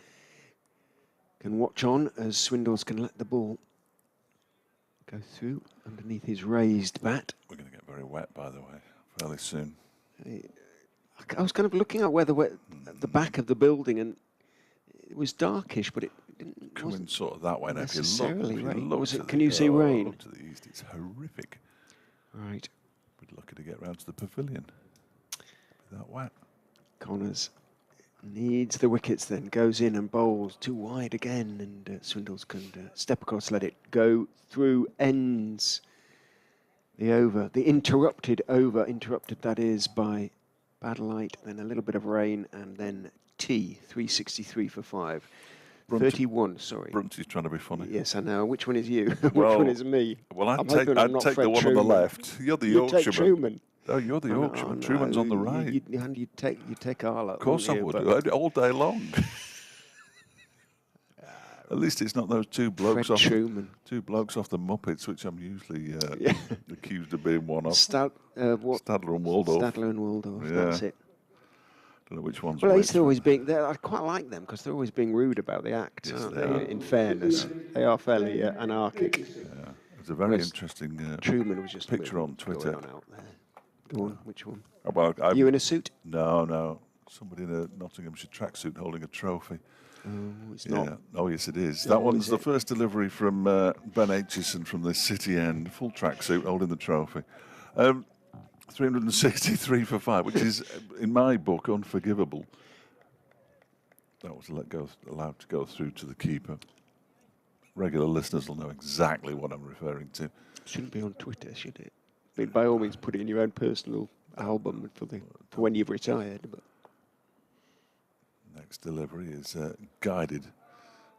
can watch on as Swindles can let the ball go through underneath his raised bat. We're going to get very wet, by the way, fairly soon. I was kind of looking at the back of the building, and it was darkish, but it didn't coming sort of that way. Now, if you necessarily rain. look Was to it? Can you see rain? Look to the east, it's horrific. Right. We're lucky to get round to the pavilion. Be that wet. Connors needs the wickets then, goes in and bowls too wide again, and Swindles can step across, let it go through, ends the over, the interrupted over, interrupted that is by bad light, then a little bit of rain, and then tea, 363 for 5. 31, sorry. Brunty's trying to be funny. Yes, I know. Which one is you? Which Well, one is me? Well, I'd I'm take hoping I'm not the Fred one Truman. on the left. You're the You Yorkshireman. take Truman. Oh, you're the Yorkshireman. Truman's on the right. You take Arlo. Of course I would. All day long. At least it's not those two blokes off the Muppets, which I'm usually accused of being one of. Stadler and Waldorf. Stadler and Waldorf. Yeah. That's it. Don't know which one's Well, at least which. they're always being. I quite like them because they're always being rude about the act. Yes, Aren't they they? are. In fairness, they are fairly anarchic. Yeah. It's a very interesting Truman was just picture on Twitter. Going on out there. Go on, which one? Well, You in a suit? No. Somebody in a Nottinghamshire tracksuit holding a trophy. Oh, it's not. Oh, yes, it is. That one's is the it? first delivery from Ben Aitchison from the City End. Full tracksuit holding the trophy. 363 for 5, which is, in my book, unforgivable. That was allowed to go through to the keeper. Regular listeners will know exactly what I'm referring to. Shouldn't be on Twitter, should it? I mean, by all means, put it in your own personal album for when you've retired. But Next delivery is guided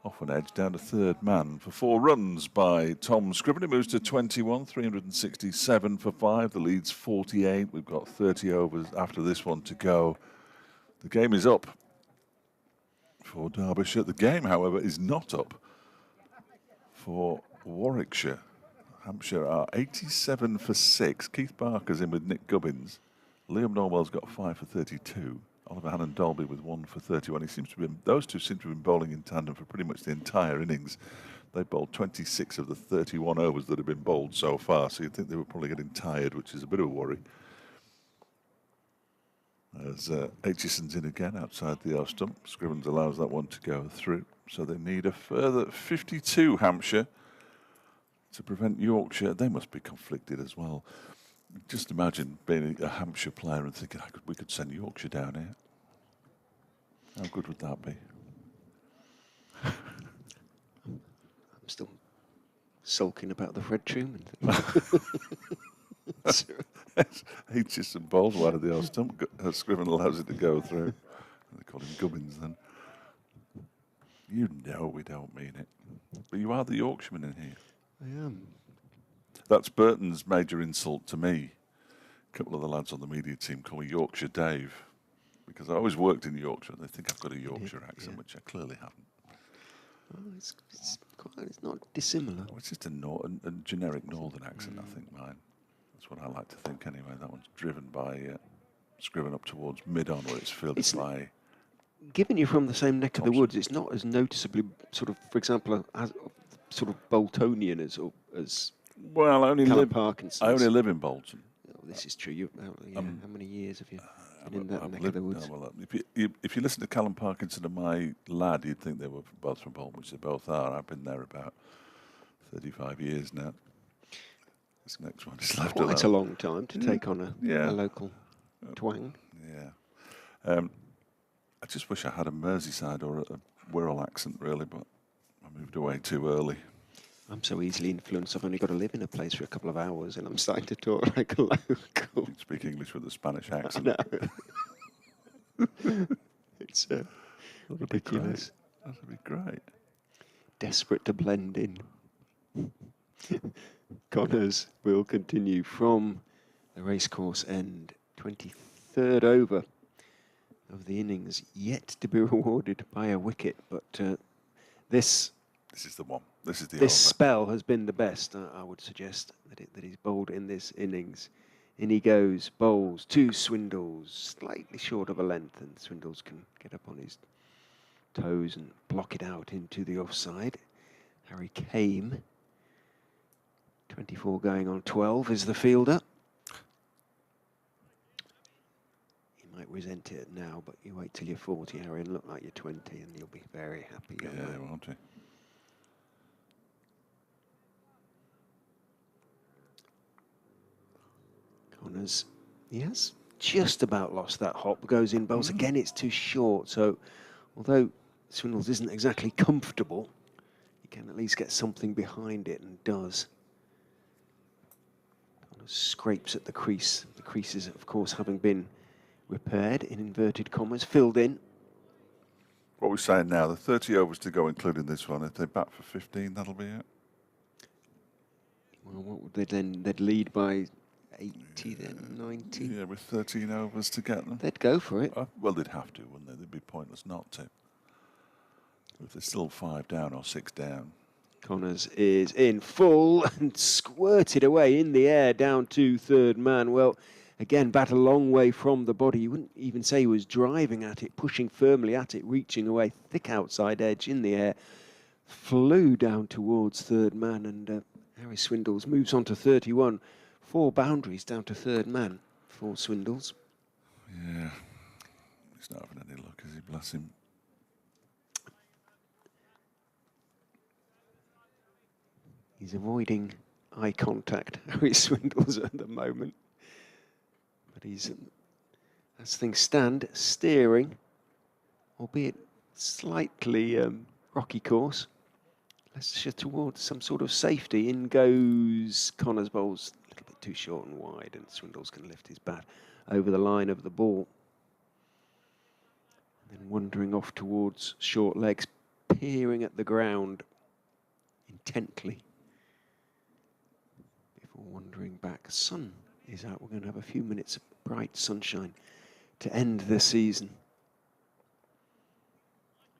off an edge down to third man for 4 runs by Tom Scriven. He moves to 21, 367 for 5. The lead's 48. We've got 30 overs after this one to go. The game is up for Derbyshire. The game, however, is not up for Warwickshire. Hampshire are 87 for 6. Keith Barker's in with Nick Gubbins. Liam Norwell's got 5 for 32. Oliver Hannon Dolby with 1 for 31. Those two seem to have been bowling in tandem for pretty much the entire innings. They bowled 26 of the 31 overs that have been bowled so far, so you'd think they were probably getting tired, which is a bit of a worry. As Aitchison's in again outside the off stump. Scrivens allows that one to go through. So they need a further 52, Hampshire, to prevent Yorkshire. They must be conflicted as well. Just imagine being a Hampshire player and thinking, we could send Yorkshire down here. How good would that be? I'm still sulking about the Fred Truman thing. Aitchison bowls wide of the off stump. Scriven allows it to go through. They call him Gubbins then. You know we don't mean it. But you are the Yorkshireman in here. I am. That's Burton's major insult to me. A couple of the lads on the media team call me Yorkshire Dave because I always worked in Yorkshire. They think I've got a Yorkshire accent, which I clearly haven't. Oh, it's not dissimilar. Well, it's just a generic northern accent, I think, mine. That's what I like to think anyway. That one's driven by Scriven up towards mid-on where it's fielded by... Given you're from the same neck of the woods, it's not as noticeably sort of, for example, as sort of Boltonian as well, I only live in Bolton. Oh, this is true. How many years have you been in that neck of the woods? Well, if you listen to Callum Parkinson and my lad, you'd think they were both from Bolton, which they both are. I've been there about 35 years now. This next one is left alone. Quite a long time to take on a local twang. Yeah. I just wish I had a Merseyside or a Wirral accent, really, but I moved away too early. I'm so easily influenced. I've only got to live in a place for a couple of hours and I'm starting to talk like a local. You speak English with a Spanish accent. It's ridiculous. That would be great. Desperate to blend in. Connors will continue from the racecourse end. 23rd over of the innings, yet to be rewarded by a wicket. But this is the one. This is the this spell has been the best. I would suggest that he's bowled in this innings. In he goes, bowls to Swindles, slightly short of a length, and Swindles can get up on his toes and block it out into the offside. Harry Kame, 24 going on 12, is the fielder. He might resent it now, but you wait till you're 40, Harry, and look like you're 20, and you'll be very happy. Yeah, won't he? Connors, he has just about lost that hop. Goes in bowls. Again, it's too short. So, although Swindles isn't exactly comfortable, he can at least get something behind it, and does. Connors scrapes at the crease. The creases, of course, having been repaired, in inverted commas, filled in. What we're saying now, the 30 overs to go, including this one. If they bat for 15, that'll be it. Well, what would they then? They'd lead by 80, then 90. Yeah, with 13 overs to get them. They'd go for it. Well, they'd have to, wouldn't they? They'd be pointless not to. If they're still 5 down or 6 down. Connors is in full and squirted away in the air down to third man. Well, again, bat a long way from the body. You wouldn't even say he was driving at it, pushing firmly at it, reaching away, thick outside edge in the air. Flew down towards third man, and Harry Swindles moves on to 31. 4 boundaries down to third man for Swindles. Yeah. He's not having any luck, is he? Bless him. He's avoiding eye contact, Harry Swindles, at the moment. But he's, as things stand, steering, albeit slightly rocky course. Leicestershire towards some sort of safety. In goes Connors. Bowls a little bit too short and wide, and Swindles can lift his bat over the line of the ball. And then wandering off towards short legs, peering at the ground intently. Before wandering back. Sun is out. We're going to have a few minutes of bright sunshine to end the season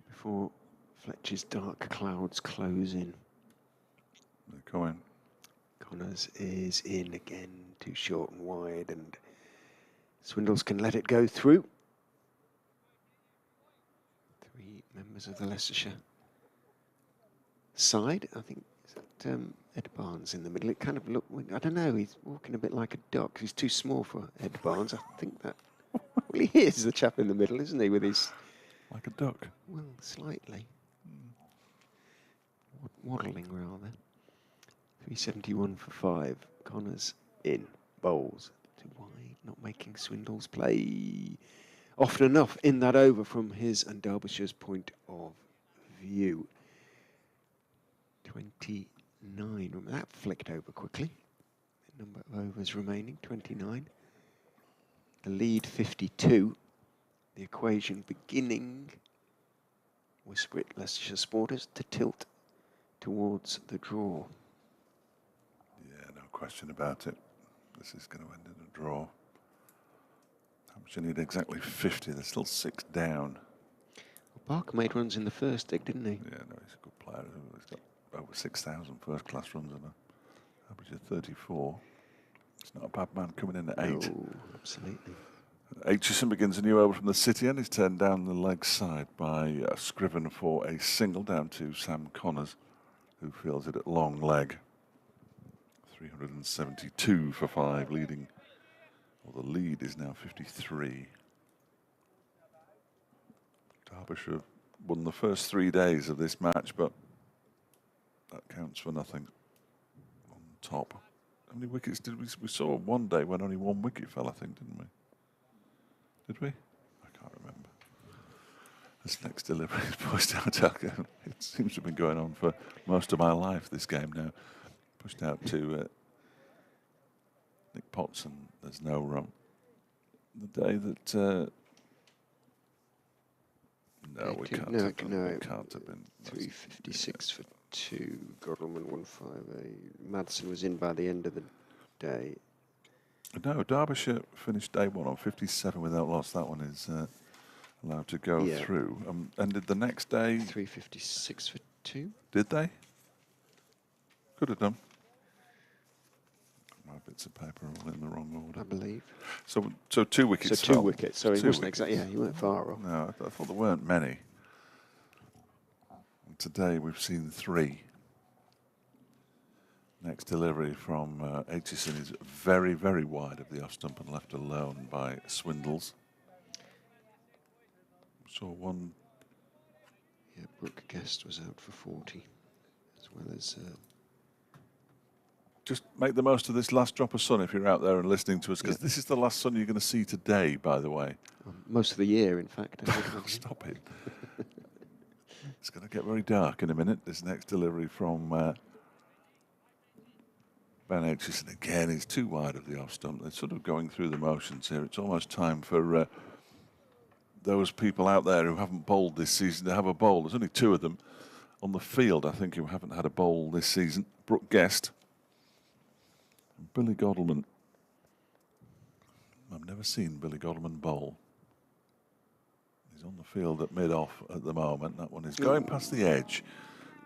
before Fletcher's dark clouds close in. They're going. Connors is in again, too short and wide, and Swindles can let it go through. 3 members of the Leicestershire side. I think is that Ed Barnes in the middle. It kind of looked, I don't know, he's walking a bit like a duck. He's too small for Ed Barnes. I think that, well, he is the chap in the middle, isn't he, with his... Like a duck. Well, slightly. Waddling rather. 371 for 5. Connors in. Bowls too wide, not making Swindles play often enough in that over from his and Derbyshire's point of view. 29. Remember, that flicked over quickly. The number of overs remaining, 29. The lead, 52. The equation beginning, whisper it, Leicestershire supporters, to tilt towards the draw. Yeah, no question about it. This is going to end in a draw. How much you need? Exactly 50. They're still 6 down. Well, Parker made runs in the first dig, didn't he? Yeah, no, he's a good player. He's got over 6,000 first-class runs and an average of 34. It's not a bad man coming in at 8. Oh, absolutely. Aitchison begins a new over from the city end. He's turned down the leg side by Scriven for a single down to Sam Connors, who fields it at long leg. 372 for 5, leading. Well, the lead is now 53. Derbyshire won the first 3 days of this match, but that counts for nothing. On top. How many wickets did we saw one day when only 1 wicket fell, I think, didn't we? Did we? I can't remember. This next delivery is pushed out. It seems to have been going on for most of my life, this game now. Pushed out to Nick Potts, and there's no run. The day that... no, we can't have been. No, We can't have been. 356 for 2. Godalman 158. Madsen was in by the end of the day. No, Derbyshire finished day 1 on 57 without loss. That one is allowed to go through. And did the next day... 356 for 2. Did they? Could have done. My bits of paper are all in the wrong order. I believe. So 2 wickets. So 2 wickets. Sorry, Two he wasn't wickets. exactly. Yeah, he weren't far off. No, I thought there weren't many. And today we've seen 3. Next delivery from Aitchison is very, very wide of the off stump and left alone by Swindles. Saw one. Yeah, Brooke Guest was out for 40, as well as just make the most of this last drop of sun if you're out there and listening to us, because this is the last sun you're going to see today, by the way. Most of the year, in fact. Stop it. It's going to get very dark in a minute. This next delivery from Ben Aitchison. Again, he's too wide of the off stump. They're sort of going through the motions here. It's almost time for those people out there who haven't bowled this season to have a bowl. There's only 2 of them on the field, I think, who haven't had a bowl this season. Brooke Guest and Billy Godalming. I've never seen Billy Godalming bowl. He's on the field at mid-off at the moment. That one is going past the edge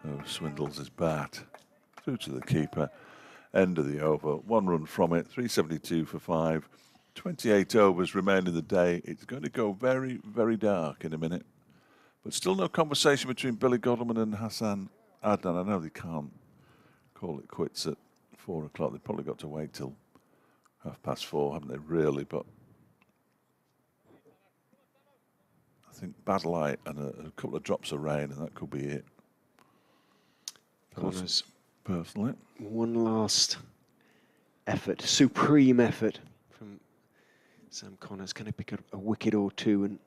of Swindles' bat. Through to the keeper. End of the over. 1 run from it. 372 for 5. 28 overs remain in the day. It's going to go very, very dark in a minute. But still no conversation between Billy Godalming and Hassan Adnan. I know they can't call it quits at 4 o'clock. They've probably got to wait till 4:30, haven't they, really? But I think bad light and a couple of drops of rain, and that could be it. Connors, personally. One last effort, supreme effort from Sam Connors. Can he pick a wicket or 2 and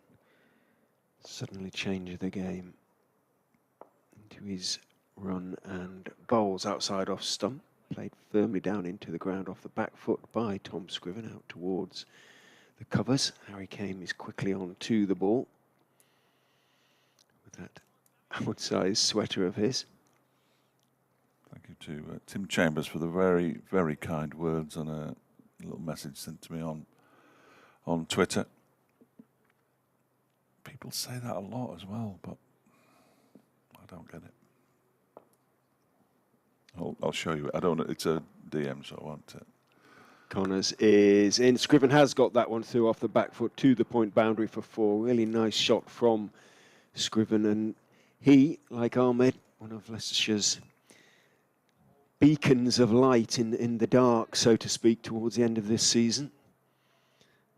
suddenly change the game into his run and bowls outside off stump? Played firmly down into the ground off the back foot by Tom Scriven out towards the covers. Harry Kane is quickly on to the ball with that outside sweater of his. Thank you to Tim Chambers for the very, very kind words on a little message sent to me on Twitter. People say that a lot as well, but I don't get it. I'll show you. I don't. It's a DM, so I won't. Connors is in. Scriven has got that one through off the back foot to the point boundary for 4. Really nice shot from Scriven, and he, like Ahmed, one of Leicestershire's beacons of light in the dark, so to speak, towards the end of this season.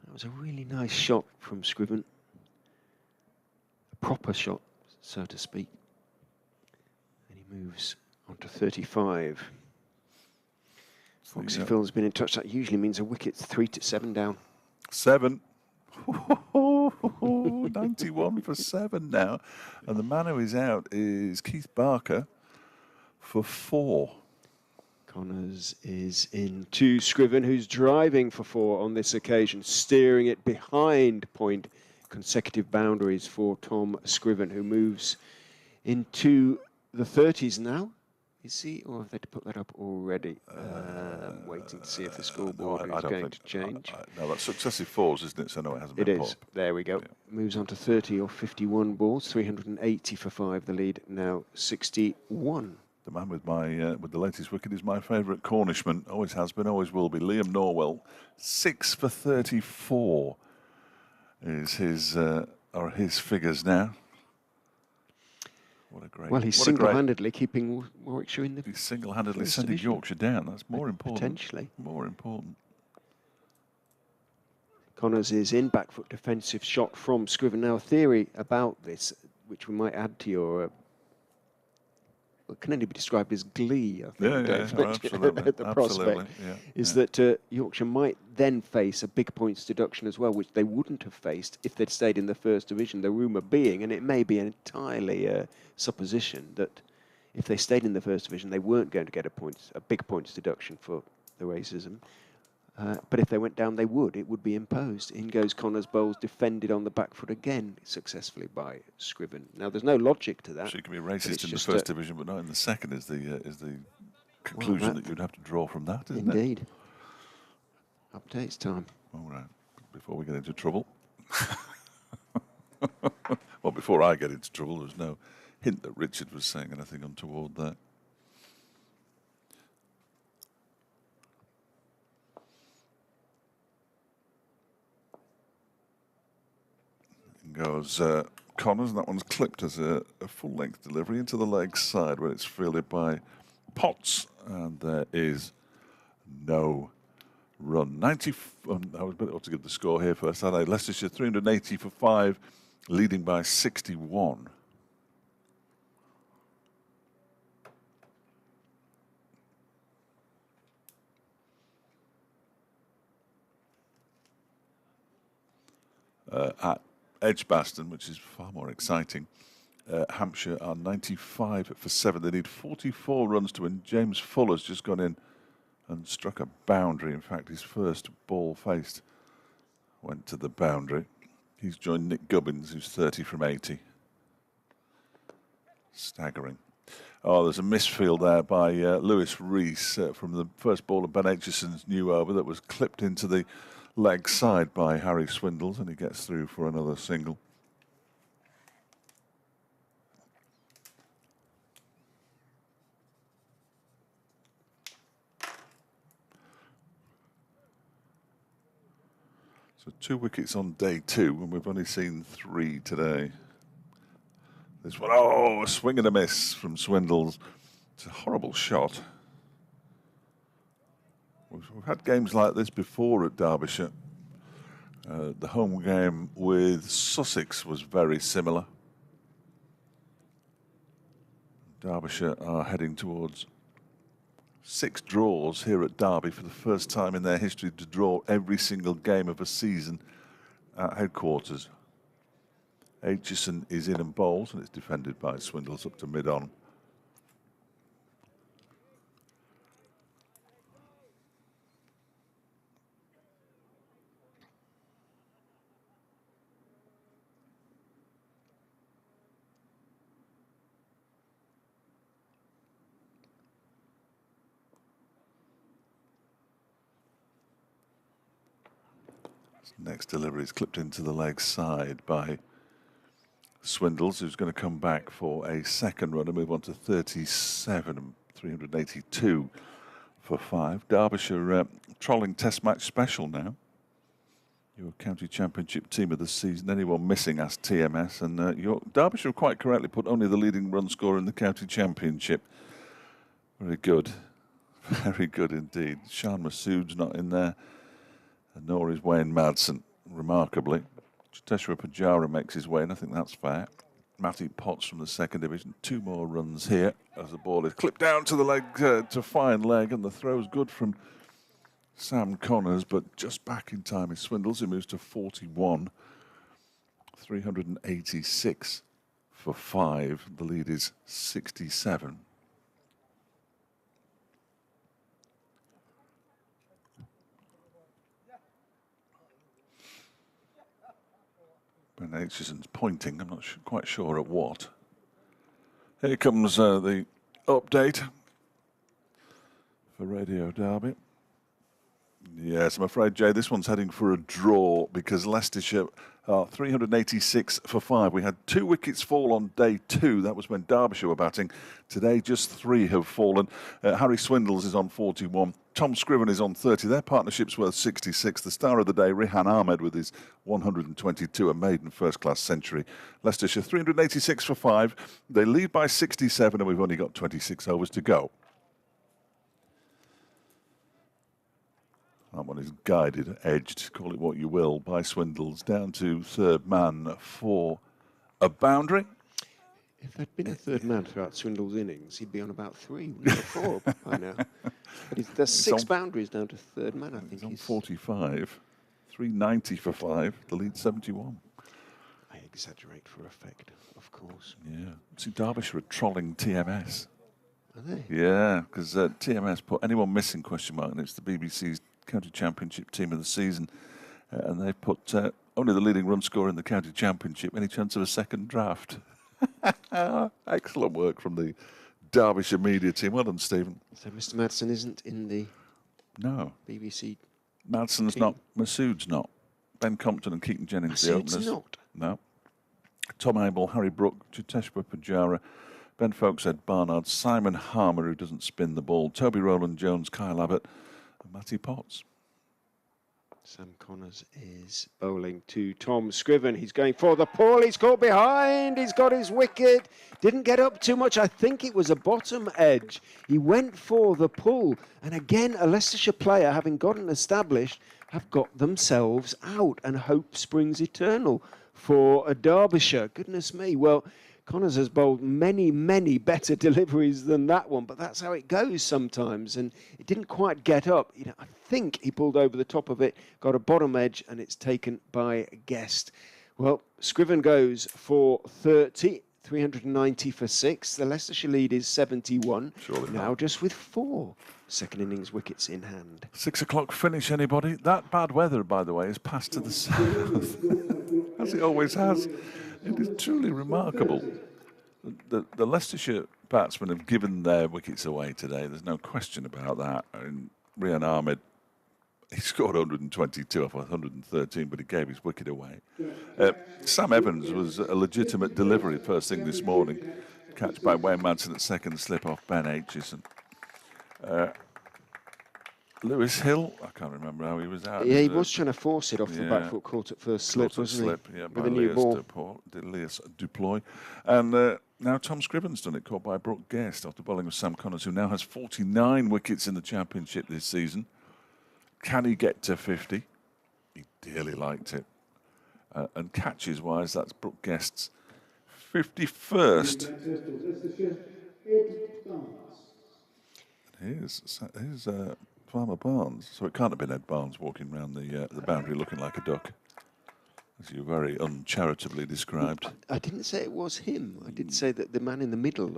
That was a really nice shot from Scriven. A proper shot, so to speak. And he moves onto 35. Foxy Phil's been in touch. That usually means a wicket. 3 to 7 down. 7. 91 for 7 now. And the man who is out is Keith Barker for 4. Connors is in to Scriven, who's driving for 4 on this occasion, steering it behind point. Consecutive boundaries for Tom Scriven, who moves into the 30s now. Is he, or have they put that up already? Waiting to see if the scoreboard is going to change. No, that's successive 4s, isn't it? So no, it hasn't been put up. There we go. Yeah. Moves on to 30 or 51 balls. 380 for 5. The lead now 61. The man with with the latest wicket is my favourite Cornishman. Always has been, always will be. Liam Norwell, 6 for 34 is his figures now. What a great. Well, he's single-handedly keeping Warwickshire in the. He's single-handedly sending Yorkshire down. That's more important. Potentially. More important. Connors is in, back foot defensive shot from Scriven. Now, a theory about this, which we might add to your. It can only be described as glee, I think, absolutely. the prospect, is that Yorkshire might then face a big points deduction as well, which they wouldn't have faced if they'd stayed in the First Division. The rumour being, and it may be entirely a supposition, that if they stayed in the First Division, they weren't going to get a big points deduction for the racism. But if they went down, they would. It would be imposed. In goes Connors, bowls defended on the back foot again successfully by Scriven. Now, there's no logic to that. So you can be racist in the First Division, but not in the Second. Is the conclusion that you'd have to draw from that, isn't it? Indeed. Updates time. All right. Before we get into trouble. Well, before I get into trouble, there's no hint that Richard was saying anything untoward there. Goes Connors, and that one's clipped as a full-length delivery into the leg side where it's fielded by Potts, and there is no run. 90. I was better to give the score here first. Leicestershire 380 for 5, leading by 61. at Edgbaston, which is far more exciting. Hampshire are 95 for 7. They need 44 runs to win. James Fuller's just gone in and struck a boundary. In fact, his first ball faced went to the boundary. He's joined Nick Gubbins, who's 30 from 80. Staggering. Oh, there's a misfield there by Lewis Rees from the first ball of Ben Aitchison's new over that was clipped into the leg side by Harry Swindles, and he gets through for another single. So 2 wickets on day 2, and we've only seen 3 today. This one, oh, a swing and a miss from Swindles. It's a horrible shot. We've had games like this before at Derbyshire. The home game with Sussex was very similar. Derbyshire are heading towards 6 draws here at Derby for the first time in their history to draw every single game of a season at headquarters. Aitchison is in and bowls, and it's defended by Swindles up to mid-on. Next delivery is clipped into the leg side by Swindles, who's going to come back for a second run and move on to 37 and 382 for 5. Derbyshire trolling Test match special now. Your county championship team of the season. Anyone missing, asked TMS, and your Derbyshire quite correctly put only the leading run scorer in the county championship. Very good, very good indeed. Shan Masood's not in there, and nor is Wayne Madsen, remarkably. Cheteshwar Pujara makes his way, and I think that's fair. Matty Potts from the second division. 2 more runs here as the ball is clipped down to the leg, to fine leg, and the throw's good from Sam Connors, but just back in time is Swindles, who moves to 41. 386 for 5. The lead is 67. Ben Aitchison's pointing, I'm not quite sure at what. Here comes the update for Radio Derby. Yes, I'm afraid, Jay, this one's heading for a draw because Leicestershire are 386 for 5. We had 2 wickets fall on day 2. That was when Derbyshire were batting. Today, just 3 have fallen. Harry Swindles is on 41. Tom Scriven is on 30. Their partnership's worth 66. The star of the day, Rehan Ahmed, with his 122, a maiden first-class century. Leicestershire 386 for 5. They lead by 67, and we've only got 26 overs to go. That one is guided, edged, call it what you will, by Swindles, down to third man for a boundary. If there'd been a third man throughout Swindles' innings, he'd be on about 3, not 4 by now. But there's 6 boundaries down to third man, I think. He's on 45, 390 for 5, the lead 71. I exaggerate for effect, of course. Yeah. See, Derbyshire are trolling TMS. Are they? Yeah, because TMS put anyone missing question mark, and it's the BBC's county championship team of the season, and they've put only the leading run scorer in the county championship. Any chance of a second draft? Excellent work from the Derbyshire media team. Well done, Stephen. So Mr. Madsen isn't in the BBC. Madsen's team. not. Masood's not. Ben Compton and Keaton Jennings, the Masood's openers. not. No. Tom Abel, Harry Brook, Cheteshwar Pujara, Ben Folkes, Ed Barnard, Simon Harmer, who doesn't spin the ball, Toby Rowland Jones, Kyle Abbott, and Matty Potts. Sam Connors is bowling to Tom Scriven. He's going for the pull. He's caught behind. He's got his wicket. Didn't get up too much. I think it was a bottom edge. He went for the pull. And again, a Leicestershire player, having gotten established, have got themselves out. And hope springs eternal for a Derbyshire. Goodness me. Well, Connors has bowled many, many better deliveries than that one, but that's how it goes sometimes. And it didn't quite get up. You know, I think he pulled over the top of it, got a bottom edge, and it's taken by Guest. Well, Scriven goes for 30, 390 for 6. The Leicestershire lead is 71. Surely now not. just with 4 second innings wickets in hand. 6 o'clock finish, anybody? That bad weather, by the way, has passed to the south, as it always has. It is truly remarkable. The Leicestershire batsmen have given their wickets away today. There's no question about that. And Rehan Ahmed, he scored 122 off 113, but he gave his wicket away. Sam Evans was a legitimate delivery first thing this morning. Catch by Wayne Madsen at second, slip off Ben Aitchison. Lewis Hill, I can't remember how he was out. Yeah, he was trying to force it off the back foot, caught at first slip, wasn't he? Yeah, With by a new ball. Elias Duploy. And now Tom Scriven's done it, caught by Brooke Guest after bowling with Sam Connors, who now has 49 wickets in the Championship this season. Can he get to 50? He dearly liked it. And catches-wise, that's Brooke Guest's 51st. Here's Farmer Barnes. So it can't have been Ed Barnes walking around the boundary looking like a duck, as you very uncharitably described. I didn't say it was him. I did say that the man in the middle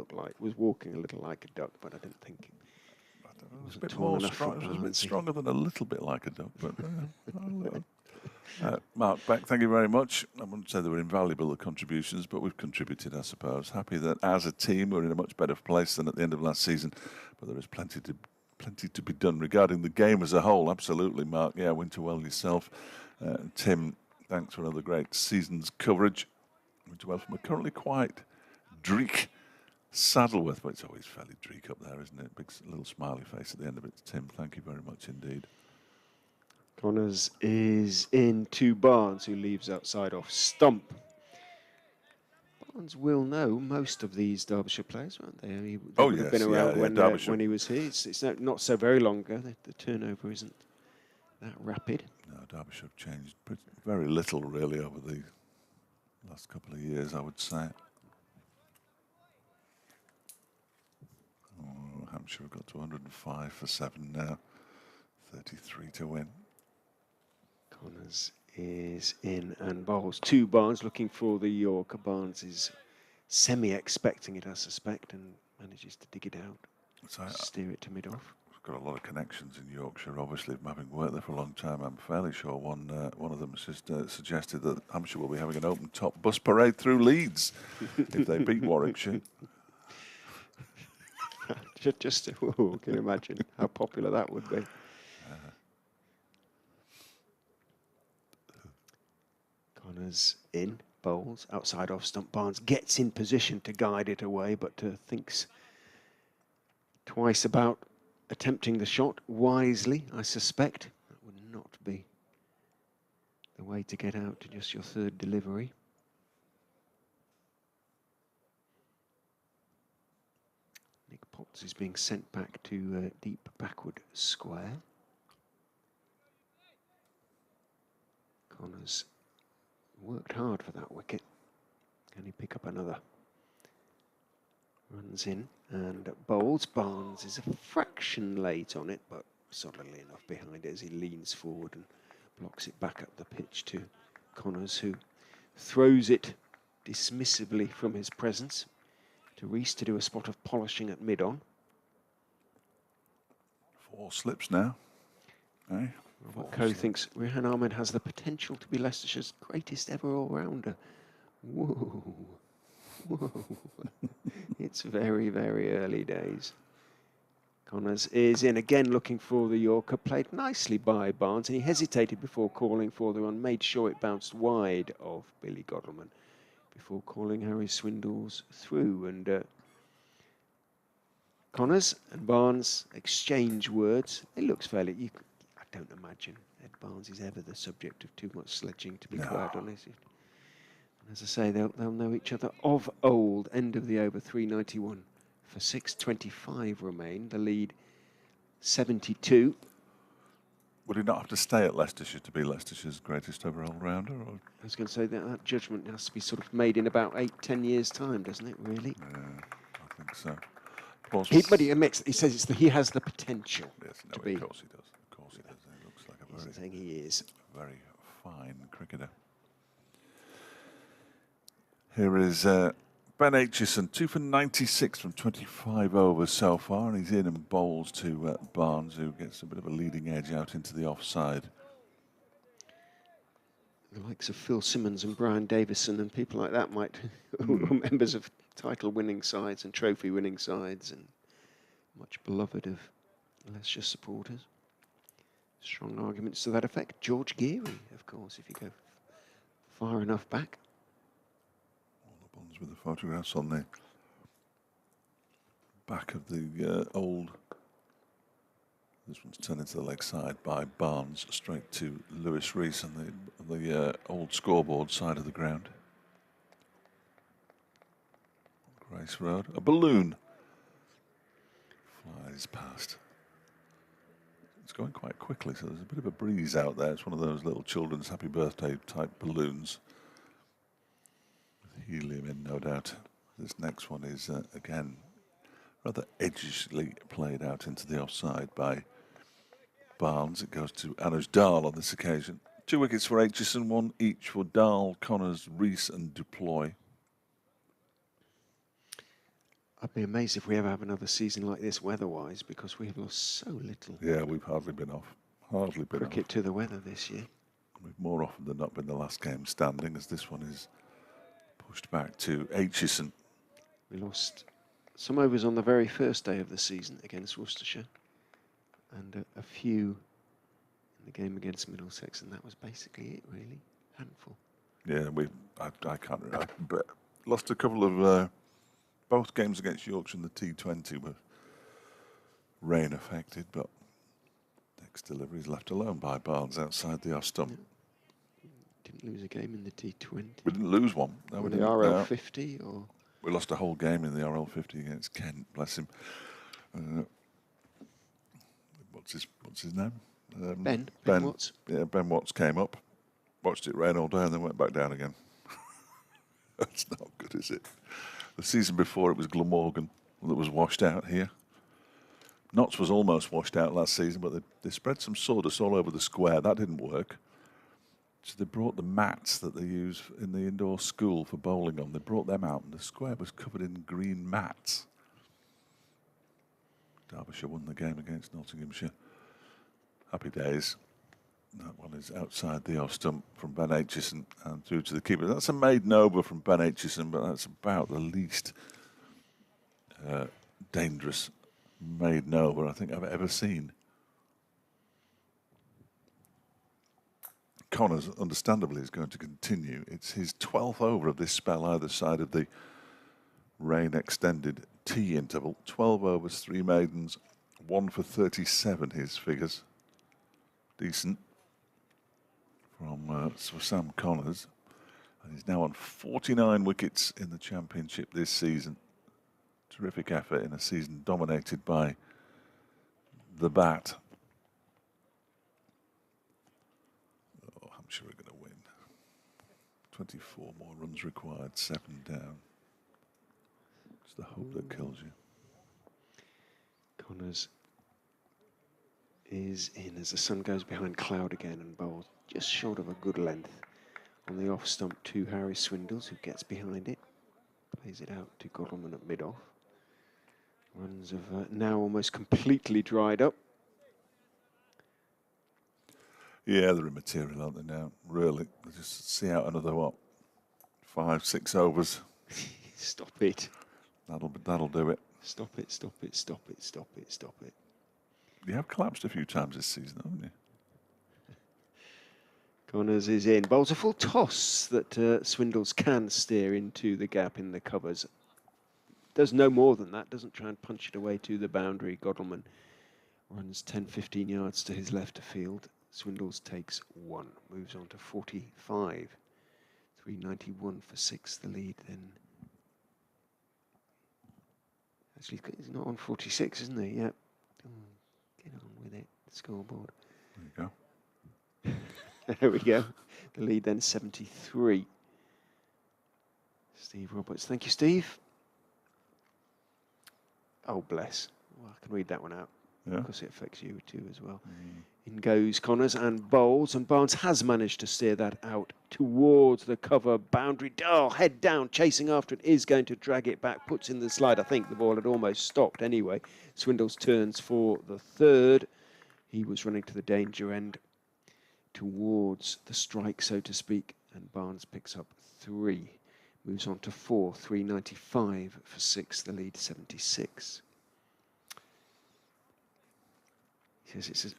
was walking a little like a duck, but I didn't think him. It was a bit more strong. It was a bit stronger than a little bit like a duck. But Mark Beck, thank you very much. I wouldn't say they were invaluable, the contributions, but we've contributed, I suppose. Happy that as a team we're in a much better place than at the end of last season, but there is plenty to be done regarding the game as a whole. Absolutely, Mark. Yeah, winter well yourself. Tim, thanks for another great season's coverage. Winter well from a currently quiet Dreek Saddleworth, but it's always fairly Dreek up there, isn't it? Big little smiley face at the end of it. Tim, thank you very much indeed. Connors is in to Barnes, who leaves outside off stump. Barnes will know most of these Derbyshire players, won't they? They would have been around when he was here. It's not so very long ago. The turnover isn't that rapid. No, Derbyshire have changed very little, really, over the last couple of years, I would say. Oh, Hampshire have got to 105 for 7 now. 33 to win. Connors is in and bowls 2 Barnes, looking for the Yorker. Barnes is semi-expecting it, I suspect, and manages to dig it out, steer it to mid-off. We've got a lot of connections in Yorkshire, obviously, from having worked there for a long time. I'm fairly sure one of them suggested that Hampshire will be having an open-top bus parade through Leeds if they beat Warwickshire. Just can you imagine how popular that would be? Connors in, bowls, outside off stump. Barnes gets in position to guide it away, but thinks twice about attempting the shot wisely, I suspect. That would not be the way to get out to just your 3rd delivery. Nick Potts is being sent back to deep backward square. Connors worked hard for that wicket. Can he pick up another? Runs in and bowls. Barnes is a fraction late on it, but solidly enough behind it as he leans forward and blocks it back up the pitch to Connors, who throws it dismissively from his presence to Rees to do a spot of polishing at mid-on. 4 slips now. Eh? Robert Coe thinks Rehan Ahmed has the potential to be Leicestershire's greatest ever all-rounder. Whoa. Whoa. It's very, very early days. Connors is in again, looking for the Yorker. Played nicely by Barnes, and he hesitated before calling for the run. Made sure it bounced wide of Billy Godleman before calling Harry Swindles through. And Connors and Barnes exchange words. It looks fairly... I don't imagine Ed Barnes is ever the subject of too much sledging, to be quite honest. And as I say, they'll know each other of old. End of the over, 391 for 6. 25 remain. The lead 72. Would he not have to stay at Leicestershire to be Leicestershire's greatest ever all-rounder? Or? I was going to say that judgment has to be sort of made in about 8-10 years' time, doesn't it? Really? Yeah, I think so. Plus, But he admits, he says he has the potential to be. Of course he does. Of course he does. He looks like He's saying he is. very fine cricketer. Here is Ben Aitchison, 2 for 96 from 25 overs so far, and he's in and bowls to Barnes, who gets a bit of a leading edge out into the offside. The likes of Phil Simmons and Brian Davison and people like that might, who are members of title-winning sides and trophy-winning sides, and much beloved of Leicestershire supporters. Strong arguments to that effect. George Geary, of course, if you go far enough back. With the photographs on the back of the old. This one's turned into the leg side by Barnes, straight to Lewis Rees on the old scoreboard side of the ground. Grace Road, a balloon flies past. It's going quite quickly, so there's a bit of a breeze out there. It's one of those little children's happy birthday type balloons. Helium in, no doubt. This next one is, again, rather edgishly played out into the offside by Barnes. It goes to Anuj Dal on this occasion. 2 wickets for Aitchison, 1 each for Dal, Connors, Rees and Duploy. I'd be amazed if we ever have another season like this weather-wise, because we have lost so little. Yeah, we've hardly been off. Hardly been cricket off. To the weather this year. We've more often than not been the last game standing, as this one is pushed back to Aitchison. We lost some overs on the very first day of the season against Worcestershire, and a few in the game against Middlesex, and that was basically it, really. Handful. Yeah, I can't remember. But lost a couple of both games against Yorkshire in the T20 were rain affected, but next delivery is left alone by Barnes outside the off stump. Yeah. Didn't lose a game in the T20. We didn't lose one. No, we the didn't. RL50 or. We lost a whole game in the RL50 against Kent. Bless him. What's his name? Ben Watts. Yeah, Ben Watts came up, watched it rain all day, and then went back down again. That's not good, is it? The season before, it was Glamorgan that was washed out here. Notts was almost washed out last season, but they spread some sawdust all over the square. That didn't work. So they brought the mats that they use in the indoor school for bowling on. They brought them out, and the square was covered in green mats. Derbyshire won the game against Nottinghamshire. Happy days. That one is outside the off stump from Ben Aitchison and through to the keeper. That's a maiden over from Ben Aitchison, but that's about the least dangerous maiden over I think I've ever seen. Connors, understandably, is going to continue. It's his 12th over of this spell either side of the rain extended tea interval. 12 overs, 3 maidens, 1 for 37, his figures. Decent from Sam Connors. And he's now on 49 wickets in the Championship this season. Terrific effort in a season dominated by the bat. Hampshire are going to win. 24 more runs required, 7 down. It's the hope that kills you. Connors is in as the sun goes behind cloud again and bowls just short of a good length on the off stump to Harry Swindles, who gets behind it, plays it out to Godalman at mid-off. Runs have now almost completely dried up. Yeah, they're immaterial, aren't they now? Really, they just see out another 5, 6 overs. Stop it. That'll do it. Stop it, stop it, stop it, stop it, stop it. You have collapsed a few times this season, haven't you? Connors is in. Bowls a full toss that Swindles can steer into the gap in the covers. Does no more than that. Doesn't try and punch it away to the boundary. Godalman runs 10, 15 yards to his left of field. Swindles takes 1. Moves on to 45. 391 for 6, the lead then. Actually, he's not on 46, isn't he? Yep. Get on with it. Scoreboard. There you go. There we go. The lead then 73. Steve Roberts. Thank you, Steve. Oh, bless. Well, I can read that one out. Yeah. Because it affects you too as well. In goes Connors and bowls, and Barnes has managed to steer that out towards the cover boundary. Oh, head down, chasing after it, is going to drag it back, puts in the slide. I think the ball had almost stopped anyway. Swindles turns for the third. He was running to the danger end towards the strike, so to speak, and Barnes picks up 3. Moves on to 4, 395 for 6, the lead 76. He says,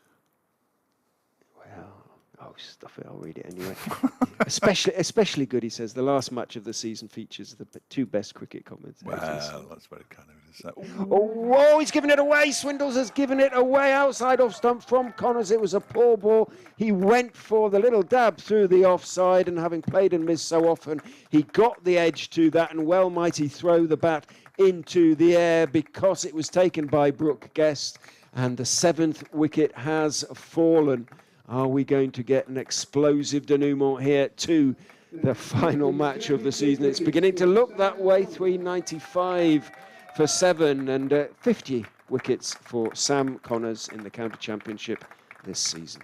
well, oh, stuff it, I'll read it anyway. especially good, he says, the last match of the season features the 2 best cricket commentators. Well, that's very kind of you to say. Oh, whoa, he's given it away. Swindles has given it away outside off stump from Connors. It was a poor ball. He went for the little dab through the offside, and having played and missed so often, he got the edge to that, and well might he throw the bat into the air because it was taken by Brooke Guest, and the 7th wicket has fallen. Are we going to get an explosive denouement here to the final match of the season? It's beginning to look that way. 395 for 7 and 50 wickets for Sam Connors in the County Championship this season.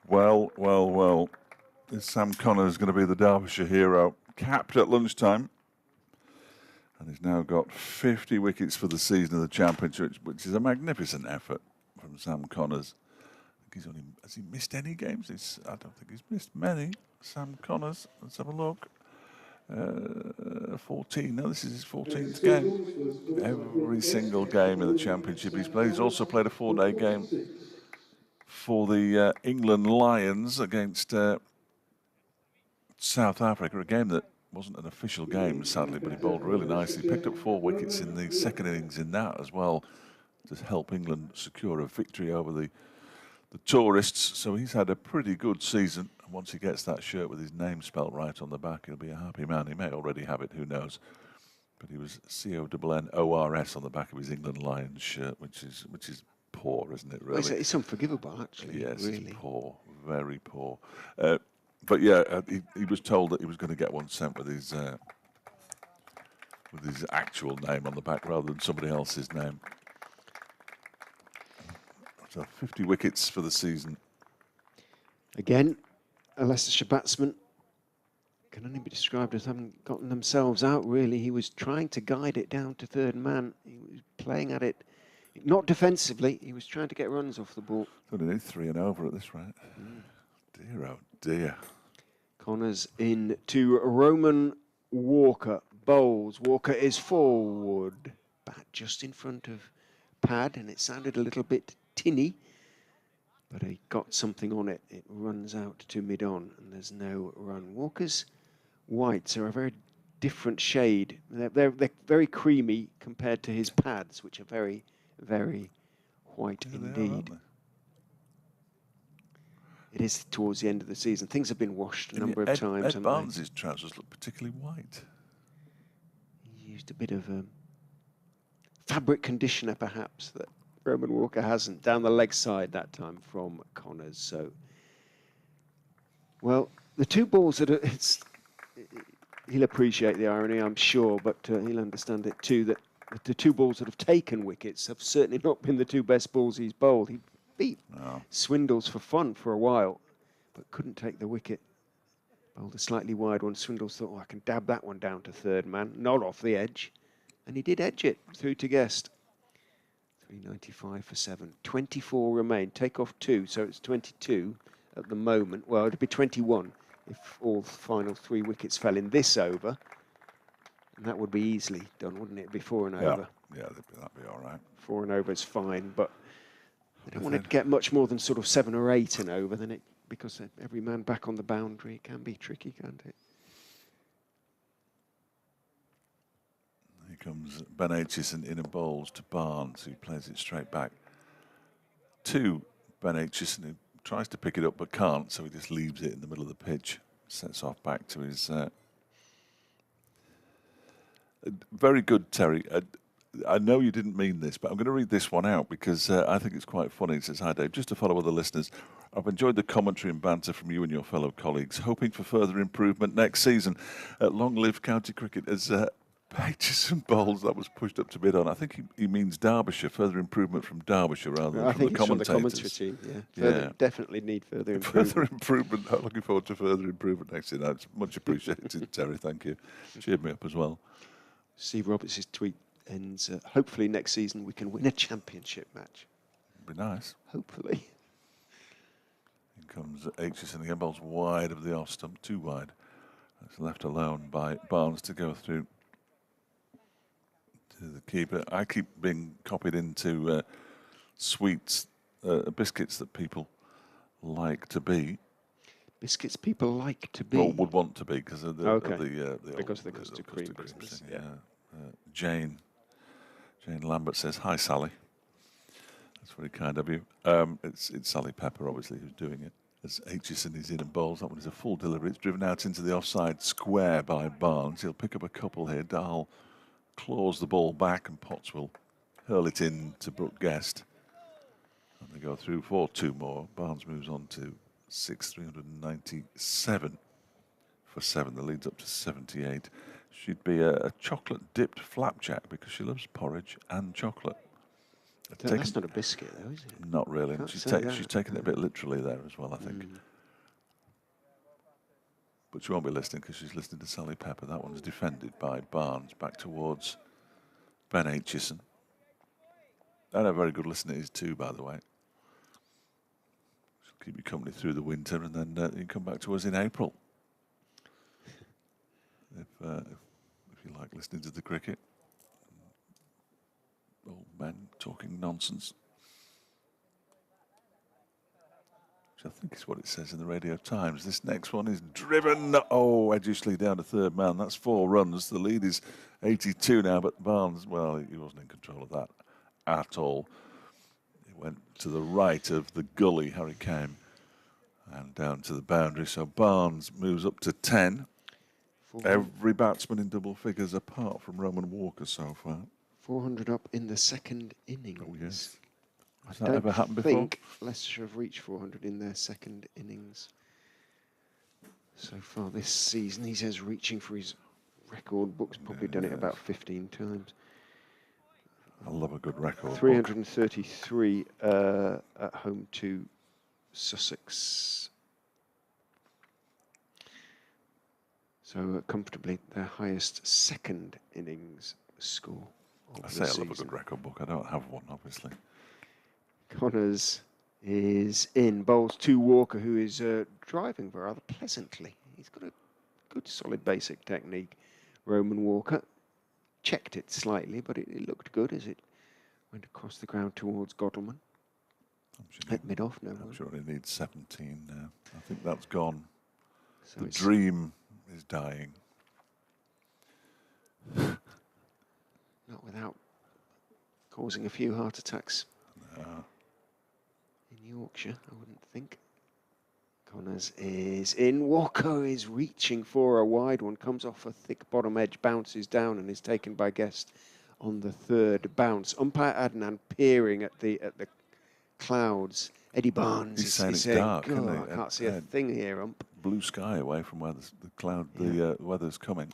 Well. This Sam Connors is going to be the Derbyshire hero. Capped at lunchtime. And he's now got 50 wickets for the season of the Championship, which is a magnificent effort from Sam Connors. Has he missed any games? I don't think he's missed many. Sam Connors, let's have a look. 14. No, this is his 14th game. Every single game in the Championship he's played. He's also played a 4-day game for the England Lions against South Africa, a game that wasn't an official game, sadly, but he bowled really nicely. He picked up 4 wickets in the second innings in that as well to help England secure a victory over the tourists. So he's had a pretty good season. And once he gets that shirt with his name spelt right on the back, he'll be a happy man. He may already have it, who knows. But he was CONNORS on the back of his England Lions shirt, which is poor, isn't it, really? Well, it's unforgivable, actually. Yes, really. it's poor, very poor. But yeah, he was told that he was going to get one sent with his actual name on the back rather than somebody else's name. So 50 wickets for the season. Again, a Leicestershire batsman can only be described as having gotten themselves out, really. He was trying to guide it down to third man. He was playing at it, not defensively. He was trying to get runs off the ball. So they need 3 and over at this rate. Dear, oh dear. Connors in to Roman Walker. Bowls. Walker is forward. Bat just in front of pad, and it sounded a little bit tinny, but he got something on it. It runs out to mid-on, and there's no run. Walker's whites are a very different shade. They're very creamy compared to his pads, which are very, very white indeed. It is towards the end of the season. Things have been washed a number of times. Ed Barnes' trousers look particularly white. He used a bit of fabric conditioner, perhaps, that Roman Walker hasn't, down the leg side that time from Connors. So, well, the 2 balls that he'll appreciate the irony, I'm sure, but he'll understand it too, that the 2 balls that have taken wickets have certainly not been the 2 best balls he's bowled. He beat Swindles for fun for a while, but couldn't take the wicket. Bowled a slightly wide one. Swindles thought, I can dab that one down to third man, not off the edge. And he did edge it through to Guest. 395 for 7. 24 remain. Take off 2, so it's 22 at the moment. Well, it'd be 21 if all final 3 wickets fell in this over. And that would be easily done, wouldn't it? It'd be 4 and over. Yeah, that'd be all right. 4 and over is fine, but they don't want it to get much more than sort of 7 or 8 and over, then because every man back on the boundary, it can be tricky, can't it? Here comes Ben Aitchison in and bowls to Barnes, who plays it straight back to Ben Aitchison, who tries to pick it up but can't, so he just leaves it in the middle of the pitch, sets off back to his... very good, Terry. I know you didn't mean this, but I'm going to read this one out because I think it's quite funny. It says, hi, Dave. Just to follow other listeners, I've enjoyed the commentary and banter from you and your fellow colleagues, hoping for further improvement next season. Long live county cricket as Aitchison bowls. That was pushed up to bid on. I think he means Derbyshire, further improvement from Derbyshire rather than I from think the it's from the commentators. commentary team, yeah. Definitely need further improvement. Further improvement. I'm looking forward to further improvement next year. That's much appreciated, Terry. Thank you. Cheered me up as well. Steve Roberts' tweet ends, hopefully next season we can win a championship match. Be nice. Hopefully. In comes Aitchison again, bowls wide of the off stump, too wide. It's left alone by Barnes to go through to the keeper. I keep being copied into sweets, biscuits that people like to be. Biscuits people like to be. Or would want to be because of the, okay. of the because old, of the custard cream business. Thing, yeah. Jane Lambert says, "Hi, Sally." That's very kind of you. It's Sally Pepper, obviously, who's doing it. As Aitchison is in and bowls, that one is a full delivery. It's driven out into the offside square by Barnes. He'll pick up a couple here. Dahl claws the ball back, and Potts will hurl it in to Brooke Guest. And they go through for 2 more. Barnes moves on to 397 for 7. The lead's up to 78. She'd be a chocolate-dipped flapjack because she loves porridge and chocolate. That's not a biscuit, though, is it? Not really. She's taken it a bit literally there as well, I think. But she won't be listening because she's listening to Sally Pepper. That one's defended by Barnes. Back towards Ben Aitchison. And a very good listener is too, by the way. She'll keep you company through the winter, and then you can come back to us in April. If you like listening to the cricket. Old men talking nonsense. Which I think is what it says in the Radio Times. This next one is driven, edgishly down to third man. That's 4 runs. The lead is 82 now, but Barnes, well, he wasn't in control of that at all. He went to the right of the gully, Harry came, and down to the boundary. So Barnes moves up to 10. Every batsman in double figures apart from Roman Walker so far. 400 up in the second innings. Oh, yes. Has I that ever happened before? I think Leicestershire have reached 400 in their second innings so far this season. He says reaching for his record book's probably done it about 15 times. I love a good record. 333 at home to Sussex. So comfortably their highest second innings score. I say I love a good record book. I don't have one, obviously. Connors is in. Bowls to Walker, who is driving rather pleasantly. He's got a good, solid basic technique. Roman Walker checked it slightly, but it looked good as it went across the ground towards Godalman. At mid-off, no. I'm sure he needs 17 now. I think that's gone. So the dream is dying. Not without causing a few heart attacks. No. In Yorkshire, I wouldn't think. Connors is in. Walker is reaching for a wide one. Comes off a thick bottom edge, bounces down and is taken by Guest on the third bounce. Umpire Adnan peering at the clouds. Eddie Barnes He's saying is it's dark, "Oh, isn't I can't see a thing here, ump." Blue sky away from where the weather's coming.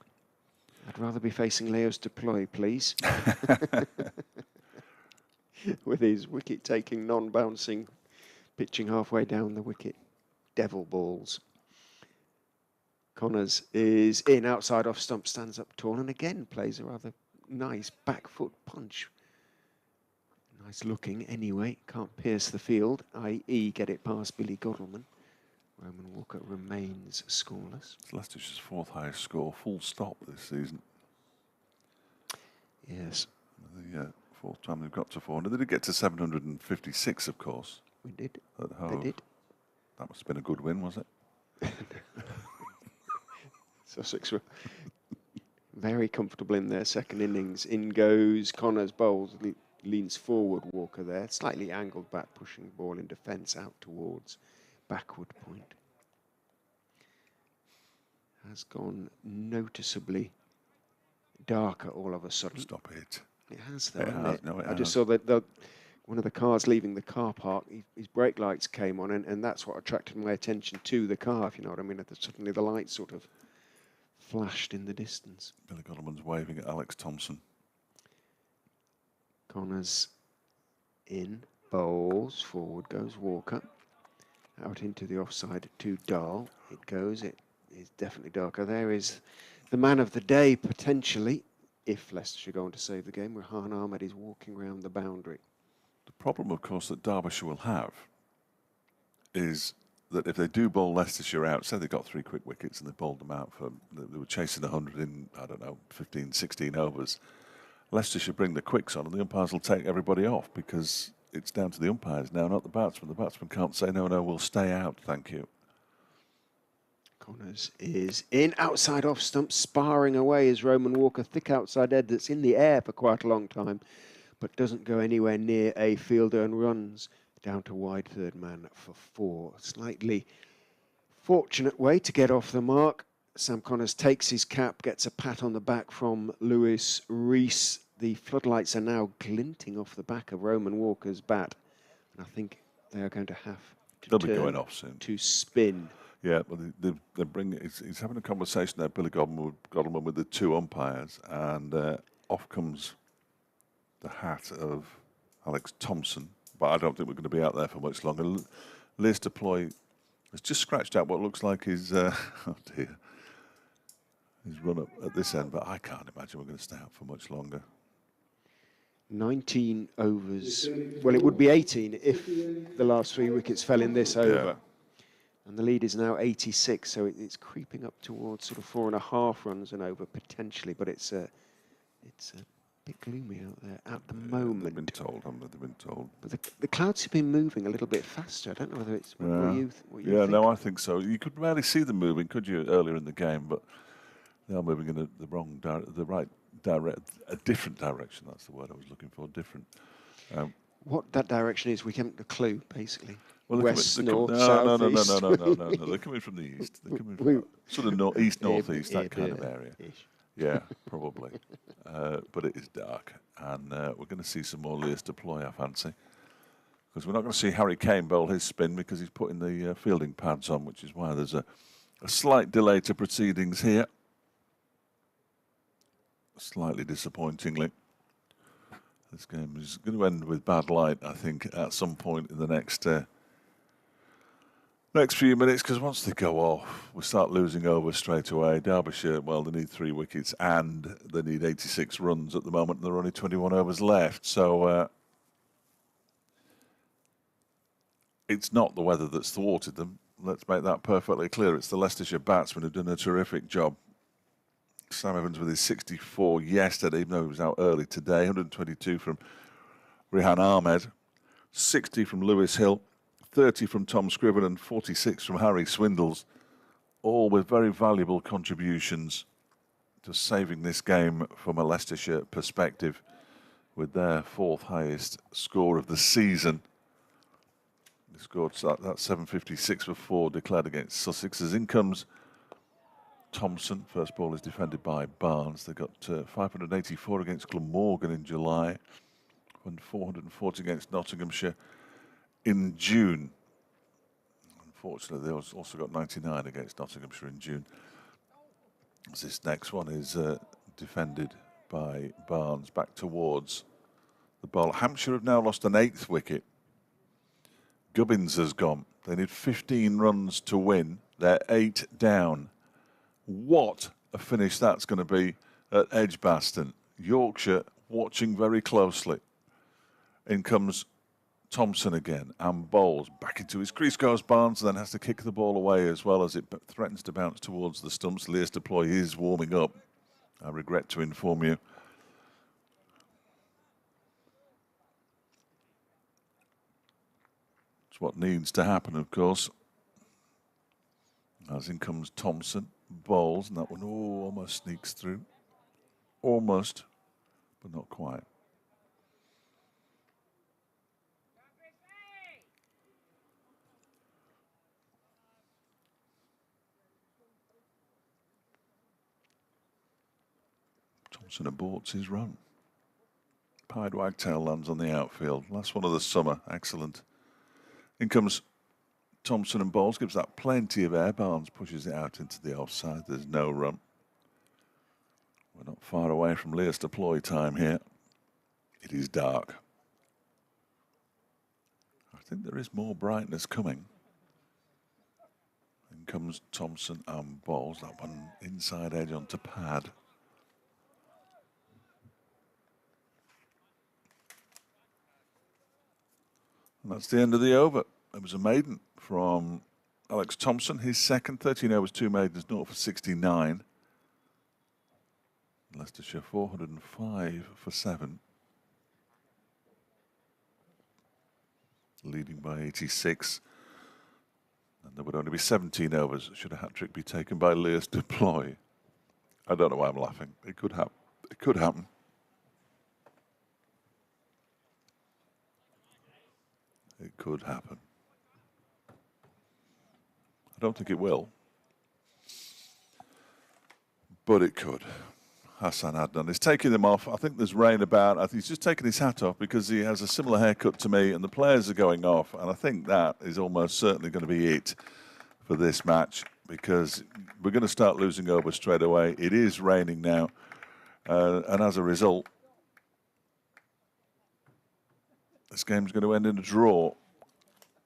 I'd rather be facing Leo's deploy, please. With his wicket-taking, non-bouncing, pitching halfway down the wicket. Devil balls. Connors is in, outside off stump, stands up tall, and again plays a rather nice back foot punch. Nice looking anyway. Can't pierce the field, i.e. get it past Billy Godalman. Roman Walker remains scoreless. It's Leicestershire's 4th highest score, full stop this season. Yes. The 4th time they've got to 400. They did get to 756, of course. We did. At Hove. They did. That must have been a good win, was it? Sussex were very comfortable in their second innings. In goes Connors, bowls, leans forward, Walker there. Slightly angled back, pushing ball in defence out towards backward point. Has gone noticeably darker all of a sudden. Stop it. It has, though, It hasn't has, it? no, it I has. just saw that the one of the cars leaving the car park, his brake lights came on, and that's what attracted my attention to the car, if you know what I mean. Suddenly the lights sort of flashed in the distance. Billy Godalmann's waving at Alex Thompson. Connors in, bowls, forward goes Walker. Out into the offside to Dahl. It goes, it is definitely darker. There is the man of the day, potentially, if Leicestershire go on to save the game. Rehan Ahmed is walking around the boundary. The problem, of course, that Derbyshire will have is that if they do bowl Leicestershire out, say they got 3 quick wickets and they bowled them out they were chasing 100 in, I don't know, 15, 16 overs, Leicestershire bring the quicks on and the umpires will take everybody off because it's down to the umpires now, not the batsman. The batsman can't say, no, we'll stay out, thank you. Connors is in, outside off stump, sparring away is Roman Walker, thick outside head that's in the air for quite a long time, but doesn't go anywhere near a fielder and runs down to wide third man for 4. Slightly fortunate way to get off the mark. Sam Connors takes his cap, gets a pat on the back from Lewis Rees. The floodlights are now glinting off the back of Roman Walker's bat. And I think they are going to have to They'll be going off soon. To spin. Yeah, but they bring. He's having a conversation there, Billy Godalmann, with the 2 umpires, and off comes the hat of Alex Thompson. But I don't think we're going to be out there for much longer. Liz Deploy has just scratched out what looks like his oh dear, his run up at this end, but I can't imagine we're going to stay out for much longer. 19 overs. Well, it would be 18 if the last 3 wickets fell in this over. Yeah. And the lead is now 86, so it's creeping up towards sort of 4.5 runs and over potentially, but it's a bit gloomy out there at the moment. They've been told, haven't they? They've been told. But the clouds have been moving a little bit faster. I don't know whether it's what you think. No, I think so. You could barely see them moving, could you, earlier in the game? But they are moving in the right direction, a different direction. That's the word I was looking for. Different. What that direction is, we haven't a clue, basically. Well, West, north, south, east. No. They're coming from the east. They're coming from sort of east, northeast, that kind of area. Yeah, probably. But it is dark, and we're going to see some more Lewis Deploy, I fancy, because we're not going to see Harry Kane bowl his spin because he's putting the fielding pads on, which is why there's a slight delay to proceedings here. Slightly disappointingly. This game is going to end with bad light, I think, at some point in the next few minutes, because once they go off, we start losing over straight away. Derbyshire, well, they need 3 wickets and they need 86 runs at the moment, and there are only 21 overs left. So it's not the weather that's thwarted them. Let's make that perfectly clear. It's the Leicestershire batsmen who've done a terrific job. Sam Evans with his 64 yesterday, even though he was out early today. 122 from Rehan Ahmed, 60 from Lewis Hill, 30 from Tom Scriven and 46 from Harry Swindles, all with very valuable contributions to saving this game from a Leicestershire perspective with their 4th highest score of the season. They scored that 756 for 4 declared against Sussex. As in comes Thompson. First ball is defended by Barnes. They got 584 against Glamorgan in July and 440 against Nottinghamshire in June. Unfortunately, they also got 99 against Nottinghamshire in June. This next one is defended by Barnes back towards the ball. Hampshire have now lost an 8th wicket. Gubbins has gone. They need 15 runs to win. They're 8 down. What a finish that's going to be at Edgbaston. Yorkshire watching very closely. In comes Thompson again and bowls back into his crease goes Barnes, and then has to kick the ball away as well as it threatens to bounce towards the stumps. Lewis Deploy is warming up, I regret to inform you. It's what needs to happen, of course. As in comes Thompson, bowls, and that one almost sneaks through. Almost, but not quite. Thompson aborts his run. Pied Wagtail lands on the outfield. Last one of the summer. Excellent. In comes Thompson and Bowles. Gives that plenty of air. Barnes pushes it out into the offside. There's no run. We're not far away from Leas deploy time here. It is dark. I think there is more brightness coming. In comes Thompson and Bowles. That one inside edge onto pad. And that's the end of the over. It was a maiden from Alex Thompson. His second, 13 overs, 2 maidens, 0 for 69. Leicestershire 405 for 7. Leading by 86. And there would only be 17 overs should a hat-trick be taken by Leas deploy. I don't know why I'm laughing. It could happen. It could happen. It could happen. I don't think it will. But it could. Hassan Adnan is taking them off. I think there's rain about. I think he's just taking his hat off because he has a similar haircut to me and the players are going off. And I think that is almost certainly going to be it for this match because we're going to start losing over straight away. It is raining now. And as a result, this game's going to end in a draw.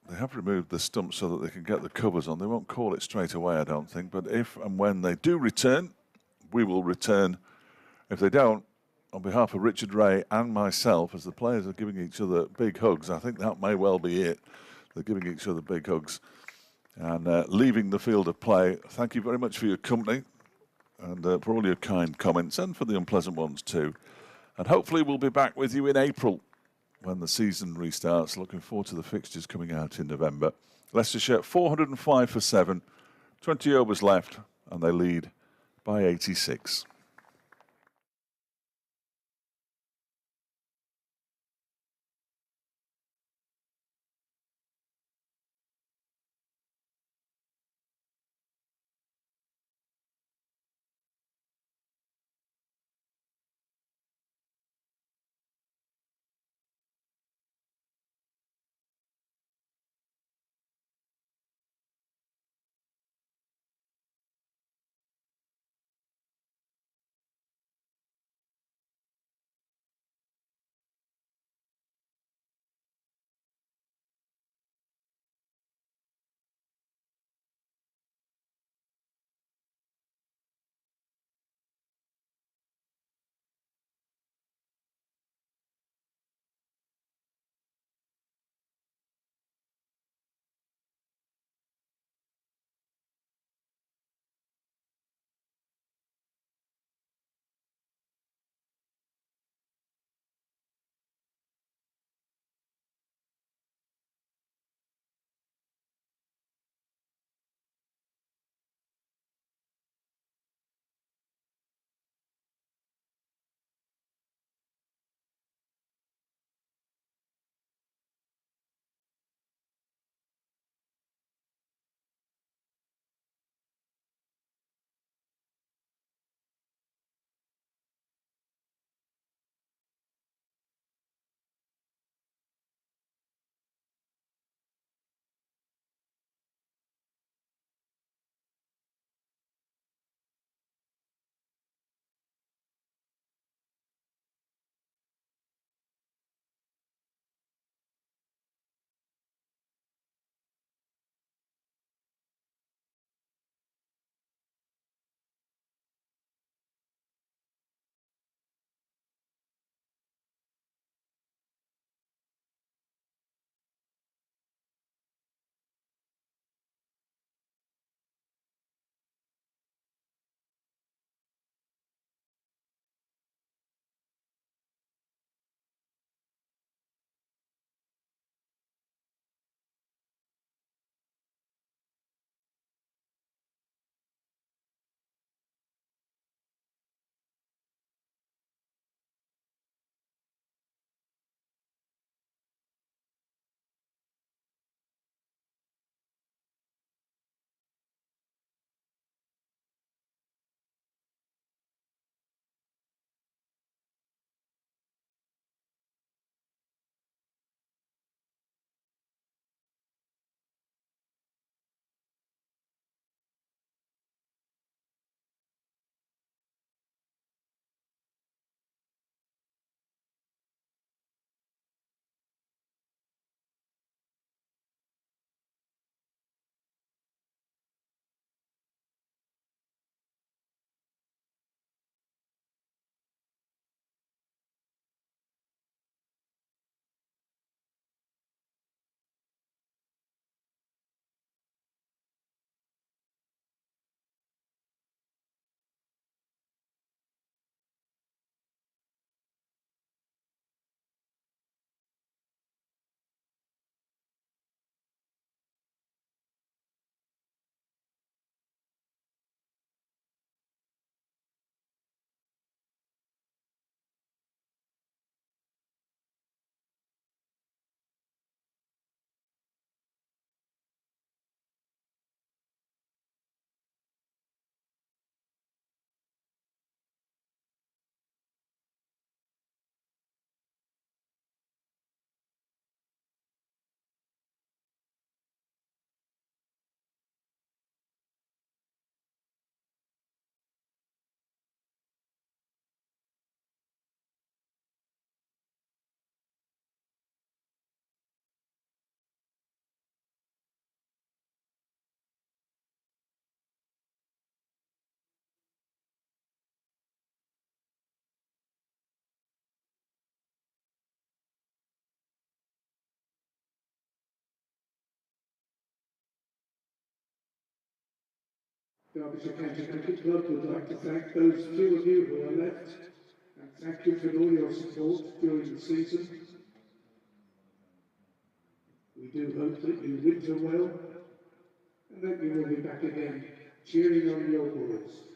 They have removed the stumps so that they can get the covers on. They won't call it straight away, I don't think. But if and when they do return, we will return. If they don't, on behalf of Richard Ray and myself, as the players are giving each other big hugs, I think that may well be it. They're giving each other big hugs and leaving the field of play. Thank you very much for your company and for all your kind comments and for the unpleasant ones too. And hopefully we'll be back with you in April when the season restarts. Looking forward to the fixtures coming out in November. Leicestershire 405 for 7, 20 overs left, and they lead by 86. Derbyshire County Cricket Club would like to thank those few of you who are left and thank you for all your support during the season. We do hope that you winter well and that you will be back again cheering on your boys.